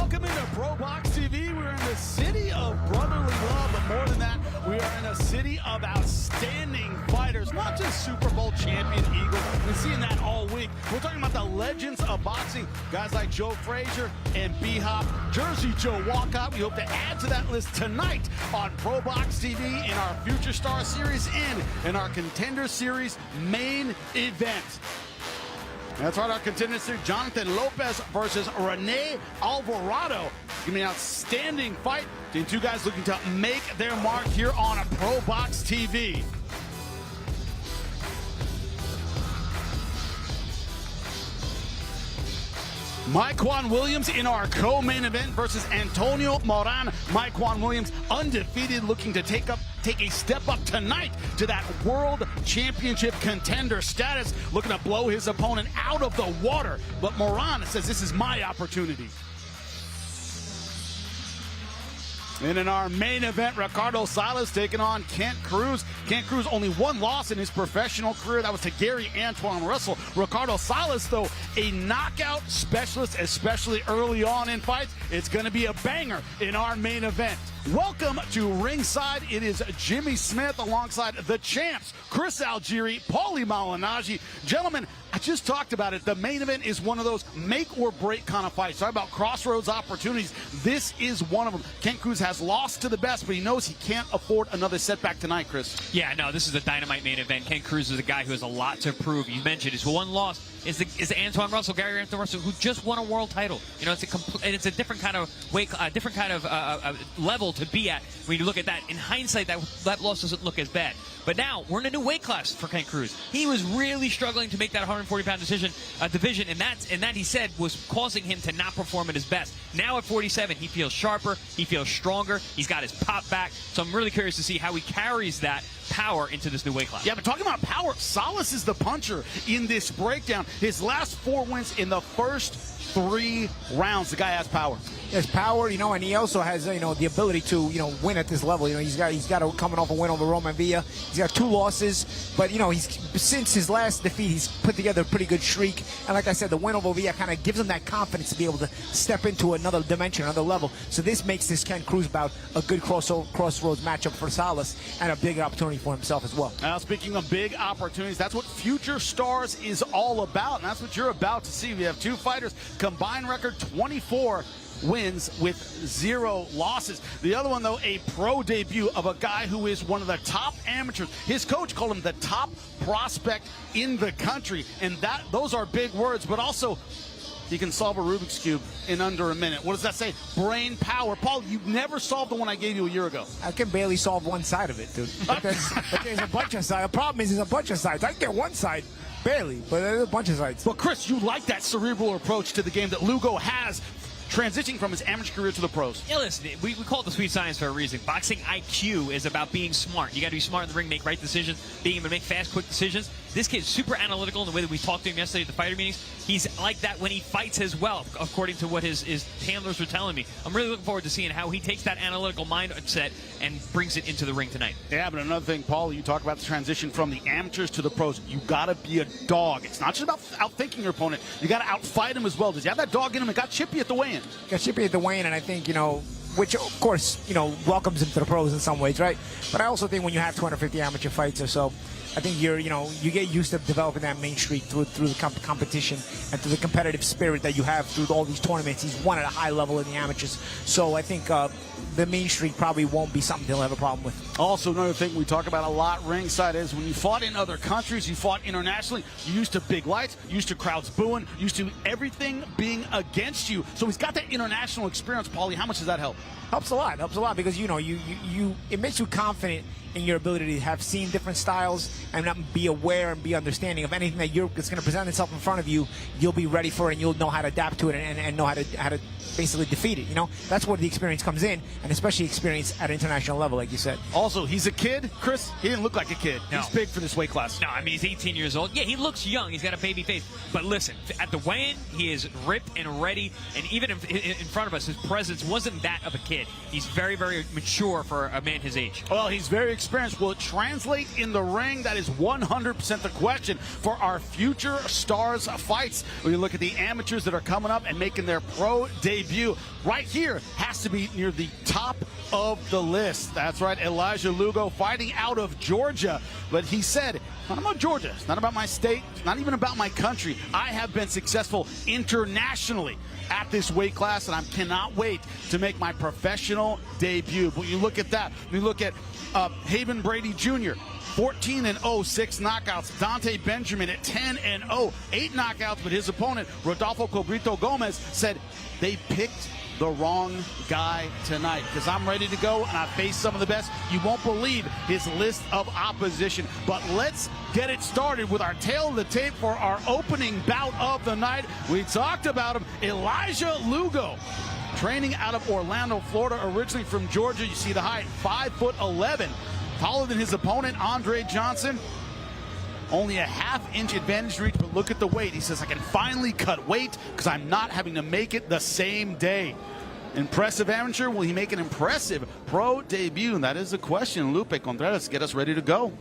Welcome into ProBox TV. We're in the city of brotherly love, but more than that, we are in a city of outstanding fighters, not just Super Bowl champion Eagles. We've been seeing that all week. We're talking about the legends of boxing, guys like Joe Frazier and B-Hop, Jersey Joe Walcott. We hope to add to that list tonight on ProBox TV in our Future Star Series and in our Contender Series main event. That's right, our Contender Series, Jonathan Lopez versus Rene Alvarado. It's going to be an outstanding fight between two guys looking to make their mark here on a ProBox TV. Mykquan Williams in our co-main event versus Antonio Moran. Mykquan Williams undefeated, looking to take a step up tonight to that world championship contender status, looking to blow his opponent out of the water. But Moran says, this is my opportunity. And in our main event, Ricardo Salas taking on Cruz. Cruz only one loss in his professional career. That was to Gary Antoine Russell. Ricardo Salas, though, a knockout specialist, especially early on in fights. It's going to be a banger in our main event. Welcome to ringside. It is Jimmy Smith alongside the champs, Chris Algieri, Paulie Malignaggi. Gentlemen, I just talked about it. The main event is one of those make or break kind of fights. Talk about crossroads opportunities. This is one of them. Cruz has lost to the best, but he knows he can't afford another setback tonight, Chris. Yeah, no, this is a dynamite main event. Cruz is a guy who has a lot to prove. You mentioned his one loss is the Antoine Russell, Gary Antoine Russell, who just won a world title. You know, it's a different kind of level to be at when you look at that. In hindsight, that loss doesn't look as bad. But now we're in a new weight class for Cruz. He was really struggling to make that 140-pound division, and that he said was causing him to not perform at his best. Now at 47, he feels sharper, he feels stronger, he's got his pop back. So I'm really curious to see how he carries that power into this new weight class. Yeah, but talking about power, Salas is the puncher in this breakdown. His last 4 wins in the first 3 rounds. The guy has power. He has power, you know, and he also has, you know, the ability to, you know, win at this level. You know, he's got coming off a win over Roman Villa. He's got 2 losses, but you know, since his last defeat, he's put together a pretty good streak. And like I said, the win over Villa kind of gives him that confidence to be able to step into another dimension, another level. So this makes this Cruz bout a good crossroads matchup for Salas and a big opportunity for himself as well. Now, speaking of big opportunities, that's what Future Stars is all about, and that's what you're about to see. We have 2 fighters, combined record 24 wins with 0 losses. The other one, though, a pro debut of a guy who is one of the top amateurs. His coach called him the top prospect in the country, and those are big words, but also he can solve a Rubik's Cube in under a minute. What does that say? Brain power. Paul, you never solved the one I gave you a year ago. I can barely solve one side of it, dude. But there's a bunch of sides. The problem is there's a bunch of sides. I can get one side. Barely, but there's a bunch of sides. But Chris, you like that cerebral approach to the game that Lugo has, transitioning from his amateur career to the pros. Yeah, listen, we call it the sweet science for a reason. Boxing IQ is about being smart. You got to be smart in the ring, make right decisions, being able to make fast, quick decisions. This kid's super analytical in the way that we talked to him yesterday at the fighter meetings. He's like that when he fights as well, according to what his handlers were telling me. I'm really looking forward to seeing how he takes that analytical mindset and brings it into the ring tonight. Yeah, but another thing, Paul, you talk about the transition from the amateurs to the pros. You got to be a dog. It's not just about outthinking your opponent. You got to outfight him as well. Does he have that dog in him? It got chippy at the weigh-in. Got chippy at the weigh-in, and I think, you know, which of course, you know, welcomes him to the pros in some ways, right? But I also think when you have 250 amateur fights or so, I think you get used to developing that main streak through the competition and through the competitive spirit that you have through all these tournaments. He's won at a high level in the amateurs, so I think the main streak probably won't be something he'll have a problem with. Also, another thing we talk about a lot ringside is when you fought in other countries, you fought internationally, you used to big lights, used to crowds booing, used to everything being against you. So he's got that international experience, Paulie. How much does that help? Helps a lot because, you know, it makes you confident in your ability to have seen different styles and be aware and be understanding of anything that's going to present itself in front of you. You'll be ready for it, and you'll know how to adapt to it and know how to basically defeat it. You know, that's where the experience comes in, and especially experience at international level, like you said. Also, he's a kid, Chris. He didn't look like a kid. No. He's big for this weight class. No, I mean, he's 18 years old. Yeah, he looks young. He's got a baby face. But listen, at the weigh-in, he is ripped and ready, and even in front of us, his presence wasn't that of a kid. He's very, very mature for a man his age. Well, he's very experienced experience, will it translate in the ring? That is 100% the question for our future stars fights. When you look at the amateurs that are coming up and making their pro debut, right here has to be near the top of the list. That's right, Elijah Lugo fighting out of Georgia. But he said, it's not about Georgia, it's not about my state, it's not even about my country. I have been successful internationally at this weight class, and I cannot wait to make my professional debut. But you look at that, you look at Haven Brady Jr., 14-0, 6 knockouts. Dante Benjamin at 10-0, 8 knockouts. But his opponent, Rodolfo Cobrita Gomez, said they picked the wrong guy tonight, because I'm ready to go and I face some of the best. You won't believe his list of opposition. But let's get it started with our tail of the tape for our opening bout of the night. We talked about him, Elijah Lugo, training out of Orlando, Florida, originally from Georgia. You see the height, 5'11", taller than his opponent, Andre Johnson. Only a half-inch advantage reach, but look at the weight. He says, I can finally cut weight because I'm not having to make it the same day. Impressive amateur. Will he make an impressive pro debut? And that is the question. Lupe Contreras, get us ready to go.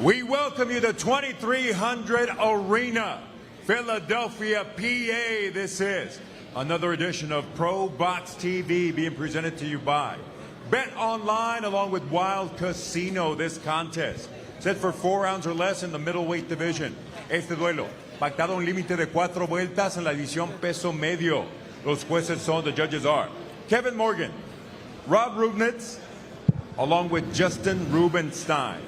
We welcome you to 2300 Arena, Philadelphia, PA. This is another edition of ProBox TV being presented to you by Bet Online along with Wild Casino. This contest set for 4 rounds or less in the middleweight division. Este duelo pactado un límite de 4 vueltas en la división peso medio. Los jueces son, the judges are Kevin Morgan, Rob Rubnitz, along with Justin Rubenstein.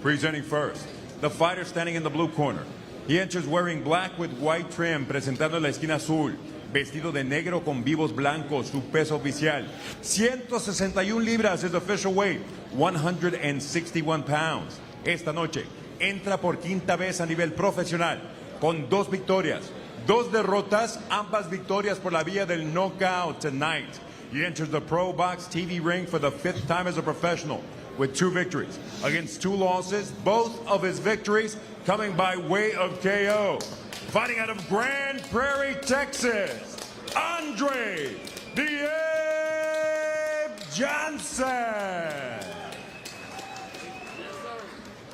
Presenting first, the fighter standing in the blue corner. He enters wearing black with white trim, presentando la esquina azul. Vestido de negro con vivos blancos, su peso oficial 161 libras, his official weight 161 pounds. Esta noche entra por quinta vez a nivel profesional con 2 victorias, 2 derrotas, ambas victorias por la vía del knockout tonight. He enters the ProBox TV ring for the 5th time as a professional with 2 victories against 2 losses, both of his victories coming by way of KO. Fighting out of Grand Prairie, Texas, Andre "The Ape" Johnson.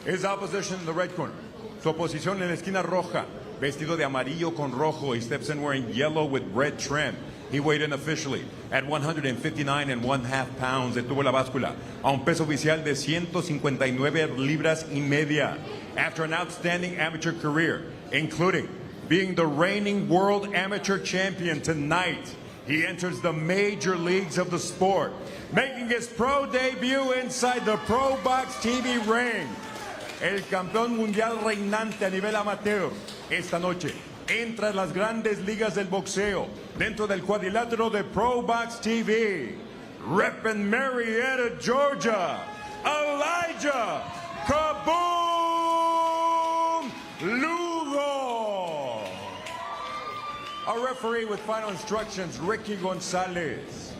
His opposition in the red corner. Su oposición en la esquina roja, vestido de amarillo con rojo. He steps in wearing yellow with red trim. He weighed in officially at 159.5 pounds. Detuvo la báscula a un peso oficial de 159 libras y media. After an outstanding amateur career, including being the reigning world amateur champion tonight, he enters the major leagues of the sport, making his pro debut inside the ProBox TV ring. El campeón mundial reinante a nivel amateur, esta noche entra en las grandes ligas del boxeo, dentro del cuadrilátero de ProBox TV. Reppin' Marietta, Georgia, Elijah "Kaboom" Lugo. Our referee with final instructions, Ricky Gonzalez.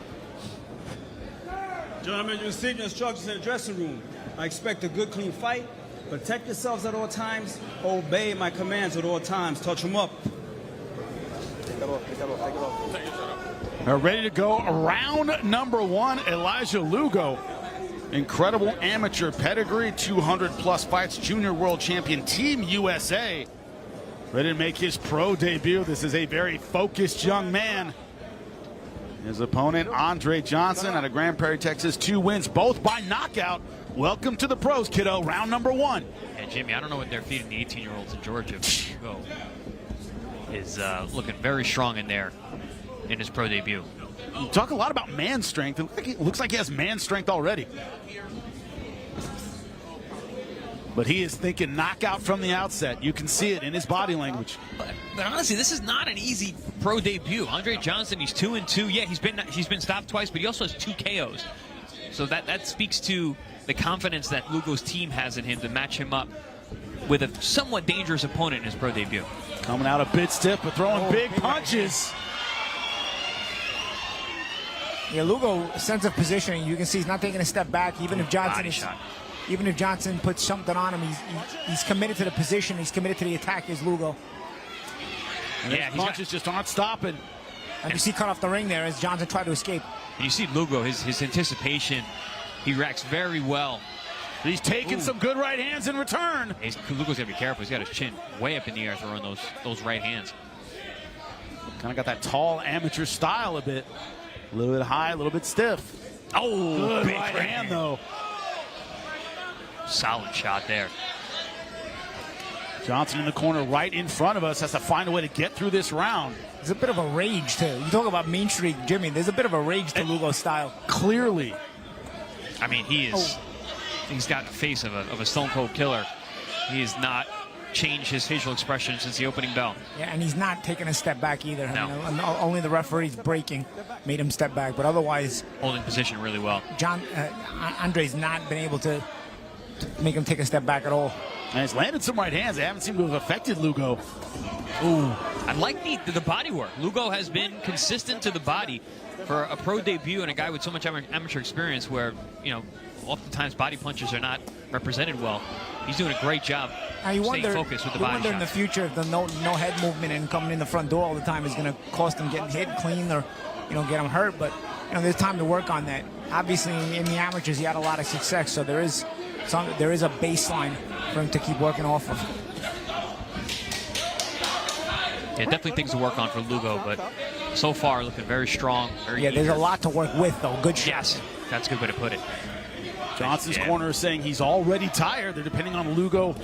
Gentlemen, you received your instructions in the dressing room. I expect a good, clean fight. Protect yourselves at all times. Obey my commands at all times. Touch them up. They're ready to go. Round number 1, Elijah Lugo. Incredible amateur pedigree, 200-plus fights, junior world champion, Team USA. Ready to make his pro debut. This is a very focused young man. His opponent, Andre Johnson, out of Grand Prairie, Texas. 2 wins, both by knockout. Welcome to the pros, kiddo. Round number 1. And Jimmy, I don't know what they're feeding the 18-year-olds in Georgia. Lugo is looking very strong in there in his pro debut. You talk a lot about man strength. It looks like he has man strength already. But he is thinking knockout from the outset. You can see it in his body language. But honestly, this is not an easy pro debut. Andre Johnson, he's 2-2. Yeah, he's been stopped twice, but he also has 2 KOs. So that speaks to the confidence that Lugo's team has in him to match him up with a somewhat dangerous opponent in his pro debut. Coming out a bit stiff, but throwing big punches. Yeah, Lugo, sense of positioning. You can see he's not taking a step back, even if Johnson puts something on him. He's committed to the position. He's committed to the attack. Is Lugo. And yeah, his punches just aren't stopping. And you see cut off the ring there as Johnson tried to escape. And you see Lugo, his anticipation, he reacts very well. He's taking some good right hands in return. Lugo's got to be careful. He's got his chin way up in the air throwing those right hands. Kind of got that tall amateur style a bit. A little bit high, a little bit stiff. Oh, good big right hand, though. Solid shot there. Johnson in the corner right in front of us has to find a way to get through this round. There's a bit of a rage to, you talk about mean streak, Jimmy, there's a bit of a rage to Lugo's style. Clearly. I mean, he's got the face of a stone cold killer. He has not changed his facial expression since the opening bell. Yeah, and he's not taking a step back either. No. I mean, only the referee's breaking made him step back, but otherwise, Holding position really well. Andre's not been able to make him take a step back at all. And he's landed some right hands. They haven't seemed to have affected Lugo. Ooh, I like the body work. Lugo has been consistent to the body for a pro debut and a guy with so much amateur experience where, you know, oftentimes body punches are not represented well. He's doing a great job staying focused with the body wonder in the shots. future if the no head movement and coming in the front door all the time is going to cost him getting hit clean or, you know, get him hurt. But, you know, there's time to work on that. Obviously, in the amateurs, he had a lot of success, so there is a baseline for him to keep working off of. Yeah, definitely things to work on for Lugo, but so far looking very strong. Yeah, there's a lot to work with, though. Good shot. Yes, that's a good way to put it. Johnson's corner is saying he's already tired. They're depending on Lugo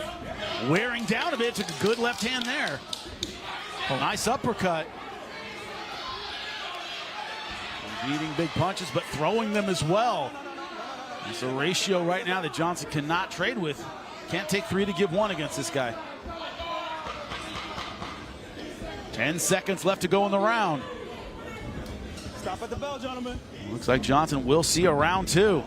wearing down a bit. Took a good left hand there. Nice uppercut. Beating big punches, but throwing them as well. It's a ratio right now that Johnson cannot trade with. Can't take 3 to give 1 against this guy. 10 seconds left to go in the round. Stop at the bell, gentlemen. Looks like Johnson will see a round 2.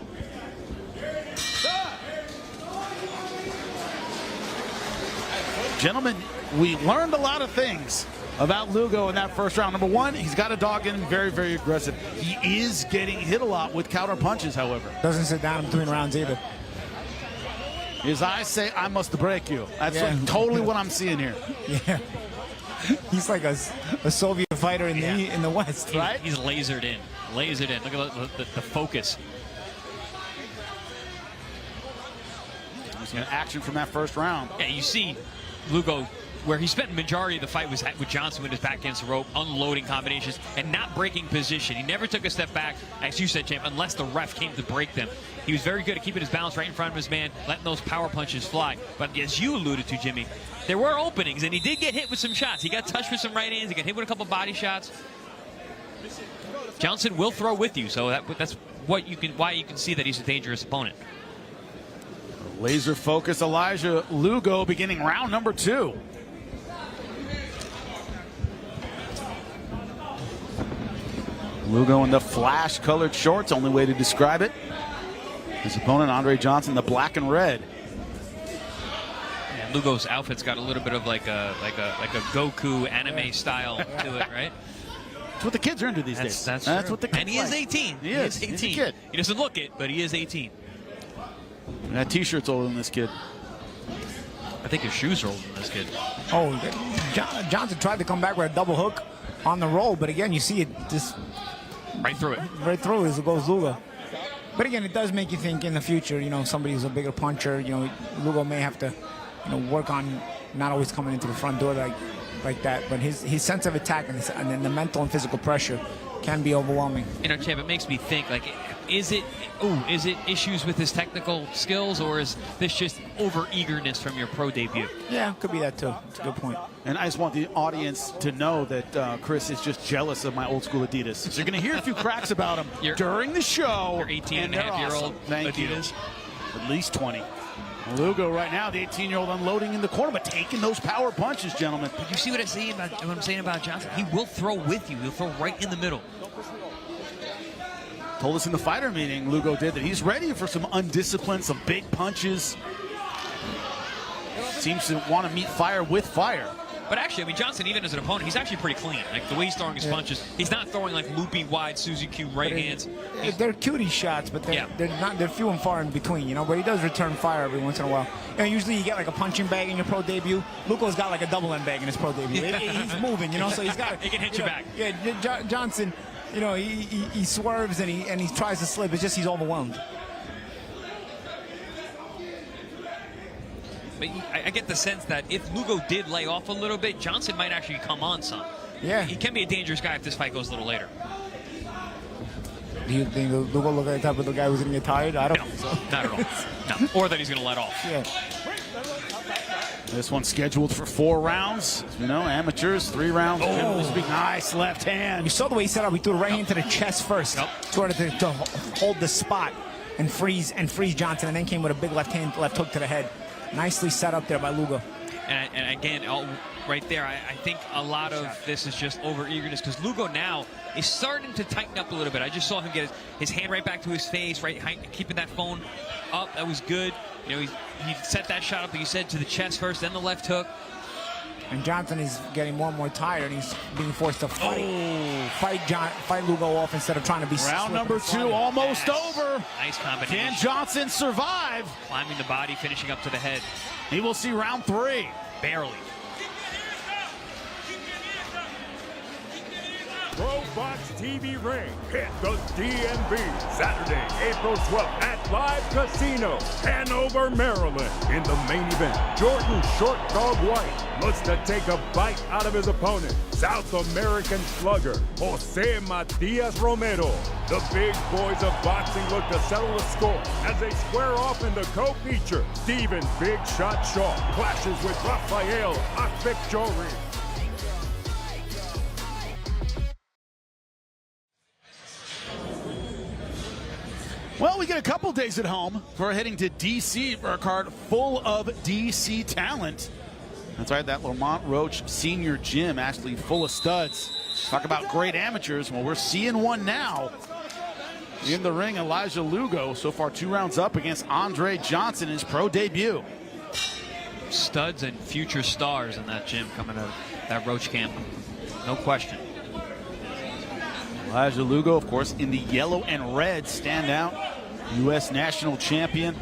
Gentlemen, we learned a lot of things about Lugo in that first round. Number one, he's got a dog in him, very, very aggressive. He is getting hit a lot with counter punches, however. Doesn't sit down between rounds either. His eyes say, I must break you. That's totally what I'm seeing here. Yeah. He's like a Soviet fighter in the West, right? He's lasered in. Lasered in. Look at the focus. An action from that first round. Yeah, you see Lugo, where he spent the majority of the fight was with Johnson with his back against the rope, unloading combinations, and not breaking position. He never took a step back, as you said, champ, unless the ref came to break them. He was very good at keeping his balance right in front of his man, letting those power punches fly. But as you alluded to, Jimmy, there were openings, and he did get hit with some shots. He got touched with some right hands. He got hit with a couple body shots. Johnson will throw with you, so that's why you can see that he's a dangerous opponent. Laser focus Elijah Lugo beginning round number 2. Lugo in the flash colored shorts, only way to describe it. His opponent, Andre Johnson, the black and red. Yeah, Lugo's outfit's got a little bit of like a Goku anime style to it, right? That's what the kids are into these days. That's what the kids and he is 18. He is 18. He's a kid. He doesn't look it, but he is 18. And that t-shirt's older than this kid. I think his shoes are older than this kid. Oh, Johnson tried to come back with a double hook on the roll, but again, you see it just right through it. Right through as it goes Lugo. But again, it does make you think in the future, you know, somebody who's a bigger puncher, you know, Lugo may have to, you know, work on not always coming into the front door like that. But his sense of attack and then the mental and physical pressure can be overwhelming. You know, champ, it makes me think, like, is it issues with his technical skills, or is this just over-eagerness from your pro debut? Yeah, could be that too. It's a good point. And I just want the audience to know that Chris is just jealous of my old school Adidas. So you're going to hear a few cracks about him during the show. Your 18-and-a-half-year-old Thank Adidas. You. At least 20. Lugo right now, the 18-year-old unloading in the corner, but taking those power punches, gentlemen. But you see what I'm saying about Johnson? He will throw with you. He'll throw right in the middle. Told us in the fighter meeting, Lugo did, that he's ready for some undisciplined, some big punches. Seems to want to meet fire with fire. But actually, I mean, Johnson, even as an opponent, he's actually pretty clean. Like, the way he's throwing his punches, he's not throwing like loopy, wide Suzy Q right hands. They're cutie shots, but they're few and far in between, you know. But he does return fire every once in a while. You know, usually you get like a punching bag in your pro debut. Lugo's got like a double end bag in his pro debut. He's moving, you know, so he's got. He can hit you back. Yeah, Johnson. You know, he swerves and he tries to slip. It's just he's overwhelmed. But I get the sense that if Lugo did lay off a little bit, Johnson might actually come on some. Yeah. He can be a dangerous guy if this fight goes a little later. Do you think Lugo look like the type of the guy who's going to get tired? I don't think so. Not at all. No. Or that he's going to let off. Yeah. This one's scheduled for 4 rounds. You know, amateurs, 3 rounds. Generally speaking. Nice left hand. You saw the way he set up. He threw the right hand to the chest first. Yep. To hold the spot and freeze Johnson, and then came with a big left hook to the head. Nicely set up there by Lugo. And again, right there, I think a lot of this is just over-eagerness because Lugo now is starting to tighten up a little bit. I just saw him get his hand right back to his face, right, keeping that phone up. That was good. You know, he set that shot up, like you said, to the chest first, then the left hook. And Johnson is getting more and more tired, and he's being forced to fight Lugo off instead of trying to be. Round number 2 almost over. Nice combination. Can Johnson survive? Climbing the body, finishing up to the head. He will see round 3. Barely. ProBox TV ring hit the DMV Saturday, April 12th at Live Casino, Hanover, Maryland. In the main event, Jordan Short Dog White looks to take a bite out of his opponent, South American slugger Jose Matias Romero. The big boys of boxing look to settle the score as they square off in the co-feature. Steven Big Shot Shaw clashes with Rafael Akpik-Jori. Well, we get a couple days at home. We're heading to D.C. for a card full of D.C. talent. That's right, that Lamont Roach Senior Gym actually full of studs. Talk about great amateurs. Well, we're seeing one now. In the ring, Elijah Lugo, so far 2 rounds up against Andre Johnson in his pro debut. Studs and future stars in that gym coming out of that Roach camp. No question. Elijah Lugo, of course, in the yellow and red standout. U.S. national champion.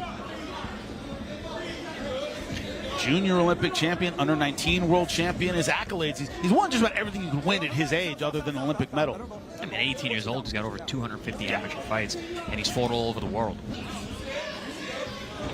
Junior Olympic champion, under 19 world champion. His accolades, he's won just about everything you can win at his age other than an Olympic medal. I mean, 18 years old, he's got over 250 amateur fights, and he's fought all over the world.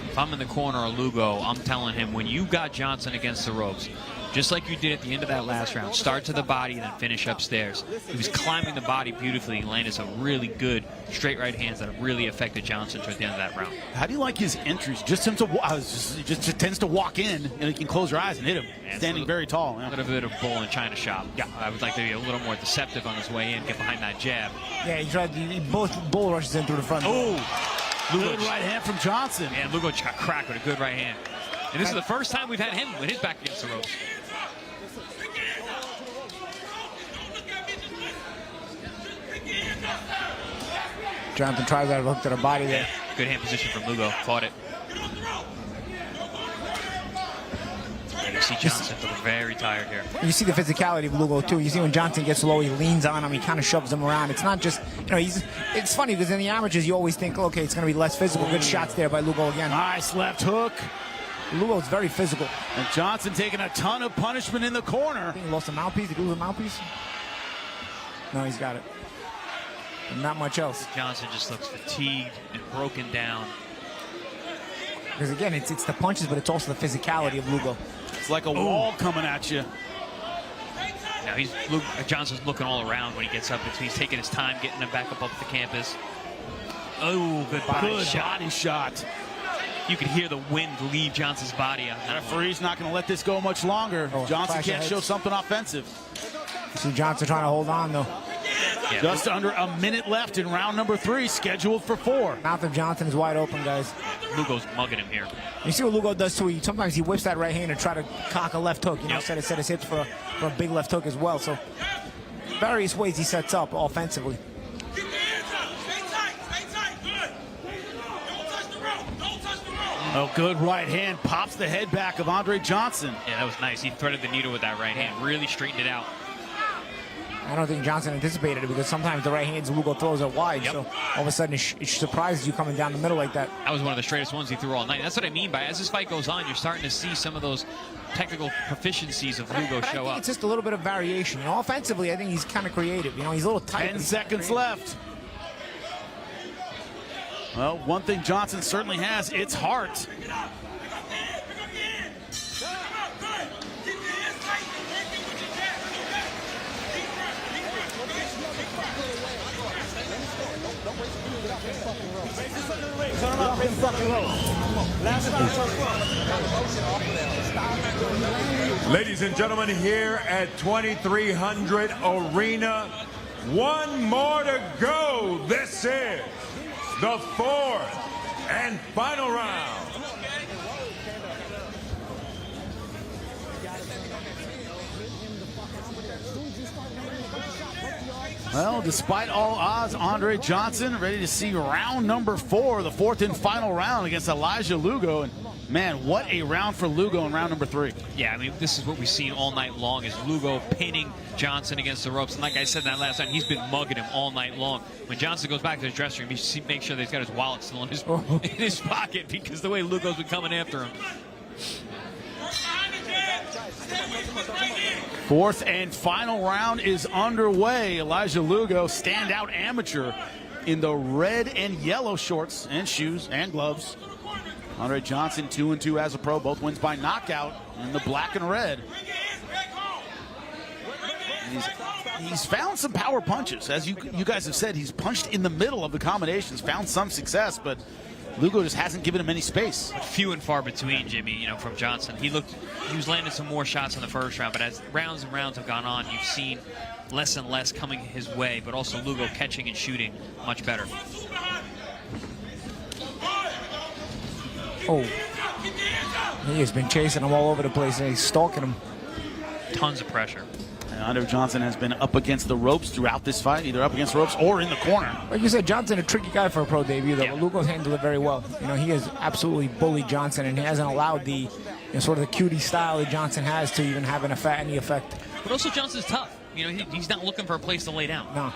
If I'm in the corner of Lugo, I'm telling him, when you got Johnson against the ropes, just like you did at the end of that last round, start to the body and then finish upstairs. He was climbing the body beautifully and landed some really good straight right hands that have really affected Johnson toward the end of that round. How do you like his entries? Just tends to tends to walk in and you can close your eyes and hit him. Standing very tall. A little bit of bull in China shop. Yeah, I would like to be a little more deceptive on his way in, get behind that jab. Yeah, he both bull rushes in through the front. Oh, good right hand from Johnson. And Lugo got cracked with a good right hand. And this is the first time we've had him with his back against the ropes. Johnson tries that hook to the body there. Good hand position from Lugo. Fought it. And you see Johnson looking very tired here. You see the physicality of Lugo too. You see when Johnson gets low, he leans on him, he kind of shoves him around. It's not just, you know, it's funny because in the amateurs you always think, okay, it's going to be less physical. Good shots there by Lugo again. Nice left hook. Lugo's very physical. And Johnson taking a ton of punishment in the corner. I think he lost a mouthpiece. Did he lose a mouthpiece? No, he's got it. And not much else. Johnson just looks fatigued and broken down. Because again, it's the punches, but it's also the physicality of Lugo. It's like a wall coming at you. Now Johnson's looking all around when he gets up. He's taking his time getting him back up the campus. Oh, good body shot. You could hear the wind leave Johnson's body out there. Referee's not going to let this go much longer. Johnson can't show something offensive. You see Johnson trying to hold on, though. Yeah, just under a minute left in round number 3, scheduled for 4. Mouth of Johnson is wide open, guys. Lugo's mugging him here. You see what Lugo does too. Sometimes he whips that right hand and try to cock a left hook. You know, set his hips for a big left hook as well. So various ways he sets up offensively. Oh, good right hand. Pops the head back of Andre Johnson. Yeah, that was nice. He threaded the needle with that right hand. Really straightened it out. I don't think Johnson anticipated it because sometimes the right hands Lugo throws it wide. Yep. So all of a sudden it surprises you coming down the middle like that. That was one of the straightest ones he threw all night. That's what I mean by as this fight goes on, you're starting to see some of those technical proficiencies of Lugo show up. It's just a little bit of variation. You know, offensively, I think he's kind of creative. You know, he's a little tight. 10 seconds left. Well, one thing Johnson certainly has, it's heart. Ladies and gentlemen, here at 2300 Arena, one more to go. This is the fourth and final round. Well, despite all odds, Andre Johnson ready to see round number 4, the fourth and final round against Elijah Lugo. And man, what a round for Lugo in round number 3. Yeah, I mean, this is what we've seen all night long is Lugo pinning Johnson against the ropes. And like I said that last night, he's been mugging him all night long. When Johnson goes back to his dressing room, he make sure that he's got his wallet still in his pocket because the way Lugo's been coming after him. Fourth and final round is underway. Elijah Lugo, standout amateur in the red and yellow shorts and shoes and gloves. Andre Johnson 2-2 as a pro, both wins by knockout in the black and red. He's found some power punches. As you guys have said, he's punched in the middle of the combinations, found some success, but Lugo just hasn't given him any space. Few and far between, Jimmy, you know, from Johnson. He was landing some more shots in the first round, but as rounds and rounds have gone on, you've seen less and less coming his way, but also Lugo catching and shooting much better. Oh, he has been chasing him all over the place, and he's stalking him. Tons of pressure. And Andre Johnson has been up against the ropes throughout this fight, either up against the ropes or in the corner. Like you said, Johnson a tricky guy for a pro debut, though. Yeah. But Lugo's handled it very well. You know, he has absolutely bullied Johnson, and he hasn't allowed the sort of the cutie style that Johnson has to even have any effect. But also Johnson's tough. You know, he's not looking for a place to lay down. No.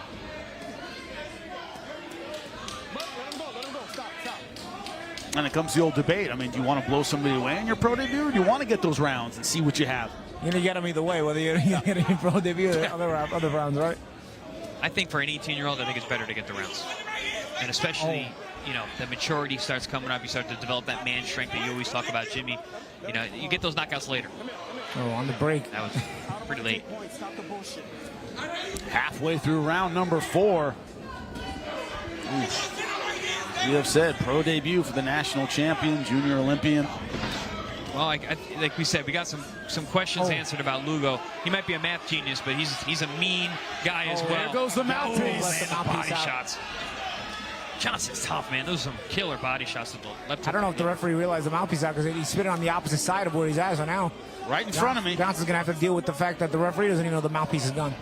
And it comes to the old debate. I mean, do you want to blow somebody away in your pro debut, or do you want to get those rounds and see what you have? You know, you get him either way, whether you're getting a pro debut or other rounds, right? I think for an 18-year-old, I think it's better to get the rounds. And especially, you know, the maturity starts coming up. You start to develop that man strength that you always talk about, Jimmy. You know, you get those knockouts later. Oh, on the break. That was pretty late. Halfway through round number 4. Oof. You have said pro debut for the national champion, junior Olympian. Well, like we said, we got some questions answered about Lugo. He might be a math genius, but he's a mean guy as well. There goes the mouthpiece. Man, the body shots. Johnson's tough, man. Those are some killer body shots. I don't know if the referee realized the mouthpiece out because he spit it on the opposite side of where he's at. So now, right in front of me. Johnson's going to have to deal with the fact that the referee doesn't even know the mouthpiece is done.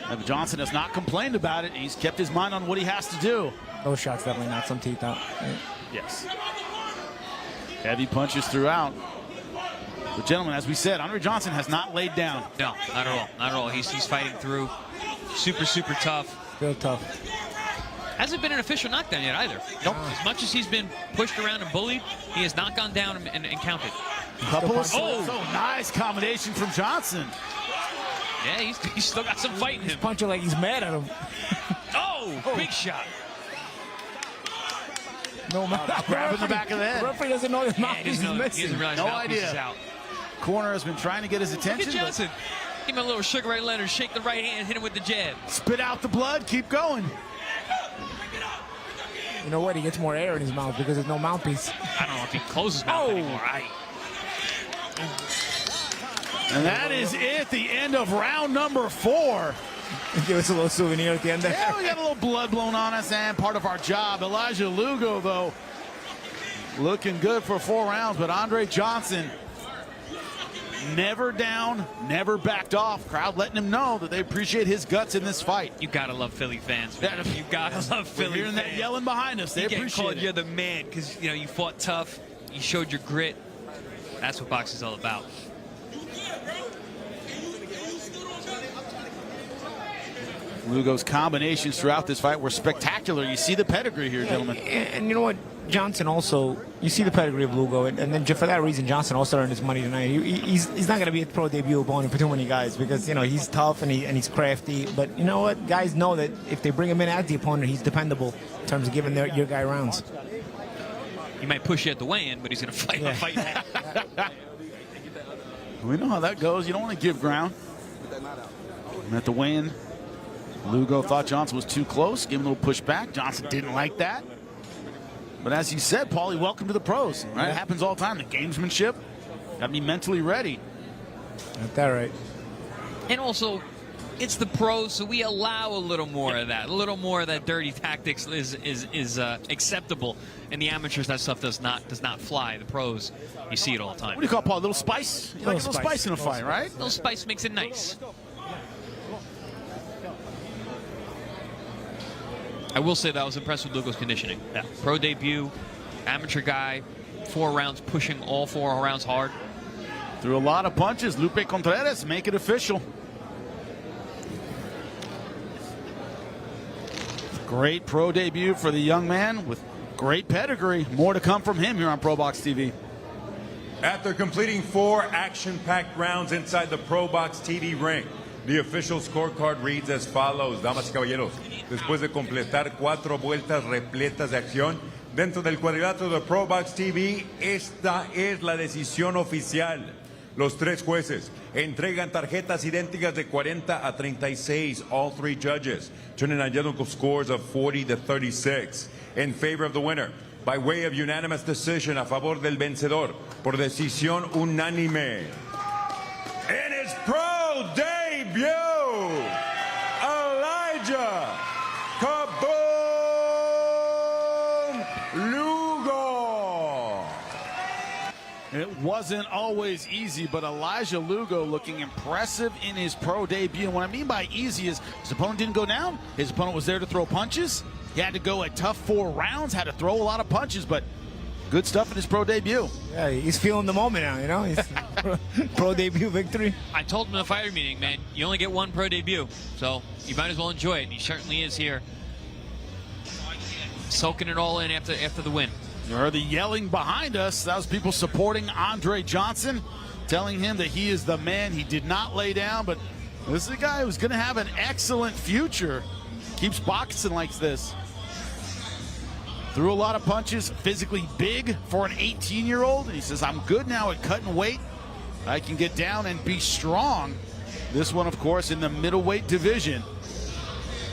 And Johnson has not complained about it. He's kept his mind on what he has to do. Those shots definitely knocked some teeth out. Yes. Heavy punches throughout. But gentlemen, as we said, Andre Johnson has not laid down. No, not at all. Not at all. He's fighting through. Super, super tough. Real tough. Hasn't been an official knockdown yet either. Nope. As much as he's been pushed around and bullied, he has not gone down and counted. Couple of nice combination from Johnson. Yeah, he's still got some fight in him. He's punching like he's mad at him. Big shot. No, grabbing the back of the head. The referee doesn't know his mouthpiece is missing. He doesn't realize No his mouthpiece is idea. out. Corner has been trying to get his attention. Look at Johnson. Give him a little Sugar Ray Leonard, shake the right hand, hit him with the jab. Spit out the blood, keep going. You know what? He gets more air in his mouth because there's no mouthpiece. I don't know if he closes his mouth anymore. And that is it, the end of round number 4. Give us a little souvenir at the end there. Yeah, we got a little blood blown on us and part of our job. Elijah Lugo, though, looking good for 4 rounds, but Andre Johnson never down, never backed off. Crowd letting him know that they appreciate his guts in this fight. You gotta love Philly fans, man. You gotta love Philly We're hearing fans. that yelling behind us. They You get appreciate called, it. you're the man, because you fought tough, you showed your grit. That's what boxing's all about. Lugo's combinations throughout this fight were spectacular. You see the pedigree here, gentlemen. And you know what? Johnson also, you see the pedigree of Lugo, and then for that reason, Johnson also earned his money tonight. He's not going to be a pro debut opponent for too many guys because, you know, he's tough and he's crafty. But you know what? Guys know that if they bring him in as the opponent, he's dependable in terms of giving your guy rounds. He might push you at the weigh-in, but he's going to fight. Yeah. Fight. We know how that goes. You don't want to give ground. And at the weigh-in, Lugo thought Johnson was too close, gave him a little pushback. Johnson didn't like that. But as you said, Paulie, welcome to the pros. Right? It happens all the time. The gamesmanship, got to be mentally ready. Got that right. And also, it's the pros, so we allow a little more of that. A little more of that dirty tactics is acceptable. And the amateurs, that stuff does not fly. The pros, you see it all the time. What do you call it, Paul? A little spice? You like a little spice in a fight, right? A little spice makes it nice. I will say that I was impressed with Lugo's conditioning. Yeah. Pro debut, amateur guy, 4 rounds, pushing all 4 rounds hard. Threw a lot of punches. Lupe Contreras, make it official. Great pro debut for the young man with great pedigree. More to come from him here on ProBox TV. After completing 4 action-packed rounds inside the ProBox TV ring, the official scorecard reads as follows. Damas y caballeros, después de completar 4 vueltas repletas de acción dentro del cuadrilátero de ProBox TV, esta es la decisión oficial. Los 3 jueces entregan tarjetas idénticas de 40 a 36, all 3 judges, turning identical scores of 40-36 in favor of the winner by way of unanimous decision a favor del vencedor por decisión unánime. In his pro debut, Elijah Kaboom Lugo. It wasn't always easy, but Elijah Lugo looking impressive in his pro debut. And what I mean by easy is his opponent didn't go down. His opponent was there to throw punches. He had to go a tough 4 rounds, had to throw a lot of punches, but good stuff in his pro debut. Yeah, he's feeling the moment now, you know? He's pro debut victory. I told him in the fighter meeting, man, you only get 1 pro debut, so you might as well enjoy it. And he certainly is here, soaking it all in after the win. You heard the yelling behind us. That was people supporting Andre Johnson, telling him that he is the man. He did not lay down, but this is a guy who's going to have an excellent future. Keeps boxing like this. Threw a lot of punches, physically big for an 18-year-old. And he says, I'm good now at cutting weight. I can get down and be strong. This one, of course, in the middleweight division.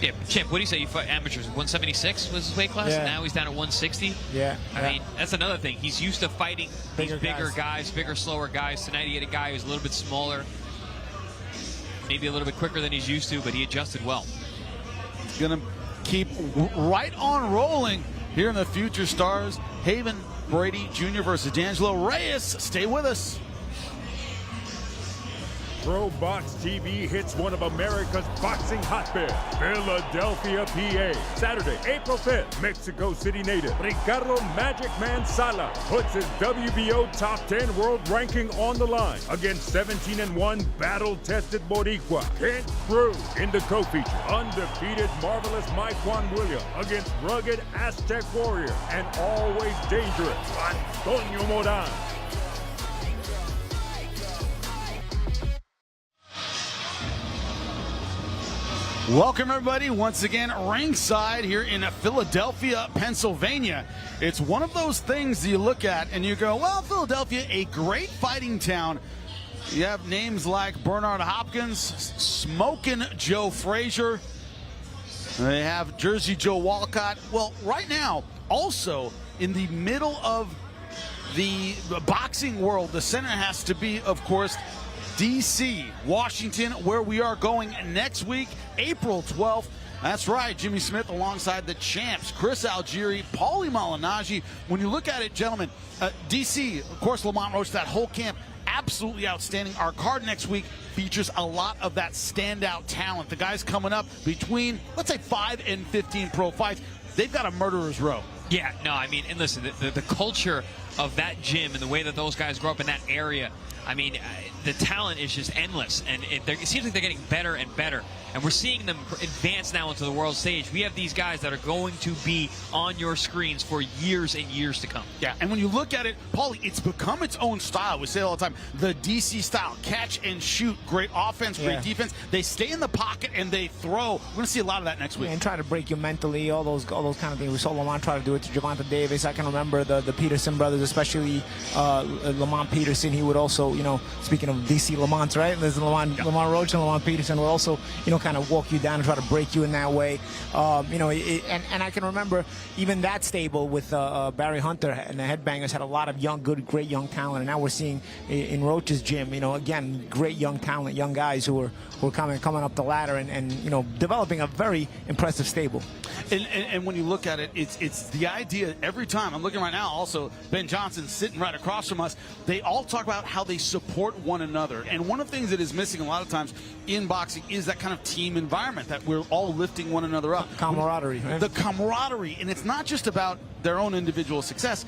Yeah, Chip, what do you say? You fight amateurs? 176 was his weight class, Yeah. and now he's down at 160. Yeah. I mean, that's another thing. He's used to fighting these bigger guys, bigger, slower guys. Tonight he had a guy who's a little bit smaller, maybe a little bit quicker than he's used to, but he adjusted well. He's going to keep right on rolling here in the Future Stars. Haven Brady Jr. versus D'Angelo Reyes. Stay with us. ProBox TV hits one of America's boxing hotbeds, Philadelphia, PA. Saturday, April 5th, Mexico City native Ricardo Magic Man Salas puts his WBO top 10 world ranking on the line against 17-1 battle-tested Boricua Cruz in the co-feature. Undefeated marvelous Mykquan Williams against rugged Aztec warrior and always dangerous Toño Moran. Welcome, everybody, once again, ringside here in Philadelphia, Pennsylvania. It's one of those things that you look at and you go, well, Philadelphia, a great fighting town. You have names like Bernard Hopkins, Smokin' Joe Frazier. They have Jersey Joe Walcott. Well, right now, also in the middle of the boxing world, the center has to be, of course, D.C., Washington, where we are going next week, April 12th. That's right, Jimmy Smith alongside the champs, Chris Algieri, Paulie Malignaggi. When you look at it, gentlemen, D.C., of course, Lamont Roach, that whole camp, absolutely outstanding. Our card next week features a lot of that standout talent. The guys coming up between, let's say, 5 and 15 pro fights, they've got a murderer's row. Yeah, no, I mean, and listen, the culture of that gym and the way that those guys grow up in that area, I mean, the talent is just endless, and it seems like they're getting better and better. And we're seeing them advance now into the world stage. We have these guys that are going to be on your screens for years and years to come. Yeah, and when you look at it, Paulie, it's become its own style. We say it all the time. The DC style, catch and shoot, great offense, great defense. They stay in the pocket and they throw. We're going to see a lot of that next week. And try to break you mentally, all those kind of things. We saw Lamont try to do it to Javonte Davis. I can remember the Peterson brothers, especially Lamont Peterson. He would also, speaking of DC Lamonts, right? There's Lamont Roach and Lamont Peterson would also, kind of walk you down and try to break you in that way. And I can remember even that stable with Barry Hunter and the Headbangers had a lot of great young talent. And now we're seeing in Roach's gym, again, great young talent, young guys who are coming up the ladder and developing a very impressive stable. And when you look at it, it's the idea every time. I'm looking right now. Also, Ben Johnson sitting right across from us. They all talk about how they support one another. And one of the things that is missing a lot of times in boxing is that kind of team environment that we're all lifting one another up. Camaraderie, right? The camaraderie, and it's not just about their own individual success.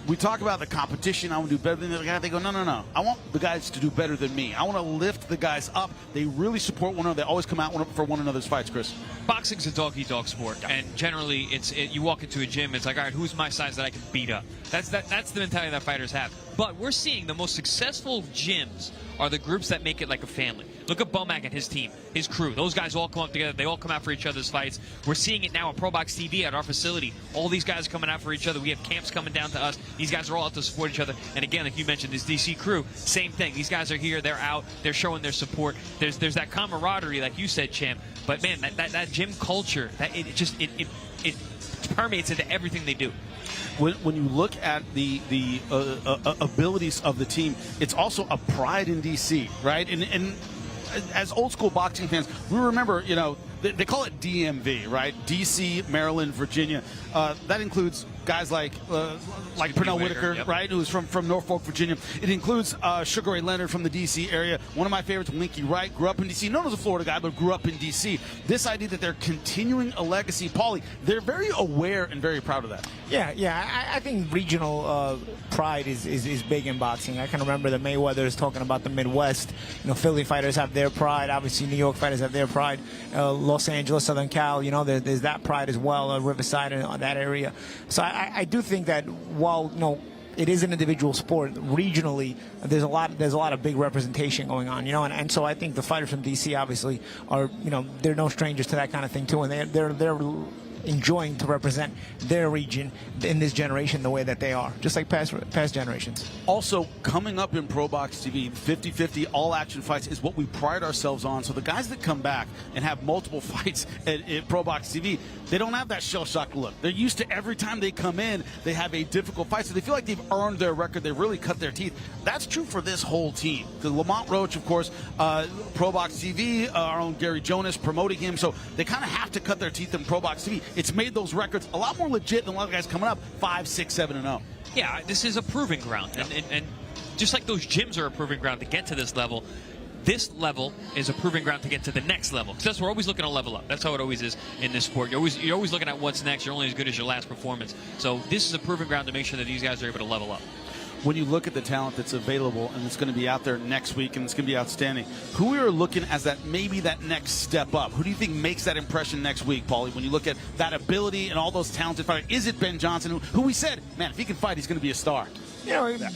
We talk about the competition. I want to do better than the other guy. They go, no. I want the guys to do better than me. I want to lift the guys up. They really support one another. They always come out for one another's fights, Chris. Boxing's a dog-eat-dog sport, and generally, you walk into a gym, it's like, all right, who's my size that I can beat up? That's the mentality that fighters have. But we're seeing the most successful gyms are the groups that make it like a family. Look at Bomac and his team, his crew. Those guys all come up together. They all come out for each other's fights. We're seeing it now on ProBox TV at our facility. All these guys are coming out for each other. We have camps coming down to us. These guys are all out to support each other. And again, like you mentioned, this DC crew, same thing. These guys are here. They're out. They're showing their support. There's that camaraderie, like you said, Champ. But man, that gym culture, it permeates into everything they do. When you look at the abilities of the team, it's also a pride in DC, right? And as old school boxing fans, we remember, they call it DMV, right? DC, Maryland, Virginia. That includes guys like Pernell Whitaker, yep. right, who's from Norfolk, Virginia. It includes Sugar Ray Leonard from the D.C. area. One of my favorites, Winky Wright, grew up in D.C. Known as a Florida guy, but grew up in D.C. This idea that they're continuing a legacy, Paulie, they're very aware and very proud of that. Yeah. I think regional pride is big in boxing. I can remember the Mayweathers talking about the Midwest. Philly fighters have their pride. Obviously, New York fighters have their pride. Los Angeles, Southern Cal, there's that pride as well. Riverside and that area. So I do think that while it is an individual sport, regionally there's a lot of big representation going on, and so I think the fighters from DC obviously are they're no strangers to that kind of thing too, and they're enjoying to represent their region in this generation the way that they are, just like past generations. Also, coming up in ProBox TV, 50-50 all-action fights is what we pride ourselves on. So the guys that come back and have multiple fights at ProBox TV, they don't have that shell-shocked look. They're used to every time they come in, they have a difficult fight, so they feel like they've earned their record. They've really cut their teeth. That's true for this whole team. The Lamont Roach, of course, ProBox TV, our own Gary Jonas promoting him, so they kind of have to cut their teeth in ProBox TV. It's made those records a lot more legit than a lot of guys coming up 5, 6, 7-0. Yeah, this is a proving ground, and just like those gyms are a proving ground to get to this level is a proving ground to get to the next level. Because we're always looking to level up. That's how it always is in this sport. You're always looking at what's next. You're only as good as your last performance. So this is a proving ground to make sure that these guys are able to level up. When you look at the talent that's available and it's going to be out there next week and it's going to be outstanding, who we are looking as that maybe that next step up? Who do you think makes that impression next week, Paulie, when you look at that ability and all those talented fighters? Is it Ben Johnson, who we said, man, if he can fight, he's going to be a star?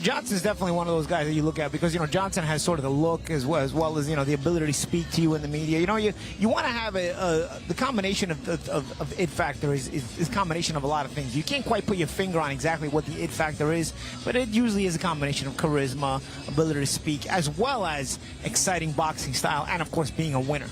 Johnson's definitely one of those guys that you look at because, Johnson has sort of the look as well as the ability to speak to you in the media. You want to have the combination of it factor is combination of a lot of things. You can't quite put your finger on exactly what the it factor is, but it usually is a combination of charisma, ability to speak, as well as exciting boxing style, and of course being a winner.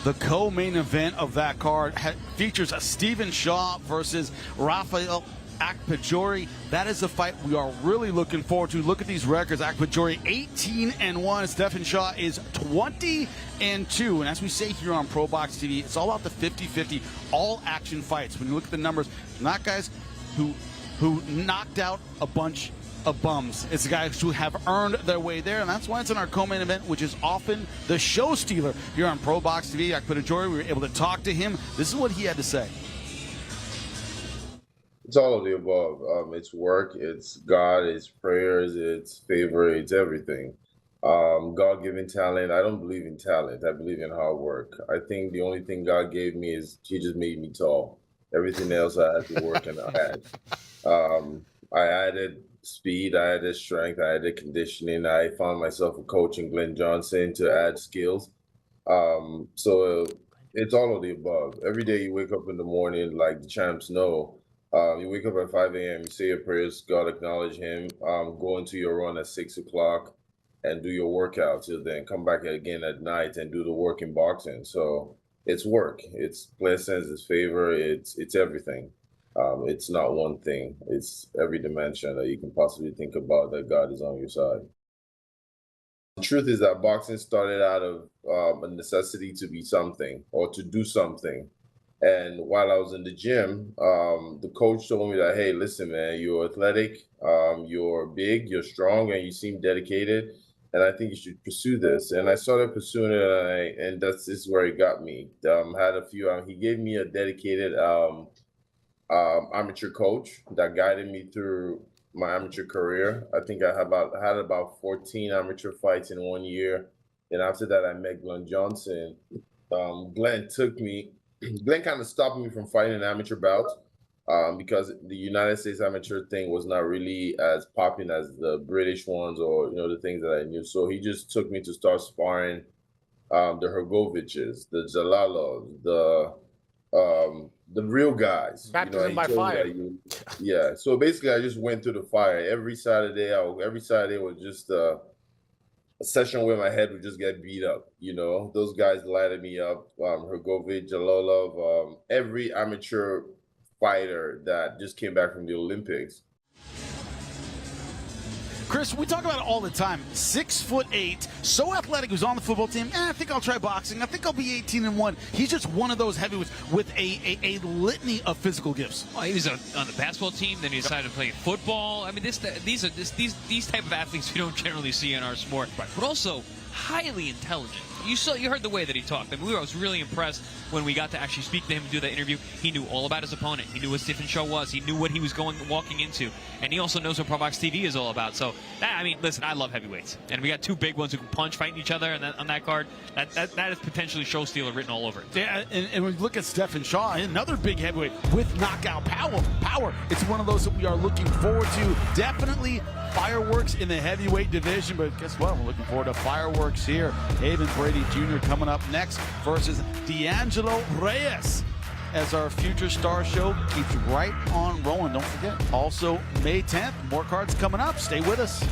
The co-main event of that card features a Stephen Shaw versus Rafael Akadori. That is a fight we are really looking forward to. Look at these records. Akadori 18-1. Stephen Shaw is 20-2. And as we say here on ProBox TV, it's all about the 50-50 all-action fights. When you look at the numbers, not guys who knocked out a bunch of bums. It's the guys who have earned their way there, and that's why it's in our co-main event, which is often the show stealer here on ProBox TV. Akadori, we were able to talk to him. This is what he had to say. It's all of the above. It's work, it's God, it's prayers, it's favor, it's everything. God-given talent. I don't believe in talent. I believe in hard work. I think the only thing God gave me is He just made me tall. Everything else I had to work and add. I added speed, I added strength, I added conditioning. I found myself a coach in Glenn Johnson to add skills. So it's all of the above. Every day you wake up in the morning, like the champs know. You wake up at 5 a.m., you say your prayers, God acknowledge Him, go into your run at 6 o'clock and do your workouts. You'll then come back again at night and do the work in boxing. So it's work, it's blessings, it's favor, it's everything. It's not one thing. It's every dimension that you can possibly think about that God is on your side. The truth is that boxing started out of a necessity to be something or to do something. And while I was in the gym, the coach told me that, hey, listen, man, you're athletic, you're big, you're strong, and you seem dedicated. And I think you should pursue this. And I started pursuing it, and this is where he got me. Had a few. He gave me a dedicated amateur coach that guided me through my amateur career. I think I had about 14 amateur fights in 1 year. And after that, I met Glenn Johnson. Glenn kind of stopped me from fighting an amateur bout because the United States amateur thing was not really as popping as the British ones or the things that I knew. So he just took me to start sparring the Hrgoviches, the Zalalos, the real guys. Baptism by fire. Yeah. So basically, I just went through the fire every Saturday. Every Saturday was just a session where my head would just get beat up. Those guys lighted me up. Hrgovic, Jalolov, every amateur fighter that just came back from the Olympics. Chris, we talk about it all the time. 6'8", so athletic, who's on the football team. I think I'll try boxing. I think I'll be 18-1. He's just one of those heavyweights with a litany of physical gifts. Well, he was on the basketball team, then he decided to play football. I mean, these type of athletes we don't generally see in our sport, but also highly intelligent. You heard the way that he talked. I mean, I was really impressed when we got to actually speak to him and do that interview. He knew all about his opponent. He knew what Stephen Show was. He knew what he was walking into. And he also knows what ProBox TV is all about. So, listen, I love heavyweights. And we got two big ones who can punch, fighting each other on that card. That is potentially show stealer written all over it. Yeah, and when we look at Stephen Shaw, another big heavyweight with knockout power. It's one of those that we are looking forward to. Definitely fireworks in the heavyweight division, but guess what? We're looking forward to fireworks here. Haven Brady Jr. coming up next versus D'Angelo Reyes as our future star show keeps right on rolling. Don't forget, also May 10th, more cards coming up. Stay with us.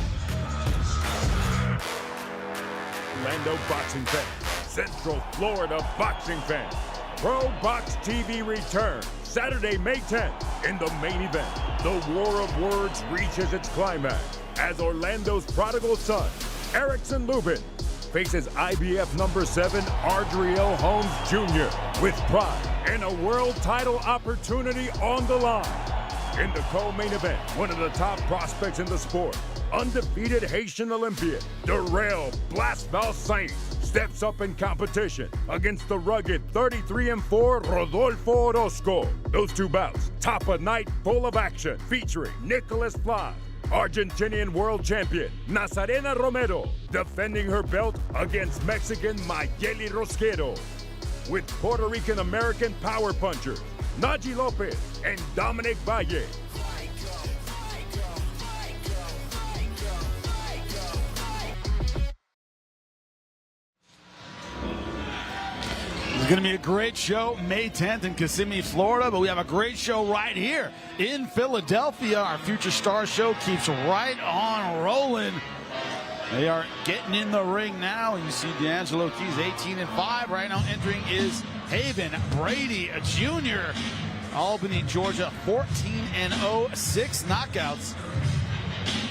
Orlando boxing fans, Central Florida boxing fans, ProBox TV returns Saturday, May 10th. In the main event, the war of words reaches its climax as Orlando's prodigal son, Erickson Lubin, faces IBF number 7 Adriel Holmes Jr. with pride and a world title opportunity on the line. In the co-main event, one of the top prospects in the sport, undefeated Haitian Olympian, Darrell Blasval Saint, steps up in competition against the rugged 33-4 Rodolfo Orozco. Those two bouts top a night full of action featuring Nicholas Fly, Argentinian world champion Nazarena Romero, defending her belt against Mexican Mayeli Rosquero, with Puerto Rican American power punchers Naji Lopez and Dominic Valle. It's going to be a great show May 10th in Kissimmee, Florida, but we have a great show right here in Philadelphia. Our Future Star Show keeps right on rolling. They are getting in the ring now. You see D'Angelo Keys 18-5. Right now entering is Haven Brady Jr. Albany, Georgia 14-0, 6 knockouts.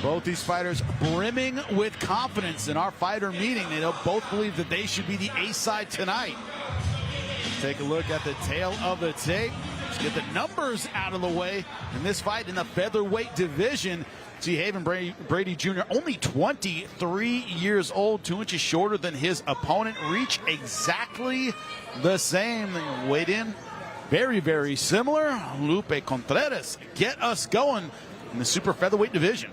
Both these fighters brimming with confidence in our fighter meeting. They both believe that they should be the A-side tonight. Take a look at the tail of the tape. Let's get the numbers out of the way in this fight in the featherweight division. See Haven Brady Jr. only 23 years old, 2 inches shorter than his opponent. Reach exactly the same. They weighed in very, very similar. Lupe Contreras get us going in the super featherweight division.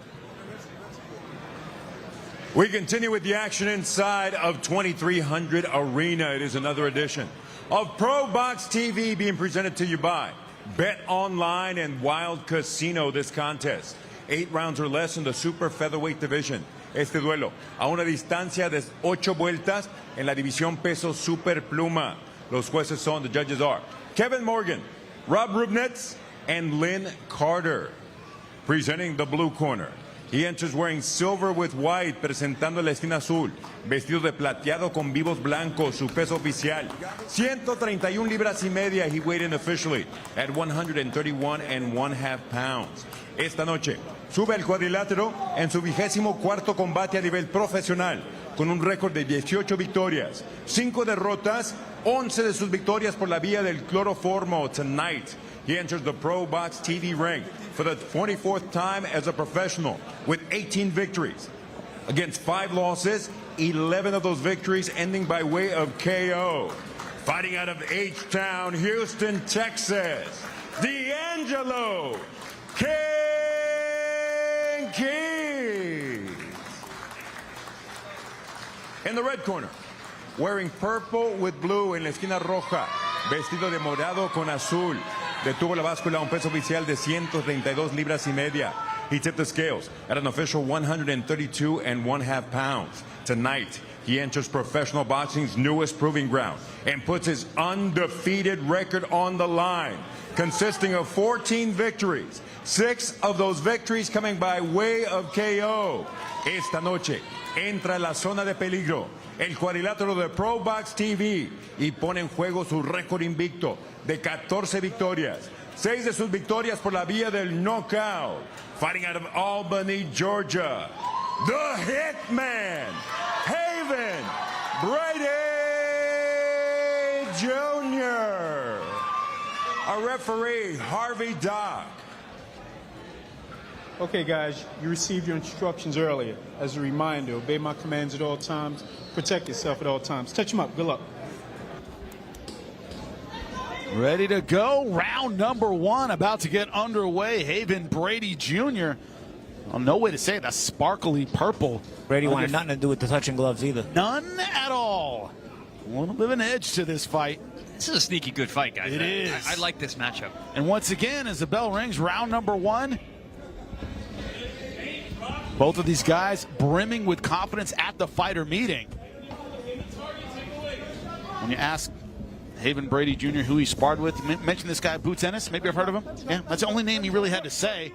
We continue with the action inside of 2300 Arena. It is another edition of ProBox TV being presented to you by Bet Online and Wild Casino. This contest, 8 rounds or less in the super featherweight division. Este duelo a una distancia de 8 vueltas en la división peso super pluma. Los jueces son, the judges are Kevin Morgan, Rob Rubnitz, and Lynn Carter. Presenting the blue corner, he enters wearing silver with white, presentando la esquina azul, vestido de plateado con vivos blancos, su peso oficial, 131 libras y media. He weighed in officially at 131 1/2 pounds. Esta noche sube al cuadrilátero en su 24º combate a nivel profesional, con un récord de 18 victorias, 5 derrotas, 11 de sus victorias por la vía del cloroformo. Tonight, he enters the ProBox TV ring for the 24th time as a professional with 18 victories against 5 losses, 11 of those victories ending by way of KO. Fighting out of H-Town, Houston, Texas, D'Angelo King Keys. In the red corner, wearing purple with blue en la esquina roja, vestido de morado con azul. Detuvo la báscula a un peso oficial de 132 libras y media. He tipped the scales at an official 132 1/2 pounds. Tonight, he enters professional boxing's newest proving ground and puts his undefeated record on the line, consisting of 14 victories, 6 of those victories coming by way of KO. Esta noche, entra a la zona de peligro, el cuadrilátero de ProBox TV, y pone en juego su récord invicto de 14 victorias, 6 de sus victorias por la vía del knockout. Fighting out of Albany, Georgia, the Hitman, Haven Brady Jr. Our referee, Harvey Dock. Okay, guys, you received your instructions earlier. As a reminder, obey my commands at all times. Protect yourself at all times. Touch him up. Good luck. Ready to go. Round number 1 about to get underway. Haven Brady Jr. Well, no way to say it. That's sparkly purple. Brady wanted nothing to do with the touching gloves either. None at all. A little bit of an edge to this fight. This is a sneaky good fight, guys. It is. I like this matchup. And once again, as the bell rings, round number 1. Both of these guys brimming with confidence at the fighter meeting. When you ask Haven Brady Jr. who he sparred with, you mentioned this guy, Boots Ennis. Maybe I've heard of him. Yeah, that's the only name he really had to say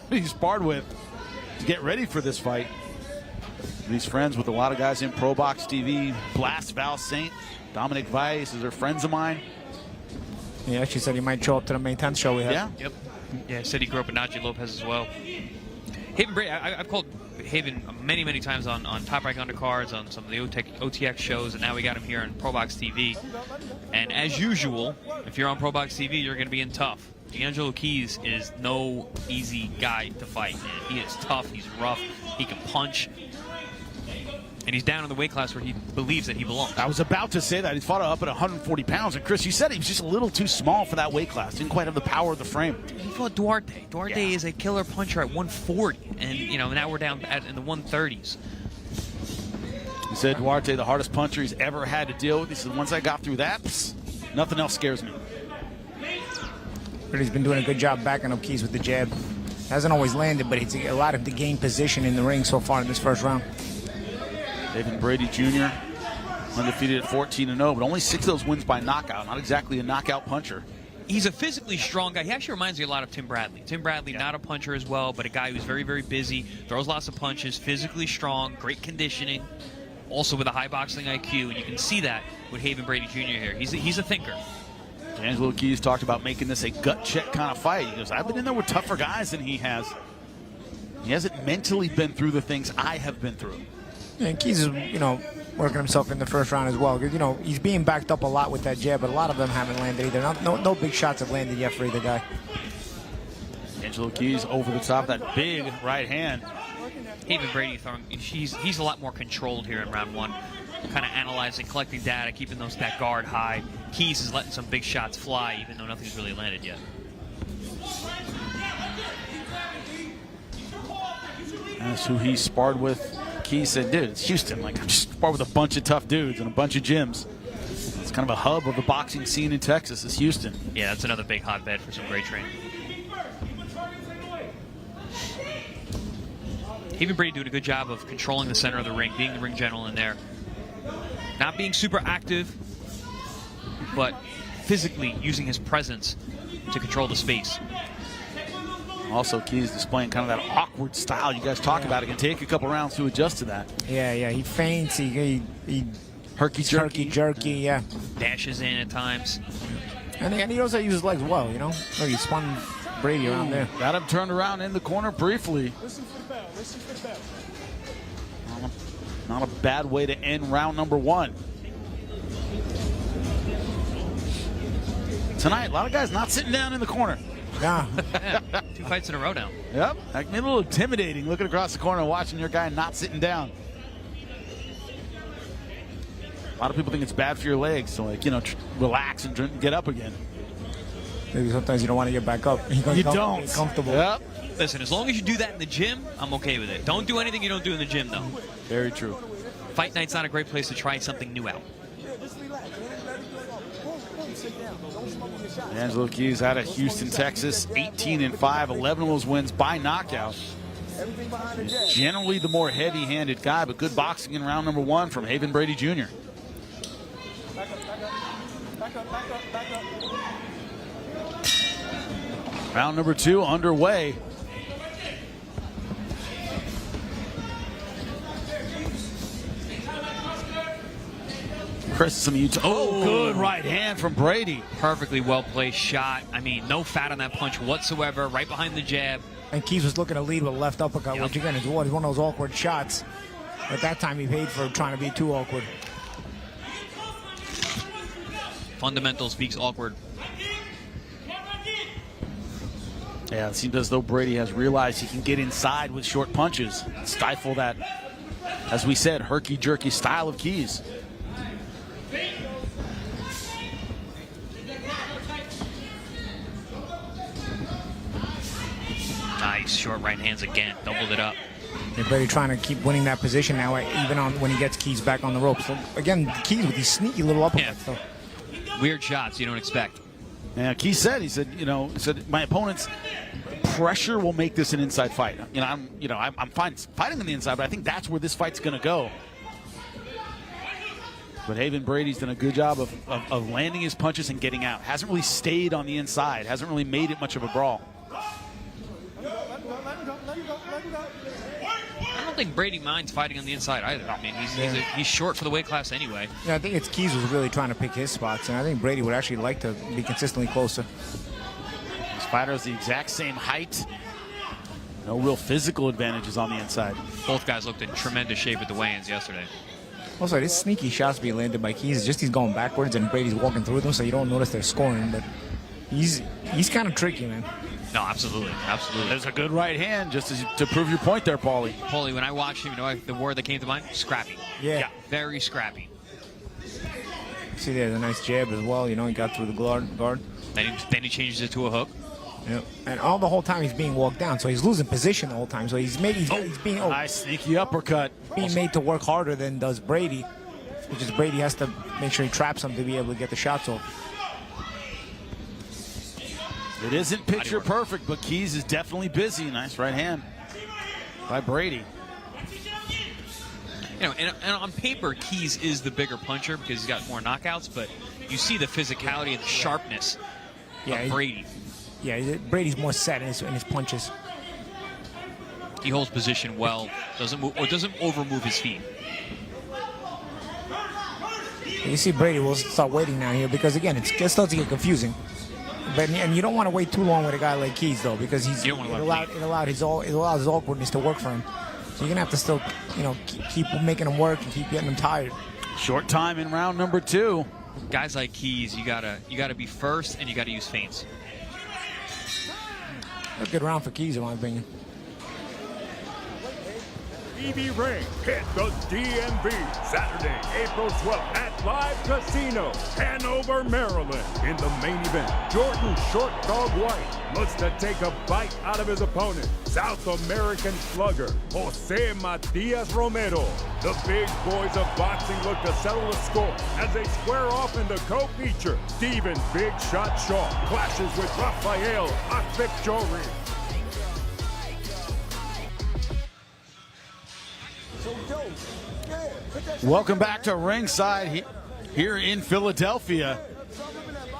he sparred with to get ready for this fight. He's friends with a lot of guys in ProBox TV. Blast Val Saint, Dominic Weiss, these are friends of mine. He actually said he might show up to the main 10th show we have. Yeah. Yep. Yeah, said he grew up with Najee Lopez as well. Haven Brady, I've called Haven many, many times on Top Rank Undercards, on some of the OTX shows, and now we got him here on ProBox TV. And as usual, if you're on ProBox TV, you're going to be in tough. D'Angelo Keys is no easy guy to fight, man. He is tough, he's rough, he can punch, and he's down in the weight class where he believes that he belongs. I was about to say that. He fought up at 140 pounds, and Chris, you said he was just a little too small for that weight class. Didn't quite have the power of the frame. He fought Duarte. Duarte is a killer puncher at 140, and now we're down in the 130s. He said Duarte, the hardest puncher he's ever had to deal with. He said, once I got through that, nothing else scares me. But he's been doing a good job backing up Keys with the jab. Hasn't always landed, but it's allowed him to gain position in the ring so far in this first round. Haven Brady Jr. undefeated at 14-0, but only 6 of those wins by knockout. Not exactly a knockout puncher. He's a physically strong guy. He actually reminds me a lot of Tim Bradley. Tim Bradley, not a puncher as well, but a guy who's very, very busy, throws lots of punches, physically strong, great conditioning, also with a high boxing IQ, and you can see that with Haven Brady Jr. here. He's a thinker. D'Angelo Keys talked about making this a gut check kind of fight. He goes, I've been in there with tougher guys than he has. He hasn't mentally been through the things I have been through. Yeah, and Keys is, working himself in the first round as well. He's being backed up a lot with that jab, but a lot of them haven't landed either. No big shots have landed yet for either guy. D'Angelo Keys over the top, that big right hand. Haven Brady throwing, he's a lot more controlled here in round 1. kind of analyzing, collecting data, keeping that guard high. Keys is letting some big shots fly, even though nothing's really landed yet. That's who he sparred with. Keys said, dude, it's Houston. Like, I'm just sparred with a bunch of tough dudes and a bunch of gyms. It's kind of a hub of the boxing scene in Texas. It's Houston. Yeah, that's another big hotbed for some great training. Even Brady doing a good job of controlling the center of the ring, being the ring general in there. Not being super active, but physically using his presence to control the space. Also, Keys displaying kind of that awkward style you guys talk about. It can take a couple rounds to adjust to that. Yeah, he feints, he herky-jerky, yeah. Dashes in at times. And he knows how to use his legs well, you know? Look, he spun Brady around there. Got him turned around in the corner briefly. Not a bad way to end round number 1. Tonight, a lot of guys not sitting down in the corner. Nah. Yeah, 2 fights in a row now. Yep, that can be a little intimidating looking across the corner and watching your guy not sitting down. A lot of people think it's bad for your legs, so like, you know, relax and get up again. Maybe sometimes you don't want to get back up. You don't. Get comfortable. Yep. Listen, as long as you do that in the gym, I'm okay with it. Don't do anything you don't do in the gym, though. Very true. Fight night's not a great place to try something new out. Angelo Keys out of Houston, Texas, 18-5, 11 of those wins by knockout. Generally the more heavy-handed guy, but good boxing in round number 1 from Haven Brady Jr. Round number 2 underway. Chris, good right hand from Brady. Perfectly well-placed shot. I mean, no fat on that punch whatsoever, right behind the jab. And Keys was looking to lead with a left uppercut, Yep. which again is one of those awkward shots. At that time, he paid for trying to be too awkward. Fundamental speaks awkward. Yeah, it seems as though Brady has realized he can get inside with short punches, stifle that, as we said, herky-jerky style of Keys. Nice short right hands again, doubled it up. And Brady trying to keep winning that position now, even on when he gets Keys back on the ropes. So again, Keys with these sneaky little uppercuts. Yeah. Weird shots you don't expect. Yeah, Keys said, he said, my opponent's pressure will make this an inside fight. I'm fine fighting on the inside, but I think that's where this fight's going to go. But Haven Brady's done a good job of landing his punches and getting out. Hasn't really stayed on the inside. Hasn't really made it much of a brawl. I don't think Brady minds fighting on the inside either. I mean, he's short for the weight class anyway. Yeah, I think it's Keys was really trying to pick his spots, and I think Brady would actually like to be consistently closer. This fighter is the exact same height. No real physical advantages on the inside. Both guys looked in tremendous shape at the weigh-ins yesterday. Also, these sneaky shots being landed by Keys, just he's going backwards and Brady's walking through them, so you don't notice they're scoring. But he's kind of tricky, man. No, absolutely, absolutely. There's a good right hand, just to prove your point there, Paulie. Paulie, when I watched him, the word that came to mind, scrappy. Yeah. Very scrappy. See, there's a nice jab as well. He got through the guard. Then he changes it to a hook. Yep. And all the whole time he's being walked down, so he's losing position the whole time. So he's being nice sneaky uppercut. Being made to work harder than does Brady, because Brady has to make sure he traps him to be able to get the shots off. It isn't picture perfect, but Keys is definitely busy. Nice right hand by Brady. And on paper, Keys is the bigger puncher because he's got more knockouts, but you see the physicality and the sharpness of Brady. Yeah, Brady's more set in his punches. He holds position well, doesn't overmove his feet. You see Brady will start waiting now here because, again, it starts to get confusing. And you don't want to wait too long with a guy like Keys, though, because it allows his awkwardness to work for him. So you're gonna have to still, keep making him work and keep getting him tired. Short time in round number 2. Guys like Keys, you gotta be first, and you gotta use feints. A good round for Keys, in my opinion. TV ring. Hit the DMV Saturday, April 12th at Live Casino, Hanover, Maryland. In the main event, Jordan Short Dog White looks to take a bite out of his opponent, South American slugger Jose Matias Romero. The big boys of boxing look to settle the score as they square off in the co-feature. Steven Big Shot Shaw clashes with Rafael Akbekjori. Welcome back to ringside here in Philadelphia.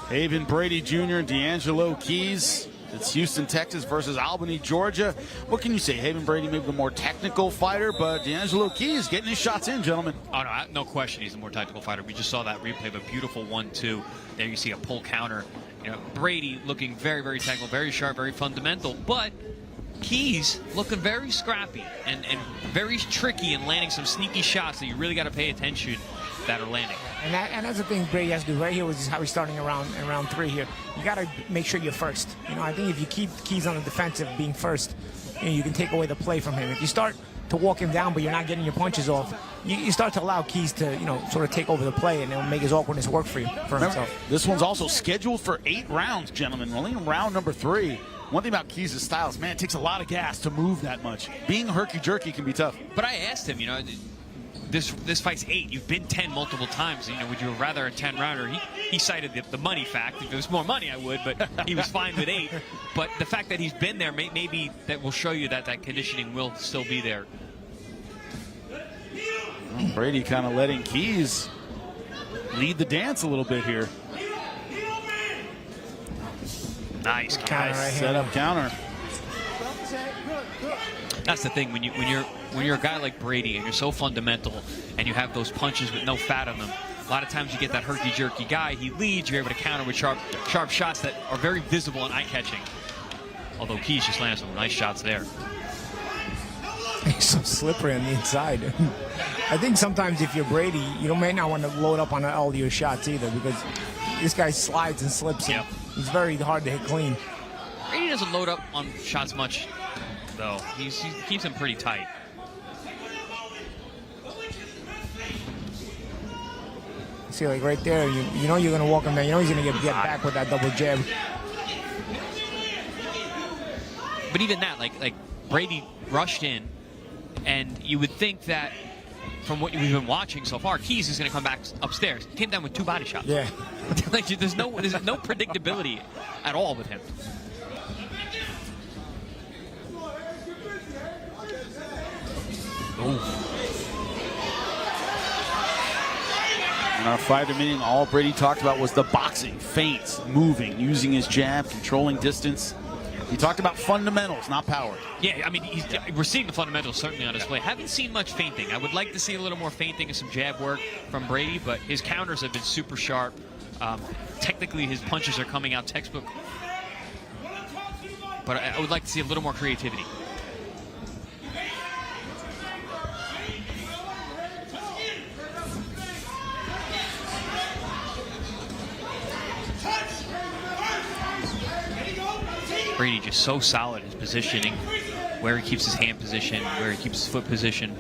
Haven Brady Jr. and D'Angelo Keys. It's Houston, Texas versus Albany, Georgia. What can you say? Haven Brady maybe the more technical fighter, but D'Angelo Keys getting his shots in, gentlemen. Oh, no question he's the more technical fighter. We just saw that replay of a beautiful 1-2. There you see a pull counter. You know, Brady looking very, very technical, very sharp, very fundamental, but Keys looking very scrappy and very tricky and landing some sneaky shots that you really got to pay attention that are landing. And that's the thing Brady has to do right here, which is how he's starting around in round 3 here. You got to make sure you're first. You know, I think if you keep Keys on the defensive, being first, you can take away the play from him. If you start to walk him down, but you're not getting your punches off, you start to allow Keys to, sort of take over the play, and it'll make his awkwardness work for himself. This one's also scheduled for 8 rounds, gentlemen. We're only in round number 3. One thing about Keys' style is, man, it takes a lot of gas to move that much. Being herky-jerky can be tough. But I asked him, this fight's 8. You've been 10 multiple times. Would you rather a 10-rounder? He cited the money fact. If it was more money, I would, but he was fine with 8. But the fact that he's been there, maybe that will show you that conditioning will still be there. Well, Brady kind of letting Keys lead the dance a little bit here. Nice Counter right set up counter. That's the thing when you're a guy like Brady and you're so fundamental and you have those punches with no fat on them. A lot of times you get that herky-jerky guy. He leads. You're able to counter with sharp shots that are very visible and eye-catching. Although Keys just landed some nice shots there. He's so slippery on the inside. I think sometimes if you're Brady, you may not want to load up on all your shots either, because this guy slides and slips. Yep. He's very hard to hit clean. Brady doesn't load up on shots much, though. He keeps them pretty tight. See, like right there, you know you're going to walk him down. You know he's going to get back with that double jab. But even that, like Brady rushed in, and you would think that from what we've been watching so far, Keys is going to come back upstairs. He came down with 2 body shots. Yeah. Like there's no predictability at all with him. In our fighter meeting, all Brady talked about was the boxing, feints, moving, using his jab, controlling distance. He talked about fundamentals, not power. Yeah, I mean, we're seeing the fundamentals certainly on display. Haven't seen much feinting. I would like to see a little more feinting and some jab work from Brady, but his counters have been super sharp. Technically, his punches are coming out textbook. But I would like to see a little more creativity. Brady just so solid in his positioning, where he keeps his hand position, where he keeps his foot position.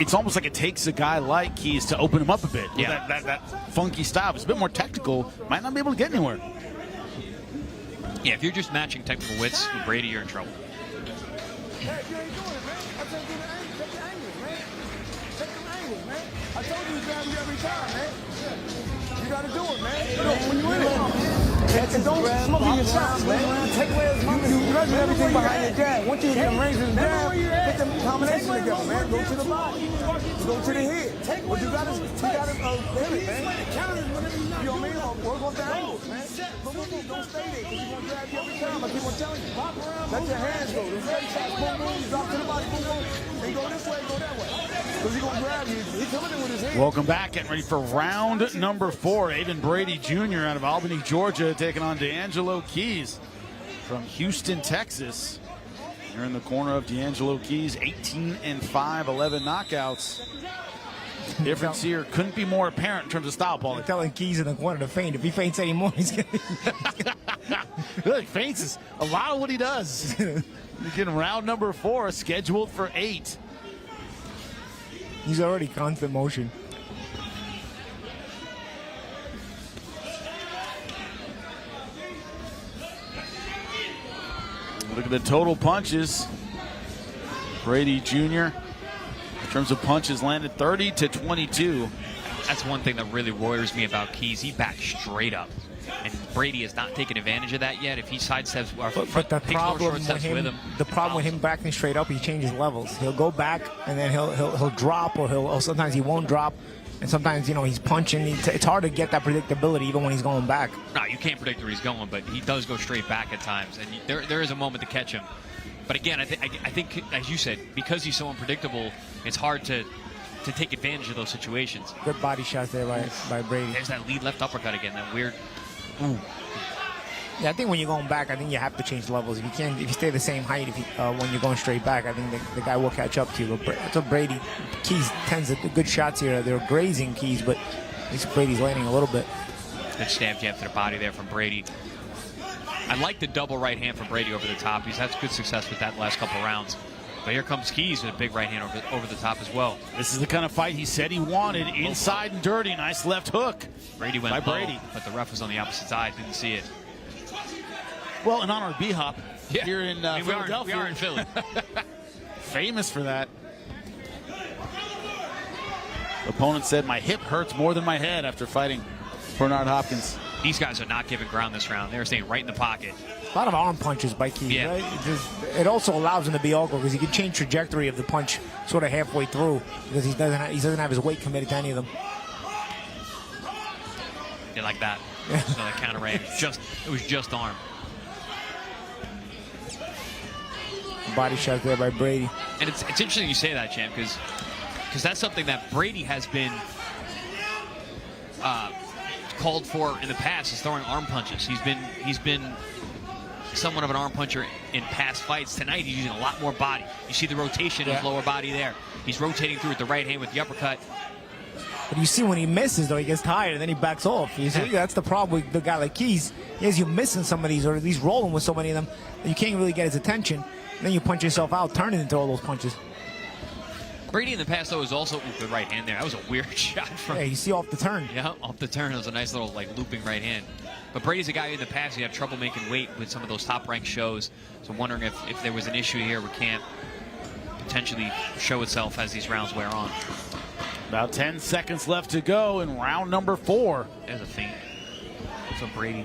It's almost like it takes a guy like Keys to open him up a bit. Yeah. That funky style. It's a bit more technical. Might not be able to get anywhere. Yeah, if you're just matching technical wits with Brady, you're in trouble. I told you to grab you every time, man. You gotta do it, man. When you in it. And don't smoke in your shots, man. Take away as much as you measure everything behind your jab. Once you get range and jab, get them combinations together, man. Go to the body. Go to the head. But you gotta hit it, man. You know what I mean? Work on the angles, man. Don't stay there, because you're gonna grab you every time. I keep on telling you. Let your hands go. The ready shots, boom, boom. Drop to the body, boom, boom. Then go this way, go that way. Because he's gonna grab you. He's coming in with his hand. Welcome back. Getting ready for round number 4. Haven Brady Jr. out of Albany, Georgia, taking on D'Angelo Keys from Houston, Texas. You're in the corner of D'Angelo Keys, 18-5, 11 knockouts. Difference here couldn't be more apparent in terms of style, Paulie. Telling Keys in the corner to feint. If he feints anymore, he's going Look, feints is a lot of what he does. Again, round number 4 scheduled for 8. He's already constant motion. Look at the total punches. Brady Jr. in terms of punches landed 30 to 22. That's one thing that really worries me about Keys. He backs straight up. And Brady has not taken advantage of that yet. If he sidesteps but the problem with him backing straight up, he changes levels. He'll go back and then he'll drop, or sometimes he won't drop, and sometimes he's punching. It's hard to get that predictability even when he's going back. No, you can't predict where he's going, but he does go straight back at times, and there is a moment to catch him. But again, I think as you said, because he's so unpredictable, it's hard to take advantage of those situations. Good body shots there by Brady. There's that lead left uppercut again, that weird. Ooh. Yeah, I think when you're going back, I think you have to change levels. If you stay the same height, when you're going straight back, I think the guy will catch up to you. But that's what Brady. Keys tends to good shots here. They're grazing Keys, but at least Brady's landing a little bit. Good stab jab to the body there from Brady. I like the double right hand from Brady over the top. He's had good success with that last couple rounds. But here comes Keys with a big right hand over the top as well. This is the kind of fight he said he wanted. Inside and dirty. Nice left hook. Brady went low, but the ref was on the opposite side. Didn't see it. Well, in honor of B-Hop here in Philadelphia. We are in Philly. Famous for that. Opponent said, my hip hurts more than my head after fighting Bernard Hopkins. These guys are not giving ground this round. They're staying right in the pocket. A lot of arm punches by Keys, yeah. Right? It also allows him to be awkward because he can change trajectory of the punch sort of halfway through because he doesn't have his weight committed to any of them. Yeah, like that. So that counter right. It was just arm. Body shot there by Brady. And it's interesting you say that, champ, because that's something that Brady has been called for in the past, is throwing arm punches. He's been somewhat of an arm puncher in past fights. Tonight he's using a lot more body. You see the rotation in his lower body there. He's rotating through with the right hand with the uppercut. But you see when he misses, though, he gets tired and then he backs off. You see, that's the problem with the guy like Keys. Is you missing some of these, or at least rolling with so many of them, that you can't really get his attention. And then you punch yourself out, turning into all those punches. Brady in the past, though, was also with the right hand there. That was a weird shot from. Yeah, you see off the turn. Yeah, off the turn. It was a nice little looping right hand. But Brady's a guy in the past who had trouble making weight with some of those top-ranked shows. So I'm wondering if there was an issue here where can't potentially show itself as these rounds wear on. About 10 seconds left to go in round number 4. There's a feint. So Brady.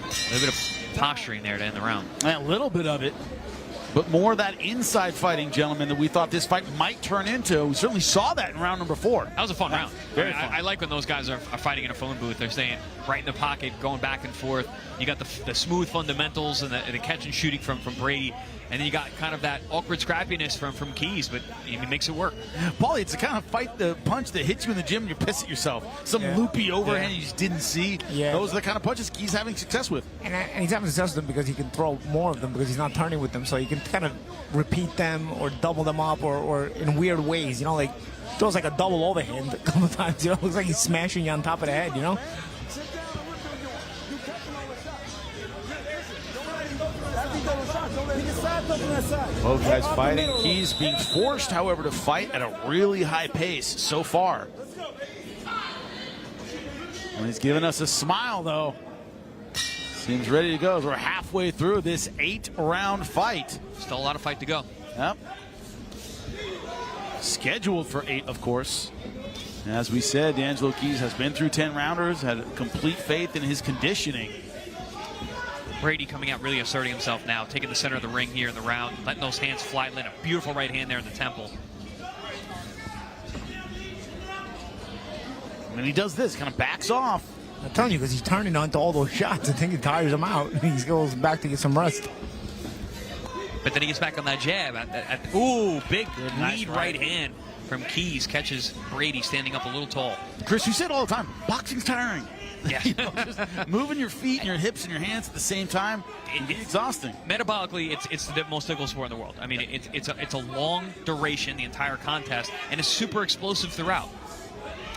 A little bit of posturing there to end the round. A little bit of it. But more of that inside fighting, gentlemen, that we thought this fight might turn into. We certainly saw that in round number 4. That was a fun round. Very fun. I like when those guys are fighting in a phone booth. They're staying right in the pocket, going back and forth. You got the smooth fundamentals and the catch and shooting from Brady. And then you got kind of that awkward scrappiness from Keys, but he makes it work. Paulie, it's the kind of fight, the punch that hits you in the gym and you piss at yourself. Some loopy overhand you just didn't see. Yeah. Those are the kind of punches Keys having success with. And he's having success with them because he can throw more of them because he's not turning with them. So he can kind of repeat them or double them up or in weird ways. You know, like throws like a double overhand a couple of times. You know, looks like he's smashing you on top of the head, you know? Both guys fighting. Keys being forced, however, to fight at a really high pace so far. And he's giving us a smile, though. Seems ready to go as we're halfway through this 8-round fight. Still a lot of fight to go. Yep. Scheduled for 8, of course. And as we said, D'Angelo Keys has been through 10 rounders, had complete faith in his conditioning. Brady coming out, really asserting himself now, taking the center of the ring here in the round, letting those hands fly, landing a beautiful right hand there in the temple. And he does this, kind of backs off. I'm telling you, because he's turning onto all those shots. I think it tires him out. He goes back to get some rest. But then he gets back on that jab. Ooh, big nice lead right hand from Keys. Catches Brady standing up a little tall. Chris, you say it all the time, boxing's tiring. Yeah. You know, just moving your feet and your hips and your hands at the same time, it can be exhausting. Metabolically, it's the most difficult sport in the world. I mean, it's a long duration, the entire contest, and it's super explosive throughout.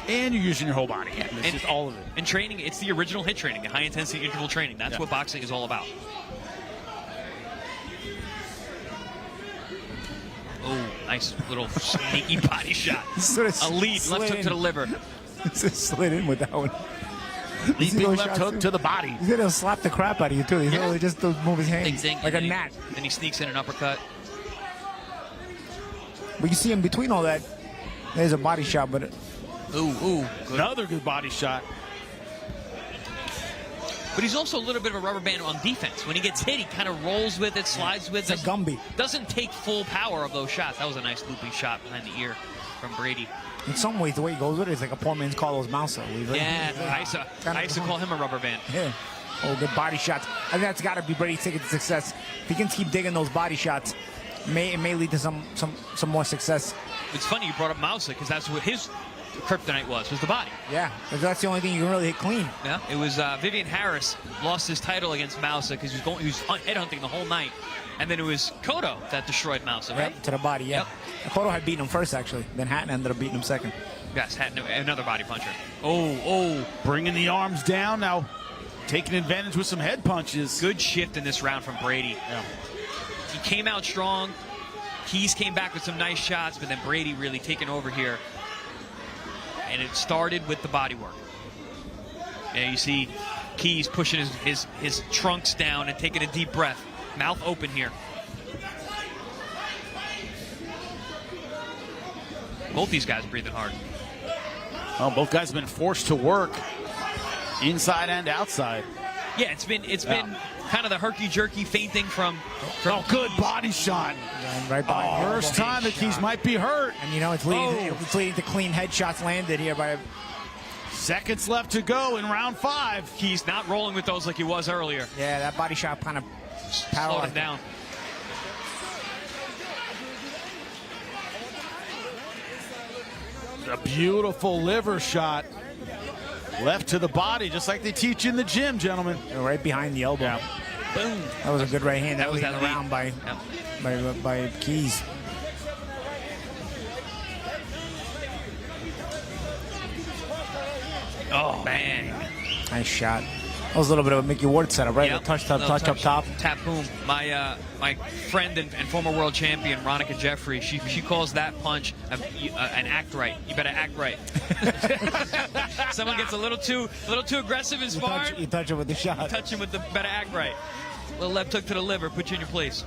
And you're using your whole body. Yeah. It's just all of it. And training, it's the original HIIT training, the high-intensity interval training. That's what boxing is all about. Nice little sneaky body shot. Sort of A lead, slid left hook to the in. liver. Just slid in with that one. Leaping left hook to the body. He's gonna slap the crap out of you too. He's really just to move his hands Zing, like a and gnat. Then he sneaks in an uppercut. But you see him between all that. There's a body shot, but Good. Another good body shot. But he's also a little bit of a rubber band on defense. When he gets hit, he kind of rolls with it, slides with it. It's a Gumby. Doesn't take full power of those shots. That was a nice looping shot behind the ear from Brady. in some ways the way he goes with it is like a poor man's Carlos Mousa. Yeah, I used to call him a rubber band. Yeah. Oh, good body shots. I think that's got to be Brady's ticket to success. If he can keep digging those body shots, it may lead to some more success. It's funny you brought up Mousa because that's what his kryptonite was the body. Yeah, that's the only thing you can really hit clean. Yeah, it was Vivian Harris lost his title against Mousa because he was headhunting the whole night, and then it was Cotto that destroyed Mousa, right? Yep, to the body. Yeah. Yep. Cotto had beaten him first actually, then Hatton ended up beating him second. Yes, Hatton, another body puncher. Oh, bringing the arms down now, taking advantage with some head punches. Good shift in this round from Brady. Yeah. He came out strong. Keys came back with some nice shots, but then Brady really taking over here. And it started with the body work. And you see Keys pushing his trunks down and taking a deep breath. Mouth open here. Both these guys breathing hard. Oh, both guys have been forced to work inside and outside. Yeah, it's been kind of the herky-jerky feinting from oh, good body shot. Right by first time that Keys might be hurt. And you know, it's leading to clean headshots landed here by. Seconds left to go in round 5. Keys not rolling with those like he was earlier. Yeah, that body shot kind of slowed him down. A beautiful liver shot. Left to the body, just like they teach in the gym, gentlemen. Right behind the elbow. Yeah. Boom. That was a good right hand. That was that round by Keys. Oh, man. Nice shot. That was a little bit of a Mickey Ward setup, right? Yep. A touch up top. Tap boom. My friend and former world champion, Ronica Jeffrey, she calls that punch an act right. You better act right. Someone gets a little too aggressive and sparring. You touch him with the shot. Touch him with the better act right. Little left hook to the liver, put you in your place.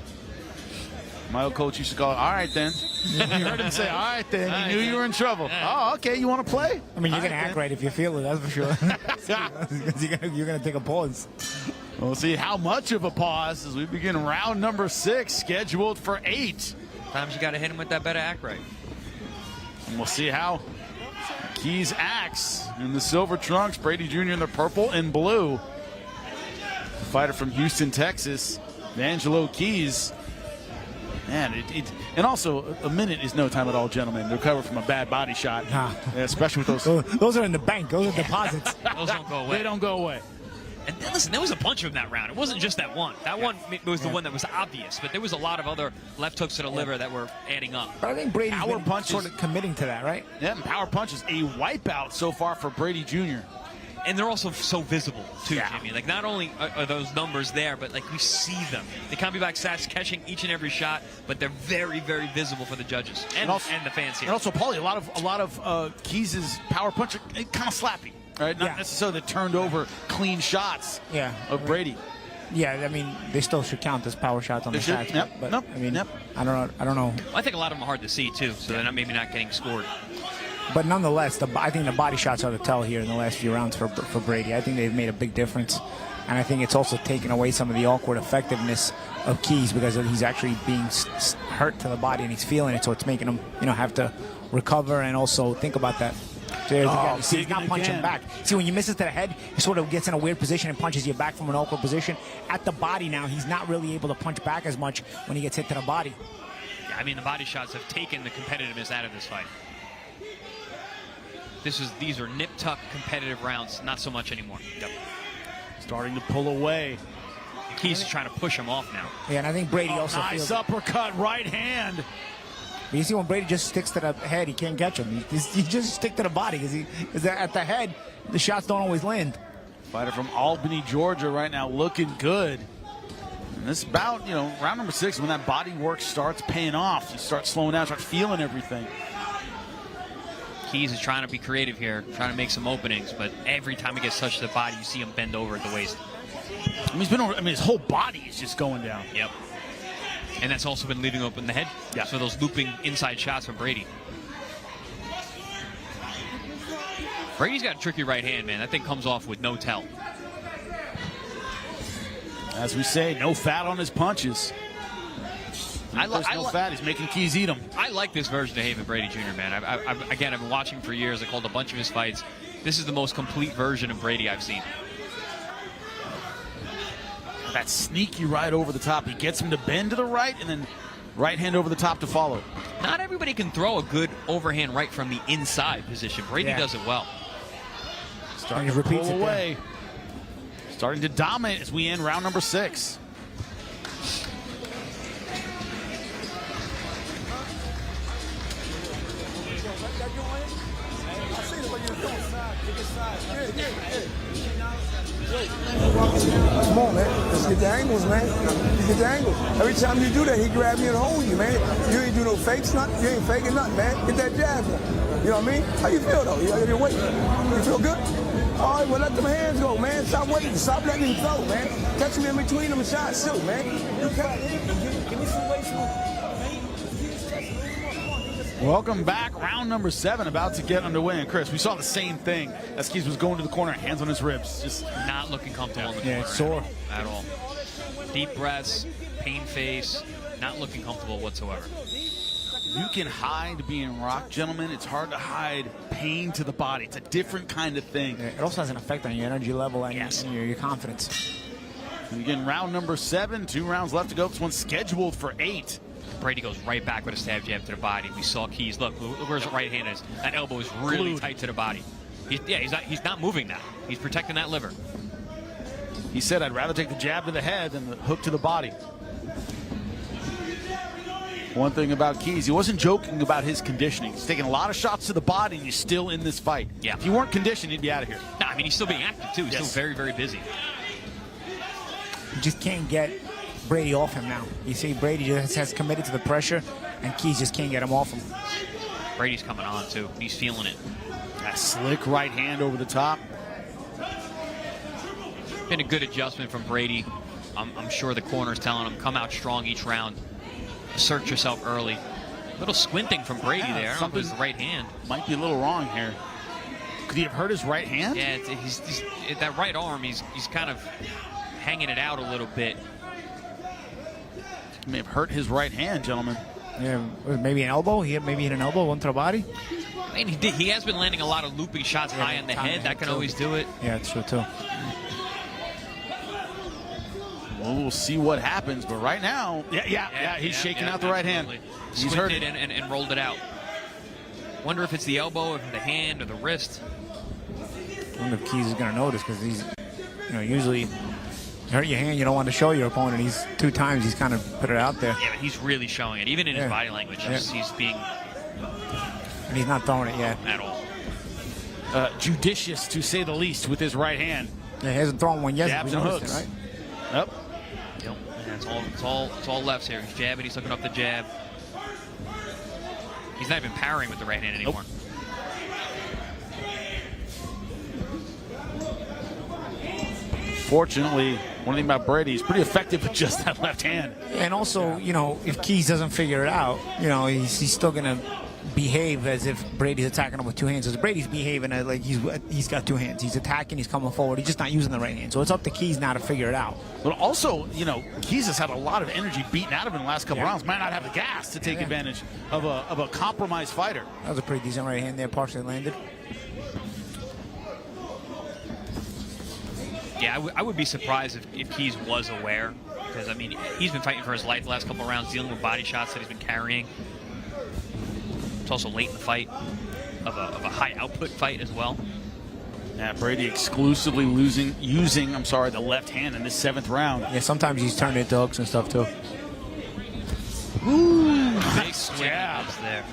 My old coach used to call it, all right then. You heard him say, all right then. You knew you were in trouble. Oh, okay, you want to play? I mean, you're going to act right if you feel it, that's for sure. You're going to take a pause. We'll see how much of a pause as we begin round number 6, scheduled for 8. Sometimes you got to hit him with that better act right. And we'll see how Keys acts in the silver trunks. Brady Jr. in the purple and blue. The fighter from Houston, Texas, Angelo Keys. Man, and also a minute is no time at all, gentlemen, to recover from a bad body shot. Nah. Yeah, especially with those. Those are in the bank. Those are deposits. Those don't go away. They don't go away. And then, listen, there was a bunch of them that round. It wasn't just that one. That one was the one that was obvious, but there was a lot of other left hooks to the liver that were adding up. But I think Brady's Power been punches. sort of committing to that, right? Yeah, and power punches, a wipeout so far for Brady Jr. And they're also so visible, too, Yeah. Jimmy. Like, not only are those numbers there, but, like, we see them. They can't be like stats catching each and every shot, but they're very, very visible for the judges and the fans here. And also, Paulie, a lot of Keys' power punch are kind of slappy, right? Not necessarily the turned over clean shots of Brady. Yeah, I mean, they still should count as power shots on the stats. Yep. But, Nope. I mean, Yep. I don't know. I think a lot of them are hard to see, too, so they're maybe not getting scored. But nonetheless, I think the body shots are the tell here in the last few rounds for Brady. I think they've made a big difference. And I think it's also taken away some of the awkward effectiveness of Keys because he's actually being hurt to the body and he's feeling it. So it's making him, have to recover and also think about that. See, he's not punching back. See, when you miss it to the head, he sort of gets in a weird position and punches you back from an awkward position. At the body now, he's not really able to punch back as much when he gets hit to the body. Yeah, I mean, the body shots have taken the competitiveness out of this fight. These are nip-tuck competitive rounds, not so much anymore. Yep. Starting to pull away. Keys is trying to push him off now. Yeah, and I think Brady also nice uppercut, right hand. But you see, when Brady just sticks to the head, he can't catch him. He just stick to the body because at the head, the shots don't always land. Fighter from Albany, Georgia right now looking good. And And this bout, you know, round number 6, when that body work starts paying off, you start slowing down, start feeling everything. Keys is trying to be creative here, trying to make some openings, but every time he gets touched to the body, you see him bend over at the waist. I mean, he's been over, I mean, his whole body is just going down. Yep. And that's also been leaving open the head. Yeah. So those looping inside shots from Brady. Brady's got a tricky right hand, man. That thing comes off with no tell. As we say, no fat on his punches. There's no fat. He's making Keys eat them. I like this version of Haven Brady Jr., man. I've been watching for years. I called a bunch of his fights. This is the most complete version of Brady I've seen. That sneaky right over the top. He gets him to bend to the right, and then right hand over the top to follow. Not everybody can throw a good overhand right from the inside position. Brady does it well. Starting to pull away. Starting to dominate as we end round number 6. Come on, man. Let's get the angles, man. Let's get the angles. Every time you do that, he grab you and hold you, man. You ain't do no fakes, nothing. You ain't faking nothing, man. Get that jab on. You know what I mean? How you feel, though? You wait. You feel good? All right, well, let them hands go, man. Stop waiting. Stop letting him throw, man. Catch him in between them shots, too, man. You got it. Give me some weight, Welcome back. Round number 7 about to get underway. And Chris, we saw the same thing as Keys was going to the corner, hands on his ribs. Just not looking comfortable in the corner. It's sore. At all. Deep breaths, pain face, not looking comfortable whatsoever. You can hide being rocked, gentlemen. It's hard to hide pain to the body. It's a different kind of thing. Yeah, it also has an effect on your energy level and, and your confidence. And again, round number 7, 2 rounds left to go. This one's scheduled for 8. Brady goes right back with a stab jab to the body. We saw Keys. Look where his right hand is. That elbow is really Glued. tight to the body. He's not moving that. He's protecting that liver. He said, "I'd rather take the jab to the head than the hook to the body." One thing about Keys, he wasn't joking about his conditioning. He's taking a lot of shots to the body, and he's still in this fight. Yeah. If he weren't conditioned, he'd be out of here. No, I mean, he's still being active, too. He's still very, very busy. You just can't get Brady off him now. You see, Brady just has committed to the pressure, and Keys just can't get him off him. Brady's coming on, too. He's feeling it. That slick right hand over the top. Been a good adjustment from Brady. I'm sure the corner's telling him, come out strong each round. Assert yourself early. A little squinting from Brady there. I don't know if it was the right hand. Might be a little wrong here. Could he have hurt his right hand? Yeah, he's that right arm, he's kind of hanging it out a little bit. He may have hurt his right hand, gentlemen. Yeah, maybe an elbow. Maybe hit an elbow, one to the body. I mean, he has been landing a lot of looping shots high on the head. That can always do it. Yeah, it's true, too. Well, we'll see what happens, but right now, he's shaking out the right hand. He's hurt it and rolled it out. Wonder if it's the elbow, or the hand, or the wrist. I wonder if Keys is going to notice, because he's, usually you hurt your hand, you don't want to show your opponent. He's 2 times he's kind of put it out there. Yeah, but he's really showing it, even in his body language. He's being, and he's not throwing it yet at all. Judicious, to say the least, with his right hand. Yeah, he hasn't thrown one yet. Jabs and hooks. Right? Yep. Yeah, it's all lefts here. He's jabbing. He's looking up the jab. He's not even parrying with the right hand anymore. Fortunately, one thing about Brady, he's pretty effective with just that left hand. And also, if Keys doesn't figure it out, he's still going to behave as if Brady's attacking him with 2 hands. Because Brady's behaving like he's got 2 hands. He's attacking, he's coming forward. He's just not using the right hand. So it's up to Keys now to figure it out. But also, Keys has had a lot of energy beaten out of him in the last couple rounds. Might not have the gas to take advantage of a compromised fighter. That was a pretty decent right hand there, partially landed. Yeah, I would be surprised if Keys was aware. Because, I mean, he's been fighting for his life the last couple of rounds, dealing with body shots that he's been carrying. It's also late in the fight of a high output fight as well. Yeah, Brady exclusively using the left hand in this 7th round. Yeah, sometimes he's turned into hooks and stuff too. Ooh, big swing there.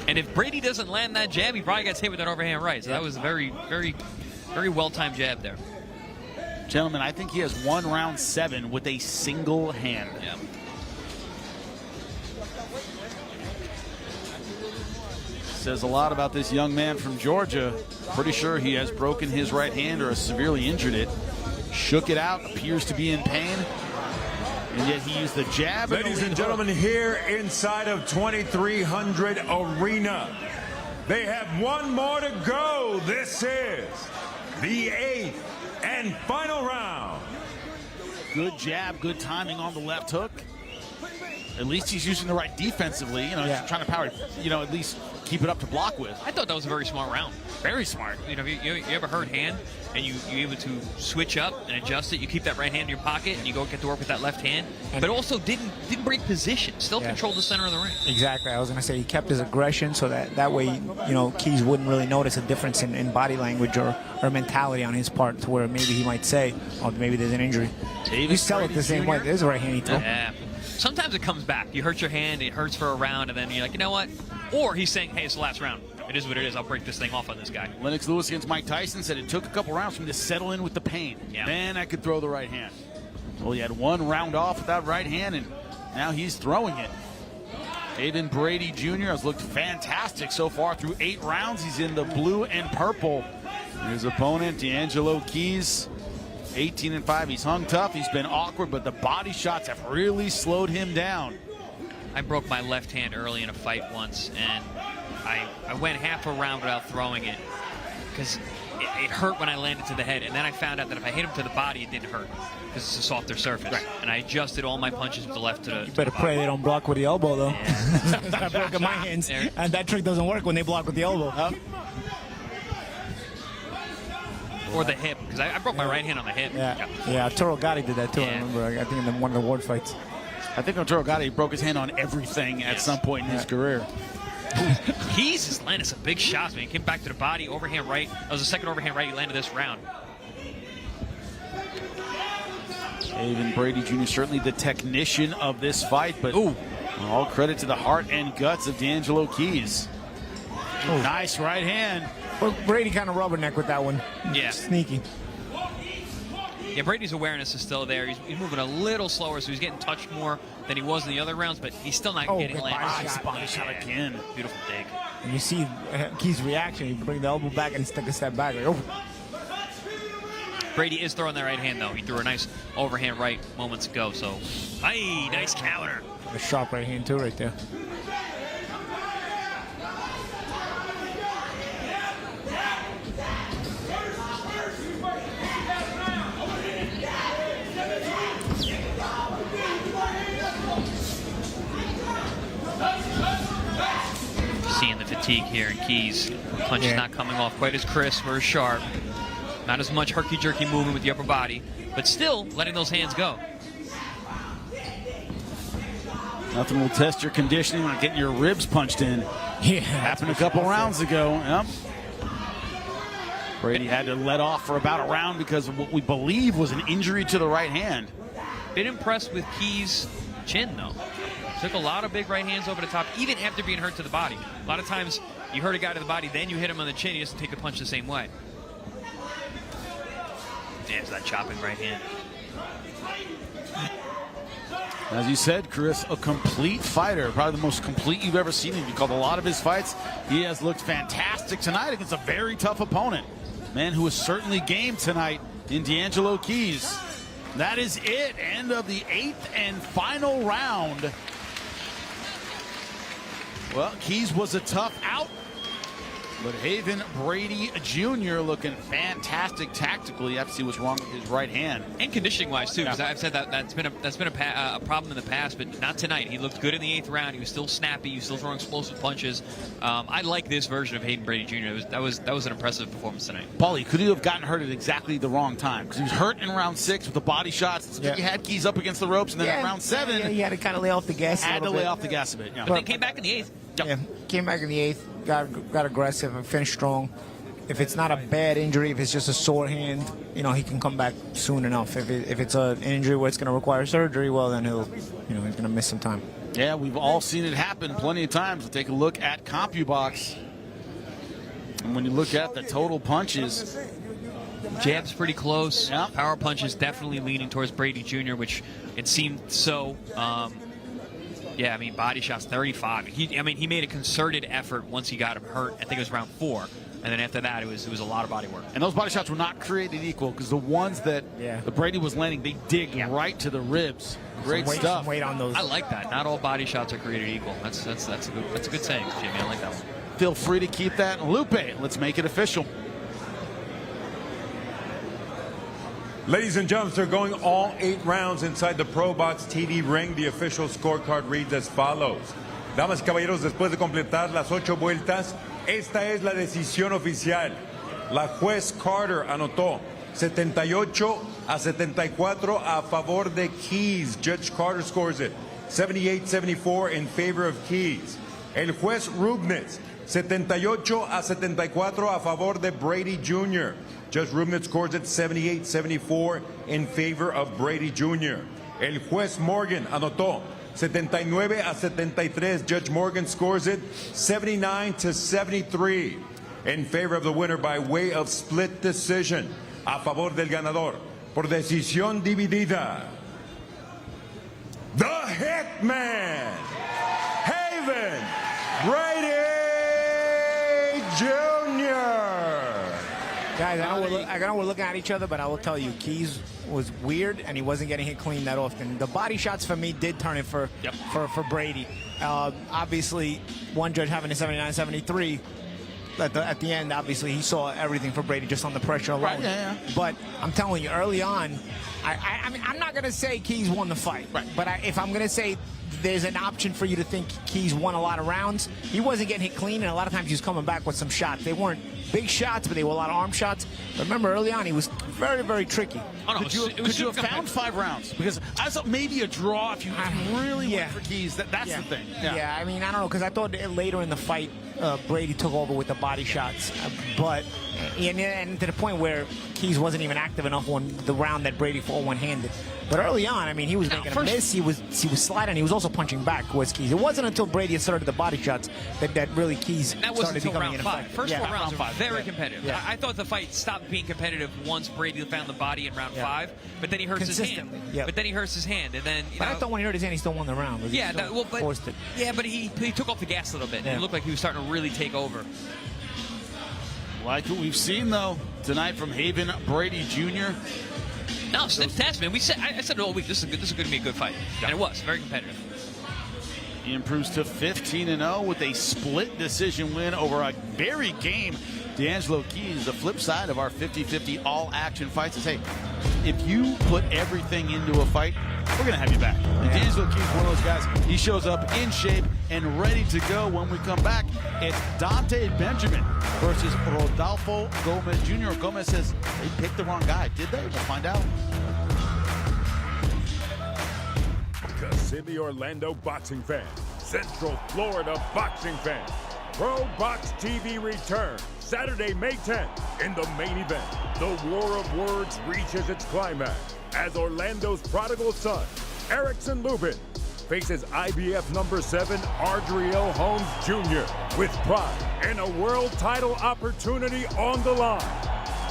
And if Brady doesn't land that jab, he probably gets hit with that overhand right. So that was a very, very, very well-timed jab there. Gentlemen, I think he has won round 7 with a single hand. Yeah. Says a lot about this young man from Georgia. Pretty sure he has broken his right hand or has severely injured it. Shook it out, appears to be in pain. And yet he used the jab. Ladies and gentlemen, here inside of 2300 Arena, they have one more to go. This is the 8th and final round. Good jab, good timing on the left hook. At least he's using the right defensively. You know, he's trying to power, you know, at least keep it up to block with. I thought that was a very smart round. Very smart. You know, you have a hurt hand and you're able to switch up and adjust it. You keep that right hand in your pocket and you go get to work with that left hand. But also didn't break position. Still controlled the center of the ring. Exactly. I was going to say he kept his aggression so that way, you know, Keys wouldn't really notice a difference in body language or mentality on his part, to where maybe he might say, oh, maybe there's an injury. You sell it the same way. There's a right hand he threw. Yeah. Sometimes it comes back. You hurt your hand, it hurts for a round, and then you're like, you know what? Or he's saying, hey, it's the last round. It is what it is. I'll break this thing off on this guy. Lennox Lewis against Mike Tyson said it took a couple rounds for me to settle in with the pain. Yeah. Then I could throw the right hand. Well, he had one round off with that right hand, and now he's throwing it. Aiden Brady Jr. has looked fantastic so far through 8 rounds. He's in the blue and purple. His opponent, D'Angelo Keys, 18-5. He's hung tough. He's been awkward, but the body shots have really slowed him down. I broke my left hand early in a fight once, and I went half a round without throwing it because it hurt when I landed to the head, and then I found out that if I hit him to the body, it didn't hurt because it's a softer surface. Right. And I adjusted all my punches with the left to the. You better pray they don't block with the elbow, though. Yeah. I broke in my hands, and that trick doesn't work when they block with the elbow. Or the hip, because I broke my right hand on the hip. Yeah, Toro Gotti did that too. I remember. I think in one of the ward fights. I think Toro Gotti broke his hand on everything at some point in his career. Keys is landing some big shots, man. He came back to the body, overhand right. That was the second overhand right he landed this round. Aiden Brady Jr. certainly the technician of this fight, but all credit to the heart and guts of D'Angelo Keys. Nice right hand. Well, Brady kind of rubberneck with that one. Yeah. Sneaky. Yeah, Brady's awareness is still there. He's moving a little slower, so he's getting touched more than he was in the other rounds, but he's still not getting landed. Body shot again. Beautiful dig. And you see Keys' reaction. He bring the elbow back and take a step back. Like, Brady is throwing that right hand, though. He threw a nice overhand right moments ago, so nice counter. A sharp right hand, too, right there. Seeing the fatigue here in Keys. Punch is not coming off quite as crisp or as sharp. Not as much herky-jerky movement with the upper body, but still letting those hands go. Nothing will test your conditioning like getting your ribs punched in. Yeah. Happened a couple rounds ago. Yep. Brady had to let off for about a round because of what we believe was an injury to the right hand. Been impressed with Keys' chin, though. Took a lot of big right hands over the top, even after being hurt to the body. A lot of times, you hurt a guy to the body, then you hit him on the chin, he doesn't take the punch the same way. There's that chopping right hand. As you said, Chris, a complete fighter. Probably the most complete you've ever seen him. You called a lot of his fights. He has looked fantastic tonight against a very tough opponent. Man who is certainly game tonight in D'Angelo Keys. That is it. End of the 8th and final round. Well, Keys was a tough out, but Haven Brady Jr. looking fantastic tactically. You have to see what's wrong with his right hand. And conditioning-wise, too, because I've said that's been a problem in the past, but not tonight. He looked good in the 8th round. He was still snappy. He was still throwing explosive punches. I like this version of Hayden Brady Jr. That was an impressive performance tonight. Paulie, could he have gotten hurt at exactly the wrong time? Because he was hurt in round 6 with the body shots. He had Keys up against the ropes, and then in round 7, he had to kind of lay off the gas. Had to lay off the gas a bit. But they came back in the 8th. Yeah, came back in the 8th, got aggressive and finished strong. If it's not a bad injury, if it's just a sore hand, you know, he can come back soon enough. If it's an injury where it's going to require surgery, well, then he's going to miss some time. Yeah, we've all seen it happen plenty of times. We'll take a look at CompuBox. And when you look at the total punches, Jab's pretty close. Yeah. Power punch is definitely leaning towards Brady Jr., which it seemed so. Yeah, I mean, body shots 35. He made a concerted effort once he got him hurt. I think it was round 4. And then after that, it was a lot of body work. And those body shots were not created equal because the ones that the Brady was landing, they dig right to the ribs. Great stuff. Weight on those. I like that. Not all body shots are created equal. That's a good saying, Jimmy. I like that one. Feel free to keep that. Lupe, let's make it official. Ladies and gentlemen, they're going all 8 rounds inside the ProBox TV ring. The official scorecard reads as follows. Damas y caballeros, después de completar las 8 vueltas, esta es la decisión oficial. La juez Carter anotó 78-74 a favor de Keys. Judge Carter scores it 78-74 in favor of Keys. El juez Rubnitz 78-74 a favor de Brady Jr. Judge Rubnitz scores it 78-74 in favor of Brady Jr. El juez Morgan anotó 79-73. Judge Morgan scores it 79-73 in favor of the winner by way of split decision. A favor del ganador por decisión dividida. The Hitman, Haven Brady Jr. Guys, I know we're looking at each other, but I will tell you, Keys was weird, and he wasn't getting hit clean that often. The body shots for me did turn it for Brady. Obviously, one judge having a 79-73. At the end, obviously, he saw everything for Brady just on the pressure alone. Right, yeah. But I'm telling you, early on, I mean, I'm not going to say Keys won the fight. Right. But if I'm going to say there's an option for you to think Keys won a lot of rounds, he wasn't getting hit clean, and a lot of times he was coming back with some shots. They weren't big shots, but they were a lot of arm shots. But remember, early on, he was very, very tricky. Oh, no, Could you have found 5 rounds? Because I thought maybe a draw if you really went for Keys. That's the thing. Yeah, I mean, I don't know, because I thought later in the fight, Brady took over with the body shots. But and to the point where Keys wasn't even active enough on the round that Brady fought one-handed. But early on, I mean, he was making a miss. He was sliding. He was also punching back towards Keys. It wasn't until Brady inserted the body shots that really Keys started becoming an effect. First 4 rounds were very competitive. Yeah. I thought the fight stopped being competitive once Brady found the body in round 5, but then he hurts his hand. Yeah. But then he hurts his hand, and then I thought when he hurt his hand, he still won the round. Yeah, forced it. Yeah, but he took off the gas a little bit. Yeah. It looked like he was starting to really take over. Like what we've seen, though, tonight from Haven Brady Jr. No, sniff test, man. I said it all week. This is going to be a good fight, and it was very competitive. He improves to 15-0 with a split decision win over a very game D'Angelo Keys. The flip side of our 50-50 all-action fights is, hey, if you put everything into a fight, we're going to have you back. And D'Angelo Keys is one of those guys. He shows up in shape and ready to go. When we come back, it's Dante Benjamin versus Rodolfo Gomez Jr. Gomez says they picked the wrong guy. Did they? We'll find out. Kissimmee, Orlando boxing fans, Central Florida boxing fans, ProBox TV returns Saturday, May 10th. In the main event, the war of words reaches its climax as Orlando's prodigal son, Erickson Lubin, faces IBF number 7 Adriel Holmes Jr. with pride and a world title opportunity on the line.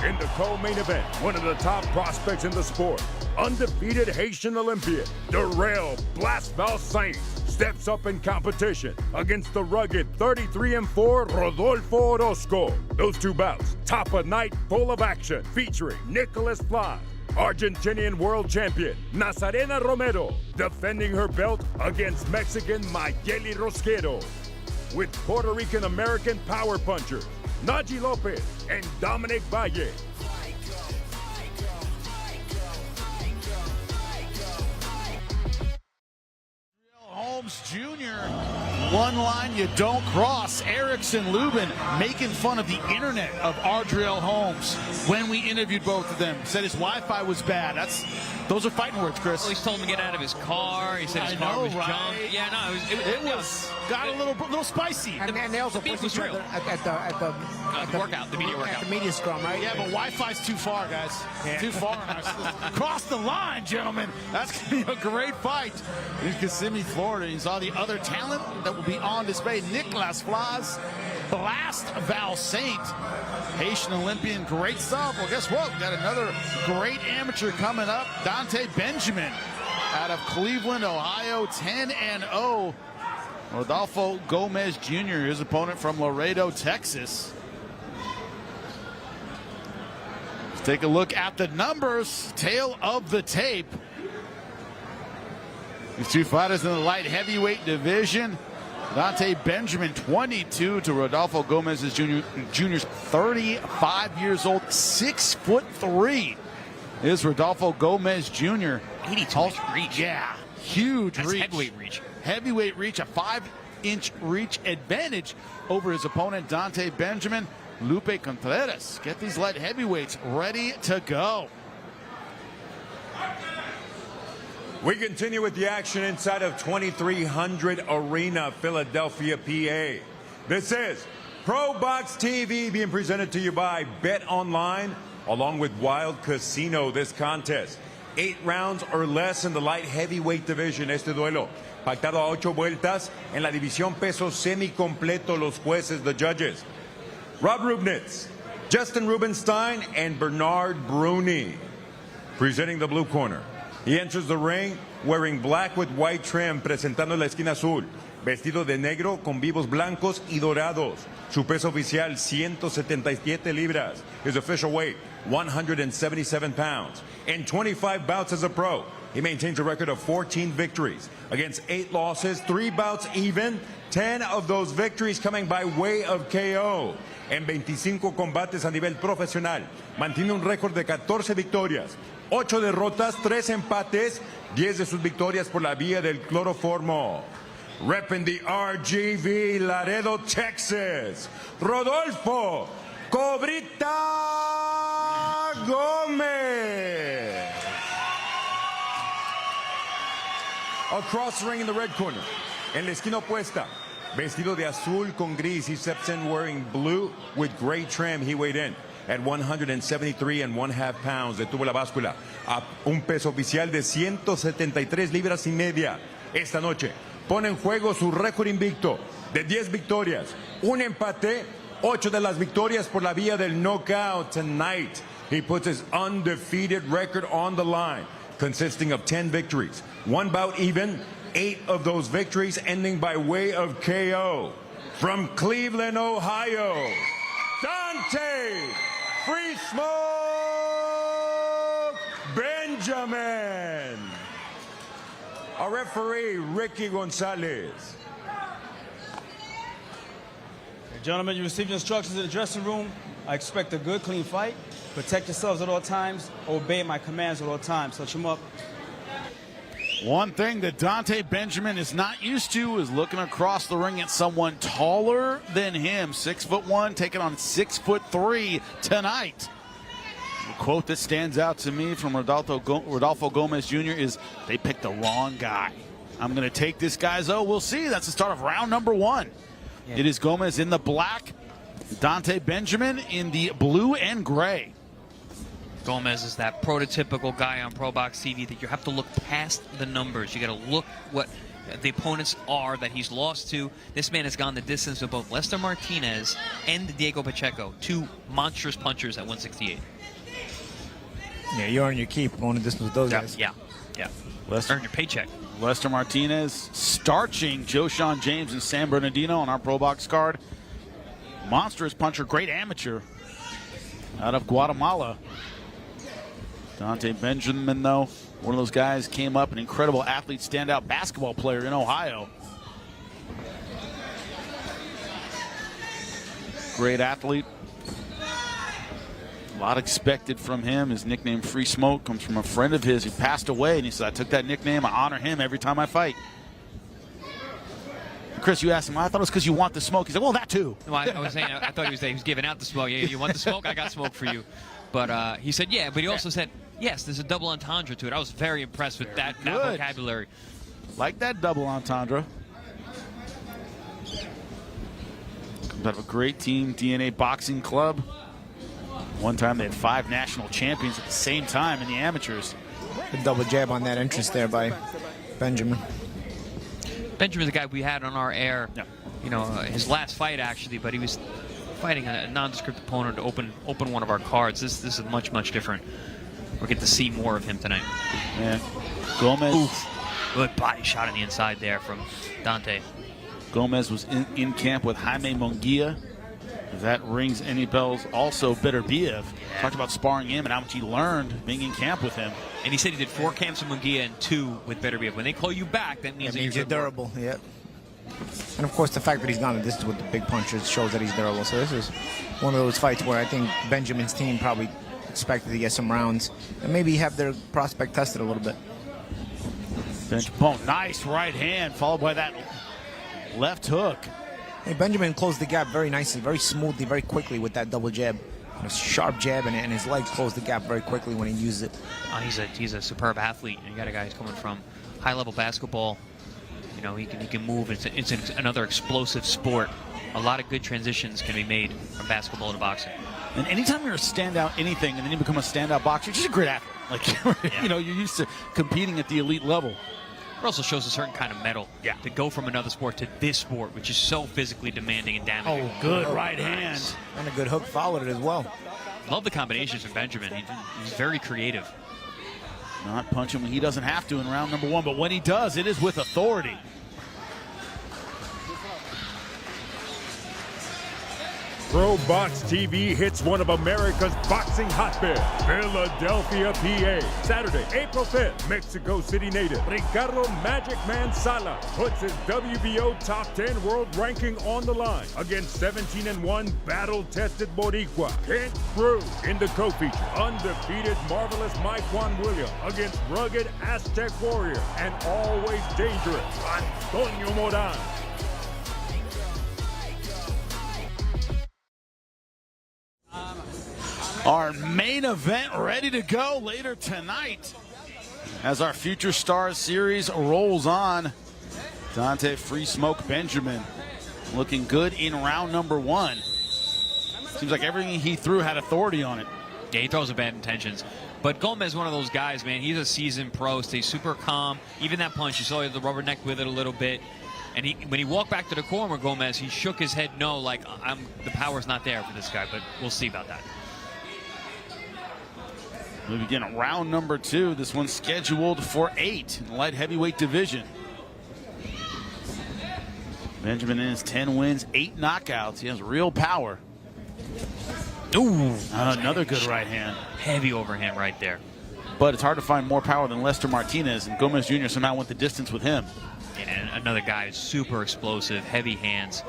In the co-main event, one of the top prospects in the sport, undefeated Haitian Olympian, Darrell Blasval Saint, steps up in competition against the rugged 33-4 Rodolfo Orozco. Those two bouts top a night full of action featuring Nicholas Fly, Argentinian world champion Nazarena Romero, defending her belt against Mexican Mayeli Rosquero, with Puerto Rican-American power punchers Naji Lopez and Dominic Valle. Holmes Jr. One line you don't cross. Erickson Lubin making fun of the internet of Adriel Holmes when we interviewed both of them. Said his Wi-Fi was bad. Those are fighting words, Chris. Well, he's told him to get out of his car. He said his car was junk. Yeah, no, it was got a little spicy. And they also beef pushed was each real. other at the workout, the media workout. At the media scrum, right? Yeah, but Wi-Fi's too far, guys. Too far. Cross the line, gentlemen. That's going to be a great fight. In Kissimmee, Florida, you saw the other talent that will be on display. Nicholas Flas Blast Val Saint, Haitian Olympian, great stuff. Well, guess what? We got another great amateur coming up. Dante Benjamin out of Cleveland, Ohio, 10-0. Rodolfo Gomez Jr., his opponent from Laredo, Texas. Let's take a look at the numbers. Tail of the tape. These two fighters in the light heavyweight division. Dante Benjamin, 22, to Rodolfo Gomez Jr.'s 35 years old, 6'3" is Rodolfo Gomez Jr. 82-inch reach. Yeah, huge That's reach. heavyweight reach. Heavyweight reach, a 5-inch reach advantage over his opponent, Dante Benjamin. Lupe Contreras, get these light heavyweights ready to go. We continue with the action inside of 2300 Arena, Philadelphia, PA. This is ProBox TV being presented to you by Bet Online, along with Wild Casino. This contest, 8 rounds or less in the light heavyweight division. Este duelo, pactado a 8 vueltas en la división peso semi-completo. Los jueces, the judges, Rob Rubnitz, Justin Rubenstein, and Bernard Bruni. Presenting the blue corner, he enters the ring wearing black with white trim, presentando la esquina azul, vestido de negro con vivos blancos y dorados. Su peso oficial, 177 libras. His official weight, 177 pounds. In 25 bouts as a pro, he maintains a record of 14 victories against 8 losses, 3 bouts even, 10 of those victories coming by way of KO. En 25 combates a nivel profesional, mantiene un récord de 14 victorias, 8 derrotas, 3 empates, 10 de sus victorias por la vía del cloroformo. Repping the RGV, Laredo, Texas, Rodolfo Cobrita Gomez. Across the ring in the red corner, en la esquina opuesta, vestido de azul con gris, he steps in wearing blue with gray trim. He weighed in at 173.5 pounds. Detuvo la báscula a un peso oficial de 173 libras y media. Esta noche pone en juego su récord invicto de 10 victorias, un empate, 8 de las victorias por la vía del knockout. Tonight, he puts his undefeated record on the line, consisting of 10 victories, 1 bout even, 8 of those victories ending by way of KO. From Cleveland, Ohio, Dante Freesmoke Benjamin. Our referee, Ricky Gonzalez. Gentlemen, you received instructions in the dressing room. I expect a good, clean fight. Protect yourselves at all times. Obey my commands at all times. Touch him up. One thing that Dante Benjamin is not used to is looking across the ring at someone taller than him. 6'1", taking on 6'3" tonight. The quote that stands out to me from Rodolfo Gomez Jr. is, they picked the wrong guy. I'm going to take this guy's We'll see. That's the start of round number 1. Yeah. It is Gomez in the black, Dante Benjamin in the blue and gray. Gomez is that prototypical guy on ProBox TV that you have to look past the numbers. You got to look what the opponents are that he's lost to. This man has gone the distance with both Lester Martinez and Diego Pacheco, 2 monstrous punchers at 168. Yeah, you earn your keep going to distance with those guys. Yeah. Earn your paycheck. Lester Martinez starching Joshawn James and San Bernardino on our ProBox card. Monstrous puncher, great amateur out of Guatemala. Dante Benjamin, though, one of those guys, came up, an incredible athlete, standout basketball player in Ohio. Great athlete. A lot expected from him. His nickname, Freesmoke, comes from a friend of his who passed away, and he said, I took that nickname, I honor him every time I fight. Chris, you asked him, I thought it was because you want the smoke. He said, well, that too. Well, I was saying, I thought he was giving out the smoke. Yeah, you want the smoke? I got smoke for you. But he said, yeah, but he also said, yes, there's a double entendre to it. I was very impressed with that vocabulary. Like that double entendre. Comes out of a great team, DNA Boxing Club. One time they had 5 national champions at the same time in the amateurs. A double jab on that entrance there by Benjamin. Benjamin's the guy we had on our air. Yeah. his last fight actually, but he was fighting a nondescript opponent to open one of our cards. This is much different. We'll get to see more of him tonight. Yeah. Gomez. Oof. Good body shot on the inside there from Dante. Gomez was in camp with Jaime Munguia. If that rings any bells, also Beterbiev. Talked about sparring him and how much he learned being in camp with him. And he said he did 4 camps with Munguia and 2 with Beterbiev. When they call you back, that means, you're durable. Yep. And of course, the fact that he's gone to distance with the big punches shows that he's durable. So this is one of those fights where I think Benjamin's team probably expected to get some rounds and maybe have their prospect tested a little bit. Nice right hand followed by that left hook. Hey, Benjamin closed the gap very nicely, very smoothly, very quickly with that double jab. A sharp jab, and his legs closed the gap very quickly when he used it. Oh, he's a superb athlete, and you got a guy who's coming from high-level basketball. He can move. It's another explosive sport. A lot of good transitions can be made from basketball to boxing. And anytime you're a standout anything and then you become a standout boxer, you're just a great athlete. Like, you're used to competing at the elite level. It also shows a certain kind of mettle to go from another sport to this sport, which is so physically demanding and damaging. Oh, good right hand. And a good hook followed it as well. Love the combinations from Benjamin. He's very creative. Not punching when he doesn't have to in round number 1, but when he does, it is with authority. ProBox TV hits one of America's boxing hotbeds, Philadelphia, PA. Saturday, April 5th, Mexico City native Ricardo Magic Man Salas puts his WBO top 10 world ranking on the line against 17-1 battle-tested Boricua Cruz in the co-feature. Undefeated marvelous Mykquan Williams against rugged Aztec warrior and always dangerous Toño Moran. Our main event ready to go later tonight as our Future Stars series rolls on. Dante Freesmoke Benjamin looking good in round number 1. Seems like everything he threw had authority on it. Yeah, he throws with bad intentions. But Gomez is one of those guys, man. He's a seasoned pro, stays super calm. Even that punch, you saw he had the rubberneck with it a little bit. And when he walked back to the corner, Gomez, he shook his head no, like the power's not there for this guy, but we'll see about that. We begin round number 2. This one's scheduled for 8 in the light heavyweight division. Benjamin has 10 wins, 8 knockouts. He has real power. Ooh, another good right hand. Heavy overhand right there. But it's hard to find more power than Lester Martinez, and Gomez Jr. somehow went the distance with him. And another guy who's super explosive, heavy hands.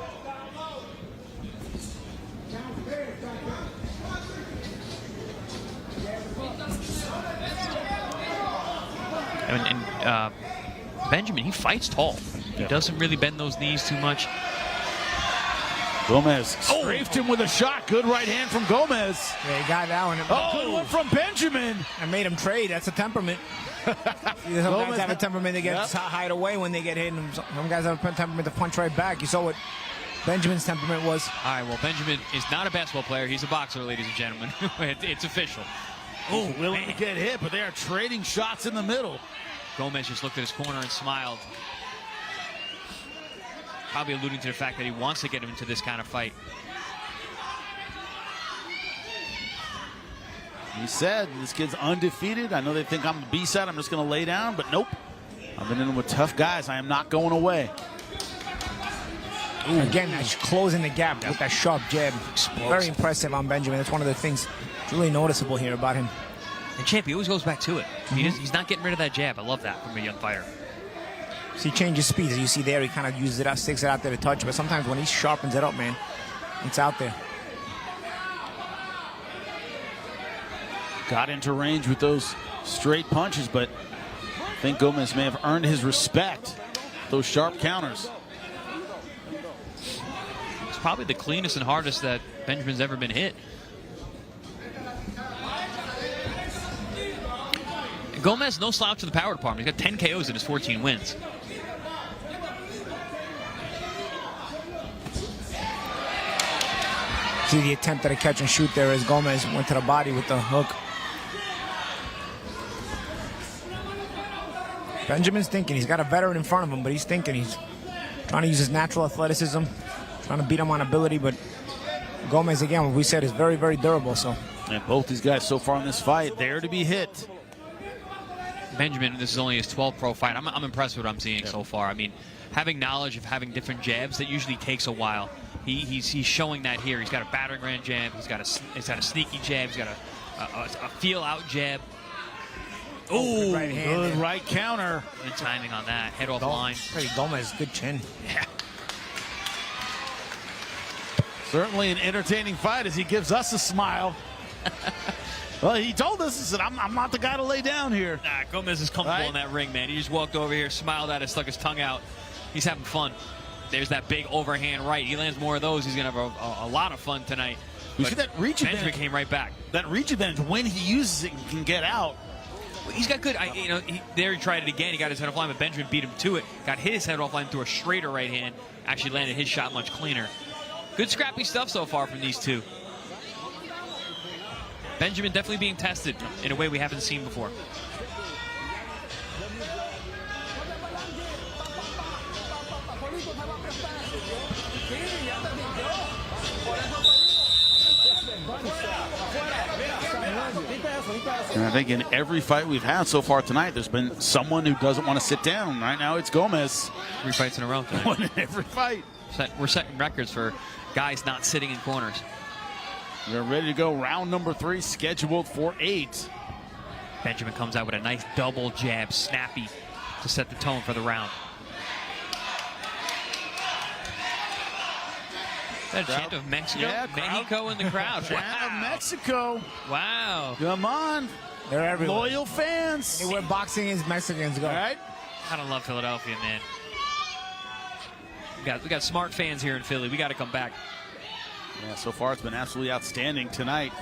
And Benjamin, he fights tall. He doesn't really bend those knees too much. Gomez strafed him with a shot. Good right hand from Gomez. Yeah, he got that one. Good one from Benjamin. I made him trade. That's a temperament. Some guys have a temperament to get hide away when they get hit, and some guys have a temperament to punch right back. You saw what Benjamin's temperament was. All right, well, Benjamin is not a basketball player. He's a boxer, ladies and gentlemen. It's official. Oh, willing to get hit, but they are trading shots in the middle. Gomez just looked at his corner and smiled. Probably alluding to the fact that he wants to get him into this kind of fight. He said, this kid's undefeated. I know they think I'm the B-side. I'm just going to lay down, but nope. I've been in with tough guys. I am not going away. Ooh. Again, closing the gap with that sharp jab. Very impressive on Benjamin. That's one of the things really noticeable here about him. And champ, he always goes back to it. He's not getting rid of that jab. I love that from a young fighter. So he changes speeds. As you see there, he kind of uses it out, sticks it out there to touch. But sometimes when he sharpens it up, man, it's out there. Got into range with those straight punches, but I think Gomez may have earned his respect. Those sharp counters. It's probably the cleanest and hardest that Benjamin's ever been hit. And Gomez, no slouch in the power department. He's got 10 KOs in his 14 wins. See the attempt at a catch and shoot there as Gomez went to the body with the hook. Benjamin's thinking. He's got a veteran in front of him, but he's thinking. He's trying to use his natural athleticism. trying to beat him on ability, but Gomez, again, what we said, is very, very durable. So, and both these guys so far in this fight, there to be hit. Benjamin, this is only his 12th pro fight. I'm impressed with what I'm seeing so far. I mean, having knowledge of having different jabs, that usually takes a while. He's showing that here. He's got a battering ram jab. He's got a sneaky jab. He's got a feel out jab. Good right hand. Good right counter. Good timing on that. Head off line. Gomez, good chin. Yeah. Certainly an entertaining fight as he gives us a smile. Well, he told us, he said, I'm not the guy to lay down here. Nah, Gomez is comfortable Right? in that ring, man. He just walked over here, smiled at us, stuck his tongue out. He's having fun. There's that big overhand right. He lands more of those. He's going to have a lot of fun tonight. You see that reach Benjamin advantage? came right back. That reach advantage, when he uses it, he can get out. He's got good. There he tried it again. He got his head off line, but Benjamin beat him to it. Got his head off line through a straighter right hand. Actually landed his shot much cleaner. Good scrappy stuff so far from these two. Benjamin definitely being tested in a way we haven't seen before. And I think in every fight we've had so far tonight, there's been someone who doesn't want to sit down. Right now, it's Gomez. 3 fights in a row tonight. One in every fight. We're setting records for guys not sitting in corners. We're ready to go. Round number 3 scheduled for 8. Benjamin comes out with a nice double jab, snappy, to set the tone for the round. Is that a chant of Mexico? Yeah, Mexico in the crowd. Chant of Mexico. Wow. Come on. They're everywhere. Loyal fans. Where boxing is, Mexicans go. All right. I don't love Philadelphia, man. We got smart fans here in Philly. We got to come back. Yeah, so far it's been absolutely outstanding tonight.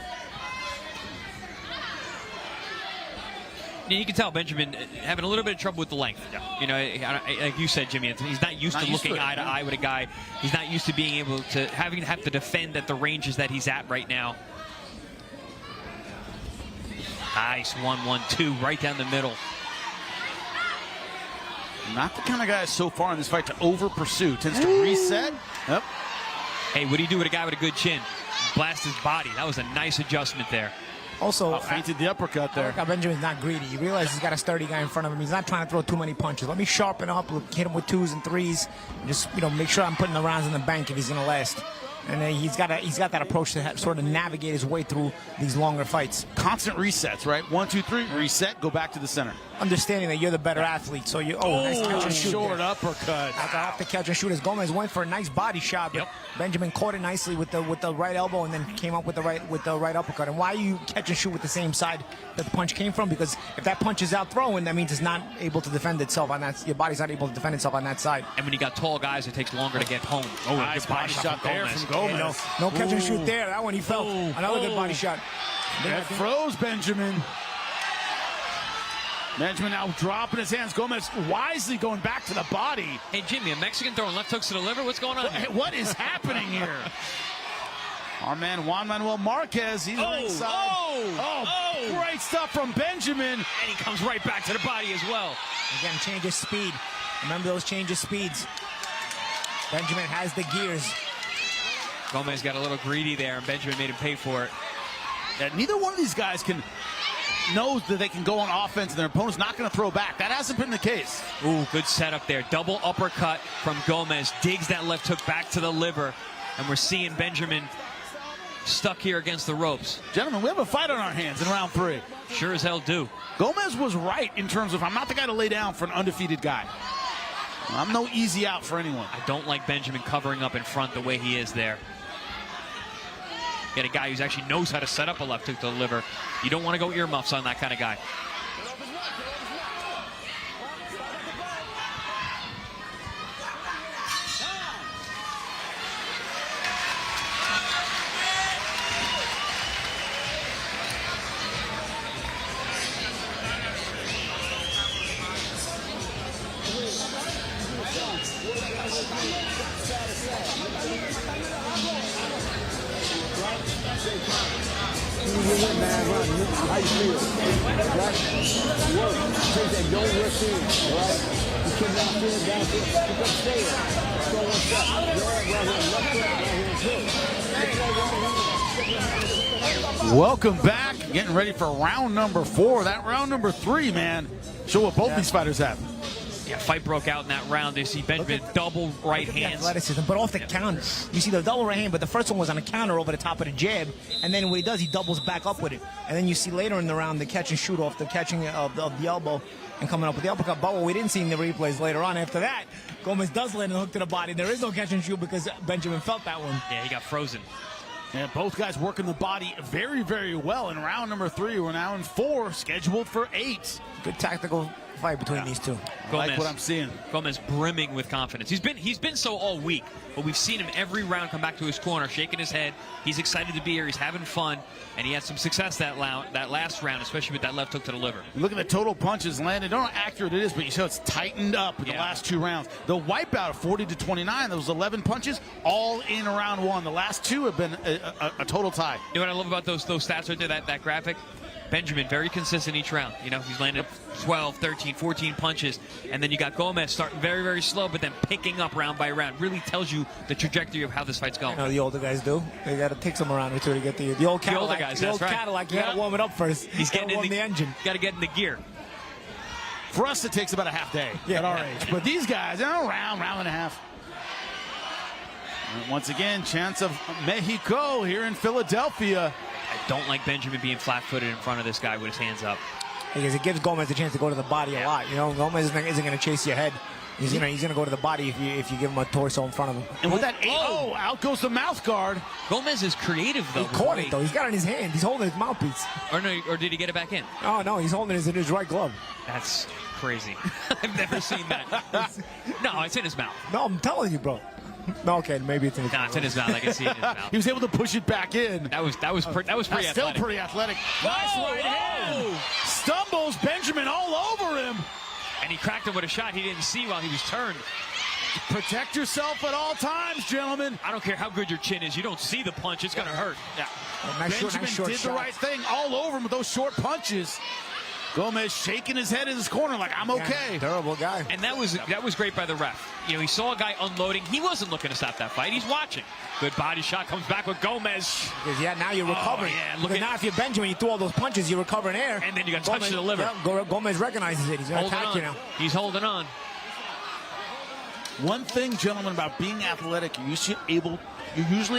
You can tell Benjamin having a little bit of trouble with the length. Yeah. You know, like you said, Jimmy, he's not used to looking eye to eye with a guy. He's not used to being able to have to defend at the ranges that he's at right now. Nice 1-1-2 right down the middle. Not the kind of guy so far in this fight to over pursue. Tends to reset. Yep. Hey, what do you do with a guy with a good chin? Blast his body. That was a nice adjustment there. Also, Feinted the uppercut there. Benjamin's not greedy. He realizes he's got a sturdy guy in front of him. He's not trying to throw too many punches. Let me sharpen up, hit him with 2s and 3s, and just make sure I'm putting the rounds in the bank if he's going to last. And he's got that approach to sort of navigate his way through these longer fights. Constant resets, right? 1, 2, 3, reset, go back to the center. Understanding that you're the better athlete, so you nice catch and shoot. Short there. uppercut. Off the catch and shoot as Gomez went for a nice body shot, but Benjamin caught it nicely with the right elbow and then came up with the right uppercut. And why you catch and shoot with the same side that the punch came from? Because if that punch is out throwing, that means it's not able to defend itself on that. Your body's not able to defend itself on that side. And when you got tall guys, it takes longer to get home. Oh, nice body shot there from Gomez. No catch and shoot there. That one he felt. Another good body shot. That froze Benjamin. Benjamin now dropping his hands. Gomez wisely going back to the body. Hey, Jimmy, a Mexican throwing left hooks to the liver? What's going on here? What is happening here? Our man Juan Manuel Marquez. He's ringside. Great stuff from Benjamin. And he comes right back to the body as well. Again, change of speed. Remember those change of speeds. Benjamin has the gears. Gomez got a little greedy there, and Benjamin made him pay for it. That neither one of these guys knows that they can go on offense and their opponent's not going to throw back. That hasn't been the case. Ooh, good setup there. Double uppercut from Gomez. Digs that left hook back to the liver. And we're seeing Benjamin stuck here against the ropes. Gentlemen, we have a fight on our hands in round 3. Sure as hell do. Gomez was right in terms of I'm not the guy to lay down for an undefeated guy. I'm no easy out for anyone. I don't like Benjamin covering up in front the way he is there. Get a guy who actually knows how to set up a left hook to the liver. You don't want to go earmuffs on that kind of guy. How you feel? Right? Work. Take that, don't rush in, right? Welcome back. Getting ready for round number 4. That round number 3, man. Show what both these fighters have. Yeah, fight broke out in that round. You see Benjamin double right hands. Athleticism, but off the counter. You see the double right hand, but the first one was on a counter over the top of the jab, and then what he does, he doubles back up with it. And then you see later in the round the catch and shoot off the catching of the elbow and coming up with the uppercut. But what we didn't see in the replays later on after that, Gomez does land a hook to the body. There is no catch and shoot because Benjamin felt that one. Yeah, he got frozen. And both guys working the body very, very well in round number 3. We're now in 4, scheduled for 8. Good tactical fight between these two. I like what I'm seeing. Gomez brimming with confidence. He's been so all week, but we've seen him every round come back to his corner, shaking his head. He's excited to be here. He's having fun, and he had some success that last round, especially with that left hook to the liver. Look at the total punches landed. I don't know how accurate it is, but you see it's tightened up in the last 2 rounds. The wipeout of 40-29, those 11 punches, all in round 1. The last 2 have been a total tie. You know what I love about those stats right there, that graphic? Benjamin, very consistent each round. You know, he's landed 12, 13, 14 punches. And then you got Gomez starting very, very slow, but then picking up round by round. Really tells you the trajectory of how this fight's going. You know the older guys do. They got to take some around or two to get the old Cadillac. The older guys, the that's old right. Cadillac, you got to warm it up first. He's getting in the engine. Got to get in the gear. For us, it takes about a half day at our age. But these guys, round and a half. And once again, chance of Mexico here in Philadelphia. I don't like Benjamin being flat-footed in front of this guy with his hands up. Because it gives Gomez a chance to go to the body a lot. You know, Gomez isn't going to chase your head. He's gonna go to the body if you give him a torso in front of him. And with that, out goes the mouth guard. Gomez is creative though. He caught it though. He's got it in his hand. He's holding his mouthpiece. Or did he get it back in? Oh no, he's holding it in his right glove. That's crazy. I've never seen that. No, it's in his mouth. No, I'm telling you, bro. No, okay, maybe it's in his mouth. No, it's in his mouth. I can see it in his mouth. He was able to push it back in. That was pretty athletic. Still pretty athletic. Nice right hand. Stumbles Benjamin all over him. And he cracked him with a shot he didn't see while he was turned. Protect yourself at all times, gentlemen. I don't care how good your chin is. You don't see the punch. It's going to hurt. Yeah. Benjamin did the right thing all over him with those short punches. Gomez shaking his head in his corner like, I'm okay. Terrible guy. And that was great by the ref. You know, he saw a guy unloading. He wasn't looking to stop that fight. He's watching. Good body shot. Comes back with Gomez. Because, now you're recovering. Because now if you're Benjamin, you threw all those punches, you're recovering air. And then you got touched to the liver. Yeah, Gomez recognizes it. He's going to attack you now. He's holding on. One thing, gentlemen, about being athletic, you're usually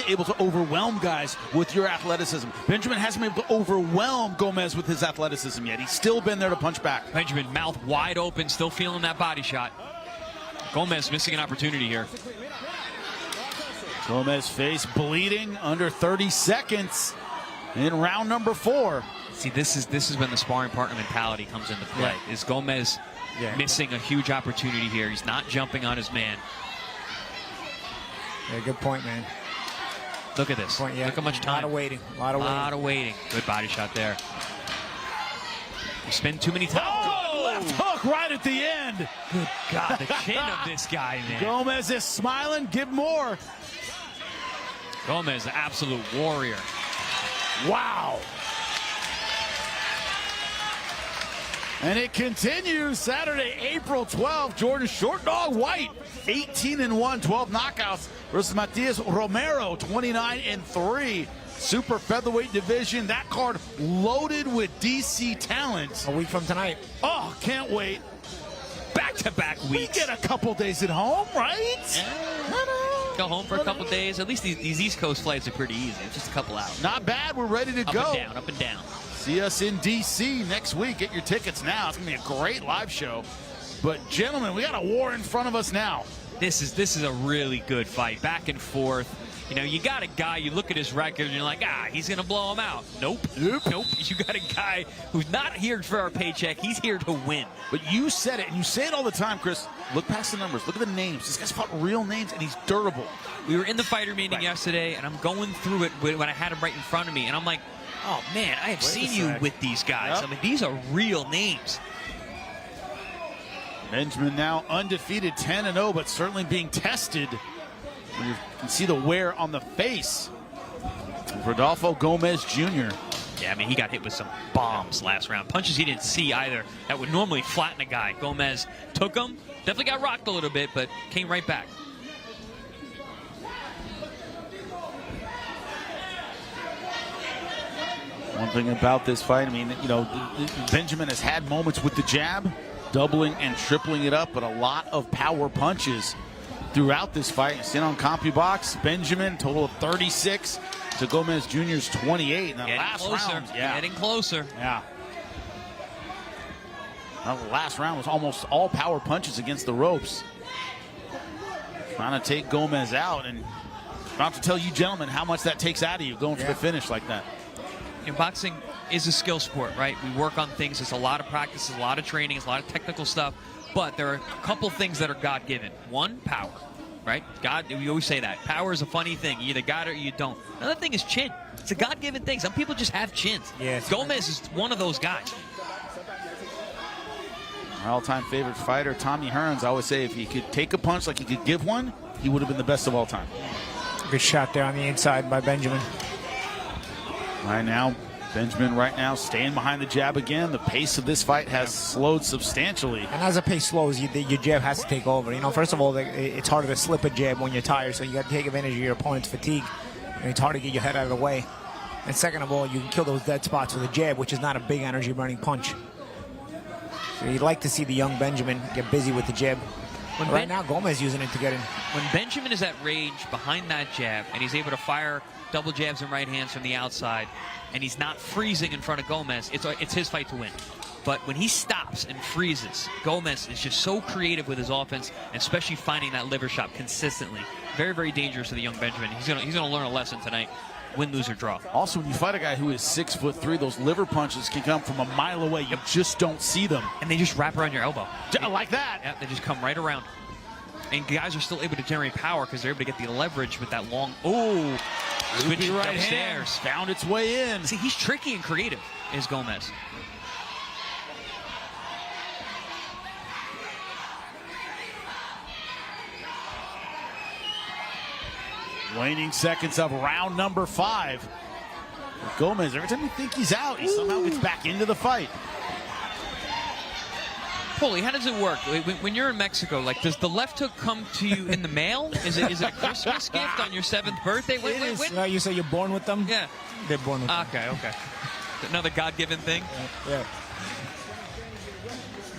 able to overwhelm guys with your athleticism. Benjamin hasn't been able to overwhelm Gomez with his athleticism yet. He's still been there to punch back. Benjamin, mouth wide open, still feeling that body shot. Gomez missing an opportunity here. Gomez face bleeding under 30 seconds in round number 4. See, this is when the sparring partner mentality comes into play. Yeah. Is Gomez missing a huge opportunity here? He's not jumping on his man. Yeah, good point, man. Look at this. Look how much time. A lot of waiting. A lot of waiting. Good body shot there. You spend too many time. Oh, left hook right at the end. Good God, the chin of this guy, man. Gomez is smiling. Give more. Gomez, an absolute warrior. Wow. And it continues Saturday, April 12th. Jordan Short Dog White, 18-1, 12 knockouts versus Matias Romero, 29-3. Super featherweight division. That card loaded with DC talent. A week from tonight. Oh, can't wait. Back-to-back weeks. We get a couple days at home, right? Go home for a couple days. At least these East Coast flights are pretty easy. It's just a couple hours. Not bad. We're ready to go. Up and down. See us in DC next week. Get your tickets now. It's going to be a great live show. But, gentlemen, we got a war in front of us now. This is a really good fight. Back and forth. You know, you got a guy, you look at his record, and you're like, he's going to blow him out. Nope. You got a guy who's not here for our paycheck. He's here to win. But you said it, and you say it all the time, Chris. Look past the numbers. Look at the names. This guy's fought real names, and he's durable. We were in the fighter meeting yesterday, and I'm going through it when I had him right in front of me, and I'm like, oh, man, I have seen you with these guys. I mean, these are real names. Benjamin now undefeated, 10-0, but certainly being tested. You can see the wear on the face of Rodolfo Gomez Jr. Yeah, I mean, he got hit with some bombs last round. Punches he didn't see either that would normally flatten a guy. Gomez took him. Definitely got rocked a little bit, but came right back. One thing about this fight, I mean, you know, Benjamin has had moments with the jab, doubling and tripling it up, but a lot of power punches throughout this fight. Seen on CompuBox, Benjamin, total of 36 to Gomez Jr.'s 28. In the last round, Getting closer. Yeah. Well, the last round was almost all power punches against the ropes. Trying to take Gomez out, and about to tell you gentlemen how much that takes out of you going for the finish like that. You know, boxing is a skill sport, right? We work on things. It's a lot of practice, it's a lot of training, it's a lot of technical stuff. But there are a couple things that are God-given. One, power, right? God, we always say that. Power is a funny thing. You either got it or you don't. Another thing is chin. It's a God-given thing. Some people just have chins. Yes. Gomez is one of those guys. Our all-time favorite fighter, Tommy Hearns, I always say if he could take a punch like he could give one, he would have been the best of all time. Good shot there on the inside by Benjamin. Right now, Benjamin staying behind the jab again. The pace of this fight has slowed substantially. And as the pace slows, your jab has to take over. You know, first of all, it's harder to slip a jab when you're tired, so you got to take advantage of your opponent's fatigue. And it's hard to get your head out of the way. And second of all, you can kill those dead spots with a jab, which is not a big energy running punch. So you'd like to see the young Benjamin get busy with the jab. Right now, Gomez using it to get in. When Benjamin is at range behind that jab and he's able to fire double jabs and right hands from the outside and he's not freezing in front of Gomez, it's his fight to win. But when he stops and freezes, Gomez is just so creative with his offense, and especially finding that liver shot consistently. Very, very dangerous to the young Benjamin. He's gonna learn a lesson tonight. Win, lose, or draw. Also, when you fight a guy who is 6'3", those liver punches can come from a mile away. You just don't see them. And they just wrap around your elbow. Like that. Yeah, they just come right around. And guys are still able to generate power because they're able to get the leverage with that long, switch right upstairs. hand found its way in. See, he's tricky and creative, is Gomez. Waning seconds of round number 5. Gomez, every time you think he's out, he somehow gets back into the fight. Paulie, how does it work? When you're in Mexico, like, does the left hook come to you in the mail? Is it a Christmas gift on your 7th birthday? When? You say you're born with them? Yeah. They're born with them. Okay. Another God-given thing? Yeah.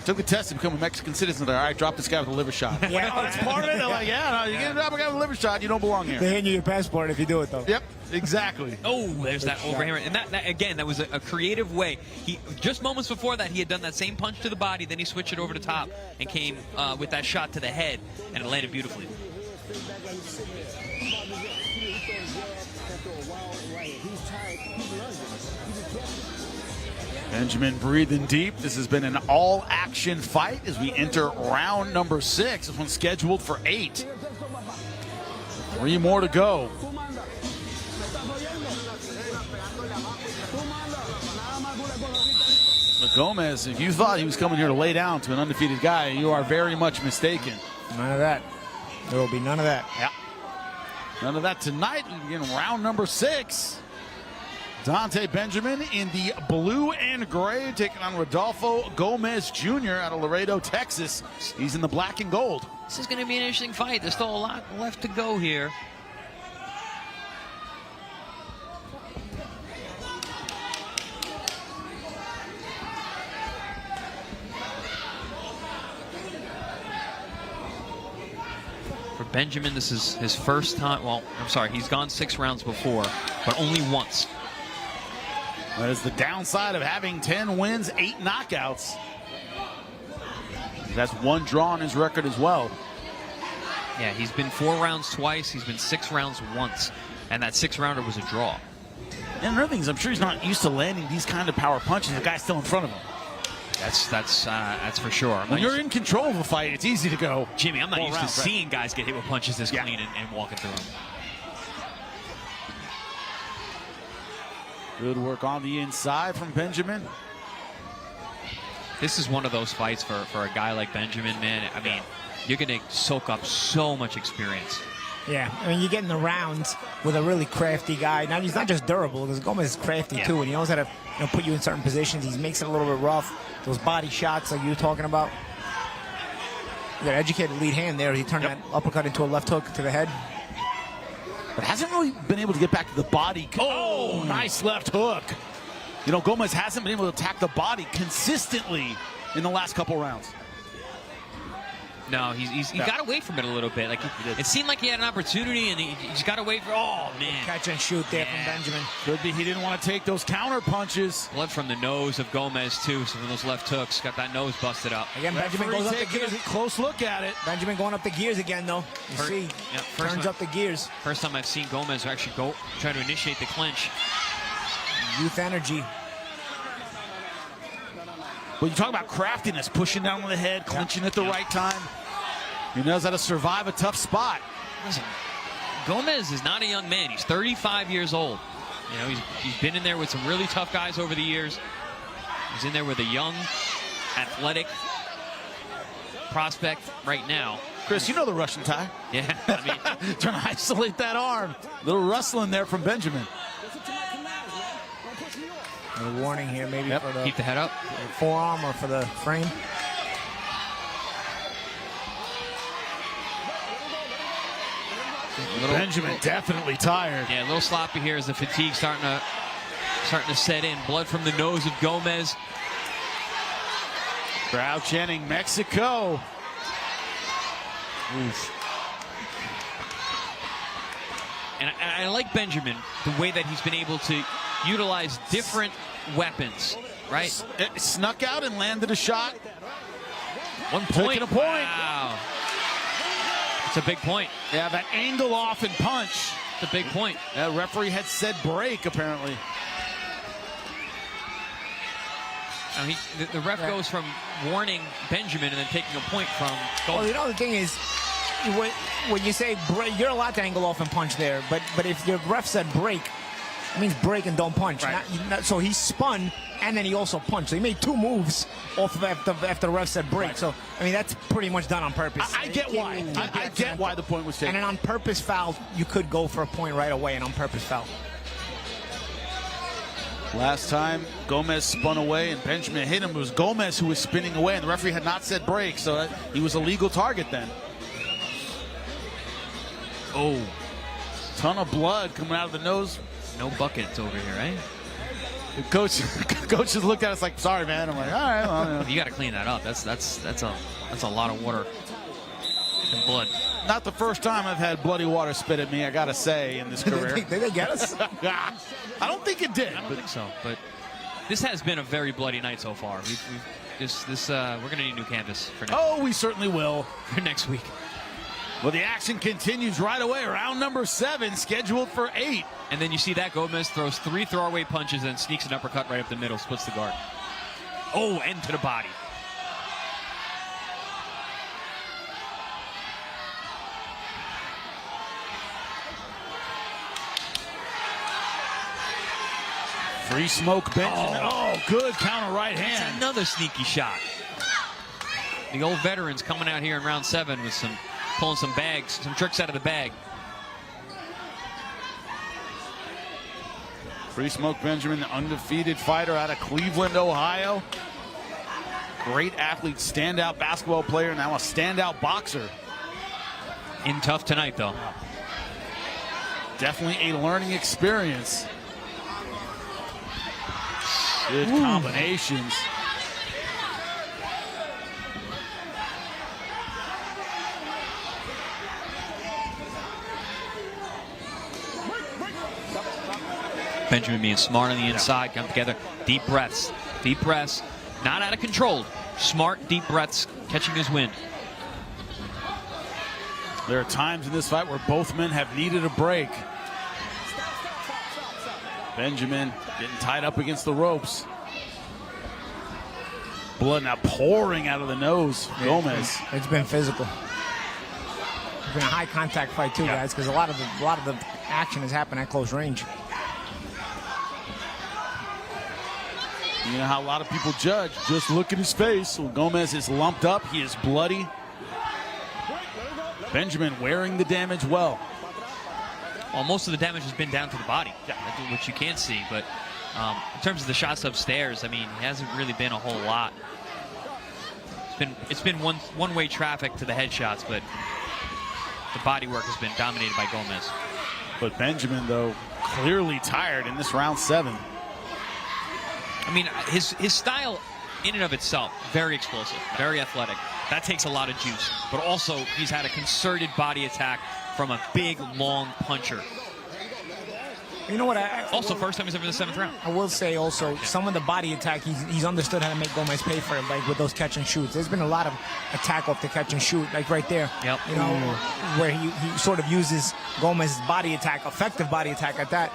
Took the test to become a Mexican citizen. All right, drop this guy with a liver shot. Yeah, that's part of it. They're like, yeah, no, you get drop a guy with a liver shot, you don't belong here. They hand you your passport if you do it, though. Yep, exactly. Oh, there's that overhammer. And that again, that was a creative way. He just moments before that, he had done that same punch to the body, then he switched it over to top and came with that shot to the head, and it landed beautifully. Benjamin breathing deep. This has been an all-action fight as we enter round number 6. This one's scheduled for 8. 3 more to go. But Gomez, if you thought he was coming here to lay down to an undefeated guy, you are very much mistaken. None of that. There will be none of that. Yeah. None of that tonight. We begin round number 6. Dante Benjamin in the blue and gray, taking on Rodolfo Gomez Jr. out of Laredo, Texas. He's in the black and gold. This is going to be an interesting fight. There's still a lot left to go here. For Benjamin, this is his first time. Well, I'm sorry, he's gone 6 rounds before, but only once. That is the downside of having 10 wins, 8 knockouts. That's 1 draw on his record as well. Yeah, he's been 4 rounds twice. He's been 6 rounds once. And that 6-rounder was a draw. And another thing is, I'm sure he's not used to landing these kind of power punches. The guy's still in front of him. That's for sure. When you're in control of a fight, it's easy to go. Jimmy, I'm not used to seeing guys get hit with punches this clean and walking through them. Good work on the inside from Benjamin. This is one of those fights for a guy like Benjamin, man. I mean, you're going to soak up so much experience. Yeah, I mean, you're getting the rounds with a really crafty guy. Now, he's not just durable, because Gomez is crafty, too, and he knows how to put you in certain positions. He makes it a little bit rough. Those body shots like you were talking about. You got an educated lead hand there. He turned that uppercut into a left hook to the head. But hasn't really been able to get back to the body. Oh, nice left hook. You know, Gomez hasn't been able to attack the body consistently in the last couple rounds. No, he got away from it a little bit. Like it seemed like he had an opportunity, and he just got away from. Oh man! Catch and shoot there from Benjamin. Could be he didn't want to take those counter punches. Blood from the nose of Gomez too. Some of those left hooks got that nose busted up. Again, Benjamin goes up the gears. Close look at it. Benjamin going up the gears again, though. You see, turns up the gears. First time I've seen Gomez actually try to initiate the clinch. Youth energy. Well, you talk about craftiness, pushing down on the head, clinching at the right time. He knows how to survive a tough spot. Listen, Gomez is not a young man. He's 35 years old. You know, he's been in there with some really tough guys over the years. He's in there with a young, athletic prospect right now. Chris, you know the Russian tie. Yeah, I mean, trying to isolate that arm. Little rustling there from Benjamin. A warning here, maybe for the keep the head up, forearm or for the frame. Benjamin definitely tired. Yeah, a little sloppy here as the fatigue starting to set in. Blood from the nose of Gomez. Crowd chanting Mexico. Oof. And I like Benjamin, the way that he's been able to utilize different weapons, right? Snuck out and landed a shot. 1 point. Taking a point. Wow. It's a big point. Yeah, that angle off and punch. It's a big point. That referee had said break, apparently. I mean, the ref goes from warning Benjamin and then taking a point from Gomez. Well, you know, the thing is, when you say break, you're allowed to angle off and punch there, but if your ref said break, it means break and don't punch. Right. So he spun and then he also punched. So he made two moves off of after the ref said break. Right. So I mean that's pretty much done on purpose. I get why. I get why the point was taken. And an on purpose foul, you could go for a point right away. An on purpose foul. Last time Gomez spun away and Benjamin hit him. It was Gomez who was spinning away, and the referee had not said break, so he was a legal target then. Oh, ton of blood coming out of the nose. No buckets over here, right? The coach just looked at us like, "Sorry, man." I'm like, "All right, well, you got to clean that up. That's a lot of water and blood." Not the first time I've had bloody water spit at me, I gotta say, in this career. Did they get us? I don't think it did. I don't think so. But this has been a very bloody night so far. We're gonna need new canvas for next. Oh, we certainly will for next week. Well, the action continues right away. Round number 7, scheduled for 8. And then you see that Gomez throws 3 throwaway punches and sneaks an uppercut right up the middle, splits the guard. Oh, and to the body. Freesmoke Benjamin. Oh, good counter right hand. That's another sneaky shot. The old veterans coming out here in round 7 with pulling some tricks out of the bag. Freesmoke Benjamin, the undefeated fighter out of Cleveland, Ohio. Great athlete, standout basketball player, now a standout boxer. In tough tonight, though. Definitely a learning experience. Good combinations. Benjamin being smart on the inside, come together. Deep breaths. Deep breaths. Not out of control. Smart, deep breaths, catching his wind. There are times in this fight where both men have needed a break. Benjamin getting tied up against the ropes. Blood now pouring out of the nose. Gomez. It's been physical. It's been a high contact fight too, guys, because a lot of the action has happened at close range. You know how a lot of people judge. Just look at his face. Well, Gomez is lumped up. He is bloody. Benjamin wearing the damage well. Well, most of the damage has been down to the body, which you can't see. But in terms of the shots upstairs, I mean, it hasn't really been a whole lot. It's been one-way traffic to the headshots, but the body work has been dominated by Gomez. But Benjamin, though, clearly tired in this round 7. I mean, his style in and of itself, very explosive, very athletic. That takes a lot of juice. But also, he's had a concerted body attack from a big, long puncher. You know what? Also, first time he's ever in the 7th round. I will say also, some of the body attack, he's understood how to make Gomez pay for it, like with those catch and shoots. There's been a lot of attack off the catch and shoot, like right there. Yep. You know, where he sort of uses Gomez's body attack, effective body attack at that,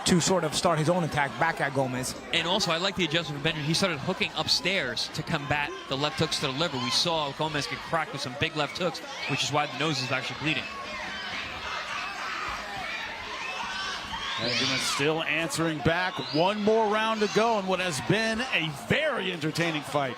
to sort of start his own attack back at Gomez. And also, I like the adjustment from Benjamin. He started hooking upstairs to combat the left hooks to the liver. We saw Gomez get cracked with some big left hooks, which is why the nose is actually bleeding. Benjamin still answering back. One more round to go in what has been a very entertaining fight.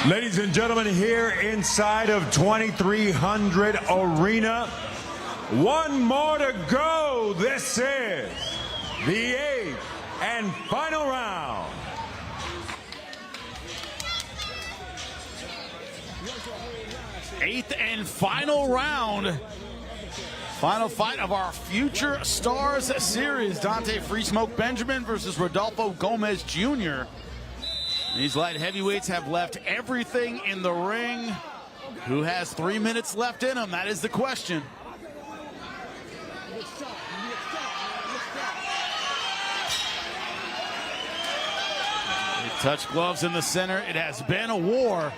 Ladies and gentlemen, here inside of 2300 Arena, one more to go. This is the 8th and final round. Eighth and final round. Final fight of our Future Stars series. Dante Freesmoke Benjamin versus Rodolfo Gomez Jr. These light heavyweights have left everything in the ring. Who has 3 minutes left in them? That is the question. They touch gloves in the center. It has been a war.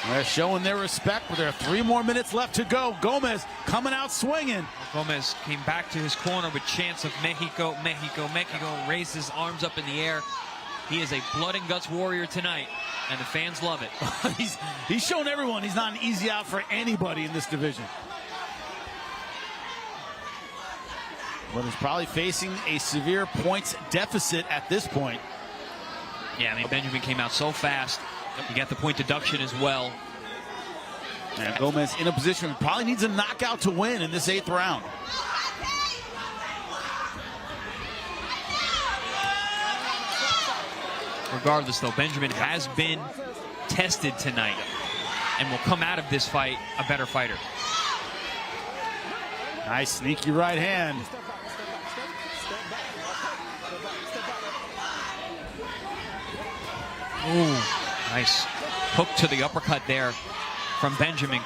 They're showing their respect, but there are 3 more minutes left to go. Gomez coming out swinging. Gomez came back to his corner with chants of Mexico, Mexico, Mexico, raised his arms up in the air. He is a blood and guts warrior tonight, and the fans love it. He's shown everyone he's not an easy out for anybody in this division. But he's probably facing a severe points deficit at this point. Yeah, I mean, Benjamin came out so fast. You got the point deduction as well. And Gomez in a position where he probably needs a knockout to win in this 8th round. Regardless, though, Benjamin has been tested tonight and will come out of this fight a better fighter. Nice sneaky right hand. Ooh, nice hook to the uppercut there from Benjamin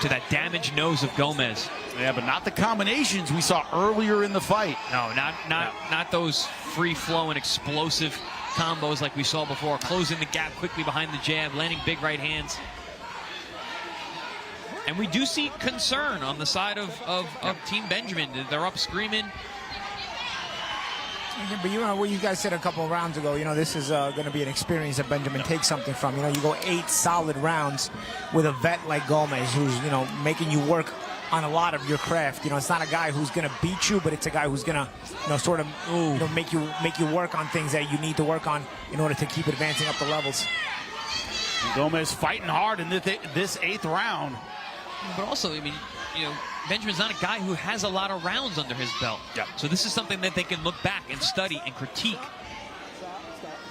to that damaged nose of Gomez. Yeah, but not the combinations we saw earlier in the fight. No, not those free-flowing, explosive combos like we saw before, closing the gap quickly behind the jab, landing big right hands. And we do see concern on the side of Team Benjamin. They're up screaming. Yeah, but you know what you guys said a couple of rounds ago, you know, this is going to be an experience that Benjamin takes something from. You know, you go 8 solid rounds with a vet like Gomez who's, you know, making you work on a lot of your craft. You know, it's not a guy who's going to beat you, but it's a guy who's going to, you know, sort of you know, make you work on things that you need to work on in order to keep advancing up the levels. And Gomez fighting hard in this 8th round. But also, I mean, you know, Benjamin's not a guy who has a lot of rounds under his belt. Yeah. So this is something that they can look back and study and critique.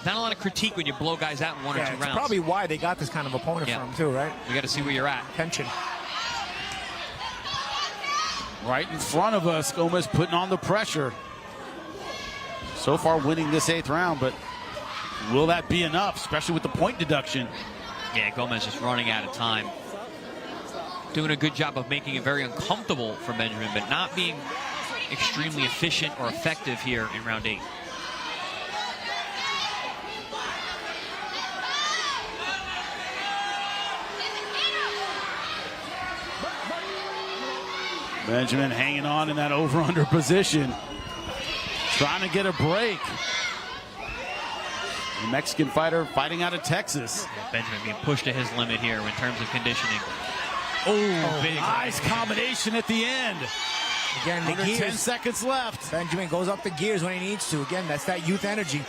Not a lot of critique when you blow guys out in 1 or 2 rounds. That's probably why they got this kind of opponent for him too, right? You got to see where you're at. Tension. Right in front of us, Gomez putting on the pressure. So far winning this 8th round, but will that be enough, especially with the point deduction? Yeah, Gomez just running out of time. Doing a good job of making it very uncomfortable for Benjamin, but not being extremely efficient or effective here in round 8. Benjamin hanging on in that over-under position. Trying to get a break. The Mexican fighter fighting out of Texas. Benjamin being pushed to his limit here in terms of conditioning. Oh, big nice combination at the end. Again, the Under gears. 10 seconds left. Benjamin goes up the gears when he needs to. Again, that's that youth energy.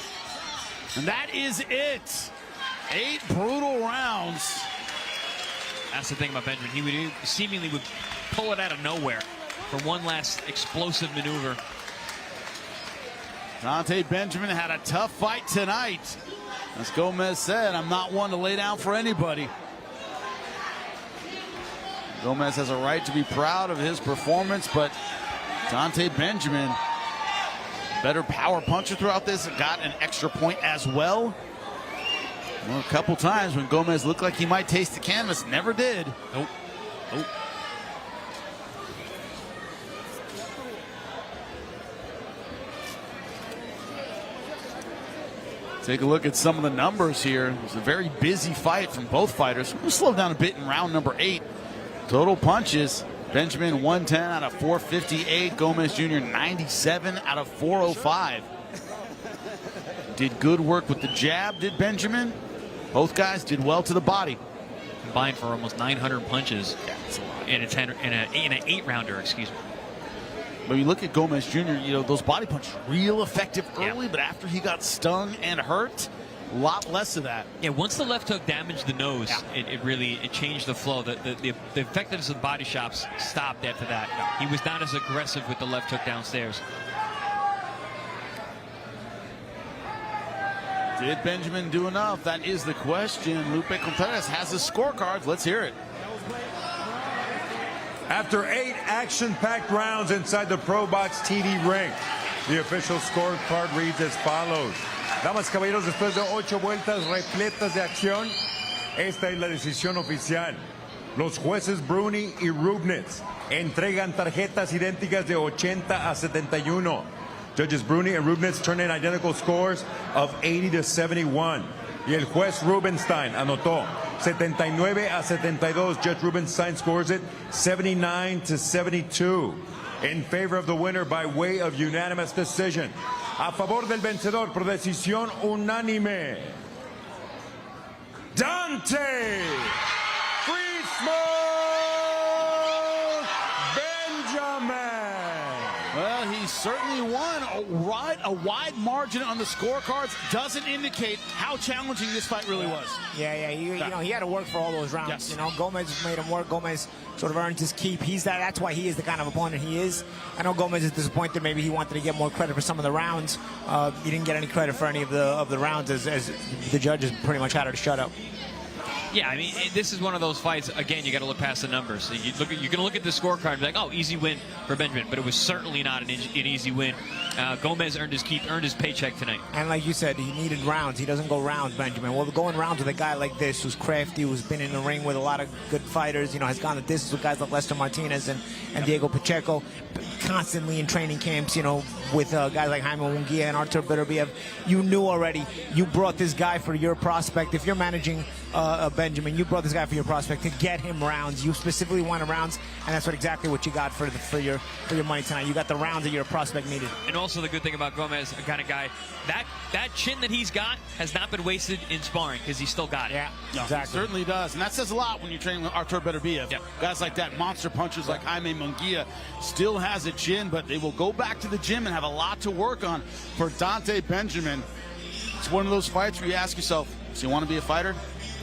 And that is it. 8 brutal rounds. That's the thing about Benjamin. He would seemingly pull it out of nowhere for one last explosive maneuver. Dante Benjamin had a tough fight tonight. As Gomez said, I'm not one to lay down for anybody. Gomez has a right to be proud of his performance, but Dante Benjamin, better power puncher throughout this, got an extra point as well. Well, a couple times when Gomez looked like he might taste the canvas, never did. Nope. Nope. Take a look at some of the numbers here. It was a very busy fight from both fighters. We'll slow down a bit in round number 8. Total punches, Benjamin 110 out of 458. Gomez Jr. 97 out of 405. Did good work with the jab, did Benjamin. Both guys did well to the body. Combined for almost 900 punches in an 8-rounder, excuse me. But you look at Gomez Jr., you know, those body punches real effective early, but after he got stung and hurt, a lot less of that. Yeah, once the left hook damaged the nose, it really changed the flow. The effectiveness of the body shots stopped after that. He was not as aggressive with the left hook downstairs. Did Benjamin do enough? That is the question. Lupe Contreras has the scorecards. Let's hear it. After 8 action-packed rounds inside the ProBox TV ring, the official scorecard reads as follows. Damas y caballeros, después de 8 vueltas repletas de acción, esta es la decisión oficial. Los jueces Bruni y Rubnitz entregan tarjetas idénticas de 80 a 71. Judges Bruni and Rubnitz turn in identical scores of 80 to 71. Y el juez Rubenstein anotó 79 a 72. Judge Rubenstein scores it 79 to 72 in favor of the winner by way of unanimous decision. A favor del vencedor por decisión unánime, Dante Freesmoke Benjamin. Well, he certainly won. A wide margin on the scorecards doesn't indicate how challenging this fight really was. Yeah, you know, he had to work for all those rounds. Yes. You know, Gomez made him work. Gomez sort of earned his keep. That's why he is the kind of opponent he is. I know Gomez is disappointed. Maybe he wanted to get more credit for some of the rounds. He didn't get any credit for any of the rounds, as the judges pretty much had her to shut up. Yeah, I mean, this is one of those fights. Again, you got to look past the numbers. So you can look at the scorecard and be like, oh, easy win for Benjamin, but it was certainly not an easy win. Gomez earned his keep, earned his paycheck tonight. And like you said, he needed rounds. He doesn't go rounds, Benjamin. Well, going rounds with a guy like this, who's crafty, who's been in the ring with a lot of good fighters, you know, has gone the distance with guys like Lester Martinez and Diego Pacheco, constantly in training camps, you know, with guys like Jaime Munguia and Artur Beterbiev. You knew already. You brought this guy for your prospect. If you're managing Benjamin, you brought this guy for your prospect to get him rounds. You specifically wanted rounds, and that's exactly what you got for your money tonight. You got the rounds that your prospect needed. And also the good thing about Gomez, the kind of guy, that chin that he's got has not been wasted in sparring because he's still got it. Yeah, no, exactly. It certainly does, and that says a lot when you're training with Artur Beterbiev. Yep. Guys like that, monster punchers like Jaime Munguia, still has a chin, but they will go back to the gym and have a lot to work on. For Dante Benjamin, it's one of those fights where you ask yourself, do you want to be a fighter?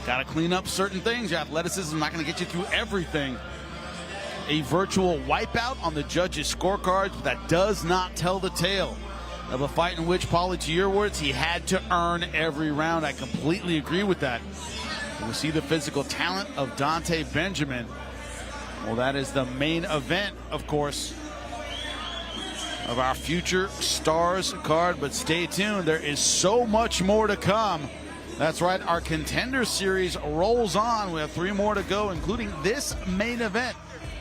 Got to clean up certain things. Your athleticism is not going to get you through everything. A virtual wipeout on the judges' scorecards, but that does not tell the tale of a fight in which, Paulie, to your words, he had to earn every round. I completely agree with that. We see the physical talent of Dante Benjamin. Well, that is the main event, of course, of our Future Stars card, but stay tuned. There is so much more to come. That's right, our Contender series rolls on. We have 3 more to go, including this main event.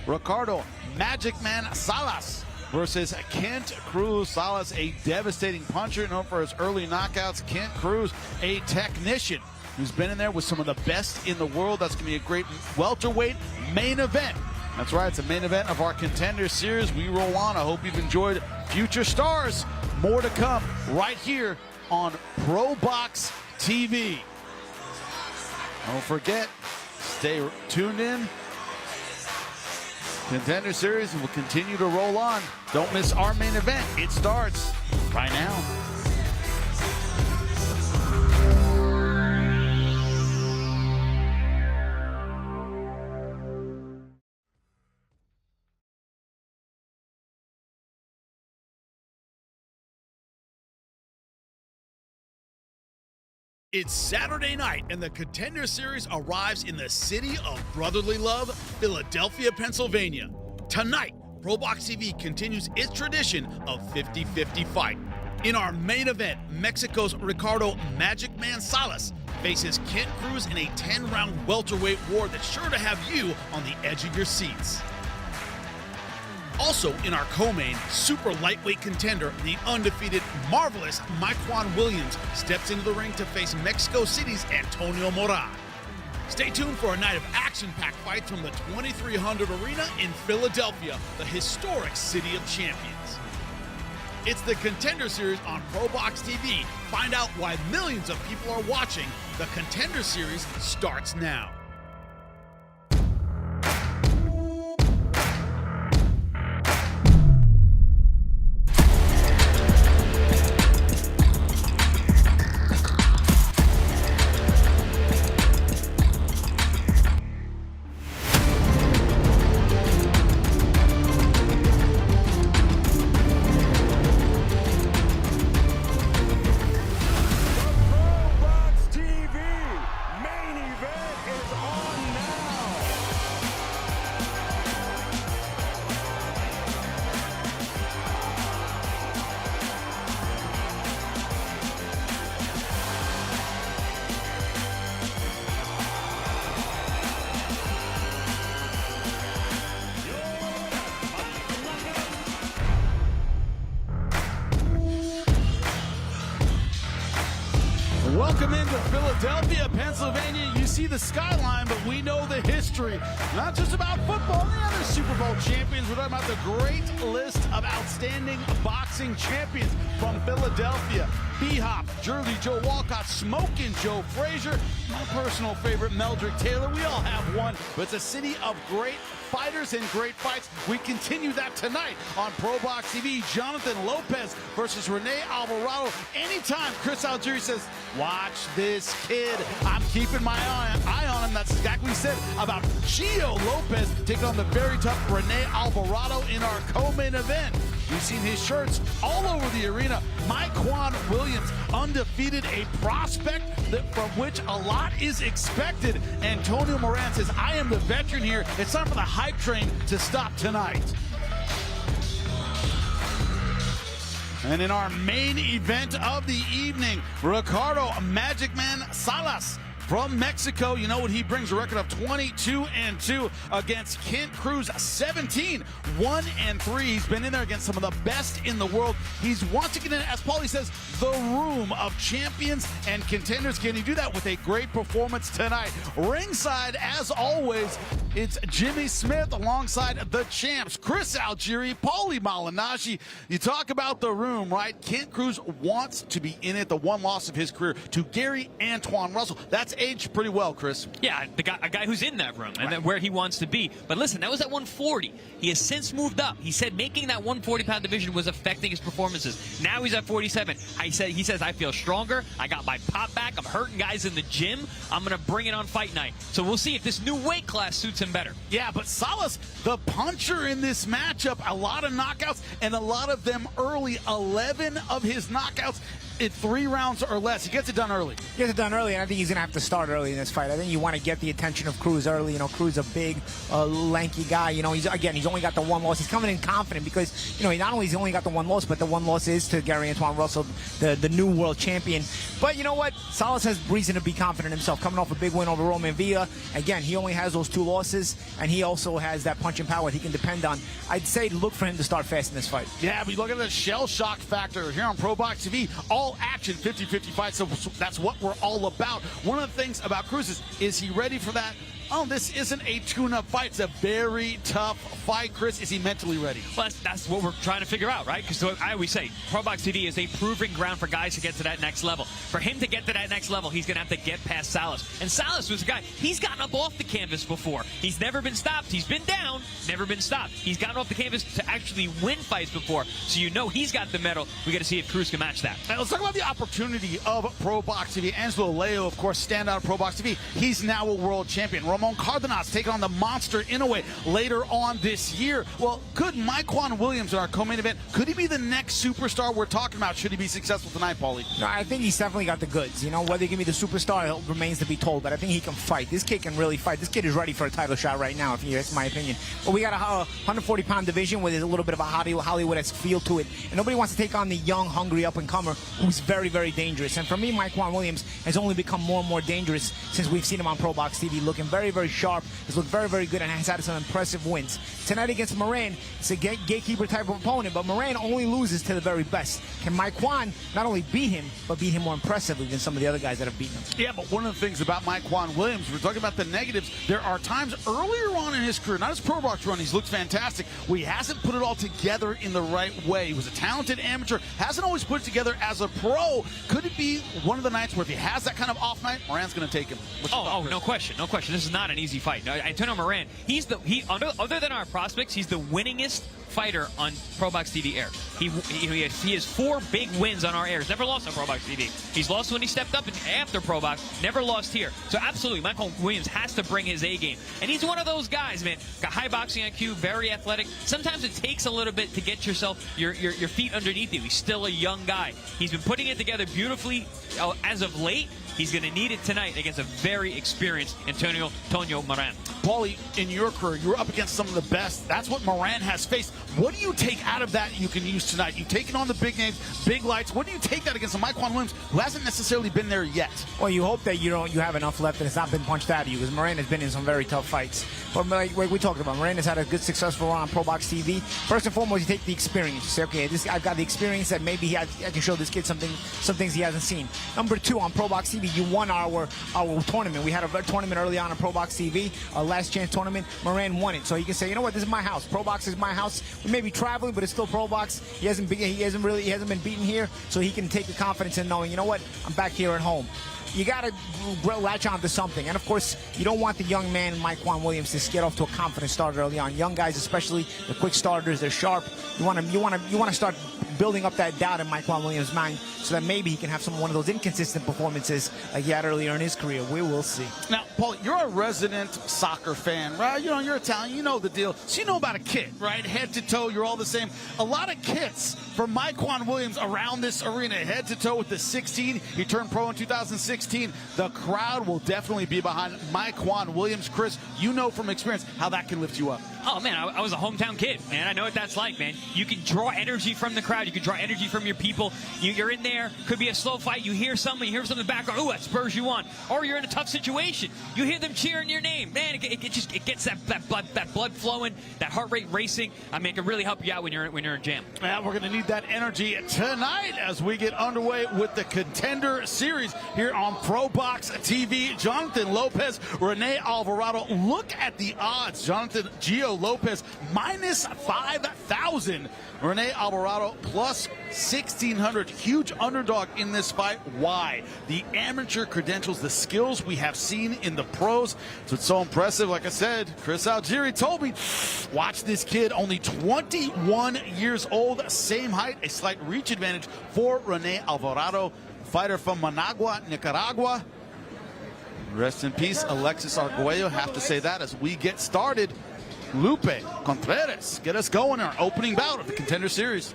Ricardo Magic Man Salas versus Kent Cruz. Salas, a devastating puncher known for his early knockouts. Kent Cruz, a technician who's been in there with some of the best in the world. That's going to be a great welterweight main event. That's right, it's a main event of our Contender series. We roll on. I hope you've enjoyed Future Stars. More to come right here on ProBox TV. Don't forget, stay tuned in. Contender Series will continue to roll on. Don't miss our main event. It starts right now. It's Saturday night, and the Contender Series arrives in the city of brotherly love, Philadelphia, Pennsylvania. Tonight, ProBox TV continues its tradition of 50-50 fight. In our main event, Mexico's Ricardo Magic Man Salas faces Cruz in a 10-round welterweight war that's sure to have you on the edge of your seats. Also in our co-main, super lightweight contender, the undefeated, marvelous Mykquan Williams steps into the ring to face Mexico City's Toño Moran. Stay tuned for a night of action-packed fights from the 2300 Arena in Philadelphia, the historic city of champions. It's the Contender Series on ProBox TV. Find out why millions of people are watching. The Contender Series starts now. Welcome into Philadelphia, Pennsylvania. You see the skyline, but we know the history. Not just about football and the other Super Bowl champions. We're talking about the great list of outstanding boxing champions from Philadelphia. B-Hop, Jersey Joe Walcott, Smokin' Joe Frazier, my personal favorite, Meldrick Taylor. We all have one, but it's a city of great fighters and great fights. We continue that tonight on ProBox TV. Jonathan Lopez versus Rene Alvarado. Anytime Chris Algieri says, watch this kid, I'm keeping my eye on him. That's exactly what he said about Gio Lopez taking on the very tough Rene Alvarado in our co-main event. We've seen his shirts all over the arena. Mykquan Williams, undefeated, a prospect from which a lot is expected. And Toño Moran says, I am the veteran here. It's time for the hype train to stop tonight. And in our main event of the evening, Ricardo Magic Man Salas from Mexico. You know what he brings, a record of 22-2 against Cruz, 17-1-3. He's been in there against some of the best in the world. He's wants to get in, as Paulie says, the room of champions and contenders. Can he do that with a great performance tonight? Ringside, as always, it's Jimmy Smith alongside the champs, Chris Algieri, Paulie Malignaggi. You talk about the room, right? Cruz wants to be in it, the one loss of his career to Gary Antoine Russell. That's aged pretty well, Chris. Yeah, a guy who's in that room and right. Where he wants to be. But listen, that was at 140. He has since moved up. He said making that 140-pound division was affecting his performances. Now he's at 47. He says, I feel stronger. I got my pop back. I'm hurting guys in the gym. I'm going to bring it on fight night. So we'll see if this new weight class suits him better. Yeah, but Salas, the puncher in this matchup, a lot of knockouts, and a lot of them early. 11 of his knockouts in 3 rounds or less. He gets it done early. He gets it done early, and I think he's going to have to start early in this fight. I think you want to get the attention of Cruz early. You know, Cruz a big, lanky guy. You know, he's only got the one loss. He's coming in confident because, you know, not only has he only got the one loss, but the one loss is to Gary Antoine Russell, the new world champion. But you know what? Salas has reason to be confident in himself, coming off a big win over Roman Villa. Again, he only has those 2 losses, and he also has that punching power that he can depend on. I'd say look for him to start fast in this fight. Yeah, but look at the shell shock factor here on ProBox TV. All action, 50-50 fights, so that's what we're all about. One of the things about Cruz is he ready for that oh, this isn't a tune-up fight. It's a very tough fight. Chris, is he mentally ready? Well, that's what we're trying to figure out, right? Because I always say, ProBox TV is a proving ground for guys to get to that next level. For him to get to that next level, he's going to have to get past Salas. And Salas was a guy, he's gotten up off the canvas before. He's never been stopped. He's been down, never been stopped. He's gotten off the canvas to actually win fights before. So you know he's got the medal. We got to see if Cruz can match that. Now, let's talk about the opportunity of ProBox TV. Angelo Leo, of course, standout ProBox TV. He's now a world champion. Ramon Cardenas taking on the monster Inoue later on this year. Well, could Mykquan Williams in our co-main event, could he be the next superstar we're talking about? Should he be successful tonight, Paulie? No, I think he's definitely got the goods. You know, whether he can be the superstar remains to be told, but I think he can fight. This kid can really fight. This kid is ready for a title shot right now, if you ask my opinion. But we got a 140-pound division with a little bit of a Hollywood-esque feel to it, and nobody wants to take on the young, hungry up-and-comer who's very, very dangerous. And for me, Mykquan Williams has only become more and more dangerous since we've seen him on ProBox TV, looking very, very sharp. He's looked very, very good and has had some impressive wins. Tonight against Moran, it's a gatekeeper type of opponent, but Moran only loses to the very best. Can Mykquan not only beat him, but beat him more impressively than some of the other guys that have beaten him? Yeah, but one of the things about Mykquan Williams, we're talking about the negatives, there are times earlier on in his career, not his ProBox run, he's looked fantastic, where he hasn't put it all together in the right way. He was a talented amateur, hasn't always put it together as a pro. Could it be one of the nights where if he has that kind of off night, Moran's going to take him? No question, no question. This is not an easy fight. Antonio Moran, other than our prospects, he's the winningest fighter on ProBox TV air. He has 4 big wins on our airs. Never lost on ProBox TV. He's lost when he stepped up after ProBox. Never lost here. So absolutely, Mykquan Williams has to bring his A game. And he's one of those guys, man. Got high boxing IQ, very athletic. Sometimes it takes a little bit to get your feet underneath you. He's still a young guy. He's been putting it together beautifully as of late. He's going to need it tonight against a very experienced Toño Moran. Paulie, in your career, you were up against some of the best. That's what Moran has faced. What do you take out of that you can use tonight? You've taken on the big names, big lights. What do you take that against a Mykquan Williams who hasn't necessarily been there yet? Well, you hope that you have enough left and it's not been punched out of you, because Moran has been in some very tough fights. But like we talked about, Moran has had a good, successful run on ProBox TV. First and foremost, you take the experience. You say, okay, I've got the experience that maybe I can show this kid some things he hasn't seen. Number 2, on ProBox TV, you won our tournament. We had a tournament early on ProBox TV, our last chance tournament. Moran won it, so you can say, you know what, this is my house. ProBox is my house. We may be traveling, but it's still ProBox. He hasn't been beaten here, so he can take the confidence in knowing, you know what, I'm back here at home. You got to latch on to something. And, of course, you don't want the young man, Mykquan Williams, to get off to a confident start early on. Young guys, especially, the quick starters, they're sharp. You want to start building up that doubt in Mykquan Williams' mind so that maybe he can have one of those inconsistent performances like he had earlier in his career. We will see. Now, Paul, you're a resident soccer fan, right? You know, you're Italian. You know the deal. So you know about a kit, right? Head to toe, you're all the same. A lot of kits for Mykquan Williams around this arena, head to toe with the 16. He turned pro in 2016. The crowd will definitely be behind Mykquan Williams. Chris, you know from experience how that can lift you up. Oh, man, I was a hometown kid, man. I know what that's like, man. You can draw energy from the crowd. You can draw energy from your people. You're in there. Could be a slow fight. You hear something. You hear something in the background. Ooh, that spurs you on. Or you're in a tough situation. You hear them cheering your name. Man, it gets that blood flowing, that heart rate racing. I mean, it can really help you out when you're in a jam. Yeah, we're going to need that energy tonight as we get underway with the Contender Series here on ProBox TV. Jonathan Lopez, Rene Alvarado. Look at the odds. Jonathan Gio Lopez minus 5,000. Rene Alvarado plus 1,600. Huge underdog in this fight. Why? The amateur credentials, the skills we have seen in the pros. So it's so impressive. Like I said, Chris Algieri told me, watch this kid, only 21 years old, same height, a slight reach advantage for Rene Alvarado, fighter from Managua, Nicaragua. Rest in peace, Alexis Arguello. Have to say that as we get started. Lupe Contreras, get us going in our opening bout of the Contender Series.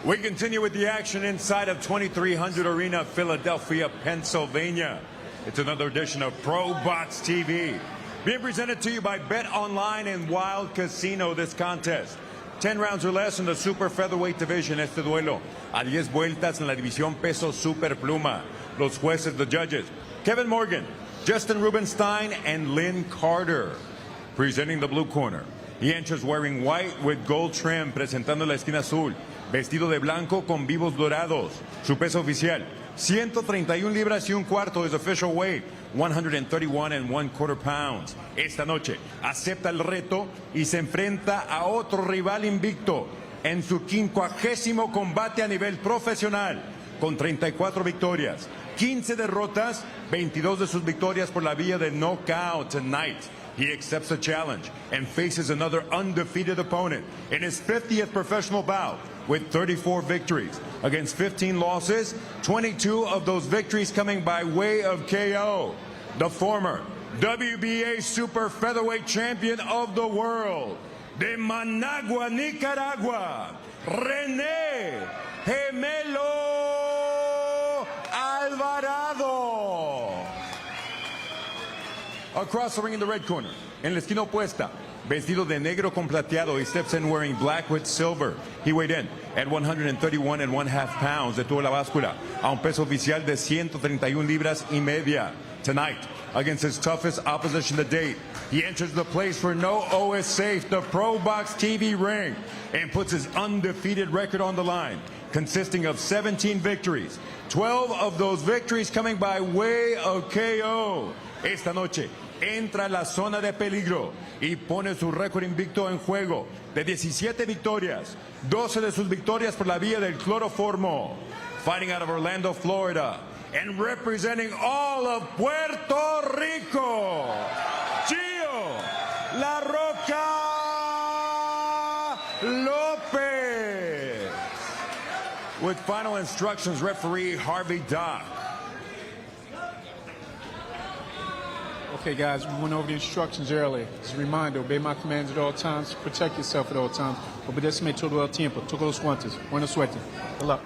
We continue with the action inside of 2300 Arena, Philadelphia, Pennsylvania. It's another edition of ProBox TV. Being presented to you by Bet Online and Wild Casino. This contest, 10 rounds or less in the Super Featherweight division. Este duelo a 10 vueltas en la división peso super pluma. Los jueces, the judges, Kevin Morgan, Justin Rubenstein, and Lynn Carter. Presenting the blue corner, he enters wearing white with gold trim, presentando la esquina azul, vestido de blanco con vivos dorados. Su peso oficial, 131 libras y un cuarto is official weight, 131 1/4 pounds. Esta noche acepta el reto y se enfrenta a otro rival invicto en su 50º combate a nivel profesional, con 34 victorias, 15 derrotas, 22 de sus victorias por la vía de knockout. Tonight, he accepts the challenge and faces another undefeated opponent in his 50th professional bout with 34 victories against 15 losses, 22 of those victories coming by way of KO. The former WBA Super Featherweight Champion of the world, de Managua, Nicaragua, Rene Gemelo Alvarado. Across the ring in the red corner, en la esquina opuesta, vestido de negro con plateado, he steps in wearing black with silver. He weighed in at 131 1/2 pounds de toda la báscula, a un peso oficial de 131 libras y media. Tonight, against his toughest opposition to date, he enters the place where no O is safe, the ProBox TV ring, and puts his undefeated record on the line, consisting of 17 victories, 12 of those victories coming by way of KO. Esta noche entra a la zona de peligro y pone su récord invicto en juego de 17 victorias, 12 de sus victorias por la vía del cloroformo. Fighting out of Orlando, Florida, and representing all of Puerto Rico, Gio La Roca Lopez. With final instructions, referee Harvey Dock. Okay, guys, we went over the instructions earlier. As a reminder, obey my commands at all times, protect yourself at all times. Obedeceme todo el tiempo. Todos los guantes. Buena suerte. Good luck.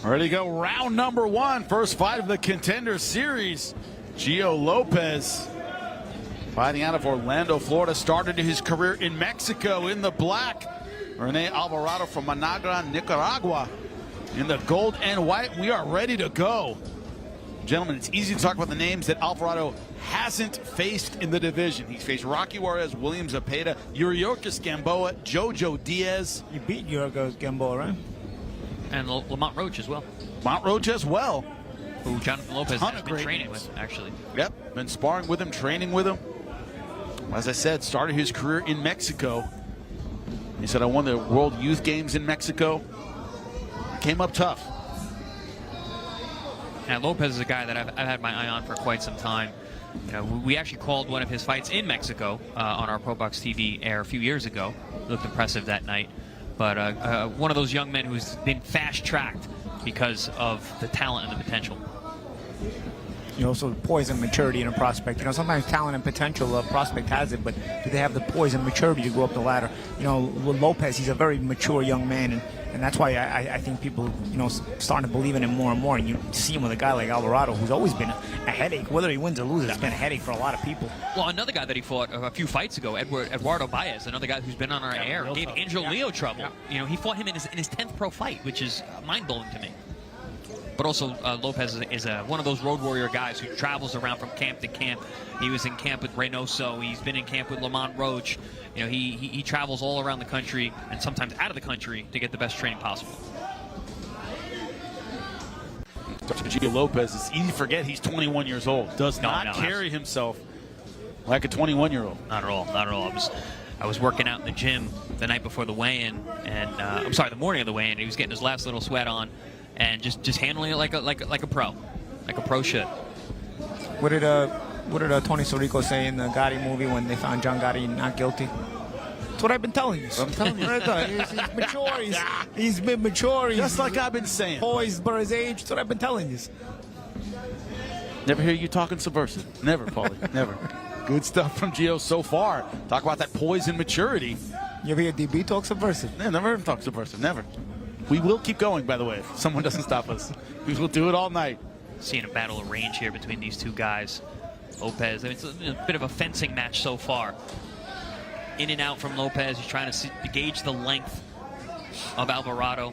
Ready to go. Round number 1. First fight of the Contender Series. Gio Lopez, fighting out of Orlando, Florida, started his career in Mexico in the black. Rene Alvarado from Managua, Nicaragua, in the gold and white. We are ready to go. Gentlemen, it's easy to talk about the names that Alvarado hasn't faced in the division. He's faced Rocky Juarez, William Zepeda, Yuriorkis Gamboa, Jojo Diaz. You beat Yuriorkis Gamboa, right? And Lamont Roach as well. Mount Roach as well. Who Jonathan Lopez has been training with, actually. Yep, been sparring with him, training with him. As I said, started his career in Mexico. He said, I won the World Youth Games in Mexico. Came up tough. And Lopez is a guy that I've had my eye on for quite some time. You know, we actually called one of his fights in Mexico on our ProBox TV air a few years ago. Looked impressive that night. But one of those young men who's been fast-tracked because of the talent and the potential. You know, so poise and maturity in a prospect. You know, sometimes talent and potential, a prospect has it, but do they have the poise and maturity to go up the ladder? You know, Lopez, he's a very mature young man, and that's why I think people, you know, starting to believe in him more and more. And you see him with a guy like Alvarado, who's always been a headache. Whether he wins or loses, it's been a headache for a lot of people. Well, another guy that he fought a few fights ago, Eduardo Baez, another guy who's been on our air, gave Angel Leo trouble. Yeah. You know, he fought him in his 10th pro fight, which is mind-blowing to me. But also, Lopez is one of those road warrior guys who travels around from camp to camp. He was in camp with Reynoso. He's been in camp with Lamont Roach. You know, he travels all around the country and sometimes out of the country to get the best training possible. Gio Lopez, it's easy to forget he's 21 years old. Does not carry himself like a 21-year-old. Not at all. Not at all. I was working out in the gym the night before the weigh-in, and I'm sorry, the morning of the weigh-in. He was getting his last little sweat on. And just handling it like a pro should. What did Tony Sirico say in the Gotti movie when they found John Gotti not guilty? That's what I've been telling you. I'm telling you right there. He's mature. He's been mature. He's just like I've been saying. Poised for his age. That's what I've been telling you. Never hear you talking subversive. Never, Paulie. Never. Good stuff from Gio so far. Talk about that poise and maturity. You ever hear DB talk subversive? Yeah, never heard him talk subversive. Never. We will keep going, by the way, if someone doesn't stop us. We will do it all night. Seeing a battle of range here between these two guys. Lopez, I mean, it's a bit of a fencing match so far. In and out from Lopez. He's trying to gauge the length of Alvarado.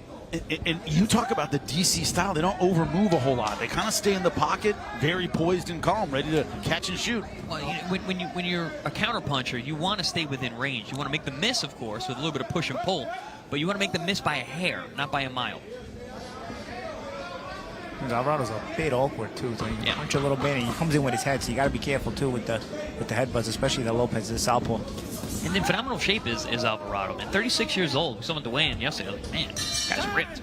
And you talk about the DC style. They don't overmove a whole lot. They kind of stay in the pocket, very poised and calm, ready to catch and shoot. Well, you know, when you're a counterpuncher, you want to stay within range. You want to make the miss, of course, with a little bit of push and pull. But you want to make them miss by a hair, not by a mile. Alvarado's a bit awkward too, so he can punch a little bit, and he comes in with his head, so you got to be careful too with the headbutts, especially the Lopez, the southpaw. And in phenomenal shape is Alvarado, man. 36 years old. We saw him at the weigh-in yesterday. Like, man, this guy's ripped.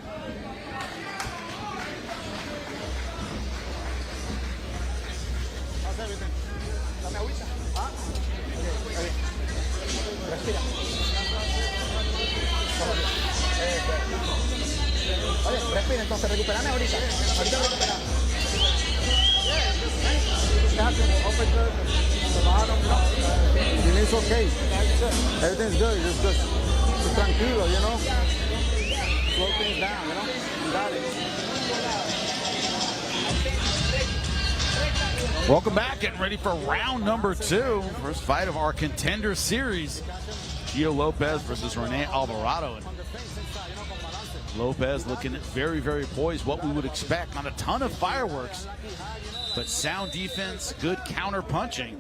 Respira, entonces recuperame ahorita. Ahorita recuperame. Your knee's okay. Everything's good. Just tranquilo, you know. Slow things down, you know. You got it. Welcome back, getting ready for round number 2. First fight of our Contender series. Gio Lopez versus Rene Alvarado. And Lopez looking very, very poised, what we would expect. Not a ton of fireworks, but sound defense, good counter punching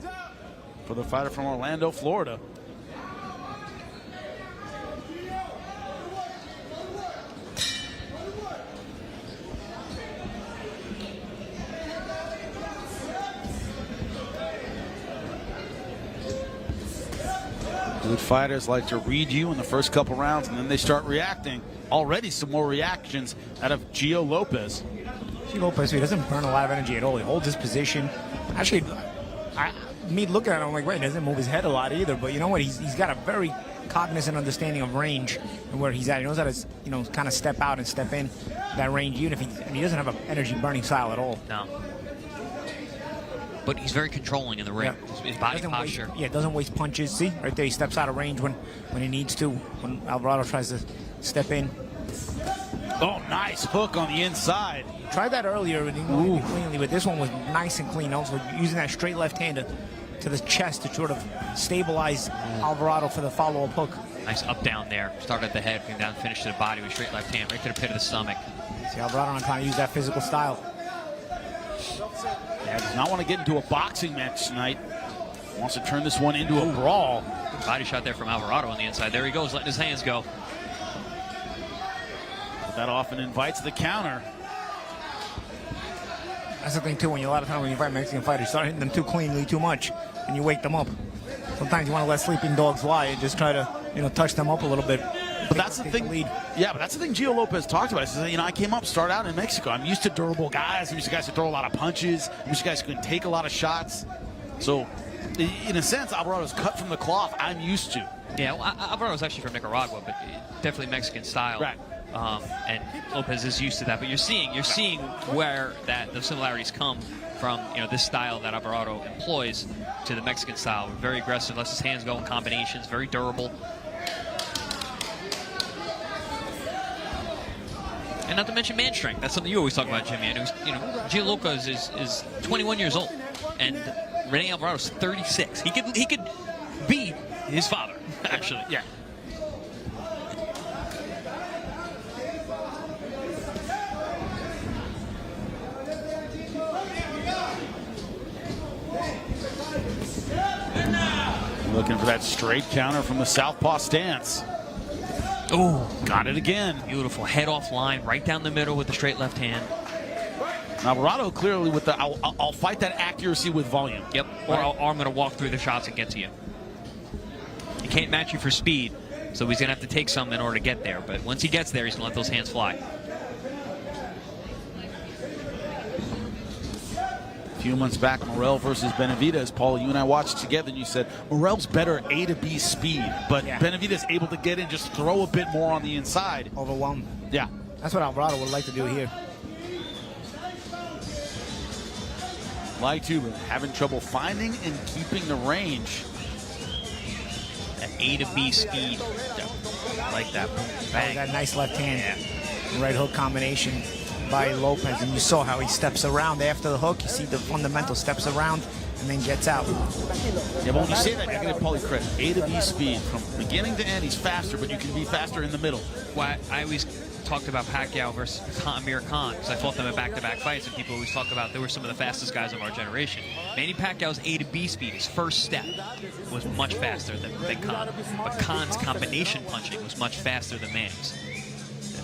for the fighter from Orlando, Florida. Good fighters like to read you in the first couple rounds, and then they start reacting. Already some more reactions out of Gio Lopez. Gio Lopez, he doesn't burn a lot of energy at all. He holds his position. Actually, me looking at him, I'm like, wait, he doesn't move his head a lot either. But you know what? He's got a very cognizant understanding of range and where he's at. He knows how to, you know, kind of step out and step in that range, even if he doesn't have an energy burning style at all. No. But he's very controlling in the ring. Yeah. His body posture. Doesn't waste punches. See, right there, he steps out of range when he needs to. When Alvarado tries to step in. Oh, nice hook on the inside. Tried that earlier and he moved cleanly, but this one was nice and clean. Also using that straight left hand to the chest to sort of stabilize Alvarado for the follow-up hook. Nice up down there. Started at the head, came down, finished to the body with straight left hand, right to the pit of the stomach. See, Alvarado not trying to use that physical style. Yeah, does not want to get into a boxing match tonight. Wants to turn this one into a brawl. Body shot there from Alvarado on the inside. There he goes, letting his hands go. But that often invites the counter. That's the thing too, when you a lot of times when you fight Mexican fighters, you start hitting them too cleanly, too much, and you wake them up. Sometimes you want to let sleeping dogs lie and just try to, you know, touch them up a little bit. But that's the thing. Yeah, but that's the thing Gio Lopez talked about. He says, you know, I came up, start out in Mexico. I'm used to durable guys. I'm used to guys who throw a lot of punches. I'm used to guys who can take a lot of shots. So, in a sense, Alvarado's cut from the cloth I'm used to. Yeah, well, Alvarado's actually from Nicaragua, but definitely Mexican style. Right. And Lopez is used to that. But you're seeing where the similarities come from. You know, this style that Alvarado employs to the Mexican style. Very aggressive, lets his hands go in combinations, very durable. And not to mention man strength. That's something you always talk about, Jimmy. And you know, Gio Lopez is 21 years old, and Rene Alvarado's 36. He could be his father, actually. Yeah. Looking for that straight counter from the southpaw stance. Oh, got it again. Beautiful head off line, right down the middle with the straight left hand. Alvarado clearly with the I'll fight that accuracy with volume. Yep. Or I'm going to walk through the shots and get to you. He can't match you for speed, so he's going to have to take some in order to get there. But once he gets there, he's going to let those hands fly. A few months back, Morel versus Benavidez. Paul, you and I watched together, and you said Morel's better at A to B speed, but Benavidez able to get in, just throw a bit more on the inside. Overwhelm. Yeah. That's what Alvarado would like to do here. Like to, but having trouble finding and keeping the range. That A to B speed. Like that. Bang. That nice left hand, right hook combination by Lopez, and you saw how he steps around after the hook. You see the fundamental steps around and then gets out. Yeah, but when you say that, you're going to Paulie credit. A to B speed. From beginning to end, he's faster, but you can be faster in the middle. Well, I always talked about Pacquiao versus Amir Khan, because I fought them in back-to-back fights, and people always talk about they were some of the fastest guys of our generation. Manny Pacquiao's A to B speed, his first step, was much faster than Khan. But Khan's combination punching was much faster than Manny's.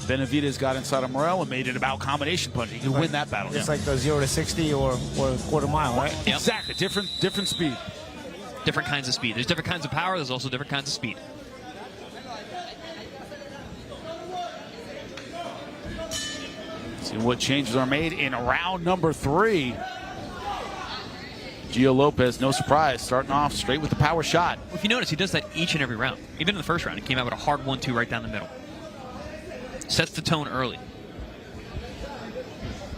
Benavidez got inside of Morel and made it about combination punching. He could win that battle. It's like the 0 to 60 or quarter mile, right? Yep. Exactly. Different speed. Different kinds of speed. There's different kinds of power. There's also different kinds of speed. See what changes are made in round number 3. Gio Lopez, no surprise, starting off straight with the power shot. If you notice, he does that each and every round. Even in the first round, he came out with a hard 1-2 right down the middle. Sets the tone early.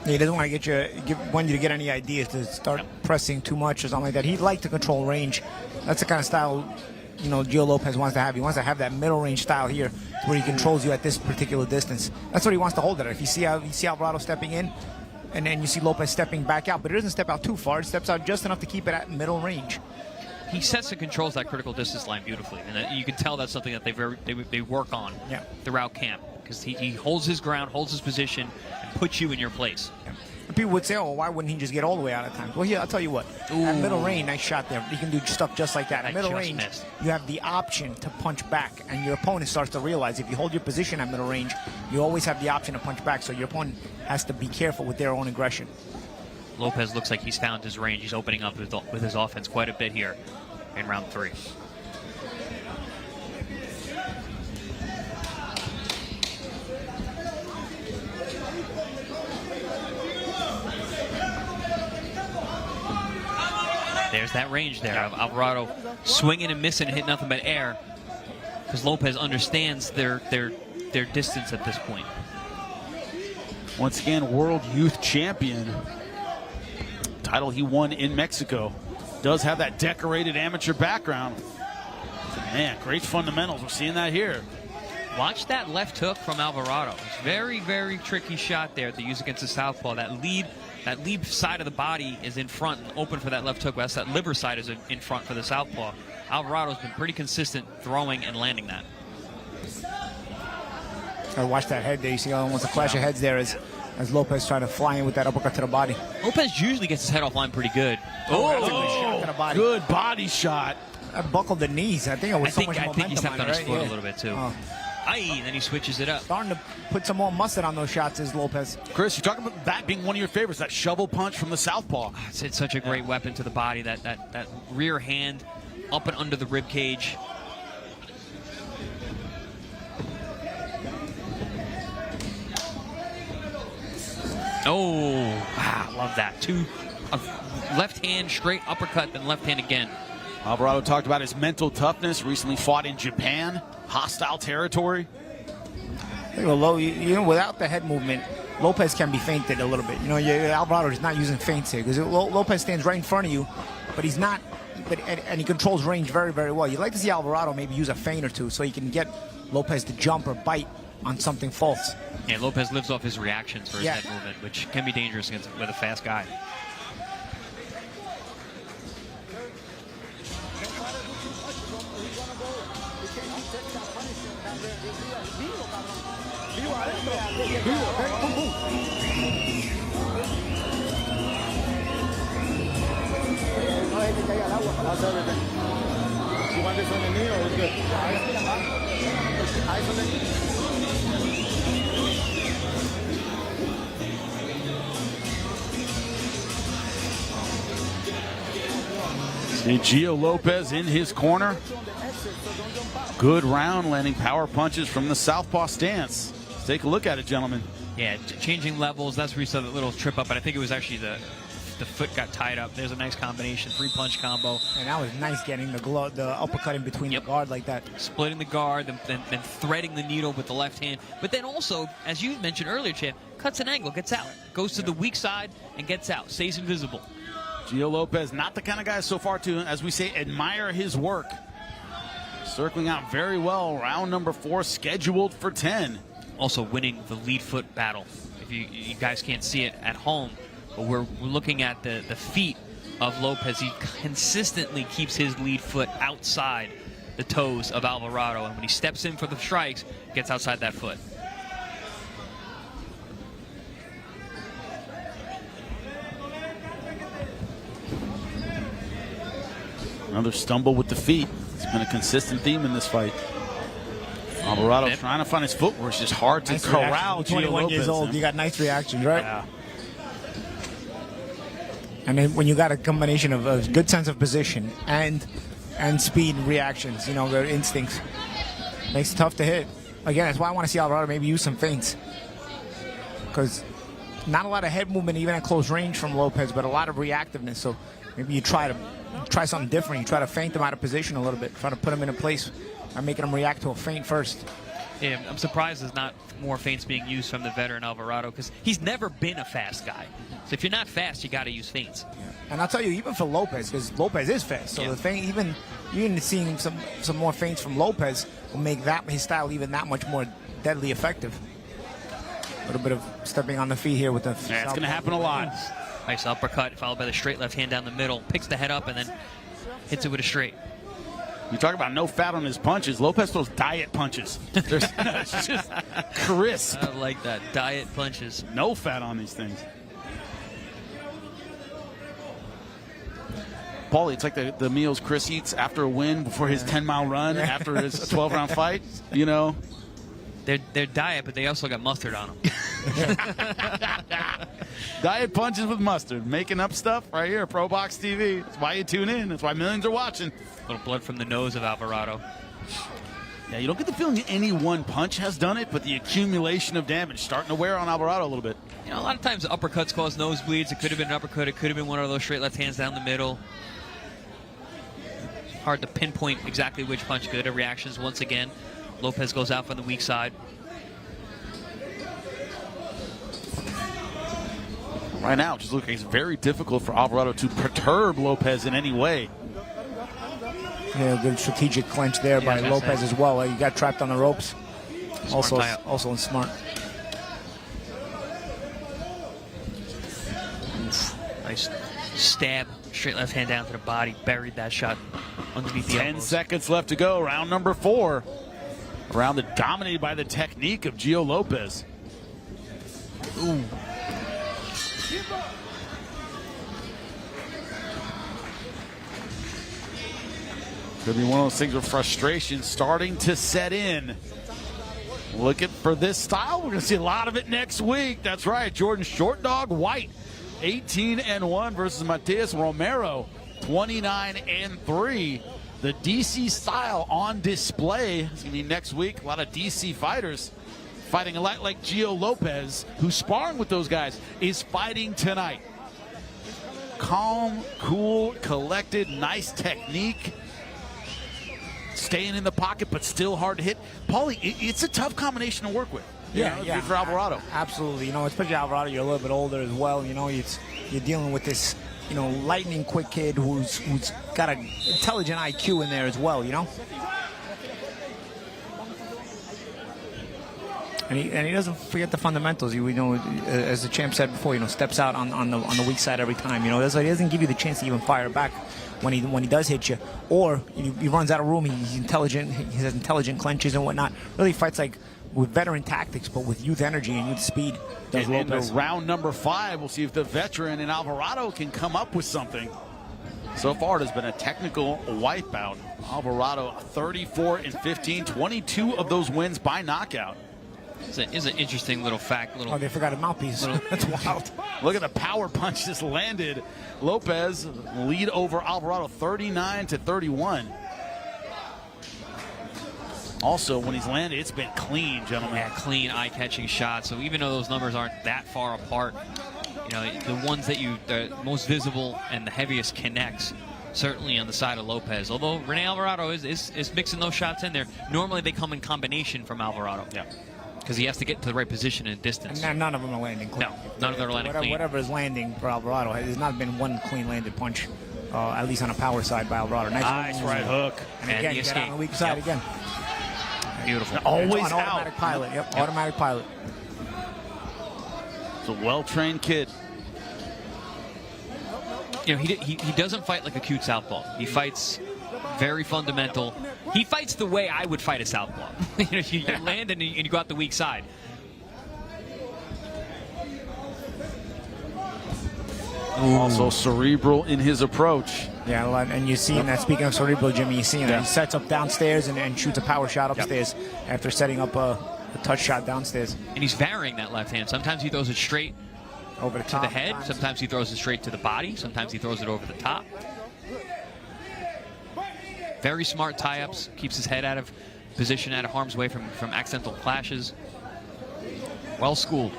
He doesn't want to want you to get any ideas to start pressing too much or something like that. He'd like to control range. That's the kind of style, you know, Gio Lopez wants to have. He wants to have that middle range style here, where he controls you at this particular distance. That's what he wants to hold it at. If you see Alvarado stepping in, and then you see Lopez stepping back out, but it doesn't step out too far. It steps out just enough to keep it at middle range. He sets and controls that critical distance line beautifully, and you can tell that's something that they work on throughout camp, because he holds his ground, holds his position, and puts you in your place. Yeah. And people would say, "Oh, why wouldn't he just get all the way out of time?" Well, here I'll tell you what. At middle range, nice shot there. You can do stuff just like that. At middle range, you have the option to punch back, and your opponent starts to realize if you hold your position at middle range, you always have the option to punch back. So your opponent has to be careful with their own aggression. Lopez looks like he's found his range. He's opening up with his offense quite a bit here in round 3. There's that range there of Alvarado swinging and missing, hitting nothing but air, because Lopez understands their distance at this point. Once again, world youth champion. Title he won in Mexico. Does have that decorated amateur background. Man, great fundamentals. We're seeing that here. Watch that left hook from Alvarado. It's very, very tricky shot there to use against the southpaw. That lead side of the body is in front and open for that left hook. That's that liver side is in front for the southpaw. Alvarado's been pretty consistent throwing and landing that. Watch that head there. You see almost a clash of heads there as Lopez trying to fly in with that uppercut to the body. Lopez usually gets his head offline pretty good. That's a good shot to the body. Good body shot. That buckled the knees. I think it was so much momentum. I think he stepped on his foot a little bit too. Aye, then he switches it up. Starting to put some more mustard on those shots is Lopez. Chris, you're talking about that being one of your favorites, that shovel punch from the southpaw. It's such a great weapon to the body, that rear hand up and under the rib cage. Oh, wow, love that. Left hand, straight uppercut, then left hand again. Alvarado talked about his mental toughness, recently fought in Japan, hostile territory. Without the head movement, Lopez can be feinted a little bit. Alvarado is not using feints here because Lopez stands right in front of you, but he's not. And he controls range very, very well. You'd like to see Alvarado maybe use a feint or two so he can get Lopez to jump or bite on something false. Yeah, Lopez lives off his reactions for his head movement, which can be dangerous with a fast guy. See Gio Lopez in his corner. Good round, landing power punches from the southpaw stance. Let's take a look at it, gentlemen. Yeah, changing levels. That's where you saw that little trip up, but I think it was actually the foot got tied up. There's a nice combination, 3-punch combo. And that was nice getting the uppercut in between the guard like that. Splitting the guard, then threading the needle with the left hand. But then also, as you mentioned earlier, Chad, cuts an angle, gets out. Goes to the weak side and gets out. Stays invisible. Gio Lopez, not the kind of guy so far to, as we say, admire his work. Circling out very well. Round number 4 scheduled for 10. Also winning the lead foot battle. If you guys can't see it at home, but we're looking at the feet of Lopez. He consistently keeps his lead foot outside the toes of Alvarado, and when he steps in for the strikes, gets outside that foot. Another stumble with the feet. It's been a consistent theme in this fight. Alvarado trying to find his footwork. It's just hard to corral Gio 21 years Lopez. old. You got nice reactions, right? Yeah. And then when you got a combination of a good sense of position and speed and reactions, you know, their instincts, makes it tough to hit. Again, that's why I want to see Alvarado maybe use some feints, because not a lot of head movement even at close range from Lopez, but a lot of reactiveness. So maybe you try something different. You try to feint him out of position a little bit, try to put him in a place by making him react to a feint first. Yeah, I'm surprised there's not more feints being used from the veteran Alvarado, because he's never been a fast guy. So if you're not fast, you got to use feints. Yeah. And I'll tell you, even for Lopez, because Lopez is fast, so the feint, even seeing some more feints from Lopez will make his style even that much more deadly effective. A little bit of stepping on the feet here with the. Yeah, it's going to happen a lot. Nice uppercut followed by the straight left hand down the middle. Picks the head up and then hits it with a straight. You talk about no fat on his punches. Lopez throws diet punches. It's just crisp. I like that. Diet punches. No fat on these things. Paulie, it's like the meals Chris eats after a win, before his 10-mile run, after his 12-round fight. You know, they're diet, but they also got mustard on them. diet punches with mustard, making up stuff right here. ProBox TV. That's why you tune in. That's why millions are watching. A little blood from the nose of Alvarado. Yeah, you don't get the feeling any one punch has done it, but the accumulation of damage starting to wear on Alvarado a little bit. You know, a lot of times uppercuts cause nosebleeds. It could have been an uppercut. It could have been one of those straight left hands down the middle. Hard to pinpoint exactly which punch. Good reactions once again. Lopez goes out from the weak side. Right now, it just looks like it's very difficult for Alvarado to perturb Lopez in any way. Yeah, good strategic clinch there by Lopez as well. He got trapped on the ropes. Also smart. Nice stab, straight left hand down to the body. Buried that shot underneath the 10 elbows. seconds left to go. Round number 4. A round that dominated by the technique of Gio Lopez. Ooh. Could be one of those things where frustration starting to set in. Looking for this style. We're going to see a lot of it next week. That's right. Jordan Short Dog White, 18-1 versus Matias Romero, 29-3. The DC style on display. It's going to be next week. A lot of DC fighters fighting a lot like Gio Lopez, who's sparring with those guys, is fighting tonight. Calm, cool, collected, nice technique. Staying in the pocket, but still hard to hit. Paulie, it's a tough combination to work with. Yeah, for Alvarado. Absolutely. You know, especially Alvarado, you're a little bit older as well. You know, you're dealing with this, you know, lightning quick kid who's got an intelligent IQ in there as well. You know, and he doesn't forget the fundamentals. You know, as the champ said before, you know, steps out on the weak side every time. You know, that's why he doesn't give you the chance to even fire back when he does hit you, or he runs out of room. He's intelligent. He has intelligent clenches and whatnot. Really fights like with veteran tactics, but with youth energy and youth speed. And in the round number 5, we'll see if the veteran and Alvarado can come up with something. So far, it has been a technical wipeout. Alvarado 34-15, 22 of those wins by knockout. It's an interesting little fact. Oh, they forgot a mouthpiece. That's wild. Look at the power punch just landed. Lopez lead over Alvarado 39-31. Also, when he's landed, it's been clean, gentlemen. Yeah, clean, eye-catching shots. So even though those numbers aren't that far apart, you know, the ones that the most visible and the heaviest connects, certainly on the side of Lopez. Although Rene Alvarado is mixing those shots in there. Normally they come in combination from Alvarado. Yeah. Because he has to get to the right position and distance. And none of them are landing clean. No, none of them are landing clean. Whatever is landing for Alvarado, there's not been one clean landed punch, at least on a power side by Alvarado. Nice right hook. And again, the you get on the weak side again. Beautiful. Always an out. automatic pilot. Yep, automatic pilot. It's a well-trained kid. You know, he doesn't fight like a cute southpaw. He fights very fundamental. He fights the way I would fight a southpaw. You know, you land and you go out the weak side. Also cerebral in his approach. Yeah, a lot. And you're seeing that, speaking of cerebral, Jimmy, you're seeing that he sets up downstairs and shoots a power shot upstairs after setting up a touch shot downstairs. And he's varying that left hand. Sometimes he throws it straight over to the head. Sometimes he throws it straight to the body. Sometimes he throws it over the top. Very smart tie-ups. Keeps his head out of position, out of harm's way from accidental clashes. Well schooled.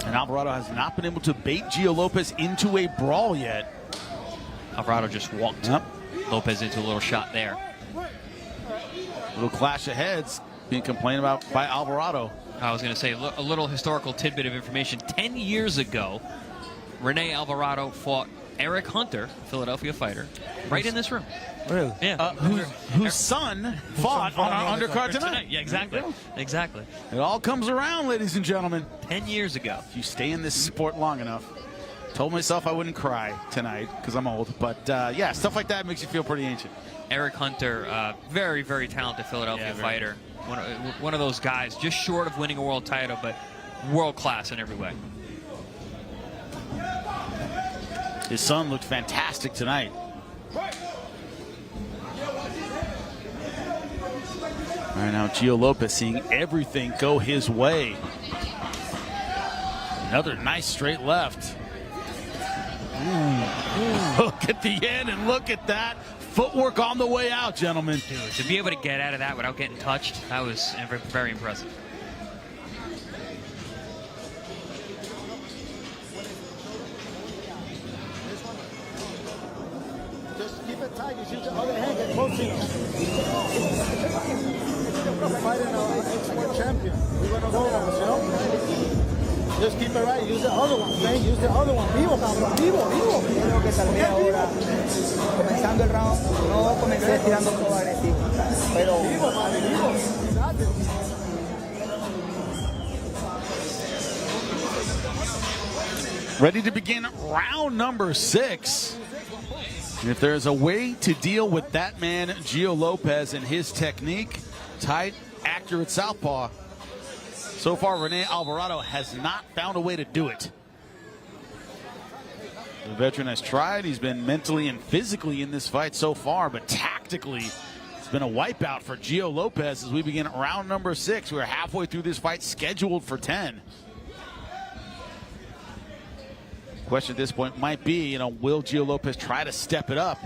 And Alvarado has not been able to bait Gio Lopez into a brawl yet. Alvarado just walked Lopez into a little shot there. Little clash of heads being complained about by Alvarado. I was going to say a little historical tidbit of information. 10 years ago, Rene Alvarado fought Eric Hunter, a Philadelphia fighter, right in this room. Really? Yeah. Whose son fought on our undercard tonight. Yeah, exactly. Exactly. It all comes around, ladies and gentlemen. 10 years ago. If you stay in this sport long enough. Told myself I wouldn't cry tonight because I'm old. But, yeah, stuff like that makes you feel pretty ancient. Eric Hunter, very, very talented Philadelphia fighter. One of those guys, just short of winning a world title, but world class in every way. His son looked fantastic tonight. All right, now Gio Lopez seeing everything go his way. Another nice straight left. Ooh. Look at the end and look at that. Footwork on the way out, gentlemen. Dude, to be able to get out of that without getting touched, that was very impressive. Just keep it tight. You shoot the other hand, get close to him. Fighting an ex-world champion. We're gonna go on, you know? Just keep it right. Use the other one, man. Use the other one. Vivo, cabrón. Vivo, vivo. Creo que tal vez ahora, comenzando el round, no comencé tirando todo agresivo, pero vivo, madre, vivo. Ready to begin round number 6. And if there's a way to deal with that man, Gio Lopez, and his technique, tight, accurate southpaw, so far Rene Alvarado has not found a way to do it. The veteran has tried. He's been mentally and physically in this fight so far, but tactically, it's been a wipeout for Gio Lopez as we begin round number 6. We're halfway through this fight, scheduled for 10. Question at this point might be, will Gio Lopez try to step it up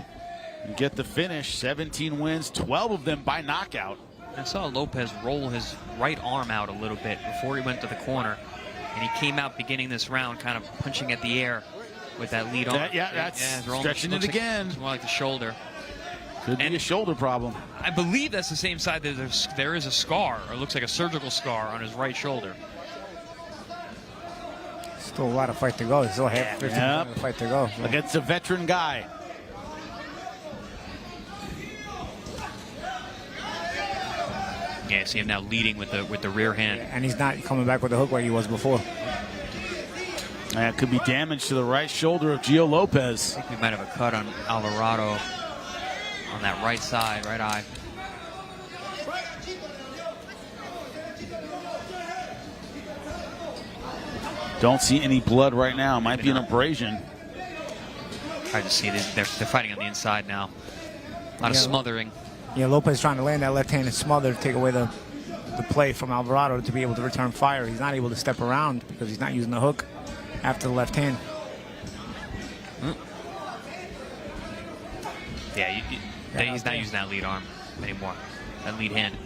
and get the finish? 17 wins, 12 of them by knockout. I saw Lopez roll his right arm out a little bit before he went to the corner, and he came out beginning this round kind of punching at the air with that lead arm. That's stretching it again. It's more like the shoulder. Could be a shoulder problem. I believe that's the same side that there is a scar, or it looks like a surgical scar on his right shoulder. Still a lot of fight to go. Still have 15 minutes of fight to go. So. Against a veteran guy. Yeah, see him now leading with the rear hand. And he's not coming back with the hook like he was before. That could be damage to the right shoulder of Gio Lopez. I think we might have a cut on Alvarado on that right side, right eye. Don't see any blood right now. Might be an abrasion. Hard to see. They're fighting on the inside now. A lot of smothering. Yeah, Lopez trying to land that left hand and smother, take away the play from Alvarado to be able to return fire. He's not able to step around because he's not using the hook after the left hand. Yeah, he's not using that lead arm anymore, that lead hand.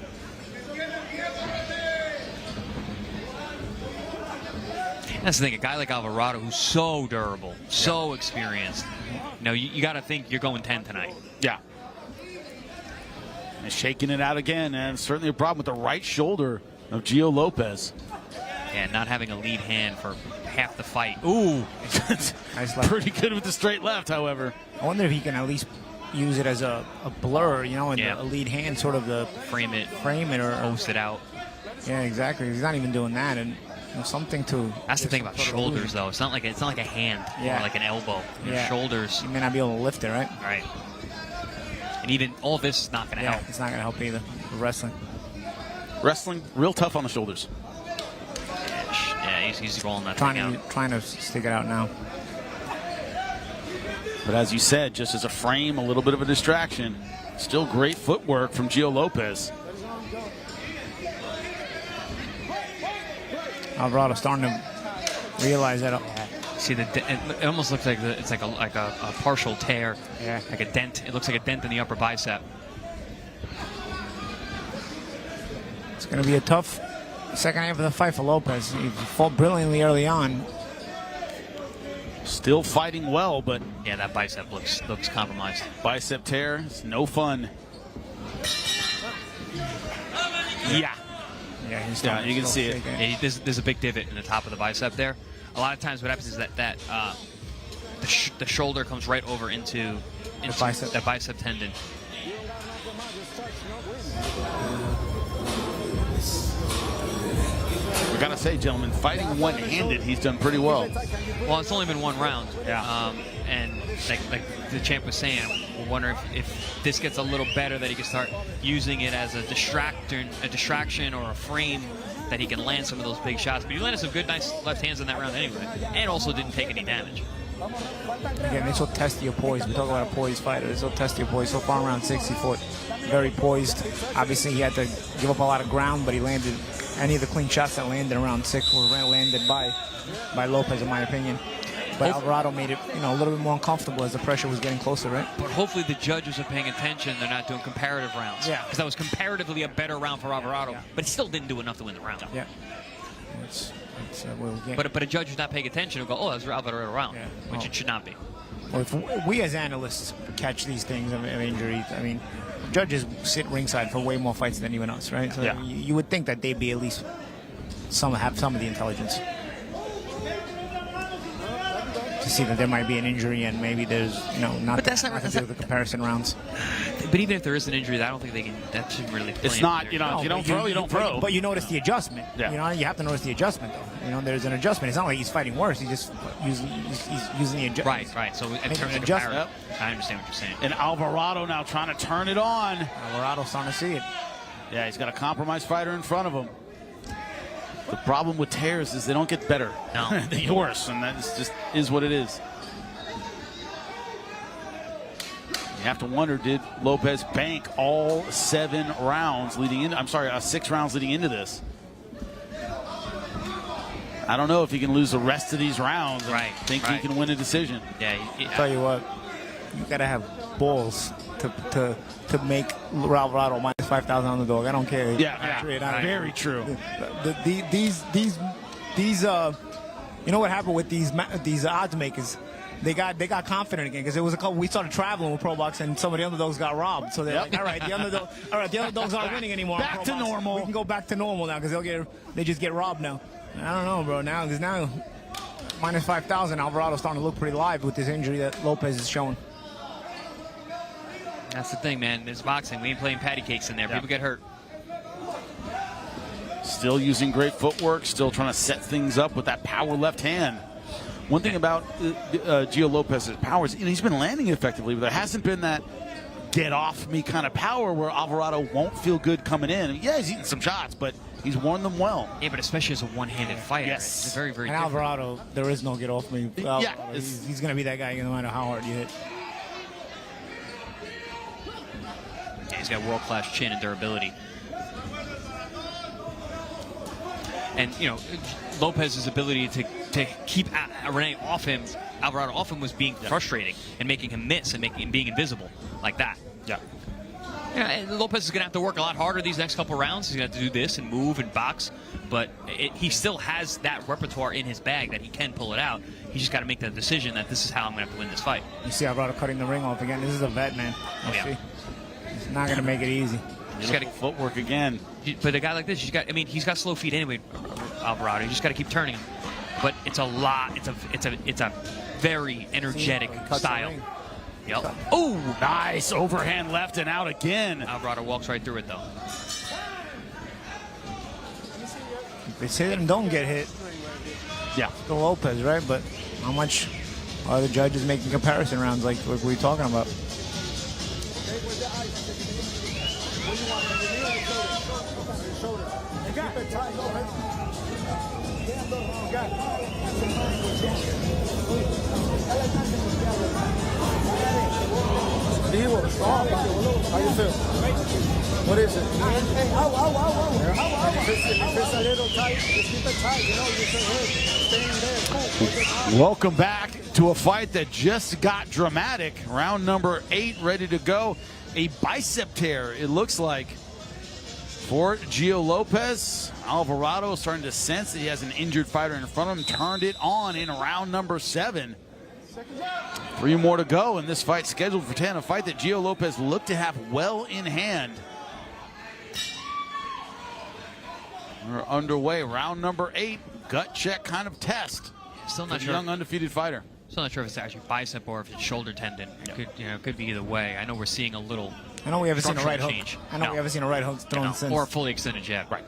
That's the thing, a guy like Alvarado who's so durable, so experienced, you got to think you're going 10 tonight. Yeah. And shaking it out again, and certainly a problem with the right shoulder of Gio Lopez. Yeah, not having a lead hand for half the fight. Ooh. Nice left. Pretty good with the straight left, however. I wonder if he can at least use it as a blur, and a lead hand, sort of the frame it or post it out. Yeah, exactly. He's not even doing that, and something to. That's the thing about shoulders, though. It's not like a hand or like an elbow. Shoulders. You may not be able to lift it, right? Right. And even all this is not going to help. It's not going to help either. Wrestling. Wrestling, real tough on the shoulders. Yeah, he's rolling that thing out. Trying to stick it out now. But as you said, just as a frame, a little bit of a distraction. Still great footwork from Gio Lopez. Alvarado starting to realize that. See, it almost looks like it's like a partial tear, like a dent. It looks like a dent in the upper bicep. It's going to be a tough second half of the fight for Lopez. He fought brilliantly early on. Still fighting well, but yeah, that bicep looks compromised. Bicep tear, it's no fun. Yeah. Yeah, you can see it. Yeah, there's a big divot in the top of the bicep there. A lot of times what happens is that the shoulder comes right over into that bicep tendon. We gotta say, gentlemen, fighting one-handed, he's done pretty well. Well, it's only been one round. Yeah. And like the champ was saying, I wonder if this gets a little better, that he can start using it as a distraction or a frame that he can land some of those big shots. But he landed some good, nice left hands in that round anyway, and also didn't take any damage. Again, this will test your poise. We talk about a poised fighter. This will test your poise. So far, around 60 foot, very poised. Obviously, he had to give up a lot of ground, but he landed any of the clean shots that landed around 6 were landed by Lopez, in my opinion. But Alvarado made it, a little bit more uncomfortable as the pressure was getting closer, right? But hopefully the judges are paying attention. They're not doing comparative rounds. Yeah. Because that was comparatively a better round for Alvarado, but he still didn't do enough to win the round. Yeah. But a judge who's not paying attention will go, oh, that's Alvarado round, which it should not be. Well, if we as analysts catch these things of injuries, I mean, judges sit ringside for way more fights than even us, right? So you would think that they'd be at least have some of the intelligence to see that there might be an injury and maybe there's not to do with the comparison rounds. But even if there is an injury, I don't think they can. That shouldn't really play. It's not, if you don't throw, you don't throw. But you notice the adjustment. Yeah. You have to notice the adjustment, though. There's an adjustment. It's not like he's fighting worse. He's just he's using the adjustment. Right. So in terms of comparison, I understand what you're saying. And Alvarado now trying to turn it on. Alvarado's starting to see it. Yeah, he's got a compromised fighter in front of him. The problem with tears is they don't get better. No. They get worse, and that just is what it is. You have to wonder, did Lopez bank all 7 rounds leading in? 6 rounds leading into this. I don't know if he can lose the rest of these rounds. Right. Think he can win a decision. Yeah. I'll tell you what, you gotta have balls to make Alvarado minus 5,000 on the dog. I don't care. Very true. These you know what happened with these odds makers? They got confident again because it was a couple. We started traveling with ProBox and some of the underdogs got robbed. So they're like, all right, the underdogs aren't winning anymore. Back to normal. We can go back to normal now because they just get robbed now. I don't know, bro. Now minus 5,000. Alvarado's starting to look pretty live with this injury that Lopez is showing. That's the thing, man. It's boxing. We ain't playing patty cakes in there. People get hurt. Still using great footwork. Still trying to set things up with that power left hand. One thing about Gio Lopez's power is he's been landing effectively, but there hasn't been that get off me kind of power where Alvarado won't feel good coming in. Yeah, he's eating some shots, but he's worn them well. Yeah, but especially as a one-handed fighter. Yes. It's very, very And different. Alvarado, there is no get off me. He's going to be that guy no matter how hard you hit. Yeah, he's got world-class chin and durability. And, Lopez's ability to keep Rene off him, Alvarado off him, was being frustrating and making him miss and being invisible like that. Yeah. Yeah, and Lopez is going to have to work a lot harder these next couple rounds. He's going to have to do this and move and box, but he still has that repertoire in his bag that he can pull it out. He's just got to make that decision that this is how I'm going to have to win this fight. You see Alvarado cutting the ring off again. This is a vet, man. See. He's not going to make it easy. He's got footwork again. But a guy like this, he's got slow feet anyway, Alvarado. You just got to keep turning him. But it's a lot. It's a very energetic style. Yep. Oh, nice overhand left and out again. Alvarado walks right through it though. They say that don't get hit. Yeah. The Lopez, right? But how much are the judges making comparison rounds like we're talking about? How you feel? What is it? Hey, if it's a little tight, just keep it tight. You know, you feel good. Stay in there, cool. Welcome back to a fight that just got dramatic. Round number 8 ready to go. A bicep tear, it looks like, for Gio Lopez. Alvarado starting to sense that he has an injured fighter in front of him. Turned it on in round number 7. 3 more to go in this fight scheduled for 10. A fight that Gio Lopez looked to have well in hand. We're underway. Round number 8. Gut check kind of test. Still not sure. Young undefeated fighter. Still not sure if it's actually bicep or if it's shoulder tendon. It could be either way. I know we're seeing a little. I know we haven't seen a right hook. Change. I know we haven't seen a right hook thrown since. Or a fully extended jab. Right.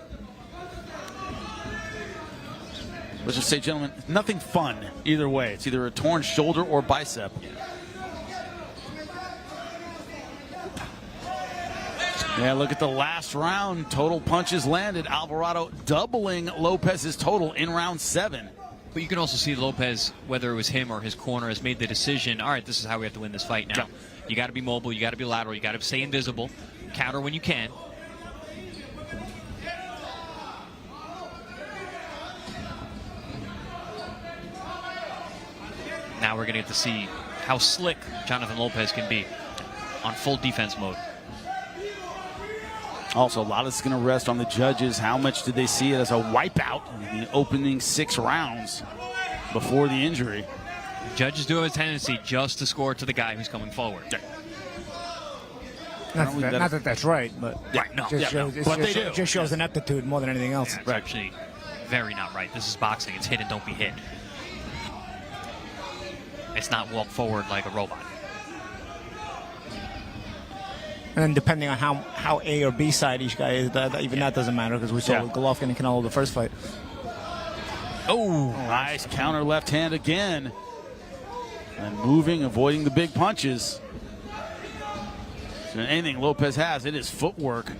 Let's just say, gentlemen, nothing fun either way. It's either a torn shoulder or bicep. Yeah, look at the last round. Total punches landed. Alvarado doubling Lopez's total in round 7. But you can also see Lopez, whether it was him or his corner, has made the decision, all right, this is how we have to win this fight now. You got to be mobile. You got to be lateral. You got to stay invisible. Counter when you can. Now we're going to get to see how slick Jonathan Lopez can be on full defense mode. Also, a lot of it's going to rest on the judges. How much did they see it as a wipeout in the opening 6 rounds before the injury? Judges do have a tendency just to score to the guy who's coming forward. Not that that's right, but it just shows an aptitude more than anything else. Yeah, it's actually very not right. This is boxing. It's hit and don't be hit. It's not walk forward like a robot. And then depending on how A or B side each guy is, that doesn't matter, because we saw Golovkin and Canelo the first fight. Oh, nice counter left hand again. And moving, avoiding the big punches. So anything Lopez has, it is footwork.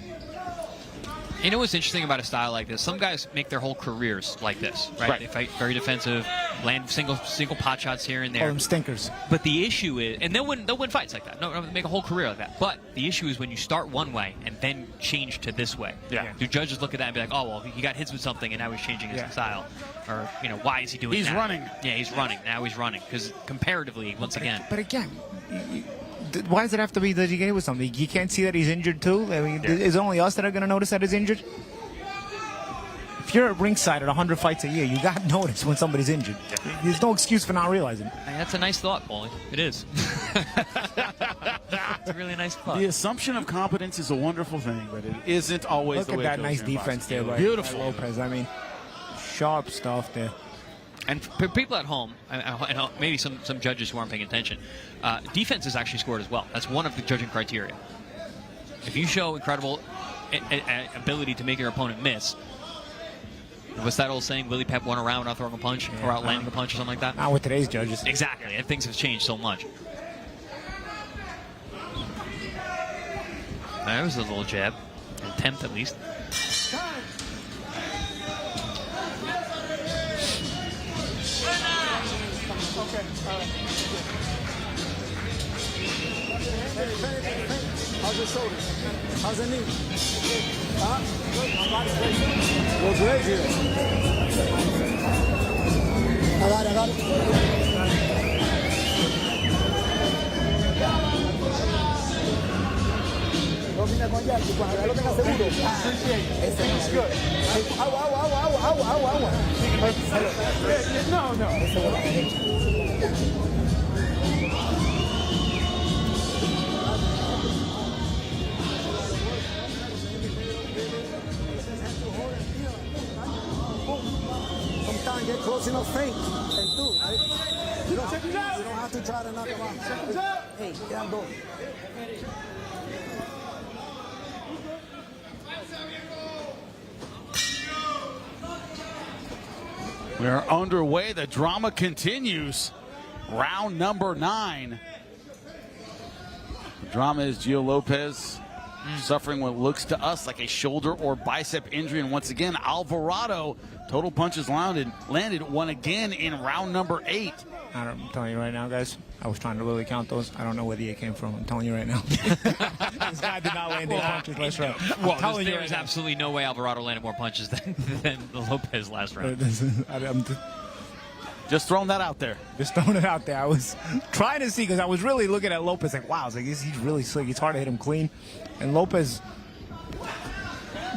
You know what's interesting about a style like this? Some guys make their whole careers like this, right? They fight very defensive, land single pot shots here and there. Call them stinkers. But the issue is, and they'll win fights like that. No, make a whole career like that. But the issue is when you start one way and then change to this way. Yeah. Do judges look at that and be like, oh, well, he got hits with something and now he's changing his style? Or, why is he doing that? He's running. Yeah, he's running. Now he's running. Because comparatively, once again. But again, why does it have to be that he gave with something? You can't see that he's injured too? I mean, is it only us that are going to notice that he's injured? If you're at ringside at 100 fights a year, you got to notice when somebody's injured. There's no excuse for not realizing it. Hey, that's a nice thought, Paulie. It is. It's a really nice thought. The assumption of competence is a wonderful thing, but it isn't always the way it goes. Look at that nice defense there by Lopez. I mean, sharp stuff there. And for people at home, and maybe some judges who aren't paying attention, defense is actually scored as well. That's one of the judging criteria. If you show incredible ability to make your opponent miss, what's that old saying? Willie Pep won a round without throwing a punch or out landing a punch or something like that? Not with today's judges. Exactly, and things have changed so much. There was a little jab, an attempt at least. How's your shoulder? How's the knee? Huh? My body's great. Looks great here. I got it. No vine con Jackie, cuando ya lo tenga seguro. Ese es good. Agua. No. Ese es derecho. Sometimes get close enough feint and do, right? You don't have to try to knock him out. Hey, quedan dos. We're underway. The drama continues. Round number 9. The drama is Gio Lopez suffering what looks to us like a shoulder or bicep injury. And once again, Alvarado, total punches landed one again in round number 8. I'm telling you right now, guys, I was trying to really count those. I don't know where the 8 came from. I'm telling you right now. This guy did not land any punches last round. Well, there is absolutely no way Alvarado landed more punches than the Lopez last round. I'm just throwing that out there. Just throwing it out there. I was trying to see because I was really looking at Lopez like, wow, I was like, he's really slick. It's hard to hit him clean. And Lopez,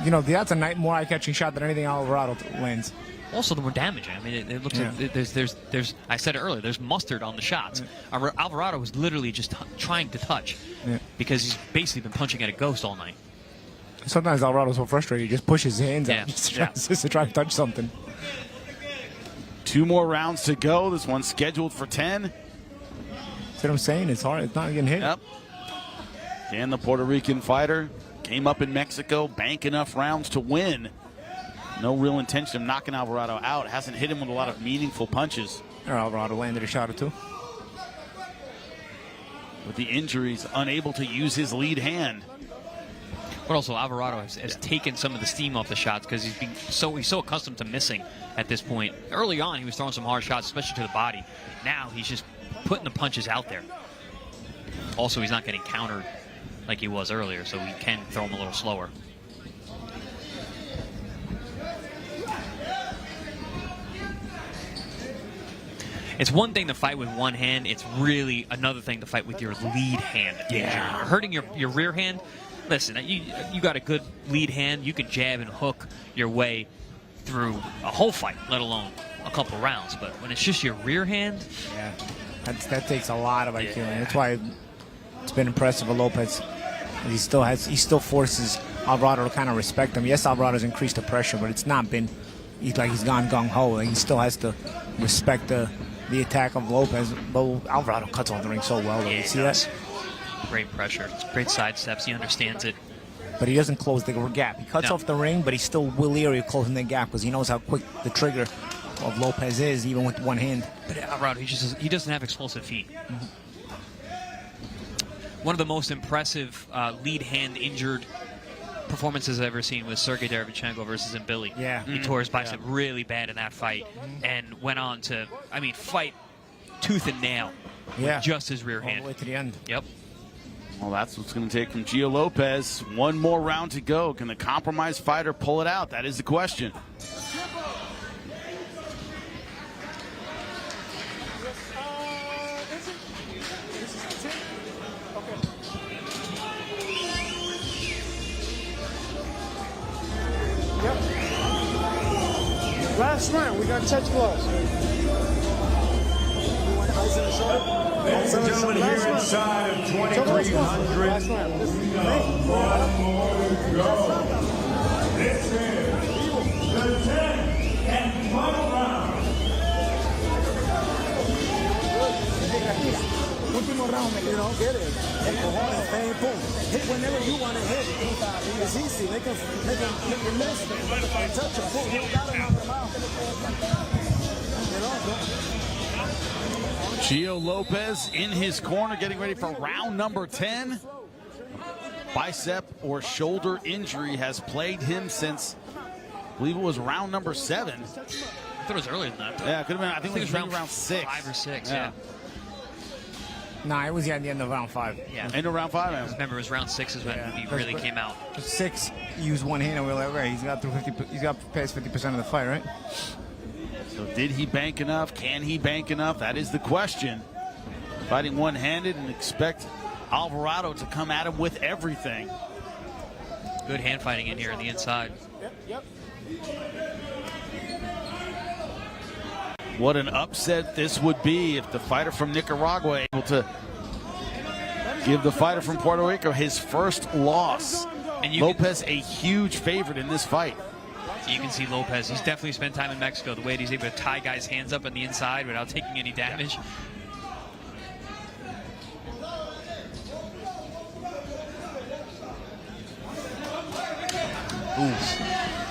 you know, that's a more eye-catching shot than anything Alvarado lands. Also, the more damaging. I mean, it looks like there's. I said it earlier. There's mustard on the shots. Alvarado was literally just trying to touch because he's basically been punching at a ghost all night. Sometimes Alvarado's so frustrated, he just pushes his hands out just to try to touch something. 2 more rounds to go. This one's scheduled for 10. That's what I'm saying. It's hard. It's not getting hit. Yep. And the Puerto Rican fighter came up in Mexico, bank enough rounds to win. No real intention of knocking Alvarado out. Hasn't hit him with a lot of meaningful punches. Alvarado landed a shot or 2. With the injuries, unable to use his lead hand. But also Alvarado has taken some of the steam off the shots because he's so accustomed to missing at this point. Early on, he was throwing some hard shots, especially to the body. Now he's just putting the punches out there. Also, he's not getting countered like he was earlier, so we can throw him a little slower. It's one thing to fight with one hand. It's really another thing to fight with your lead hand. Yeah. Hurting your rear hand. Listen, you got a good lead hand. You can jab and hook your way through a whole fight, let alone a couple rounds. But when it's just your rear hand, that takes a lot of IQ. And that's why it's been impressive with Lopez. He still forces Alvarado to kind of respect him. Yes, Alvarado's increased the pressure, but it's not been he's gone gung-ho. Like, he still has to respect the attack of Lopez. But Alvarado cuts off the ring so well. You see that? Great pressure, great side steps. He understands it. But he doesn't close the gap. He cuts off the ring, but he's still leery of closing the gap because he knows how quick the trigger of Lopez is, even with one hand. But Alvarado, he doesn't have explosive feet. One of the most impressive lead hand injured performances I've ever seen was Sergey Derevchenko versus Mbili. Yeah. He tore his bicep really bad in that fight and went on to, fight tooth and nail with just his rear hand. All the way to the end. Yep. Well, that's what's going to take from Gio Lopez. 1 more round to go. Can the compromised fighter pull it out? That is the question. Last round, we got touch gloves. Ladies and gentlemen, here inside of 2300. Last round. One more to go. This is the 10th and final round. Último round, get it. Bang, boom. Hit whenever you want to hit. It's easy. Make him miss. Touch him. Boom. You got him out the mouth. Gio Lopez in his corner, getting ready for round number 10. Bicep or shoulder injury has plagued him since, I believe it was round number 7. I thought it was earlier than that. Yeah, it could have been. I think it was round 6. 5 or 6, yeah. Nah, it was at the end of round 5. Yeah. End of round 5. I remember it was round 6 is when he really came out. 6, he used one hand, and we were like, right, he's got past 50% of the fight, right? So did he bank enough? Can he bank enough? That is the question. Fighting one-handed and expect Alvarado to come at him with everything. Good hand fighting in here on the inside. Yep. What an upset this would be if the fighter from Nicaragua able to give the fighter from Puerto Rico his first loss. And Lopez a huge favorite in this fight. You can see Lopez. He's definitely spent time in Mexico. The way he's able to tie guys' hands up on the inside without taking any damage.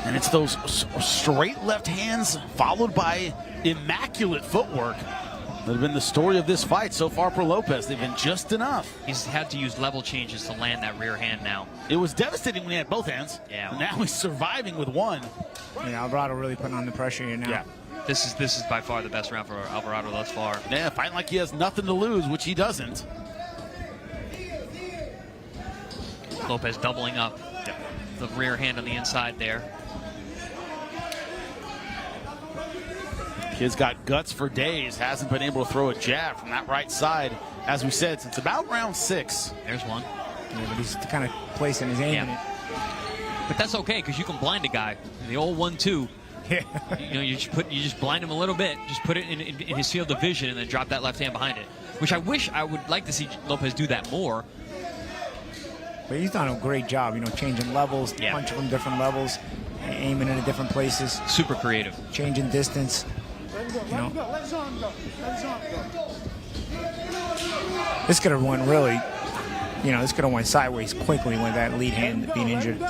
And it's those straight left hands followed by immaculate footwork. That have been the story of this fight so far for Lopez. They've been just enough. He's had to use level changes to land that rear hand now. It was devastating when he had both hands. Yeah. And now he's surviving with one. Yeah, Alvarado really putting on the pressure here now. Yeah. This is by far the best round for Alvarado thus far. Yeah, fighting like he has nothing to lose, which he doesn't. Lopez doubling up. Yeah. The rear hand on the inside there. Kid's got guts for days. Hasn't been able to throw a jab from that right side, as we said, since about round 6. There's one. Yeah, but he's kind of placing his aim in it. But that's okay, because you can blind a guy. The old 1-2. Yeah. You just blind him a little bit. Just put it in his field of vision and then drop that left hand behind it. Which I would like to see Lopez do that more. But he's done a great job, changing levels, punching from different levels, aiming into different places. Super creative. Changing distance. This could have went really, this could have went sideways quickly with that lead hand being injured.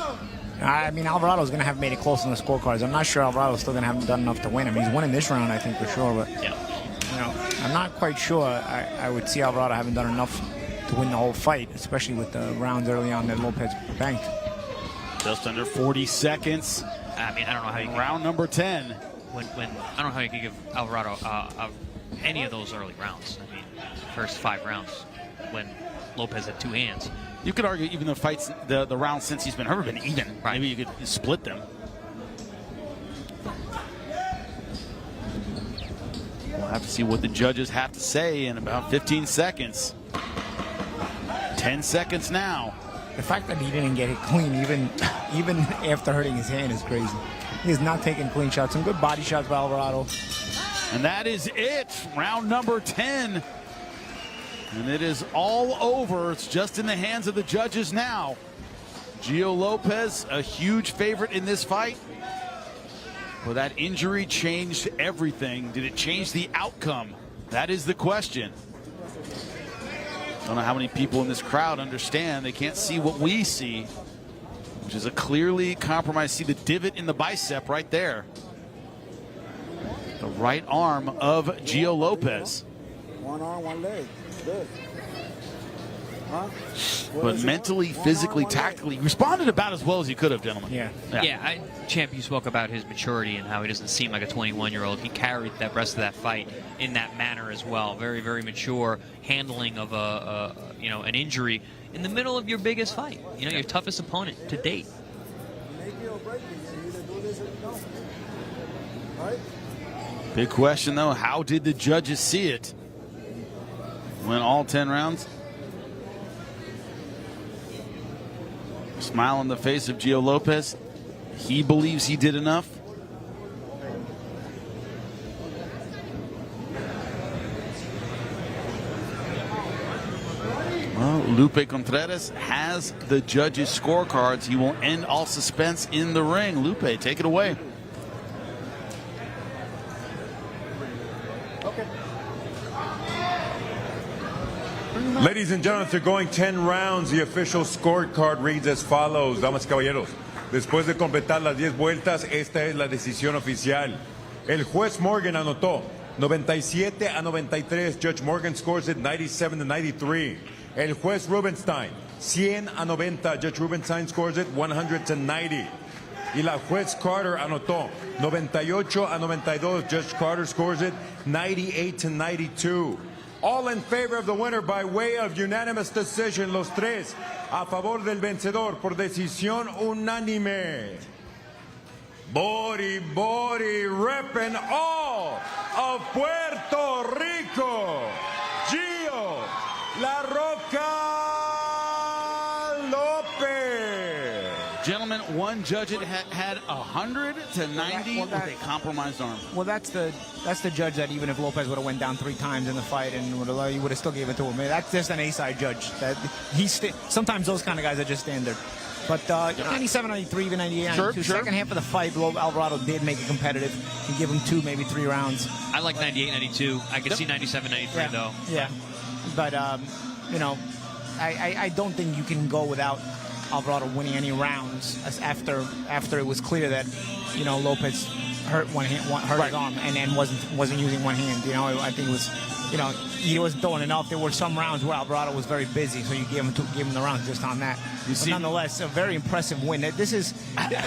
I mean, Alvarado's going to have made it close on the scorecards. I'm not sure Alvarado's still going to have done enough to win him. He's winning this round, I think, for sure. But, I'm not quite sure I would see Alvarado having done enough to win the whole fight, especially with the rounds early on that Lopez banked. Just under 40 seconds. I mean, I don't know how you can, round number 10. When I don't know how you can give Alvarado any of those early rounds. I mean, first 5 rounds when Lopez had 2 hands. You could argue even the fights, the rounds since he's been hurt have been even. Right. Maybe you could split them. We'll have to see what the judges have to say in about 15 seconds. 10 seconds now. The fact that he didn't get it clean, even after hurting his hand, is crazy. He's not taking clean shots. Some good body shots by Alvarado. And that is it. Round number 10. And it is all over. It's just in the hands of the judges now. Gio Lopez, a huge favorite in this fight. Well, that injury changed everything. Did it change the outcome? That is the question. I don't know how many people in this crowd understand. They can't see what we see, which is a clearly compromised. See the divot in the bicep right there. The right arm of Gio Lopez. One arm, one leg. Good. Huh? But mentally, physically, tactically, responded about as well as he could have, gentlemen. Yeah. Champ, you spoke about his maturity and how he doesn't seem like a 21-year-old. He carried that rest of that fight in that manner as well. Very, very mature handling of an injury in the middle of your biggest fight. Your toughest opponent to date. Big question, though. How did the judges see it? Win all 10 rounds? Smile on the face of Gio Lopez. He believes he did enough. Well, Lupe Contreras has the judges' scorecards. He will end all suspense in the ring. Lupe, take it away. Ladies and gentlemen, after going 10 rounds, the official scorecard reads as follows. Damas y caballeros, después de completar las 10 vueltas, esta es la decisión oficial. El juez Morgan anotó 97-93. Judge Morgan scores it 97-93. El juez Rubenstein 100-90. Judge Rubenstein scores it 100-90. Y la juez Carter anotó 98-92. Judge Carter scores it 98-92. All in favor of the winner by way of unanimous decision. Los tres a favor del vencedor por decisión unánime. Bori, repping all of Puerto Rico. Gio La Roca Lopez. Gentlemen, one judge had 100-90 with a compromised arm. Well, that's the judge that even if Lopez would have went down 3 times in the fight and he would have still gave it to him. That's just an A-side judge. That sometimes those kind of guys are just standard. But 97, 93, even 98, 92. Second half of the fight, Alvarado did make it competitive. He gave him 2, maybe 3 rounds. I like 98, 92. I could see 97, 93 though. Yeah, but I don't think you can go without Alvarado winning any rounds after it was clear that Lopez hurt his arm and wasn't using one hand. I think it was he wasn't throwing enough. There were some rounds where Alvarado was very busy, so you gave him the round just on that. But nonetheless, a very impressive win. This is,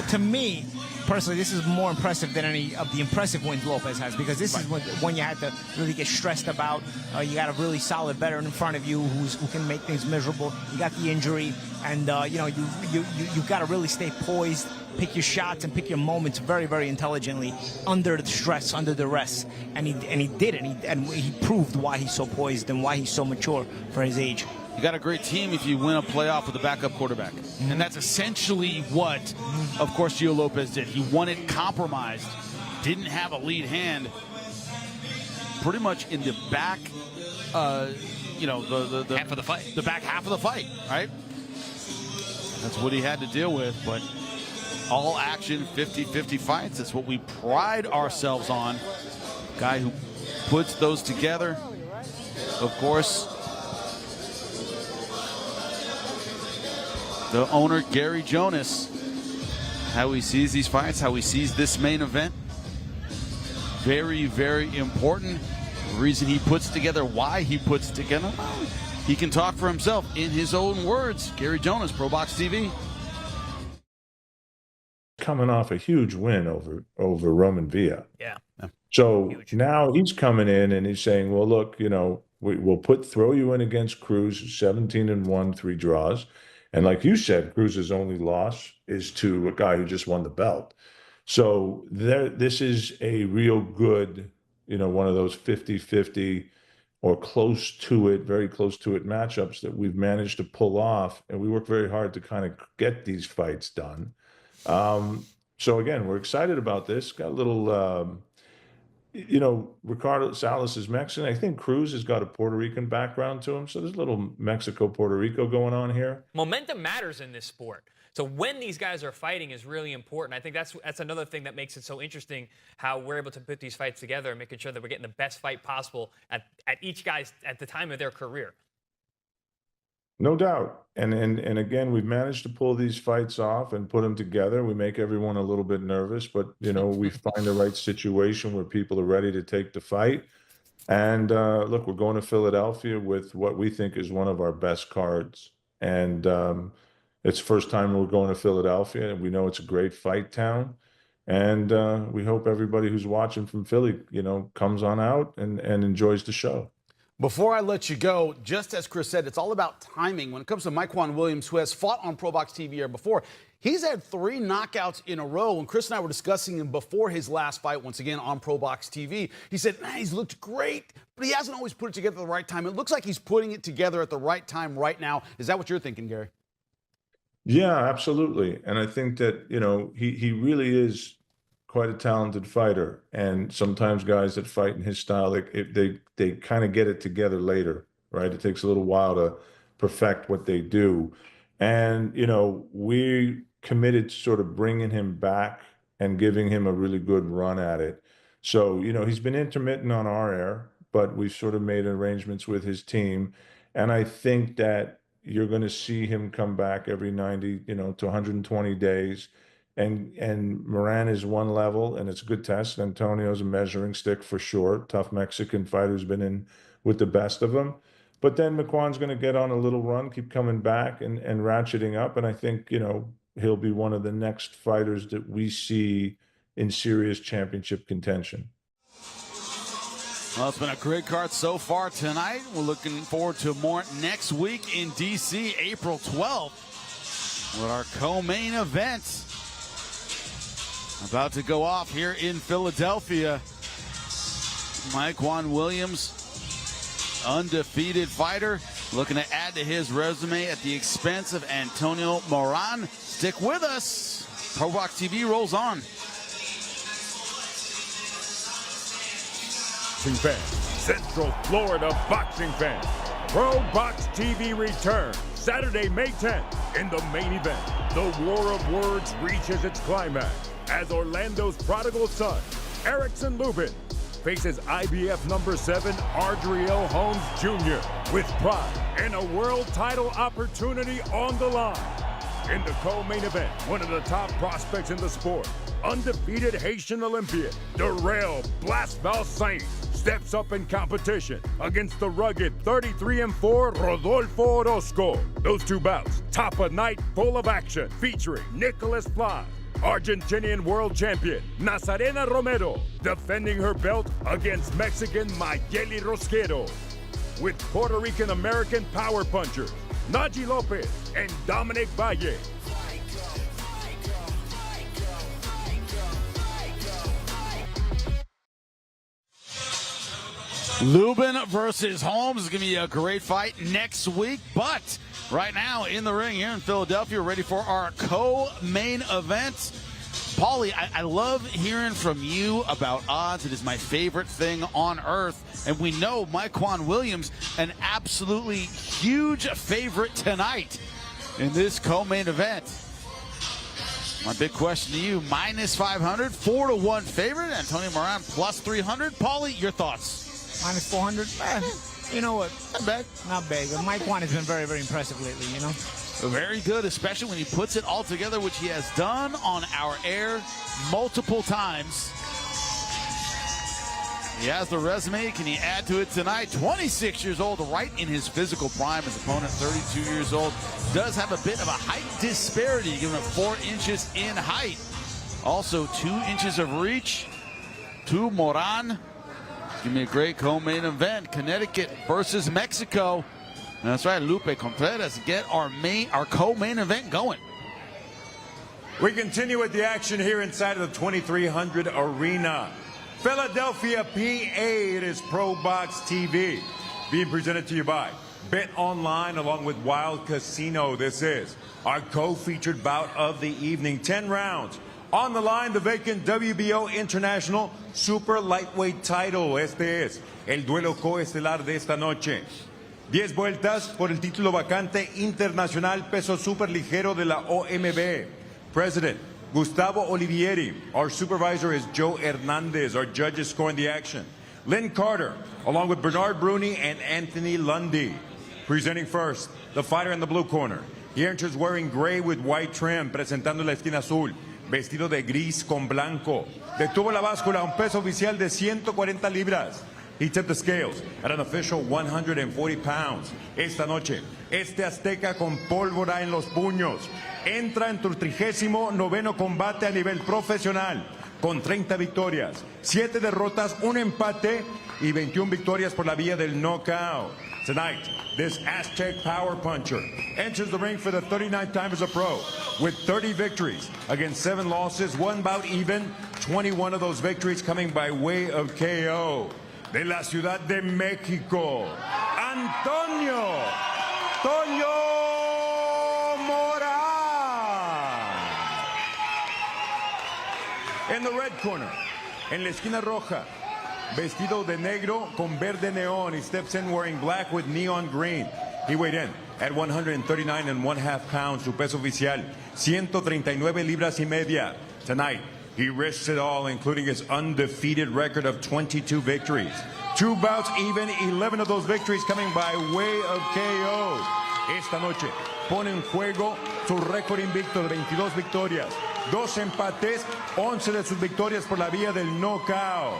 to me, personally, this is more impressive than any of the impressive wins Lopez has, because this is when you had to really get stressed about. You got a really solid veteran in front of you who can make things miserable. You got the injury, and you got to really stay poised, pick your shots, and pick your moments very, very intelligently under the stress, under the rest. And he did it, and he proved why he's so poised and why he's so mature for his age. You got a great team if you win a playoff with a backup quarterback. And that's essentially what, of course, Gio Lopez did. He won it compromised, didn't have a lead hand, pretty much in the back, the half of the fight. The back half of the fight, right? That's what he had to deal with, but all action, 50-50 fights. That's what we pride ourselves on. Guy who puts those together. Of course, the owner, Gary Jonas, how he sees these fights, how he sees this main event. Very, very important. The reason he puts together, why he puts together, he can talk for himself in his own words. Gary Jonas, ProBox TV. Coming off a huge win over Roman Villa. Yeah. So now he's coming in and he's saying, well, look, we'll throw you in against Cruz, 17-1, 3 draws. And like you said, Cruz's only loss is to a guy who just won the belt. So this is a real good, one of those 50-50 or close to it, very close to it matchups that we've managed to pull off. And we work very hard to kind of get these fights done. So again, we're excited about this. Got a little, Ricardo Salas is Mexican. I think Cruz has got a Puerto Rican background to him. So there's a little Mexico-Puerto Rico going on here. Momentum matters in this sport. So when these guys are fighting is really important. I think that's another thing that makes it so interesting, how we're able to put these fights together and making sure that we're getting the best fight possible at each guy's at the time of their career. No doubt. And again, we've managed to pull these fights off and put them together. We make everyone a little bit nervous, but, we find the right situation where people are ready to take the fight. And look, we're going to Philadelphia with what we think is one of our best cards. And it's the first time we're going to Philadelphia, and we know it's a great fight town. And we hope everybody who's watching from Philly, comes on out and enjoys the show. Before I let you go, just as Chris said, it's all about timing. When it comes to Mykquan Williams, who has fought on ProBox TV before, he's had 3 knockouts in a row. When Chris and I were discussing him before his last fight, once again on ProBox TV, he said, he's looked great, but he hasn't always put it together at the right time. It looks like he's putting it together at the right time right now. Is that what you're thinking, Gary? Yeah, absolutely. And I think that, he really is quite a talented fighter. And sometimes guys that fight in his style, they kind of get it together later, right? It takes a little while to perfect what they do. And, we committed to sort of bringing him back and giving him a really good run at it. So, he's been intermittent on our air, but we've sort of made arrangements with his team. And I think that you're going to see him come back every 90, to 120 days. And Moran is one level, and it's a good test. Antonio's a measuring stick for sure. Tough Mexican fighter who's been in with the best of them. But then Mykquan's going to get on a little run, keep coming back and ratcheting up. And I think, he'll be one of the next fighters that we see in serious championship contention. Well, it's been a great card so far tonight. We're looking forward to more next week in D.C., April 12th, with our co-main event about to go off here in Philadelphia. Mykquan Williams, undefeated fighter, looking to add to his resume at the expense of Antonio Moran. Stick with us. ProBox TV rolls on. Fans, Central Florida boxing fans, ProBox TV returns Saturday, May 10th in the main event. The war of words reaches its climax as Orlando's prodigal son, Erickson Lubin, faces IBF number 7 Adriel Holmes Jr. with pride and a world title opportunity on the line. In the co-main event, one of the top prospects in the sport, undefeated Haitian Olympian, Darrell Blasval Saint, steps up in competition against the rugged 33-4 Rodolfo Orozco. Those two bouts top a night full of action featuring Nicholas Fly, Argentinian world champion Nazarena Romero, defending her belt against Mexican Mayeli Rosquero, with Puerto Rican American power punchers Naji Lopez and Dominic Valle. Lubin versus Holmes is going to be a great fight next week. But right now in the ring here in Philadelphia, we're ready for our co-main event. Paulie, I love hearing from you about odds. It is my favorite thing on earth. And we know Mykquan Williams, an absolutely huge favorite tonight in this co-main event. My big question to you, minus 500, 4-1 favorite. Antonio Moran plus 300. Paulie, your thoughts? Minus 400. You know what? Not bad. Not bad. Mykquan has been very, very impressive lately, you know? Very good, especially when he puts it all together, which he has done on our air multiple times. He has the resume. Can he add to it tonight? 26 years old, right in his physical prime. His opponent, 32 years old, does have a bit of a height disparity, giving him 4 inches in height. Also 2 inches of reach to Moran. Give me a great co-main event. Connecticut versus Mexico. And that's right, Lupe Contreras get our co-main event going. We continue with the action here inside of the 2300 Arena. Philadelphia, PA, it is ProBox TV. Being presented to you by Bet Online along with Wild Casino. This is our co-featured bout of the evening. 10 rounds. On the line, the vacant WBO International Super Lightweight title. Este es el duelo coestelar de esta noche. 10 vueltas por el título vacante internacional peso super ligero de la OMB. President Gustavo Olivieri. Our supervisor is Joe Hernandez. Our judges scoring the action. Lynn Carter, along with Bernard Bruni and Anthony Lundy. Presenting first, the fighter in the blue corner. He enters wearing gray with white trim, presentando la esquina azul. Vestido de gris con blanco. Detuvo la báscula a un peso oficial de 140 libras. He tipped the scales at an official 140 pounds. Esta noche, este azteca con pólvora en los puños entra en tu 39º combate a nivel profesional con 30 victorias, 7 derrotas, 1 empate y 21 victorias por la vía del knockout. Tonight, this Aztec power puncher enters the ring for the 39th time as a pro with 30 victories against 7 losses, 1 bout even, 21 of those victories coming by way of KO. De la Ciudad de México, Antonio Toño Moran. In the red corner, en la esquina roja, vestido de negro con verde neón. He steps in wearing black with neon green. He weighed in at 139.5 pounds. Su peso oficial, 139 libras y media. Tonight, he risks it all, including his undefeated record of 22 victories. 2 bouts even, 11 of those victories coming by way of KO. Esta noche pone en juego su récord invicto de 22 victorias, 2 empates, 11 de sus victorias por la vía del knockout.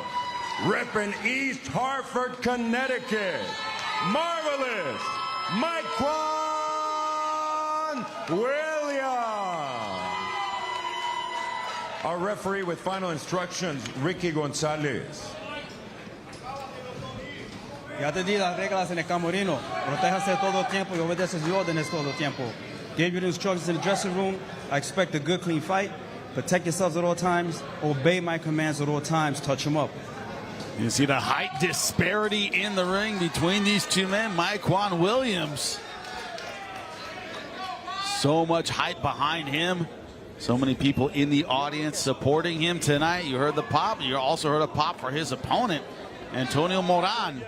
Repping East Hartford, Connecticut, marvelous Mykquan Williams. Our referee with final instructions, Ricky Gonzalez. Ya te di las reglas en el camerino. Protéjase todo el tiempo y obedece sus órdenes todo el tiempo. Gave you the instructions in the dressing room. I expect a good, clean fight. Protect yourselves at all times. Obey my commands at all times. Touch them up. You see the height disparity in the ring between these two men. Mykquan Williams. So much height behind him. So many people in the audience supporting him tonight. You heard the pop. You also heard a pop for his opponent, Antonio Moran.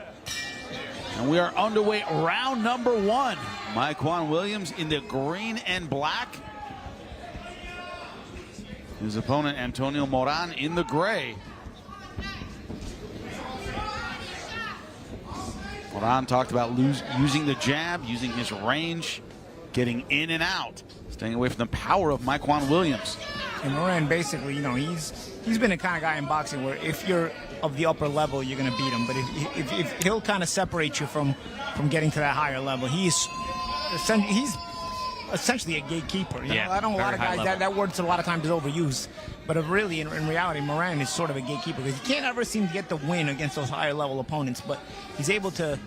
And we are underway round number 1. Mykquan Williams in the green and black. His opponent, Antonio Moran, in the gray. Moran talked about using the jab, using his range, getting in and out, staying away from the power of Mykquan Williams. And Moran basically, you know, he's he's been the kind of guy in boxing where if you're of the upper level, you're going to beat him. But if he'll kind of separate you from getting to that higher level, he's essentially a gatekeeper. You know? I know a lot of guys that word's a lot of times is overused, but really in reality, Moran is sort of a gatekeeper because he can't ever seem to get the win against those higher level opponents. But he's able to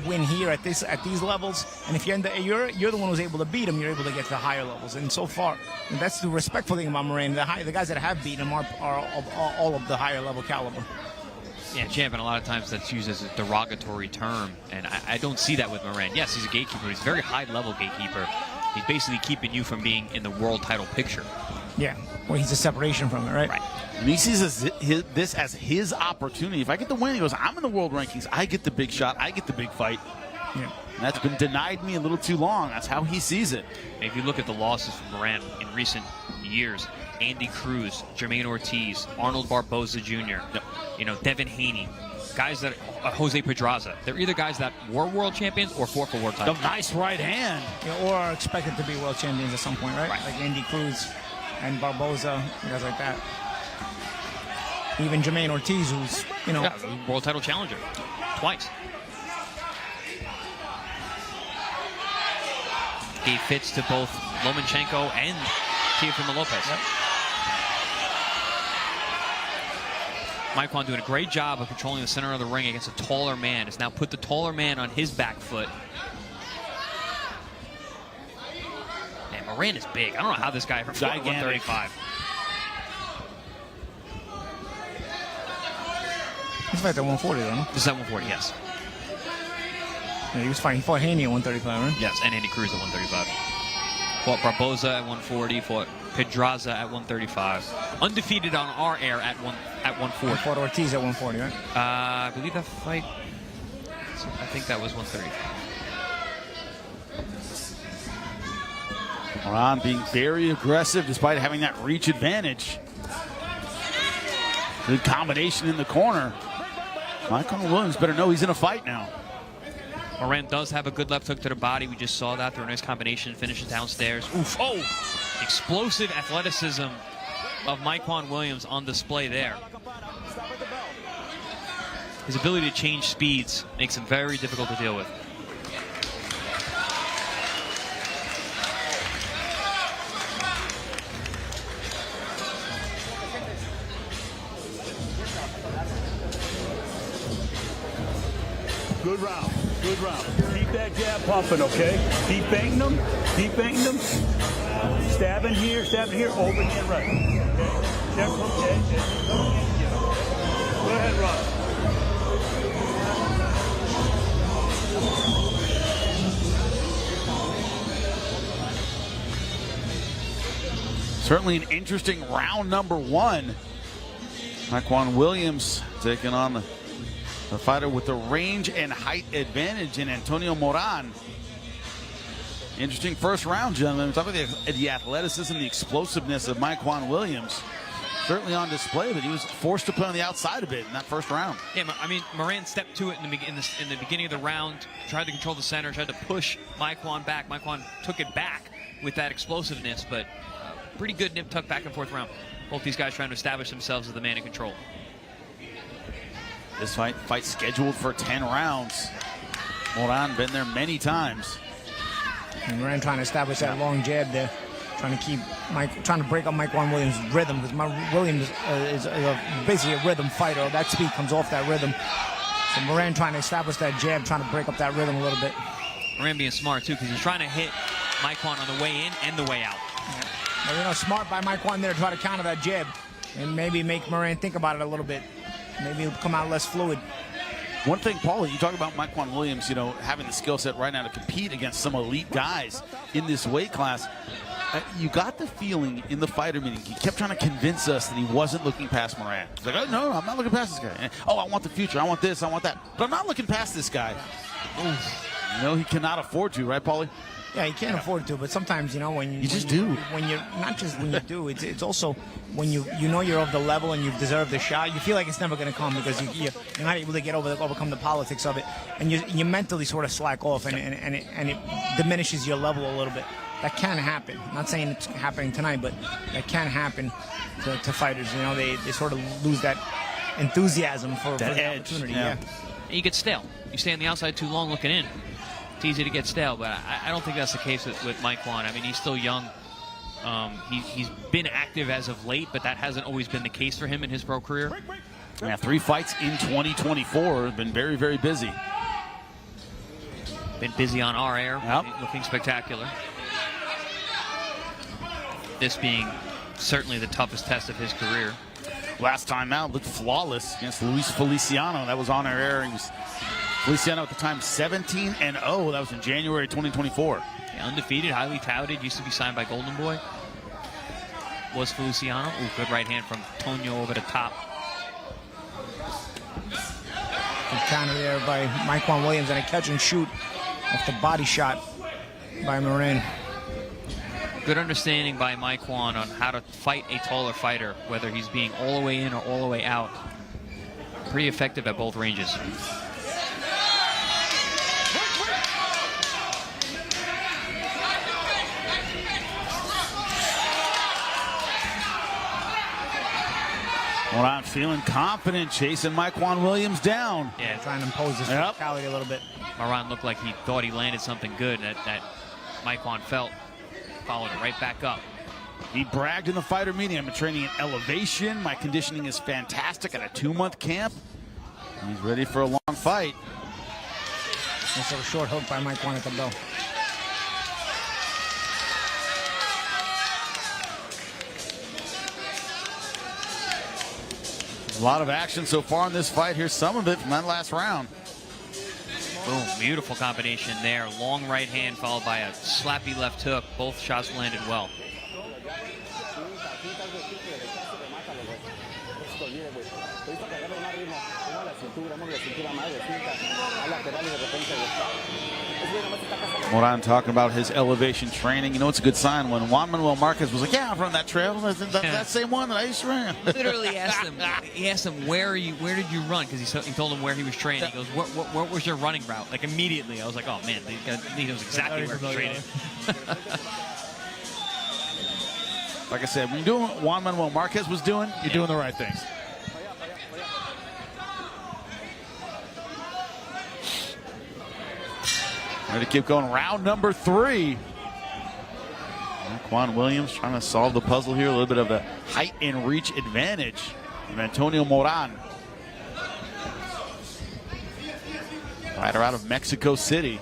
win here at these levels. And if you're the one who's able to beat him, you're able to get to the higher levels. And so far, and that's the respectful thing about Moran. The guys that have beaten him are all of the higher level caliber. Yeah, champ, and a lot of times that's used as a derogatory term, and I don't see that with Moran. Yes, he's a gatekeeper. He's a very high-level gatekeeper. He's basically keeping you from being in the world title picture. Yeah, well, he's a separation from it, right? Right. And he sees this as his opportunity. If I get the win, he goes, I'm in the world rankings. I get the big shot. I get the big fight. Yeah. And that's been denied me a little too long. That's how he sees it. If you look at the losses from Moran in recent years, Andy Cruz, Jermaine Ortiz, Arnold Barboza Jr., Devin Haney, guys that Jose Pedraza. They're either guys that were world champions or fought for world titles. The nice right hand. Yeah, or are expected to be world champions at some point, right? Like Andy Cruz and Barboza, guys like that. Even Jermaine Ortiz, who's, world title challenger twice. He fits to both Lomachenko and Teofimo Lopez. Yep. Mykquan doing a great job of controlling the center of the ring against a taller man. Has now put the taller man on his back foot. Man, Moran is big. I don't know how this guy from 135. He's fighting at 140, though, no? This is at 140, yes. Yeah, he fought Haney at 135, right? Yes, and Andy Cruz at 135. Fought Barboza at 140. Fought Pedraza at 135. Undefeated on our air at 140. Fought Ortiz at 140, right? I believe that fight. I think that was 135. Moran being very aggressive despite having that reach advantage. Good combination in the corner. Mykquan Williams better know he's in a fight now. Moran does have a good left hook to the body. We just saw that through a nice combination. Finishes downstairs. Oof. Oh! Explosive athleticism of Mykquan Williams on display there. His ability to change speeds makes him very difficult to deal with. Good round. Good round. Keep that jab pumping, okay? Keep banging them. Keep banging them. Stabbing here, overhand right. Okay? Check from edge. Go ahead, Rock. Certainly an interesting round number one. Mykquan Williams taking on the fighter with the range and height advantage in Antonio Moran. Interesting first round, gentlemen. Talk about the athleticism, the explosiveness of Mykquan Williams. Certainly on display, but he was forced to play on the outside a bit in that first round. Yeah, I mean, Moran stepped to it in the beginning of the round, tried to control the center, tried to push Mykquan back. Mykquan took it back with that explosiveness, but pretty good nip tuck back and forth round. Both these guys trying to establish themselves as the man in control. This fight scheduled for 10 rounds. Moran been there many times. And Moran trying to establish that long jab there, trying to break up Mykquan Williams' rhythm, because Williams is basically a rhythm fighter. That speed comes off that rhythm. So Moran trying to establish that jab, trying to break up that rhythm a little bit. Moran being smart too, because he's trying to hit Mykquan on the way in and the way out. Yeah. But, smart by Mykquan there to try to counter that jab, and maybe make Moran think about it a little bit. Maybe he'll come out less fluid. One thing, Paulie, you talk about Mykquan Williams, having the skill set right now to compete against some elite guys in this weight class. You got the feeling in the fighter meeting, he kept trying to convince us that he wasn't looking past Moran. He's like, oh, no, I'm not looking past this guy. And, I want the future. I want this. I want that. But I'm not looking past this guy. He cannot afford to, right, Paulie? Yeah, you can't afford to, but sometimes, when you just do. When you're not just when you do, it's also when you know you're of the level and you've deserved the shot. You feel like it's never going to come because you're not able to overcome the politics of it, and you mentally sort of slack off, and it diminishes your level a little bit. that can happen. I'm not saying it's happening tonight, but that can happen to fighters. You know, they sort of lose that enthusiasm for the edge, opportunity. yeah. You get stale. You stay on the outside too long looking in. It's easy to get stale, but I don't think that's the case with Mykquan. I mean, he's still young. He's been active as of late, but that hasn't always been the case for him in his pro career. Yeah, 3 fights in 2024. Been very, very busy. Been busy on our air, Yep. looking spectacular. This being certainly the toughest test of his career. Last time out, looked flawless against Luis Feliciano. That was on our air. He was Feliciano at the time 17-0. That was in January 2024. Yeah, undefeated, highly touted, used to be signed by Golden Boy. Was Feliciano. Ooh, good right hand from Toño over the top. Good counter there by Mykquan Williams, and a catch and shoot off the body shot by Moran. Good understanding by Mykquan on how to fight a taller fighter, whether he's being all the way in or all the way out. Pretty effective at both ranges. Moran feeling confident, chasing Mykquan Williams down. Yeah, trying to impose his physicality a little bit. Moran looked like he thought he landed something good that Mykquan felt. Followed it right back up. He bragged in the fighter meeting, I've been training in elevation. My conditioning is fantastic at a 2-month camp. He's ready for a long fight. Also a short hook by Mykquan at the bell. A lot of action so far in this fight. Here's some of it from that last round. Boom, beautiful combination there. Long right hand followed by a slappy left hook. Both shots landed well. Moran talking about his elevation training. You know, it's a good sign when Juan Manuel Marquez was like, yeah, I'm running that trail. That same one that I used to run. Literally asked him, he asked him, where did you run? Because he told him where he was training. He goes, what was your running route? Like immediately, I was like, oh man, he knows exactly where he's training. Like I said, when you're doing what Juan Manuel Marquez was doing, you're doing the right things. Ready to keep going. Round number 3. Mykquan Williams trying to solve the puzzle here. A little bit of the height and reach advantage of Antonio Moran. Fighter out of Mexico City.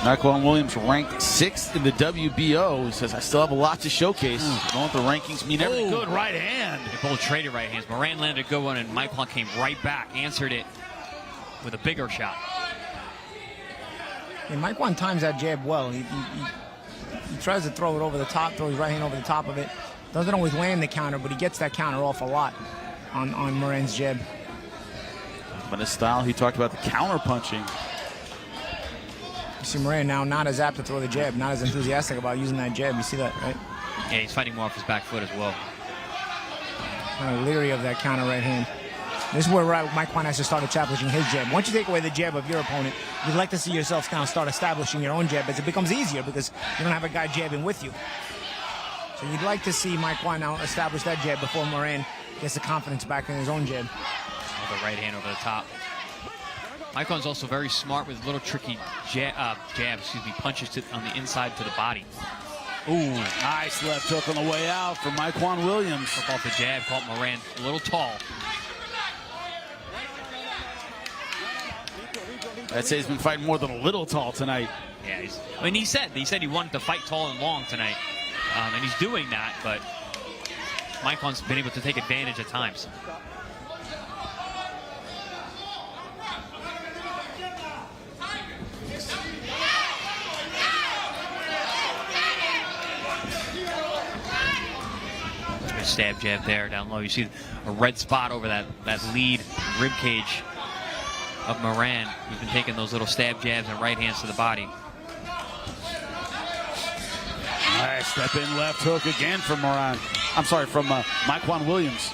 Mykquan Williams ranked 6th in the WBO. He says, I still have a lot to showcase. Going with the rankings mean every good right hand. They both traded right hands. Moran landed a good one, and Mykquan came right back, answered it with a bigger shot. And Mykquan times that jab well. He tries to throw it over the top, throw his right hand over the top of it. Doesn't always land the counter, but he gets that counter off a lot on Moran's jab. But his style, he talked about the counter punching. You see Moran now not as apt to throw the jab, not as enthusiastic about using that jab. You see that, right? Yeah, he's fighting more off his back foot as well. Kind of leery of that counter right hand. This is where Mykquan has to start establishing his jab. Once you take away the jab of your opponent, you'd like to see yourself now start establishing your own jab as it becomes easier because you don't have a guy jabbing with you. So you'd like to see Mykquan now establish that jab before Moran gets the confidence back in his own jab. Another right hand over the top. Mykquan's also very smart with little tricky punches on the inside to the body. Ooh, nice left hook on the way out from Mykquan Williams. Took off the jab, caught Moran a little tall. I'd say he's been fighting more than a little tall tonight. Yeah, he said he wanted to fight tall and long tonight, and he's doing that. But Mykquan's been able to take advantage at times. Stab jab there down low. You see a red spot over that lead rib cage of Moran. He's been taking those little stab jabs and right hands to the body. Nice step in left hook again from Moran. I'm sorry, from Mykquan Williams.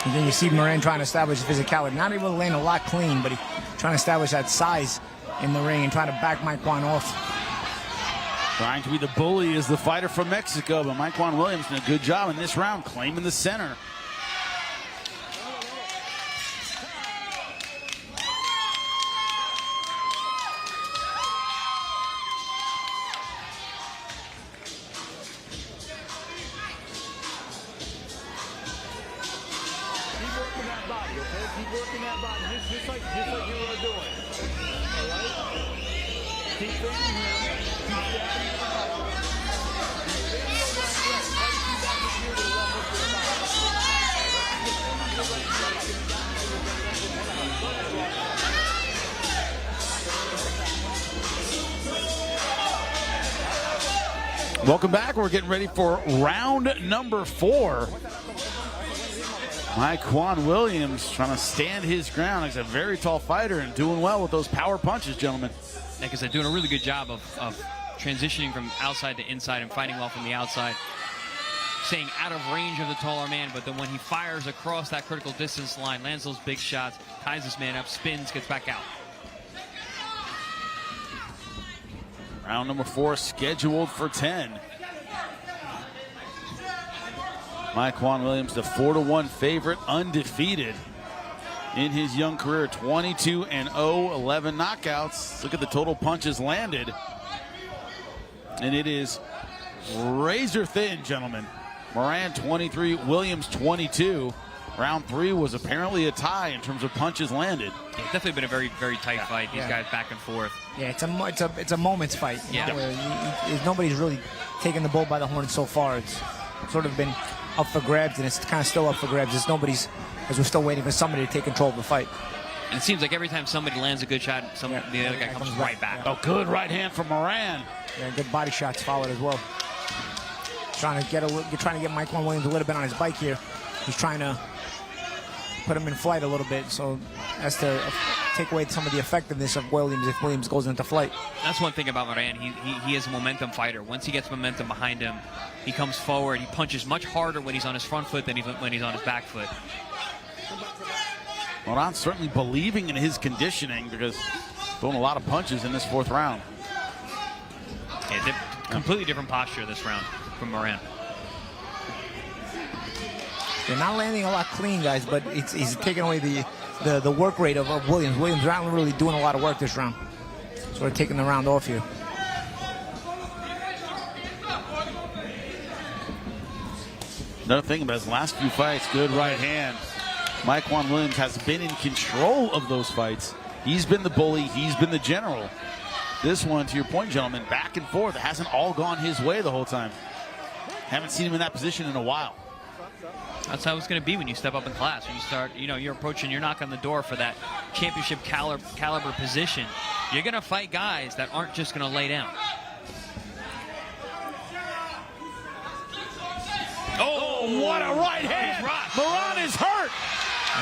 And then you see Moran trying to establish physicality. Not able to land a lot clean, but he's trying to establish that size in the ring and trying to back Mykquan off. Trying to be the bully is the fighter from Mexico, but Mykquan Williams did a good job in this round, claiming the center. Welcome back. We're getting ready for round number 4. Mykquan Williams trying to stand his ground. He's a very tall fighter and doing well with those power punches, gentlemen. Like I said, doing a really good job of transitioning from outside to inside and fighting well from the outside. Staying out of range of the taller man, but then when he fires across that critical distance line, lands those big shots, ties this man up, spins, gets back out. Round number 4 scheduled for 10. Mykquan Williams, the 4-1 favorite, undefeated in his young career. 22-0, 11 knockouts. Look at the total punches landed. And it is razor thin, gentlemen. Moran 23, Williams 22. Round 3 was apparently a tie in terms of punches landed. Yeah, it's definitely been a very, very tight fight. These guys back and forth. Yeah, it's a moments fight. Where nobody's really taken the bull by the horns so far. It's sort of been up for grabs, and it's kind of still up for grabs. It's nobody's, as we're still waiting for somebody to take control of the fight. And it seems like every time somebody lands a good shot, the other guy comes right back. Oh, good right hand from Moran. Yeah, good body shots followed as well. Trying to get Mykquan Williams a little bit on his bike here. He's trying to put him in flight a little bit, so that's to take away some of the effectiveness of Williams if Williams goes into flight. That's one thing about Moran. He is a momentum fighter. Once he gets momentum behind him, he comes forward. He punches much harder when he's on his front foot than when he's on his back foot. Moran certainly believing in his conditioning because throwing a lot of punches in this 4th round. Yeah, completely different posture this round from Moran. They're not landing a lot clean, guys, but he's taking away the work rate of Williams. Williams not really doing a lot of work this round. Sort of taking the round off here. Another thing about his last few fights, good right hand. Mykquan Williams has been in control of those fights. He's been the bully. He's been the general. This one, to your point, gentlemen, back and forth. It hasn't all gone his way the whole time. Haven't seen him in that position in a while. That's how it's going to be when you step up in class. When you start, you're approaching, you're knocking on the door for that championship caliber position. You're going to fight guys that aren't just going to lay down. Oh, what a right hand! Moran is hurt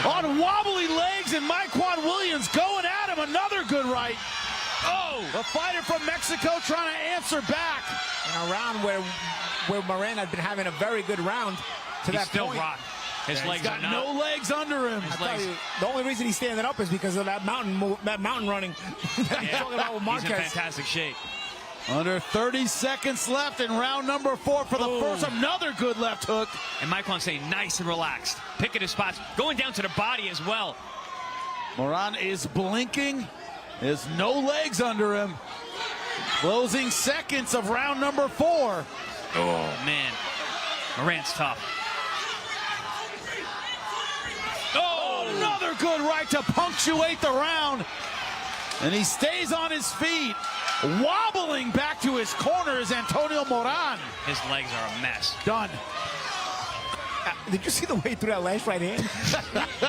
on wobbly legs, and Mykquan Williams going at him. Another good right. Oh, the fighter from Mexico trying to answer back. In a round where Moran had been having a very good round to that still point. rocked. His legs got are no legs under him. The only reason he's standing up is because of that mountain running. Talking about with Marquez. He's in fantastic shape. Under 30 seconds left in round number 4 for the first. Another good left hook. And Mykquan staying nice and relaxed. Picking his spots. Going down to the body as well. Moran is blinking. There's no legs under him. Closing seconds of round number 4. Oh, man. Moran's tough. Oh, another good right to punctuate the round. And he stays on his feet. Wobbling back to his corner is Antonio Moran. His legs are a mess. Done. Did you see the way he threw that last right hand?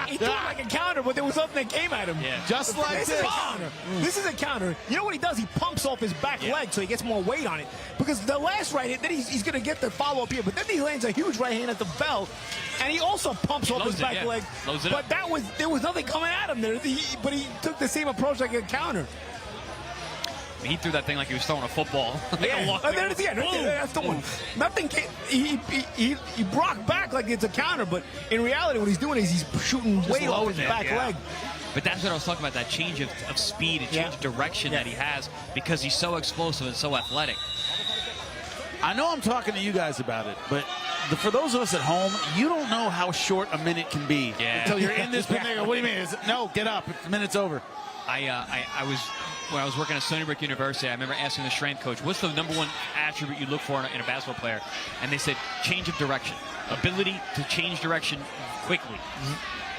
He threw it like a counter, but there was something that came at him. Yeah. Just like This this. is a counter. This is a counter. You know what he does? He pumps off his back leg so he gets more weight on it. Because the last right hand, then he's going to get the follow-up here. But then he lands a huge right hand at the bell. And he also pumps off his back leg. But there was nothing coming at him there. But he took the same approach like a counter. He threw that thing like he was throwing a football. That's the one. Nothing came. He brought back like it's a counter, but in reality, what he's doing is he's shooting weight off his back leg. But that's what I was talking about, that change of speed and change of direction that he has, because he's so explosive and so athletic. I know I'm talking to you guys about it, but for those of us at home, you don't know how short a minute can be until you're in this thing. What do you mean? No, get up. The minute's over. When I was working at Stony Brook University, I remember asking the strength coach, what's the #1 attribute you look for in a basketball player? And they said, change of direction. Ability to change direction quickly.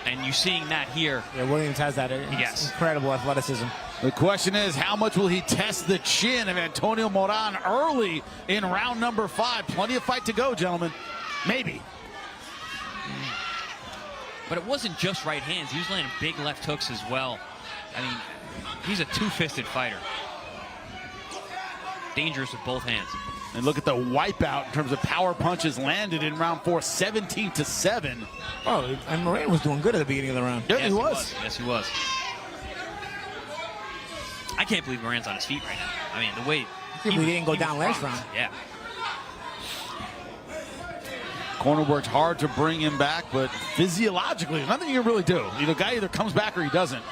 And you're seeing that here. Yeah, Williams has that. Yes. Incredible athleticism. The question is, how much will he test the chin of Antonio Moran early in round number 5? Plenty of fight to go, gentlemen. Maybe. But it wasn't just right hands. He was landing big left hooks as well. I mean, he's a two-fisted fighter. Dangerous with both hands. And look at the wipeout in terms of power punches landed in round 4, 17-7. Oh, and Moran was doing good at the beginning of the round. Yeah, he was. Yes, he was. I can't believe Moran's on his feet right now. I mean, the way he didn't go down last round. Yeah. Corner worked hard to bring him back, but physiologically, there's nothing you can really do. The guy either comes back or he doesn't.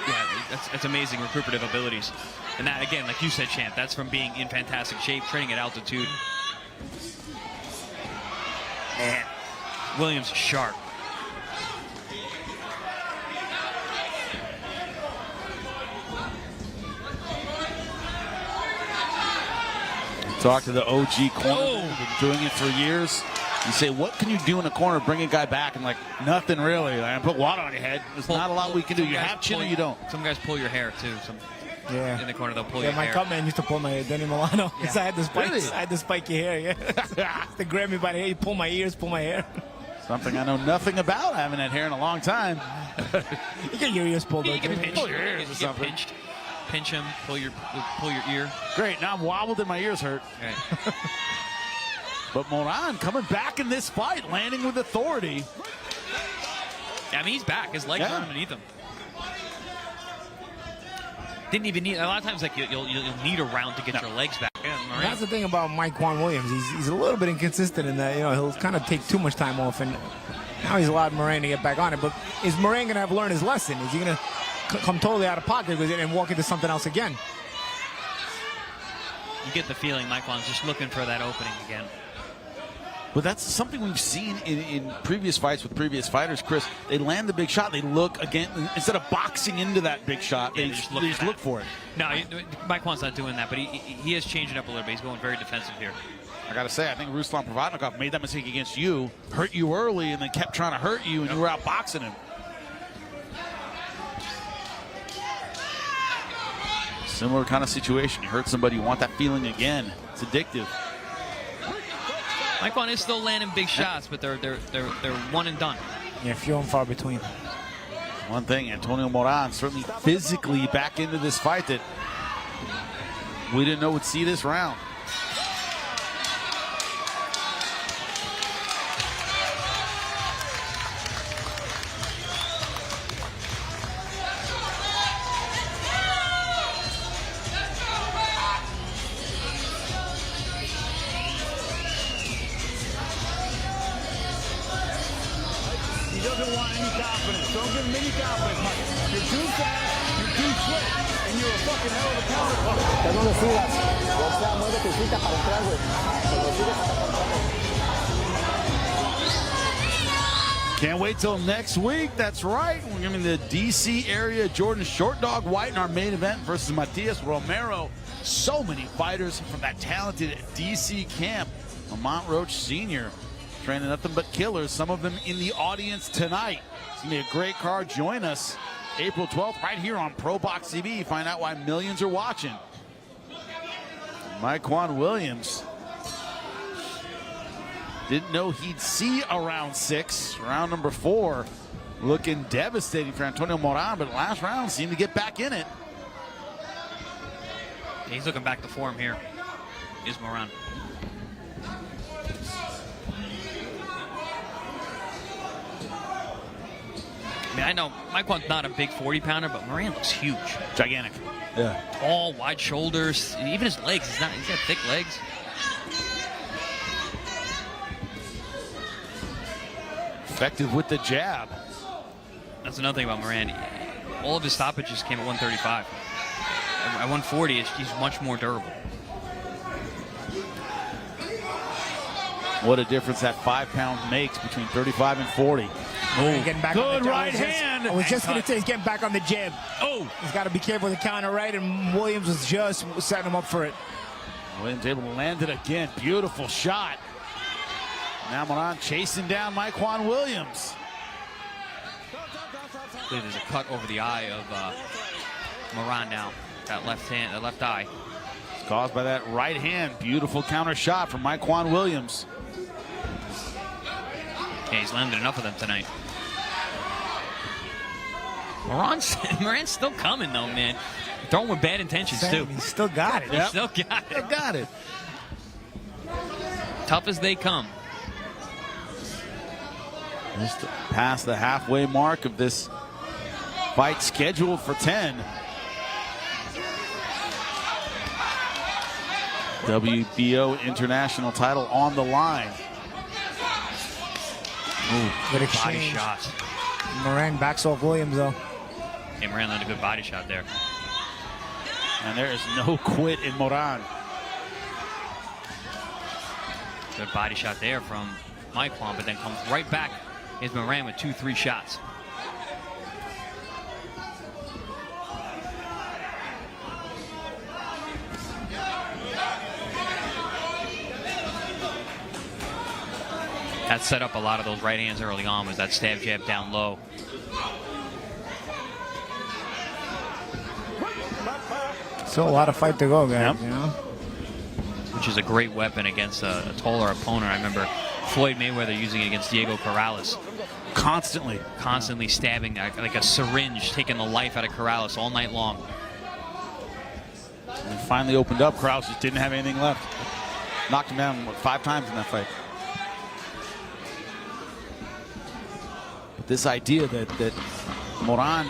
Yeah, that's amazing recuperative abilities. And that, again, like you said, Champ, that's from being in fantastic shape, training at altitude. Man, Williams is sharp. Talk to the OG corner, been doing it for years. You say, what can you do in a corner, bring a guy back, and like, nothing really. Like, put water on your head. There's not a lot we can do. You have chin or you don't. Some guys pull your hair, too. In the corner, they'll pull your hair. Yeah, my cut man used to pull my hair, Denny Milano. Because I had the spikes. Really? I had the spiky hair, yeah. They grab me by the hair, pull my ears, pull my hair. Something I know nothing about, having that hair in a long time. You get your ears pulled. You can pull your ears or something. Pinched. Pinch him, pull your ear. Great, now I'm wobbled and my ears hurt. Right. But Moran coming back in this fight, landing with authority. I mean, he's back. His legs are underneath him. Didn't even need, a lot of times, like, you'll need a round to get your legs back. Yeah, that's the thing about Mykquan Williams. He's a little bit inconsistent in that, he'll kind of take too much time off, and now he's allowed Moran to get back on it. But is Moran going to have learned his lesson? Is he going to come totally out of pocket with it and walk into something else again? You get the feeling Mykquan's just looking for that opening again. But that's something we've seen in previous fights with previous fighters, Chris. They land the big shot. They look, again, instead of boxing into that big shot, they just look for it. No, Mykquan's not doing that, but he is changing up a little bit. He's going very defensive here. I got to say, I think Ruslan Provodnikov made that mistake against you, hurt you early, and then kept trying to hurt you, and you were out boxing him. Similar kind of situation. You hurt somebody, you want that feeling again. It's addictive. Mykquan is still landing big shots, but they're one and done. Yeah, few and far between. One thing, Antonio Moran certainly physically back into this fight that we didn't know would see this round. He doesn't want any confidence. Don't give him any confidence, Mike. You're too fast, you're too slick, and you're a fucking hell of a counterpuncher. Que no le sigas. O sea, mueve tu cita para atrás, güey. Cuando sigues Can't wait till next week. That's right. We're giving the DC area Jordan Short Dog White in our main event versus Matias Romero. So many fighters from that talented DC camp. Lamont Roach Sr. training nothing but killers. Some of them in the audience tonight. It's going to be a great card. Join us April 12th right here on ProBox TV. Find out why millions are watching. Mykquan Williams. Didn't know he'd see a round 6. Round number 4 looking devastating for Antonio Moran, but last round seemed to get back in it. He's looking back to form here. Is Moran. I mean, I know Mykquan's not a big 40-pounder, but Moran looks huge. Gigantic. Yeah. Tall, wide shoulders. Even his legs. He's got thick legs. Effective with the jab. That's another thing about Moran. All of his stoppages came at 135. At 140, he's much more durable. What a difference that 5 pound makes between 35 and 40. Getting back Good on the right hand. I was just going to say he's getting back on the jab. Oh, he's got to be careful with the counter, right? And Williams was just setting him up for it. Williams able to land it again. Beautiful shot. Now Moran chasing down Mykquan Williams. I believe there's a cut over the eye of Moran now. That left eye. It's caused by that right hand. Beautiful counter shot from Mykquan Williams. Yeah, he's landed enough of them tonight. Moran's still coming though, man. Throwing with bad intentions too. He still got it. He still got it. Still got it. Tough as they come. Just past the halfway mark of this fight scheduled for 10. WBO international title on the line. Ooh, good body exchange. shot. Moran backs off Williams though. Yeah, Moran landed a good body shot there. And there is no quit in Moran. Good body shot there from Mykquan, but then comes right back. Here's Moran with 2-3 shots. That set up a lot of those right hands early on, was that stab jab down low. Still a lot of fight to go, guys. Yep. You know? Which is a great weapon against a taller opponent. I remember Floyd Mayweather using it against Diego Corrales. Constantly stabbing like a syringe, taking the life out of Corrales all night long. And finally opened up. Corrales just didn't have anything left. Knocked him down, what, 5 times in that fight. But this idea that Moran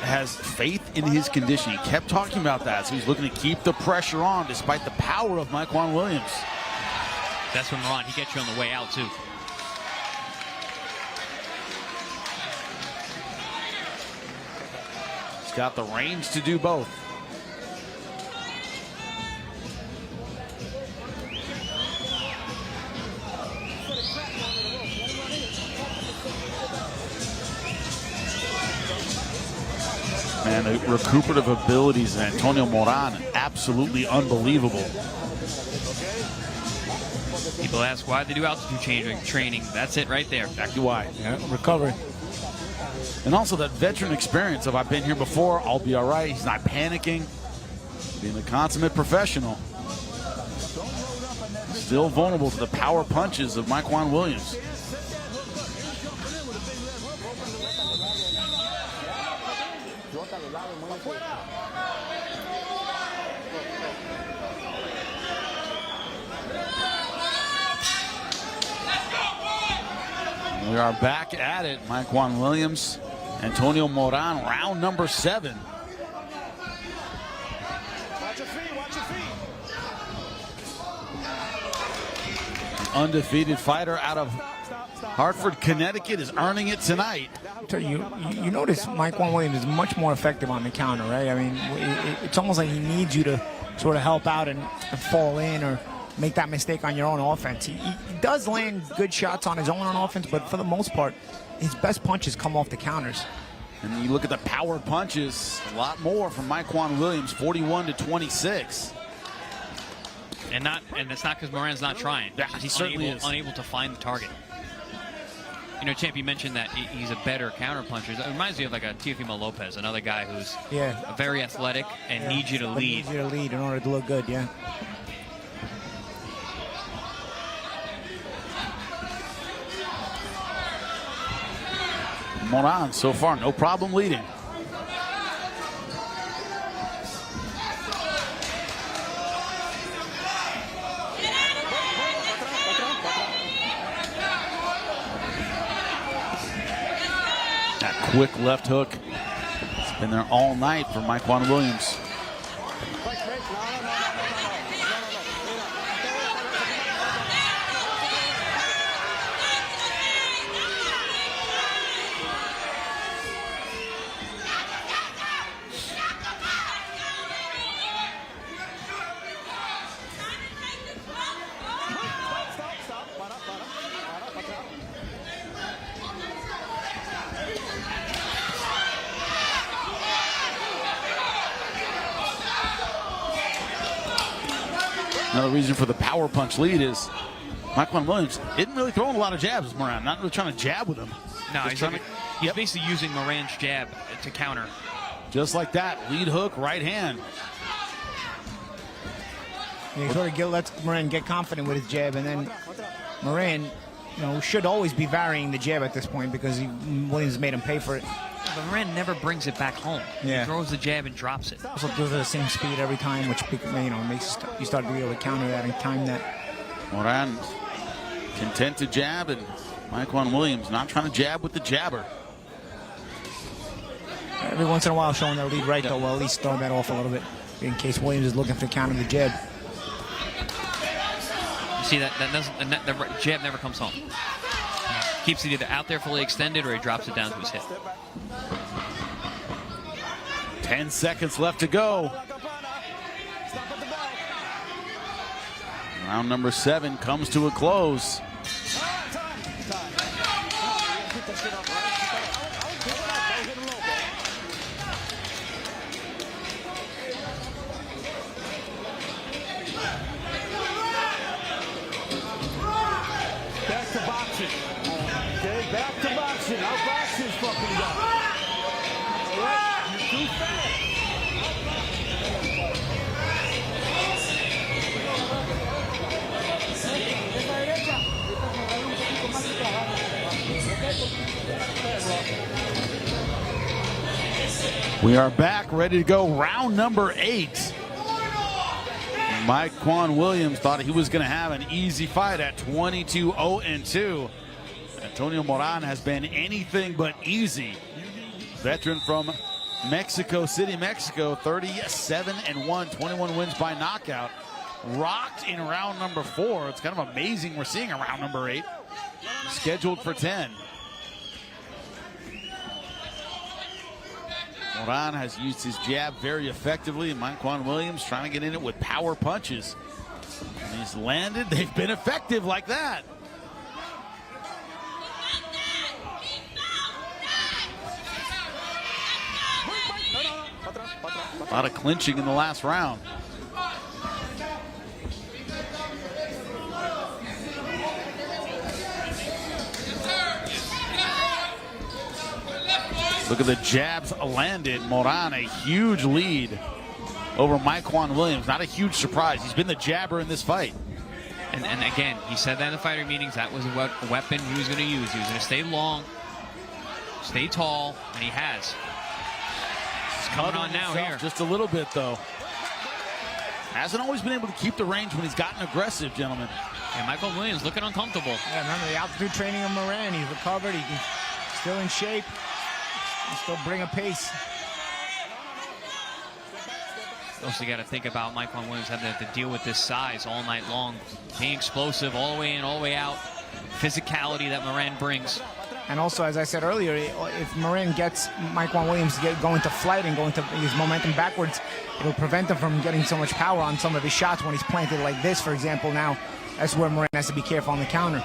has faith in his conditioning. He kept talking about that, so he's looking to keep the pressure on despite the power of Mykquan Williams. That's when Moran, he gets you on the way out too. He's got the range to do both. Man, the recuperative abilities of Antonio Moran, absolutely unbelievable. People ask why they do altitude training. That's it right there. Exactly why. Yeah, recovery. And also that veteran experience of I've been here before, I'll be all right. He's not panicking. Being a consummate professional. Still vulnerable to the power punches of Mykquan Williams. We are back at it. Mykquan Williams, Antonio Moran, round number 7. Watch your feet, watch your feet. Undefeated fighter out of Hartford, Connecticut is earning it tonight. You notice Mykquan Williams is much more effective on the counter, right? I mean, it's almost like he needs you to sort of help out and fall in or make that mistake on your own offense. He does land good shots on his own on offense, but for the most part, his best punches come off the counters. And you look at the power punches, a lot more from Mykquan Williams, 41-26. And it's not because Moran's not trying. Yeah, he certainly is unable to find the target. You know, Champ, you mentioned that he's a better counter puncher. It reminds me of like a Teofimo Lopez, another guy who's very athletic and needs you to lead. Needs you to lead in order to look good, yeah. Moran so far, no problem leading. That quick left hook. It's been there all night for Mykquan Williams. Another reason for the power punch lead is Mykquan Williams isn't really throwing a lot of jabs. Moran not really trying to jab with him. No, he's basically using Moran's jab to counter. Just like that, lead hook, right hand. Yeah, he sort of lets Moran get confident with his jab, and then Moran, should always be varying the jab at this point because Williams made him pay for it. But Moran never brings it back home. Yeah. He throws the jab and drops it. Also does it at the same speed every time, which makes you start to be able to counter that and time that. Moran content to jab, and Mykquan Williams not trying to jab with the jabber. Every once in a while showing their lead right, though, well, at least throw that off a little bit in case Williams is looking to counter the jab. You see that the jab never comes home. Keeps it either out there fully extended or he drops it down to his hip. 10 seconds left to go. Round number 7 comes to a close. Back to boxing. Okay, back to boxing. Our boxing's fucking done. All right, you're too fast. We are back, ready to go. Round number 8. Mykquan Williams thought he was going to have an easy fight at 22-0-2. Toño Moran has been anything but easy. Veteran from Mexico City, Mexico, 37-1, 21 wins by knockout. Rocked in round number 4. It's kind of amazing we're seeing a round number 8 scheduled for 10. Moran has used his jab very effectively, and Mykquan Williams trying to get in it with power punches. And he's landed. They've been effective like that. A lot of clinching in the last round. Look at the jabs landed. Moran, a huge lead over Mykquan Williams. Not a huge surprise. He's been the jabber in this fight. And again, he said that in the fighter meetings. That was a weapon he was going to use. He was going to stay long, stay tall, and he has. He's coming on now here. Just a little bit, though. Hasn't always been able to keep the range when he's gotten aggressive, gentlemen. And Mykquan Williams looking uncomfortable. Yeah, remember the altitude training of Moran. He's recovered. He's still in shape. He still bring a pace. Also, got to think about Mykquan Williams having to deal with this size all night long. Being explosive all the way in, all the way out. Physicality that Moran brings. And also, as I said earlier, if Moran gets Mykquan Williams going to flight and going to his momentum backwards, it'll prevent him from getting so much power on some of his shots when he's planted like this, for example. Now, that's where Moran has to be careful on the counter.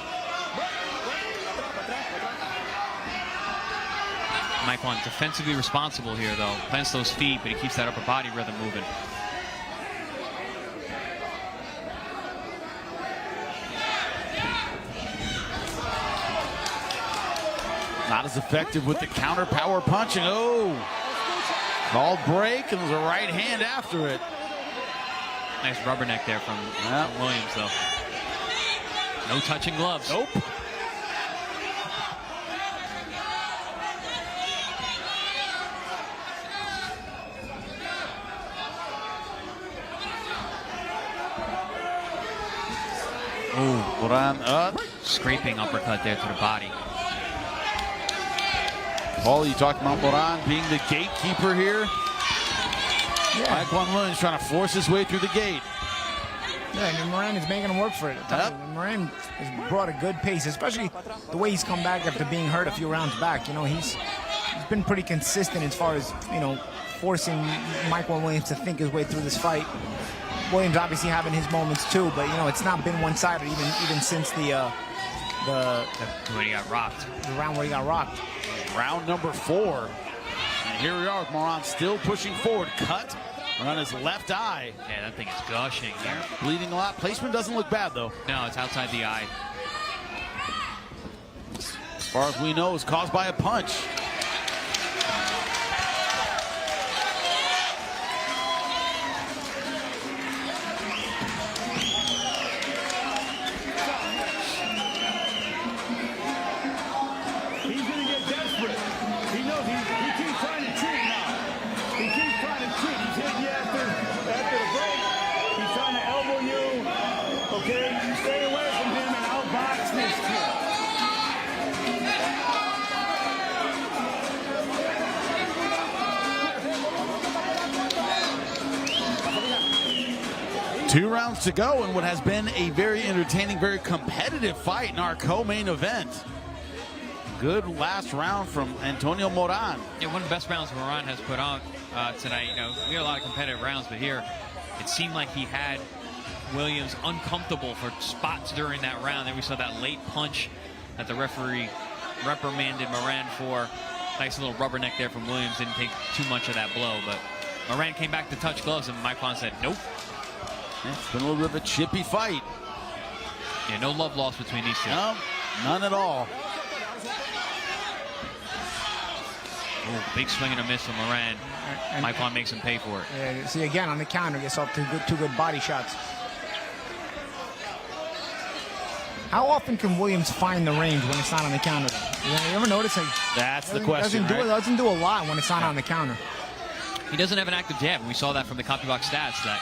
Mykquan defensively responsible here, though. Plants those feet, but he keeps that upper body rhythm moving. Not as effective with the counter power punching. Oh! Called break, and there's a right hand after it. Nice rubberneck there from Williams, though. No touching gloves. Nope. Oh, Moran up. Scraping uppercut there to the body. Paul, you talked about Moran being the gatekeeper here. Yeah. Mykquan Williams trying to force his way through the gate. Yeah, and Moran is making him work for it. Moran has brought a good pace, especially the way he's come back after being hurt a few rounds back. You know, he's been pretty consistent as far as, you know, forcing Mykquan Williams to think his way through this fight. Williams obviously having his moments too, but, you know, it's not been one-sided even since the when he got rocked. The round where he got rocked. Round number 4. And here we are with Moran still pushing forward. Cut on his left eye. Yeah, that thing is gushing here. Bleeding a lot. Placement doesn't look bad, though. No, it's outside the eye. As far as we know, it's caused by a punch. He's going to get desperate. He knows he keeps trying to cheat now. He keeps trying to cheat. He's hitting you after the break. He's trying to elbow you. Okay? Stay away from him and outbox this kid. Two rounds to go in what has been a very entertaining, very competitive fight in our co-main event. Good last round from Antonio Moran. Yeah, one of the best rounds Moran has put on tonight. You know, we had a lot of competitive rounds, but here it seemed like he had Williams uncomfortable for spots during that round. Then we saw that late punch that the referee reprimanded Moran for. Nice little rubberneck there from Williams. Didn't take too much of that blow, but Moran came back to touch gloves, and Mykquan said, nope. It's been a little bit of a chippy fight. Yeah, no love lost between these two. No, none at all. Oh, big swing and a miss from Moran. Mykquan makes him pay for it. See, again, on the counter, gets off two good body shots. How often can Williams find the range when it's not on the counter? You ever notice? That's the question, doesn't do a lot when it's not on the counter. He doesn't have an active jab, and we saw that from the CompuBox stats, that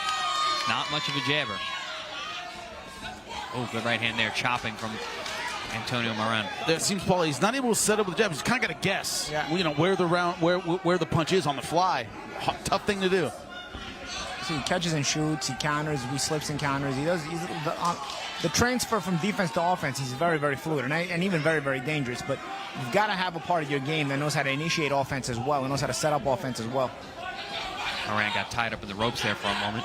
it's not much of a jabber. Oh, good right hand there, chopping from Antonio Moran. That seems, Paul, he's not able to set up with the jab. He's kind of got to guess, you know, where the punch is on the fly. Tough thing to do. So he catches and shoots. He counters. He slips and counters. He does. The transfer from defense to offense, he's very, very fluid and even very, very dangerous. But you've got to have a part of your game that knows how to initiate offense as well and knows how to set up offense as well. Moran got tied up in the ropes there for a moment.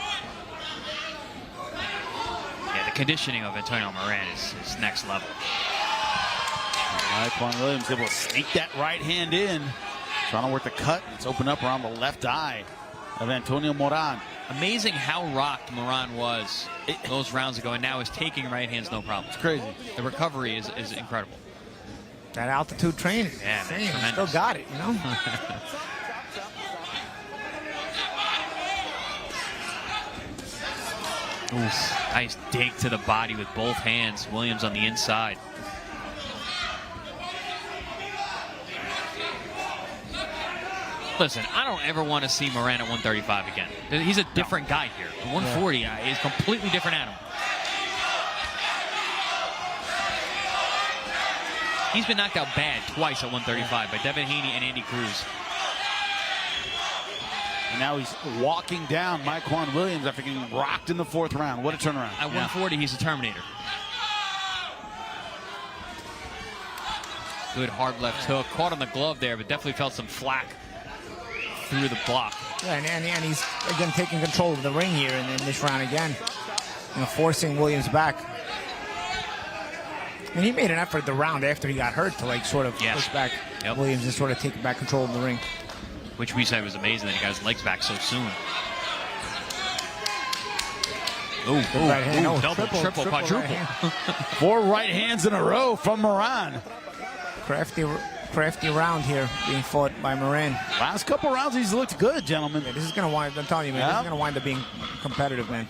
Yeah, the conditioning of Antonio Moran is next level. Mykquan Williams able to sneak that right hand in. Trying to work the cut. It's opened up around the left eye of Antonio Moran. Amazing how rocked Moran was those rounds ago, and now is taking right hands no problem. It's crazy. The recovery is incredible. That altitude training. Yeah, man, he still got it, you know? Oof, nice dig to the body with both hands. Williams on the inside. Listen, I don't ever want to see Moran at 135 again. He's a different guy here. The 140 is a completely different animal. He's been knocked out bad twice at 135 by Devin Haney and Andy Cruz. And now he's walking down Mykquan Williams after getting rocked in the 4th round. What a turnaround. At 140, he's a Terminator. Good hard left hook. Caught on the glove there, but definitely felt some flack through the block. Yeah, and he's, again, taking control of the ring here in this round again. You know, forcing Williams back. And he made an effort the round after he got hurt to, like, sort of push back Williams and sort of take back control of the ring. Which we said was amazing that he got his legs back so soon. Triple, quadruple. 4 right hands in a row from Moran. Crafty round here being fought by Moran. Last couple rounds, he's looked good, gentlemen. Yeah, this is going to wind, I'm telling you, man, this is going to wind up being competitive, man.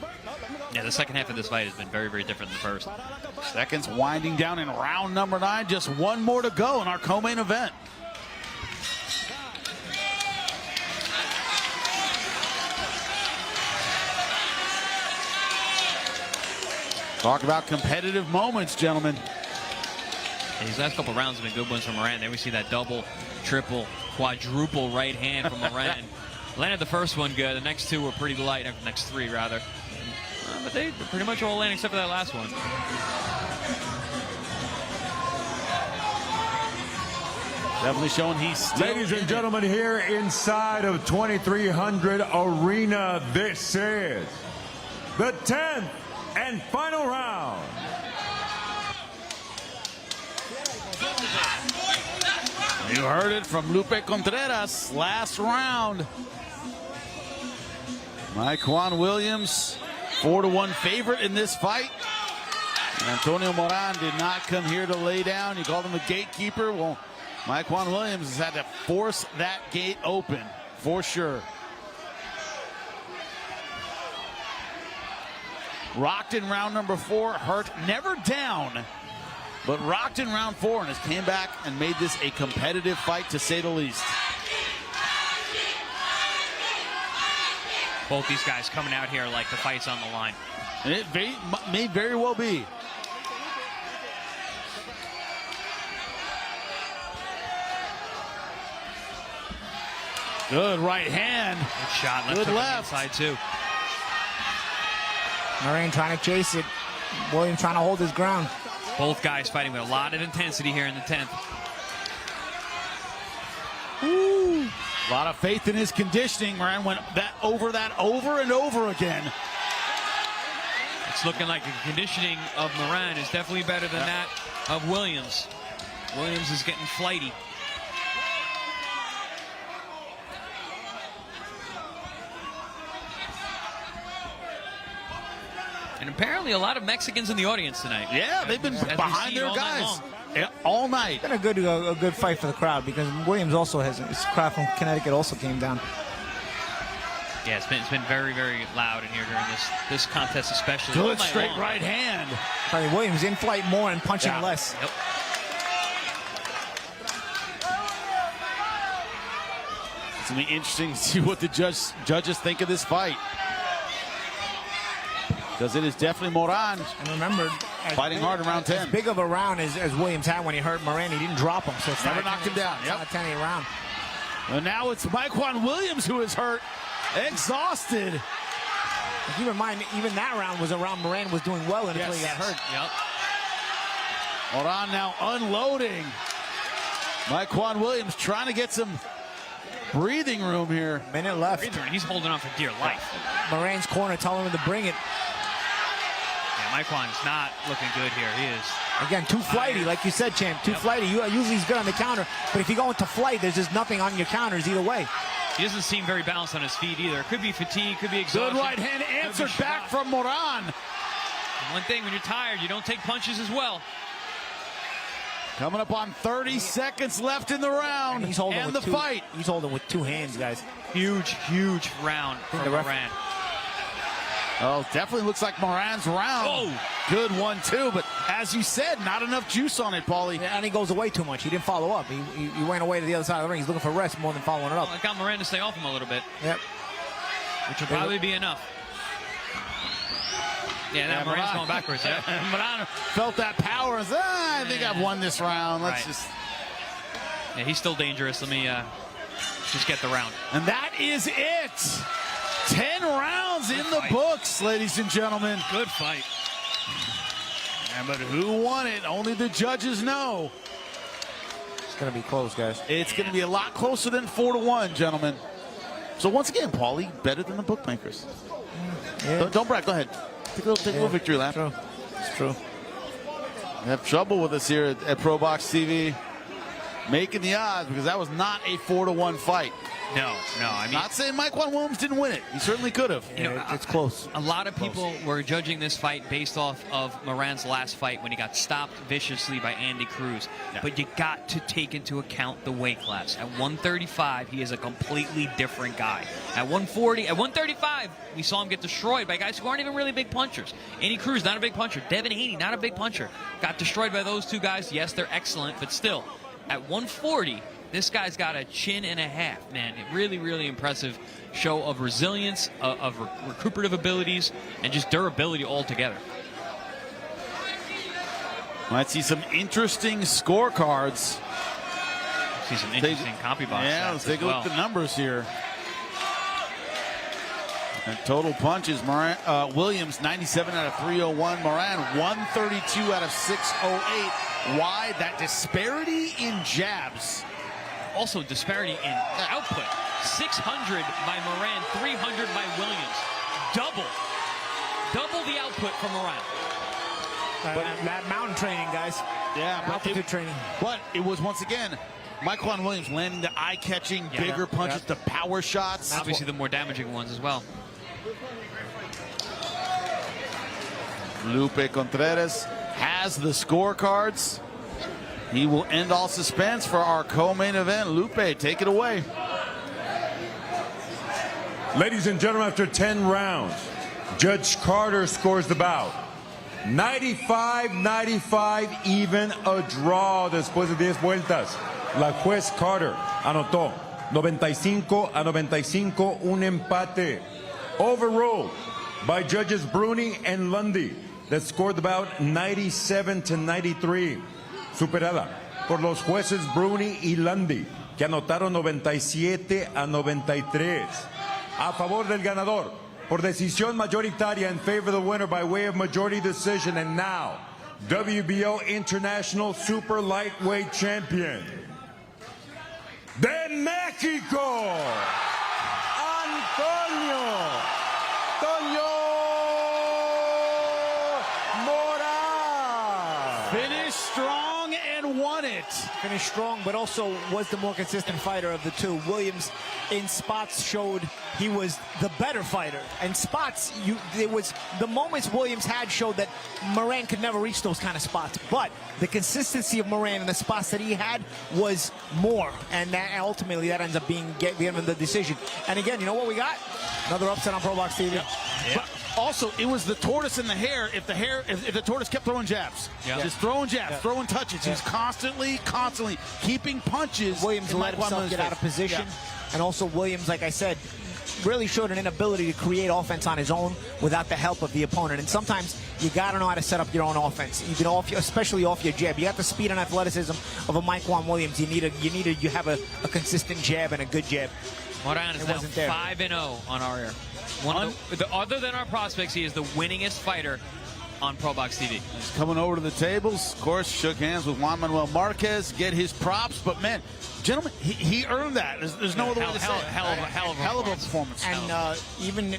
Yeah, the second half of this fight has been very, very different than the first. Seconds winding down in round number 9. Just one more to go in our co-main event. Talk about competitive moments, gentlemen. And these last couple rounds have been good ones from Moran. Then we see that double, triple, quadruple right hand from Moran. Landed the first one good. The next two were pretty light. The next three, rather. But they pretty much all land except for that last one. Definitely showing he's still. Ladies and gentlemen, here inside of 2300 Arena, this is the 10th and final round. You heard it from Lupe Contreras. Last round. Mykquan Williams, 4-1 favorite in this fight. And Antonio Moran did not come here to lay down. You called him a gatekeeper. Well, Mykquan Williams has had to force that gate open, for sure. Rocked in round number 4, hurt, never down, but rocked in round 4 and has came back and made this a competitive fight, to say the least. Both these guys coming out here like the fight's on the line. And it may very well be. Good right hand. Good shot. Left Good hook on the left. inside, too. Moran trying to chase it. Williams trying to hold his ground. Both guys fighting with a lot of intensity here in the 10th. Woo. A lot of faith in his conditioning. Moran went over and over again. It's looking like the conditioning of Moran is definitely better than that of Williams. Williams is getting flighty. And apparently a lot of Mexicans in the audience tonight. Yeah, they've been behind their guys all night. It's been a good fight for the crowd, because Williams also has his crowd from Connecticut also came down. Yeah, it's been very, very loud in here during this contest, especially. Good straight right hand. Probably Williams in flight more and punching less. Yep. It's going to be interesting to see what the judges think of this fight. Because it is definitely Moran. And remember, fighting hard in round 10. As big of a round as Williams had when he hurt Moran, he didn't drop him. So it's Never knocked him down. It's not a 10-8 round. And now it's Mykquan Williams who is hurt, exhausted. And keep in mind, even that round was a round Moran was doing well until he got hurt. Yep. Moran now unloading. Mykquan Williams trying to get some breathing room here. Minute left. He's holding on for dear life. Moran's corner telling him to bring it. Mykquan's not looking good here. He is. Again, too flighty, like you said, champ. Too flighty. Usually he's good on the counter, but if you go into flight, there's just nothing on your counters either way. He doesn't seem very balanced on his feet either. Could be fatigue, could be exhaustion. Good right hand answered back from Moran. And one thing, when you're tired, you don't take punches as well. Coming up on 30 seconds left in the round. And he's holding and with the fight. He's holding with two hands, guys. Huge, huge round from Moran. Oh, definitely looks like Moran's round. Oh. Good one, too. But as you said, not enough juice on it, Paulie. Yeah, and he goes away too much. He didn't follow up. He went away to the other side of the ring. He's looking for rest more than following it up. Well, I got Moran to stay off him a little bit. Yep. Which will probably be enough. Yeah, now Moran's going backwards. Yeah. Moran felt that power. I think I've won this round. Let's just. Yeah, he's still dangerous. Let me just get the round. And that is it. 10 rounds in the books, ladies and gentlemen. Good fight. Yeah, but who won it? Only the judges know. It's going to be close, guys. It's going to be a lot closer than 4-1, gentlemen. So once again, Paulie, better than the bookmakers. Yeah. Don't brag. Go ahead. Take a little victory lap. It's true. We have trouble with us here at ProBox TV. Making the odds, because that was not a 4-1 fight. No. I mean, not saying Mykquan Williams didn't win it. He certainly could have. You know, it's close. A lot of people were judging this fight based off of Moran's last fight when he got stopped viciously by Andy Cruz. Yeah. But you got to take into account the weight class. At 135, he is a completely different guy. At 140, at 135, we saw him get destroyed by guys who aren't even really big punchers. Andy Cruz, not a big puncher. Devin Haney, not a big puncher. Got destroyed by those two guys. Yes, they're excellent, but still. At 140, this guy's got a chin and a half, man. Really, really impressive show of resilience, of recuperative abilities, and just durability altogether. Might see some interesting scorecards. See some interesting copy box. Yeah, let's take a look at the numbers here. And total punches, Moran, Williams 97 out of 301. Moran 132 out of 608. Why that disparity in jabs? Also disparity in output. 600 by Moran, 300 by Williams. Double the output from Moran. That mountain training, guys. Yeah, altitude training. But it was once again Mykquan Williams landing the eye-catching, bigger punches, the power shots. Obviously, the more damaging ones as well. Lupe Contreras has the scorecards. He will end all suspense for our co-main event. Lupe, take it away. Ladies and gentlemen, after 10 rounds, Judge Carter scores the bout. 95-95, even a draw después de 10 vueltas. La juez Carter anotó 95-95, un empate. Overruled by judges Bruni and Lundy that scored the bout 97-93. Superada por los jueces Bruni y Lundy que anotaron 97-93. A favor del ganador por decisión mayoritaria, in favor of the winner by way of majority decision, and now WBO International Super Lightweight Champion de Mexico, Toño Moran. Finished strong and won it. Finished strong, but also was the more consistent fighter of the two. Williams, in spots, showed he was the better fighter. And spots, it was the moments Williams had showed that Moran could never reach those kind of spots. But the consistency of Moran in the spots that he had was more, and that ultimately that ends up being giving the decision. And again, you know what we got? Another upset on ProBox TV. Yep. But also, it was the tortoise and the hare. If the tortoise kept throwing jabs, just throwing jabs, throwing touches, he was constantly keeping punches. Williams let himself get out of position, and also Williams, like I said, really showed an inability to create offense on his own without the help of the opponent. And sometimes you got to know how to set up your own offense, especially off your jab. You got the speed and athleticism of a Mykquan Williams. You have a consistent jab and a good jab. Moran is now 5-0 on our air. Other than our prospects, he is the winningest fighter on ProBox TV. He's coming over to the tables. Of course, shook hands with Juan Manuel Marquez, get his props. But man, gentlemen, he earned that. There's no other way to say it. Hell of a performance. And even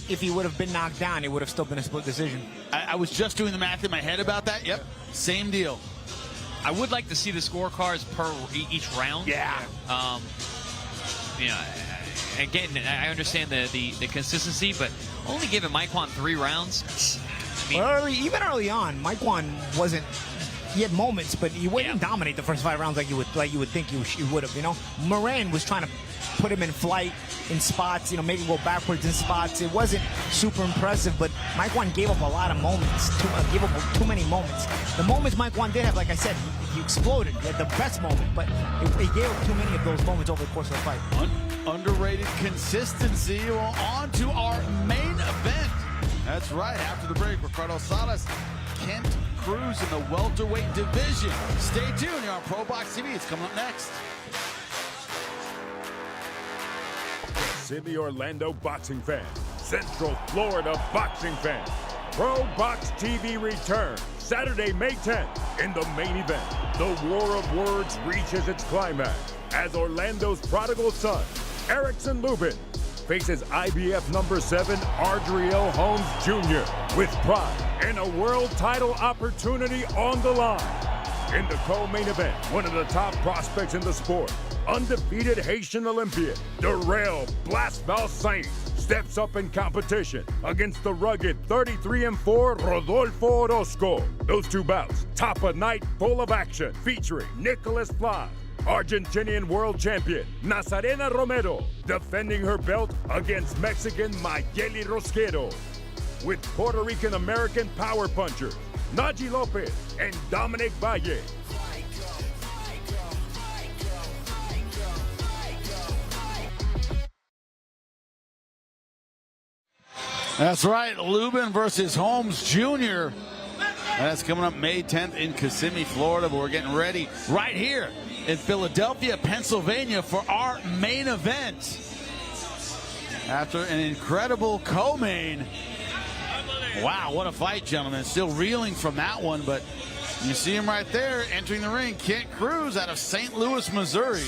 if he would have been knocked down, it would have still been a split decision. I was just doing the math in my head about that. Yep, same deal. I would like to see the scorecards per each round. Yeah. You know, again, I understand the consistency, but only giving Mykquan 3 rounds. I mean, even early on, Mykquan wasn't. He had moments, but he wouldn't dominate the first 5 rounds like you would think he would have. You know, Moran was trying to put him in flight in spots. You know, make him go backwards in spots. It wasn't super impressive, but Mykquan gave up a lot of moments. Gave up too many moments. The moments Mykquan did have, like I said, he exploded. He had the best moment, but he gave up too many of those moments over the course of the fight. Underrated consistency. Well, on to our main event. That's right. After the break, Ricardo Salas, Kent Cruz in the welterweight division. Stay tuned here on ProBox TV. It's coming up next. Sydney, Orlando boxing fans, Central Florida boxing fans, ProBox TV returns Saturday, May 10th. In the main event, the war of words reaches its climax as Orlando's prodigal son, Erickson Lubin, faces IBF number 7 Adriel Holmes Jr. with pride and a world title opportunity on the line. In the co-main event, one of the top prospects in the sport, undefeated Haitian Olympian, Darrell Blasval Saint, steps up in competition against the rugged 33-4 Rodolfo Orozco. Those two bouts top a night full of action featuring Nicholas Fly, Argentinian world champion Nazarena Romero, defending her belt against Mexican Mayeli Rosquero, with Puerto Rican American power punchers Naji Lopez and Dominic Valle. That's right, Lubin versus Holmes Jr. That's coming up May 10th in Kissimmee, Florida, but we're getting ready right here in Philadelphia, Pennsylvania for our main event. After an incredible co-main. Wow, what a fight, gentlemen. Still reeling from that one, but you see him right there entering the ring. Kent Cruz out of St. Louis, Missouri.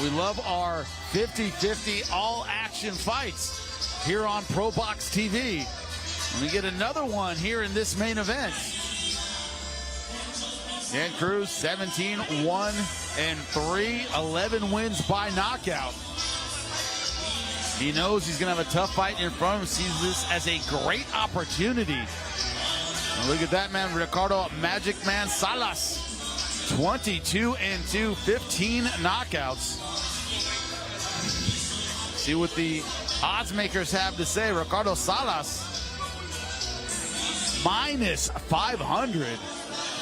We love our 50-50 all-action fighs here on ProBox TV. And we get another one here in this main event. Kent Cruz, 17-1-3, 11 wins by knockout. He knows he's going to have a tough fight in front of him, sees this as a great opportunity. And look at that man, Ricardo Magic Man Salas. 22-2, 15 knockouts. See what the odds makers have to say. Ricardo Salas, minus 500.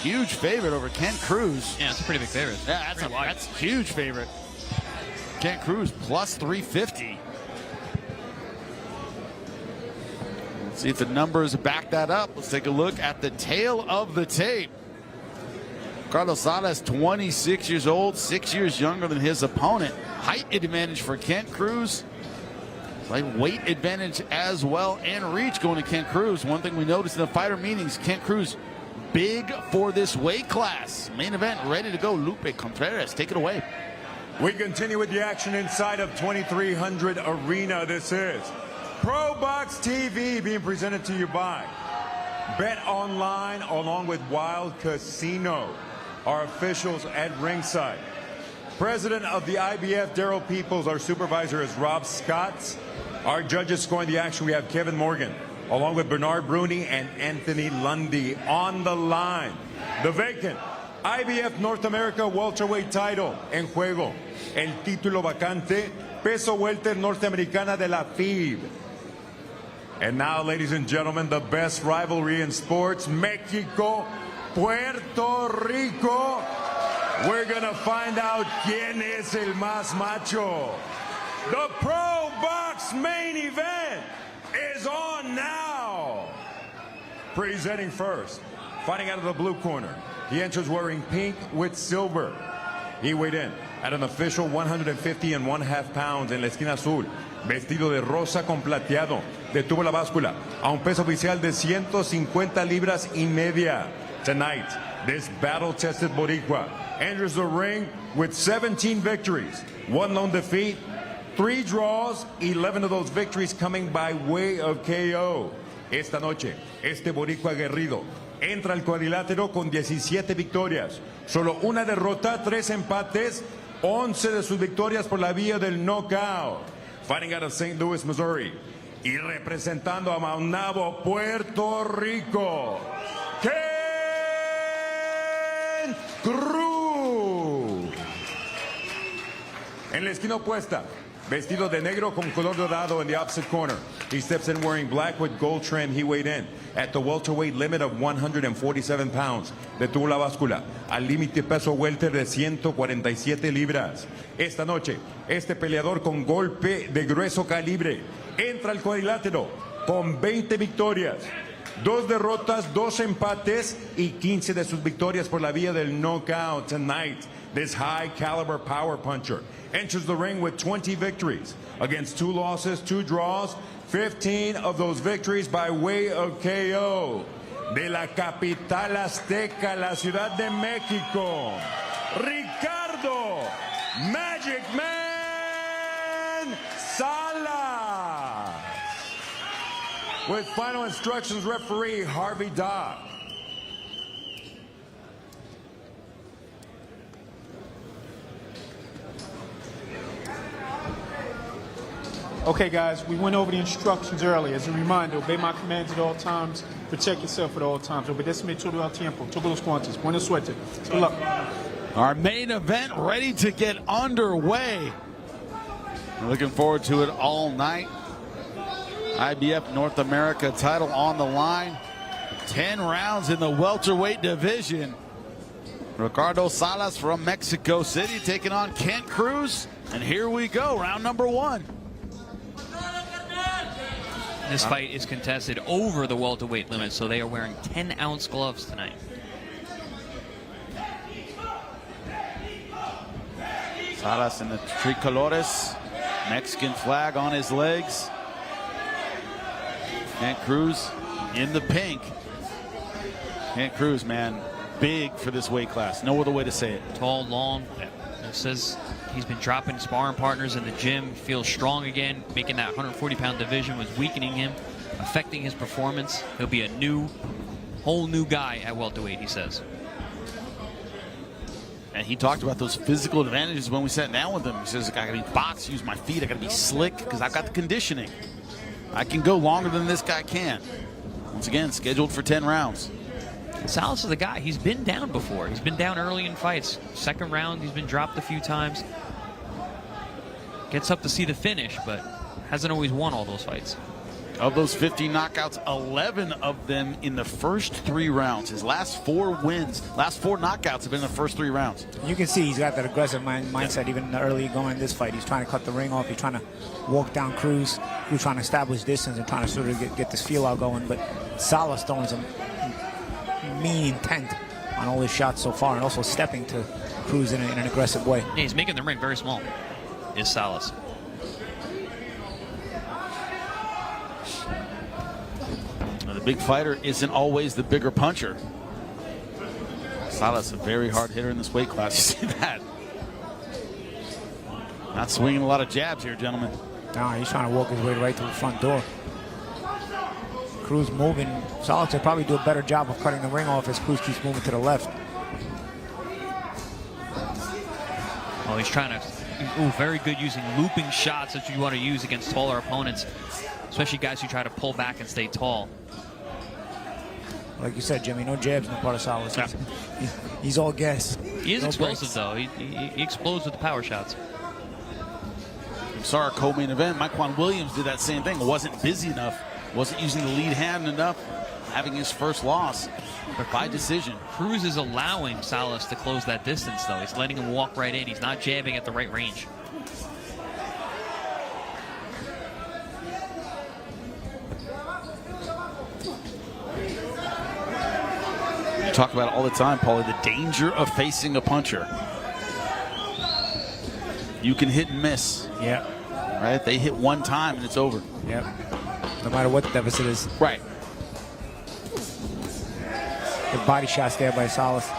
Huge favorite over Kent Cruz. Yeah, it's a pretty big favorite. Yeah, that's a huge favorite. Kent Cruz, plus 350. Let's see if the numbers back that up. Let's take a look at the tail of the tape. Ricardo Salas, 26 years old, 6 years younger than his opponent. Height advantage for Kent Cruz. Like weight advantage as well, and reach going to Kent Cruz. One thing we noticed in the fighter meetings, Kent Cruz big for this weight class. Main event ready to go. Lupe Contreras, take it away. We continue with the action inside of 2300 Arena. This is ProBox TV being presented to you by Bet Online along with Wild Casino, our officials at ringside. President of the IBF, Daryl Peoples. Our supervisor is Rob Scott. Our judges scoring the action, we have Kevin Morgan, along with Bernard Bruni and Anthony Lundy on the line. The vacant IBF North America welterweight title en juego. El título vacante, peso welter norteamericana de la FIB. And now, ladies and gentlemen, the best rivalry in sports, Mexico, Puerto Rico. We're gonna find out quién es el más macho. The ProBox main event is on now. Presenting first, fighting out of the blue corner. He enters wearing pink with silver. He weighed in at an official 150.5 pounds en la esquina azul. Vestido de rosa con plateado. Detuvo la báscula a un peso oficial de 150 libras y media. Tonight, this battle-tested Boricua enters the ring with 17 victories, 1 lone defeat, 3 draws, 11 of those victories coming by way of KO. Esta noche, este Boricua aguerrido entra al cuadrilátero con 17 victorias, solo una derrota, 3 empates, 11 de sus victorias por la vía del knockout. Fighting out of St. Louis, Missouri, y representando a Maunabo, Puerto Rico, Kent Cruz. En la esquina opuesta, vestido de negro con color dorado in the opposite corner. He steps in wearing black with gold trim. He weighed in at the welterweight limit of 147 pounds. Detuvo la báscula al límite peso welter de 147 libras. Esta noche, este peleador con golpe de grueso calibre entra al cuadrilátero con 20 victorias, 2 derrotas, 2 empates y 15 de sus victorias por la vía del knockout. Tonight, this high-caliber power puncher enters the ring with 20 victories against 2 losses, 2 draws, 15 of those victories by way of KO. De la capital azteca, la Ciudad de México, Ricardo Magic Man Salas. With final instructions, referee Harvey Dodd. Okay, guys, we went over the instructions earlier. As a reminder, obey my commands at all times. Protect yourself at all times. Obedeceme todo el tiempo. Todos los guantes. Buena suerte. Good luck. Our main event ready to get underway. We're looking forward to it all night. IBF North America title on the line. 10 rounds in the welterweight division. Ricardo Salas from Mexico City taking on Kent Cruz. And here we go, round number 1. This fight is contested over the welterweight limit, so they are wearing 10-ounce gloves tonight. Salas in the tricolores, Mexican flag on his legs. And Cruz in the pink. And Cruz, man, big for this weight class. No other way to say it. Tall, long. It says he's been dropping sparring partners in the gym. Feels strong again. Making that 140-pound division was weakening him, affecting his performance. He'll be a whole new guy at welterweight, he says. And he talked about those physical advantages when we sat down with him. He says, I gotta be boxed, use my feet, I gotta be slick, because I've got the conditioning. I can go longer than this guy can. Once again, scheduled for 10 rounds. Salas is a guy, he's been down before. He's been down early in fights. Second round, he's been dropped a few times. Gets up to see the finish, but hasn't always won all those fights. Of those 50 knockouts, 11 of them in the first 3 rounds. His last 4 wins, last 4 knockouts have been in the first 3 rounds. You can see he's got that aggressive mindset even early going in this fight. He's trying to cut the ring off. He's trying to walk down Cruz. Cruz trying to establish distance and trying to sort of get this feel out going. But Salas throwing some mean intent on all his shots so far, and also stepping to Cruz in an aggressive way. Yeah, he's making the ring very small, is Salas. The big fighter isn't always the bigger puncher. Salas, a very hard hitter in this weight class. You see that? Not swinging a lot of jabs here, gentlemen. No, he's trying to walk his way right to the front door. Cruz moving. Salas will probably do a better job of cutting the ring off as Cruz keeps moving to the left. Oh, he's trying to, very good using looping shots that you want to use against taller opponents, especially guys who try to pull back and stay tall. Like you said, Jimmy, no jabs in the part of Salas. He's all gas. He is no explosive, breaks. though. He explodes with the power shots. We saw our co-main event. Mykquan Williams did that same thing. Wasn't busy enough. Wasn't using the lead hand enough. Having his first loss by decision. Cruz is allowing Salas to close that distance, though. He's letting him walk right in. He's not jabbing at the right range. You talk about it all the time, Paulie, the danger of facing a puncher. You can hit and miss. Yeah. Right? They hit one time and it's over. Yep. No matter what the deficit is. Right. Good body shots there by Salas.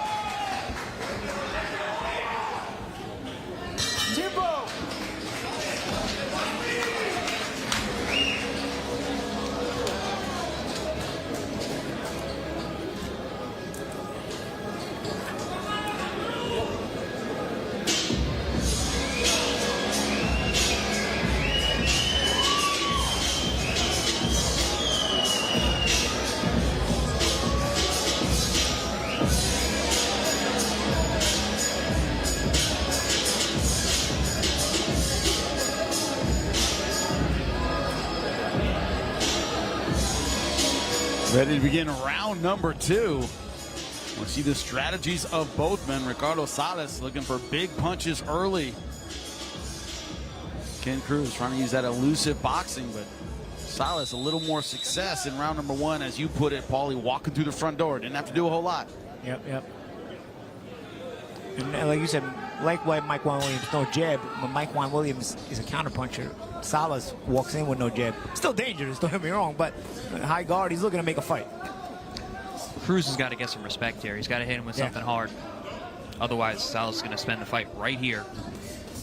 Ready to begin round number 2. We'll see the strategies of both men. Ricardo Salas looking for big punches early. Ken Cruz trying to use that elusive boxing, but Salas a little more success in round number 1, as you put it, Paulie, walking through the front door. Didn't have to do a whole lot. Yep. And like you said, like Mykquan Williams, no jab, but Mykquan Williams is a counterpuncher. Salas walks in with no jab. Still dangerous, don't get me wrong, but high guard, he's looking to make a fight. Cruz has got to get some respect here. He's got to hit him with something hard. Otherwise, Salas is going to spend the fight right here.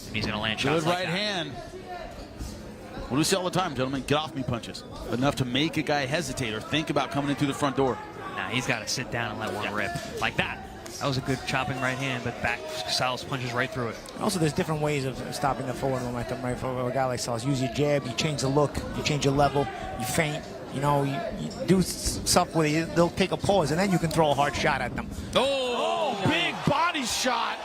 And he's going to land shots Good like right that. hand. What do we say all the time, gentlemen? Get off me punches. Enough to make a guy hesitate or think about coming in through the front door. Nah, he's got to sit down and let one rip. Like that. That was a good chopping right hand, but back Salas punches right through it. Also, there's different ways of stopping the forward momentum, right? For a guy like Salas, use your jab, you change the look, you change your level, you feint, you know, you do stuff where they'll take a pause, and then you can throw a hard shot at them. Oh, big body shot.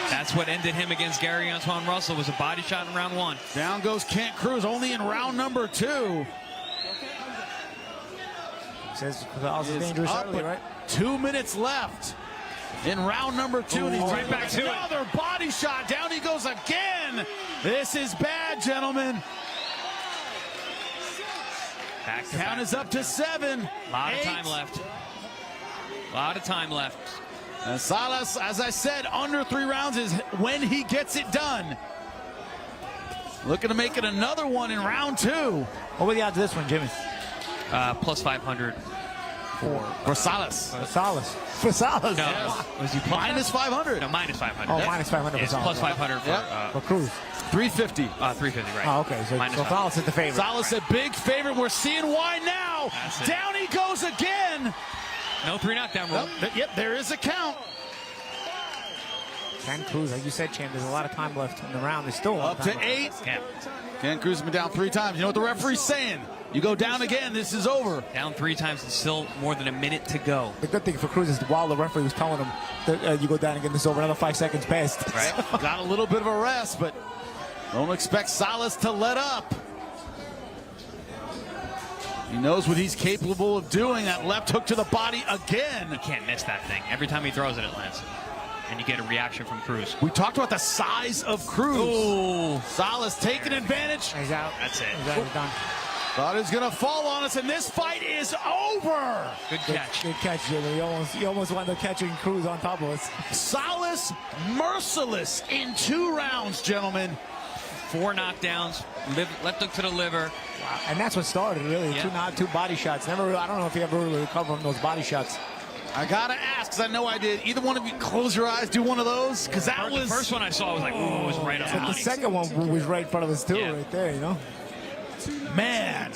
That's what ended him against Gary Antoine Russell, was a body shot in round 1. Down goes Kent Cruz, only in round number 2. Says Salas is dangerous early, right? 2 minutes left in round number 2. And he's right back to another body shot. Down he goes again. This is bad, gentlemen. Count is up to 7. A lot of time left. A lot of time left. And Salas, as I said, under 3 rounds is when he gets it done. Looking to make it another one in round 2. What were the odds of this one, Jimmy? Plus 500 for Salas. For Salas. For Salas. No, was he minus 500? No, minus 500. Oh, minus 500 for Salas. Plus 500 for Cruz. 350. 350, right. Oh, okay. So Salas is the favorite. Salas a big favorite. We're seeing why now. Down he goes again. No 3 knockdown rule. Yep, there is a count. Can Cruz, like you said, Champ, there's a lot of time left in the round. There's still up to 8. Ken Cruz has been down 3 times. You know what the referee's saying? You go down again, this is over. Down 3 times and still more than a minute to go. The good thing for Cruz is while the referee was telling him that you go down again, this is over, another 5 seconds passed. Right. Got a little bit of a rest, but don't expect Salas to let up. He knows what he's capable of doing. That left hook to the body again. You can't miss that thing. Every time he throws it, it lands. And you get a reaction from Cruz. We talked about the size of Cruz. Ooh. Salas taking advantage. He's out. That's it. He's out. He's done. Thought it was going to fall on us, and this fight is over. Good catch. Good catch, Jimmy. You almost wound up catching Cruz on top of us. Salas merciless in 2 rounds, gentlemen. 4 knockdowns, left hook to the liver. Wow. And that's what started, really. Yeah. 2 body shots. I don't know if you ever really recovered from those body shots. I got to ask, because I know I did. Either one of you close your eyes, do one of those? Because that was... The first one I saw, I was like, ooh, it was right on the money. The second one was right in front of us, too, right there, you know? Man.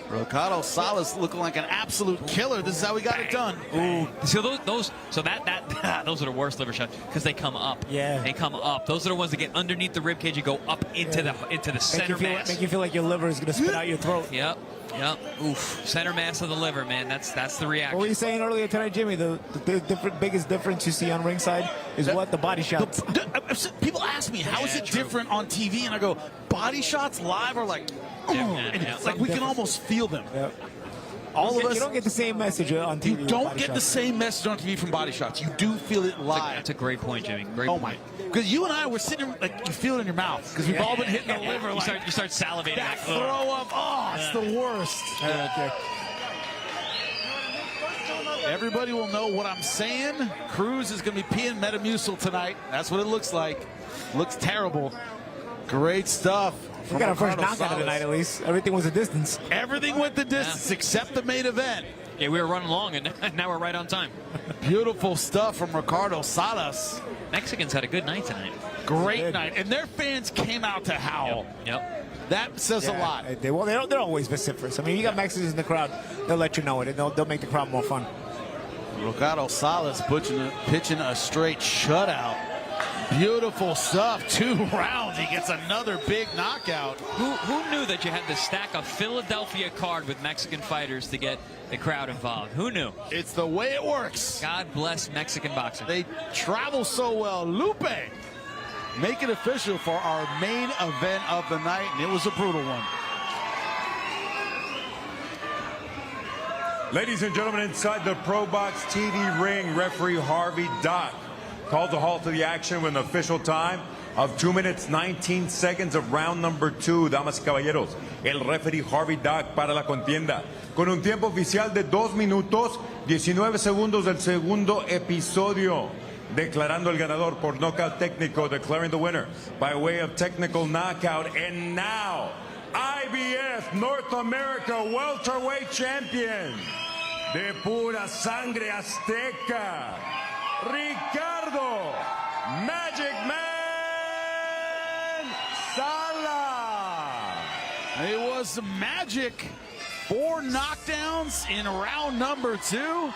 Ricardo Salas looking like an absolute killer. This is how we got it done. Ooh. So those are the worst liver shots because they come up. Yeah. They come up. Those are the ones that get underneath the rib cage and go up into the center mass. Make you feel like your liver is going to spit out your throat. Yep. Oof. Center mass of the liver, man. That's the reaction. What were you saying earlier tonight, Jimmy? The biggest difference you see on ringside is what? The body shots. People ask me, how is it different on TV? And I go, body shots live are like, like we can almost feel them. Yep. All of us. You don't get the same message on TV. You don't get the same message on TV from body shots. You do feel it live. That's a great point, Jimmy. Great point. Because you and I were sitting, like, you feel it in your mouth. Because we've all been hitting the liver. You start salivating. That throw up. Oh, it's the worst. Everybody will know what I'm saying. Cruz is going to be peeing Metamucil tonight. That's what it looks like. Looks terrible. Great stuff. We got our first knockout of the night, at least. Everything was a distance. Everything went the distance except the main event. Yeah, we were running long, and now we're right on time. Beautiful stuff from Ricardo Salas. Mexicans had a good night tonight. Great night. And their fans came out to howl. Yep. That says a lot. They're always vociferous. I mean, you got Mexicans in the crowd, they'll let you know it, and they'll make the crowd more fun. Ricardo Salas pitching a straight shutout. Beautiful stuff. 2 rounds. He gets another big knockout. Who knew that you had to stack a Philadelphia card with Mexican fighters to get the crowd involved? Who knew? It's the way it works. God bless Mexican boxing. They travel so well. Lupe, make it official for our main event of the night, and it was a brutal one. Ladies and gentlemen, inside the ProBox TV ring, referee Harvey Dock calls a halt to the action with an official time of 2 minutes 19 seconds of round number 2. Damas y caballeros, el referee Harvey Dock para la contienda con un tiempo oficial de 2 minutos 19 segundos del segundo episodio, declarando el ganador por nocaut técnico, declaring the winner by way of technical knockout. And now, IBF North America Welterweight Champion de pura sangre azteca, Ricardo Magic Man Salas. It was magic. 4 knockdowns in round number 2. The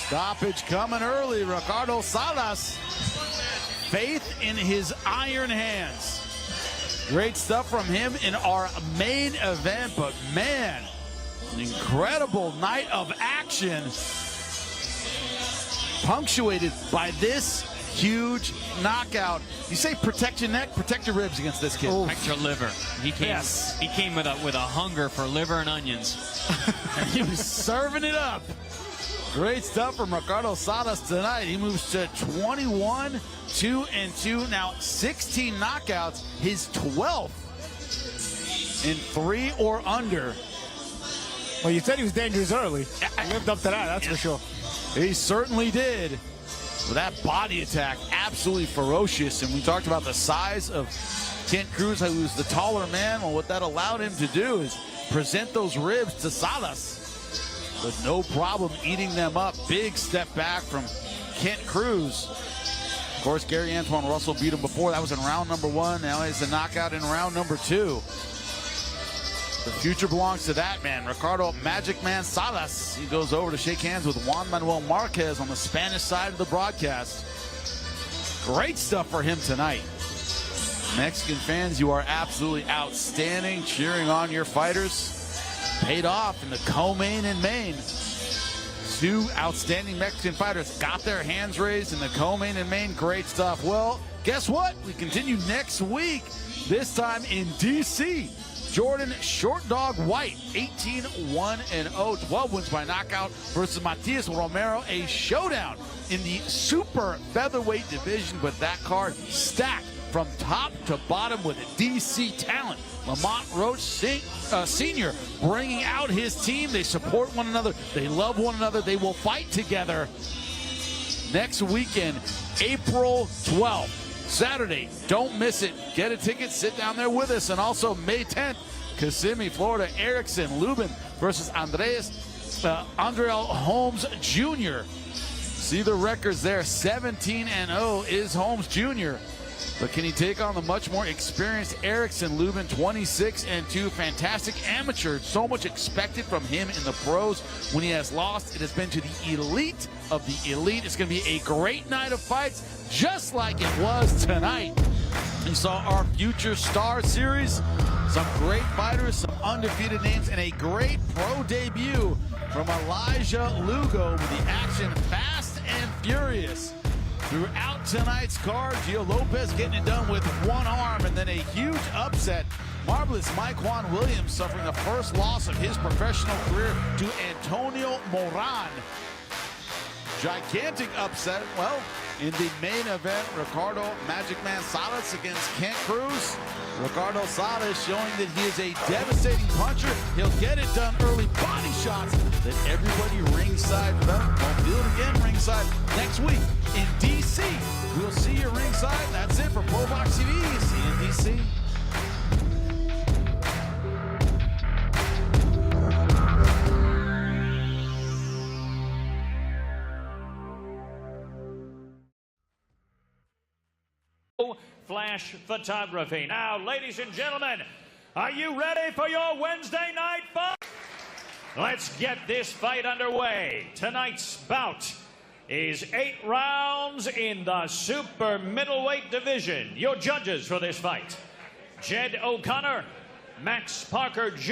stoppage coming early. Ricardo Salas, faith in his iron hands. Great stuff from him in our main event, but man, an incredible night of action, punctuated by this huge knockout. You say protect your neck, protect your ribs against this kid. Protect your liver. He came with a hunger for liver and onions. And he was serving it up. Great stuff from Ricardo Salas tonight. He moves to 21, 2-2. Now 16 knockouts, his 12th in 3 or under Well, you said he was dangerous early. He lived up to that, that's for sure. He certainly did. With that body attack, absolutely ferocious. And we talked about the size of Kent Cruz, who was the taller man. Well, what that allowed him to do is present those ribs to Salas. But no problem eating them up. Big step back from Kent Cruz. Of course, Gary Antoine Russell beat him before. That was in round number 1. Now he's a knockout in round number 2. The future belongs to that man, Ricardo Magic Man Salas. He goes over to shake hands with Juan Manuel Marquez on the Spanish side of the broadcast. Great stuff for him tonight. Mexican fans, you are absolutely outstanding, cheering on your fighters. Paid off in the co-main and main. 2 outstanding Mexican fighters got their hands raised in the co-main and main. Great stuff. Well, guess what? We continue next week, this time in D.C. Jordan Short Dog White, 18-1-0, 12 wins by knockout versus Matias Romero. A showdown in the super featherweight division, but that card stacked from top to bottom with a DC talent. Lamont Roach Sr. bringing out his team. They support one another. They love one another. They will fight together next weekend, April 12th. Saturday, don't miss it. Get a ticket, sit down there with us. And also May 10th, Kissimmee, Florida, Erickson Lubin versus Andreal Holmes Jr. See the records there, 17-0 is Holmes Jr. But can he take on the much more experienced Erickson Lubin, 26-2, fantastic amateur. So much expected from him in the pros. When he has lost, it has been to the elite of the elite. It's going to be a great night of fights, just like it was tonight. You saw our Future Star Series, some great fighters, some undefeated names, and a great pro debut from Elijah Lugo with the action fast and furious. Throughout tonight's card, Gio Lopez getting it done with one arm, and then a huge upset. Marvelous Mykquan Williams suffering the first loss of his professional career to Antonio Moran. Gigantic upset. Well, in the main event, Ricardo Magic Man Salas against Kent Cruz. Ricardo Salas showing that he is a devastating puncher. He'll get it done early. Body shots that everybody ringside won't feel it again ringside next week in D.C. We'll see you ringside. That's it for ProBox TV. See you in D.C. Flash photography. Now, ladies and gentlemen, are you ready for your Wednesday night fight? Let's get this fight underway. Tonight's bout is 8 rounds in the super middleweight division. Your judges for this fight: Jed O'Connor, Max Parker Jr.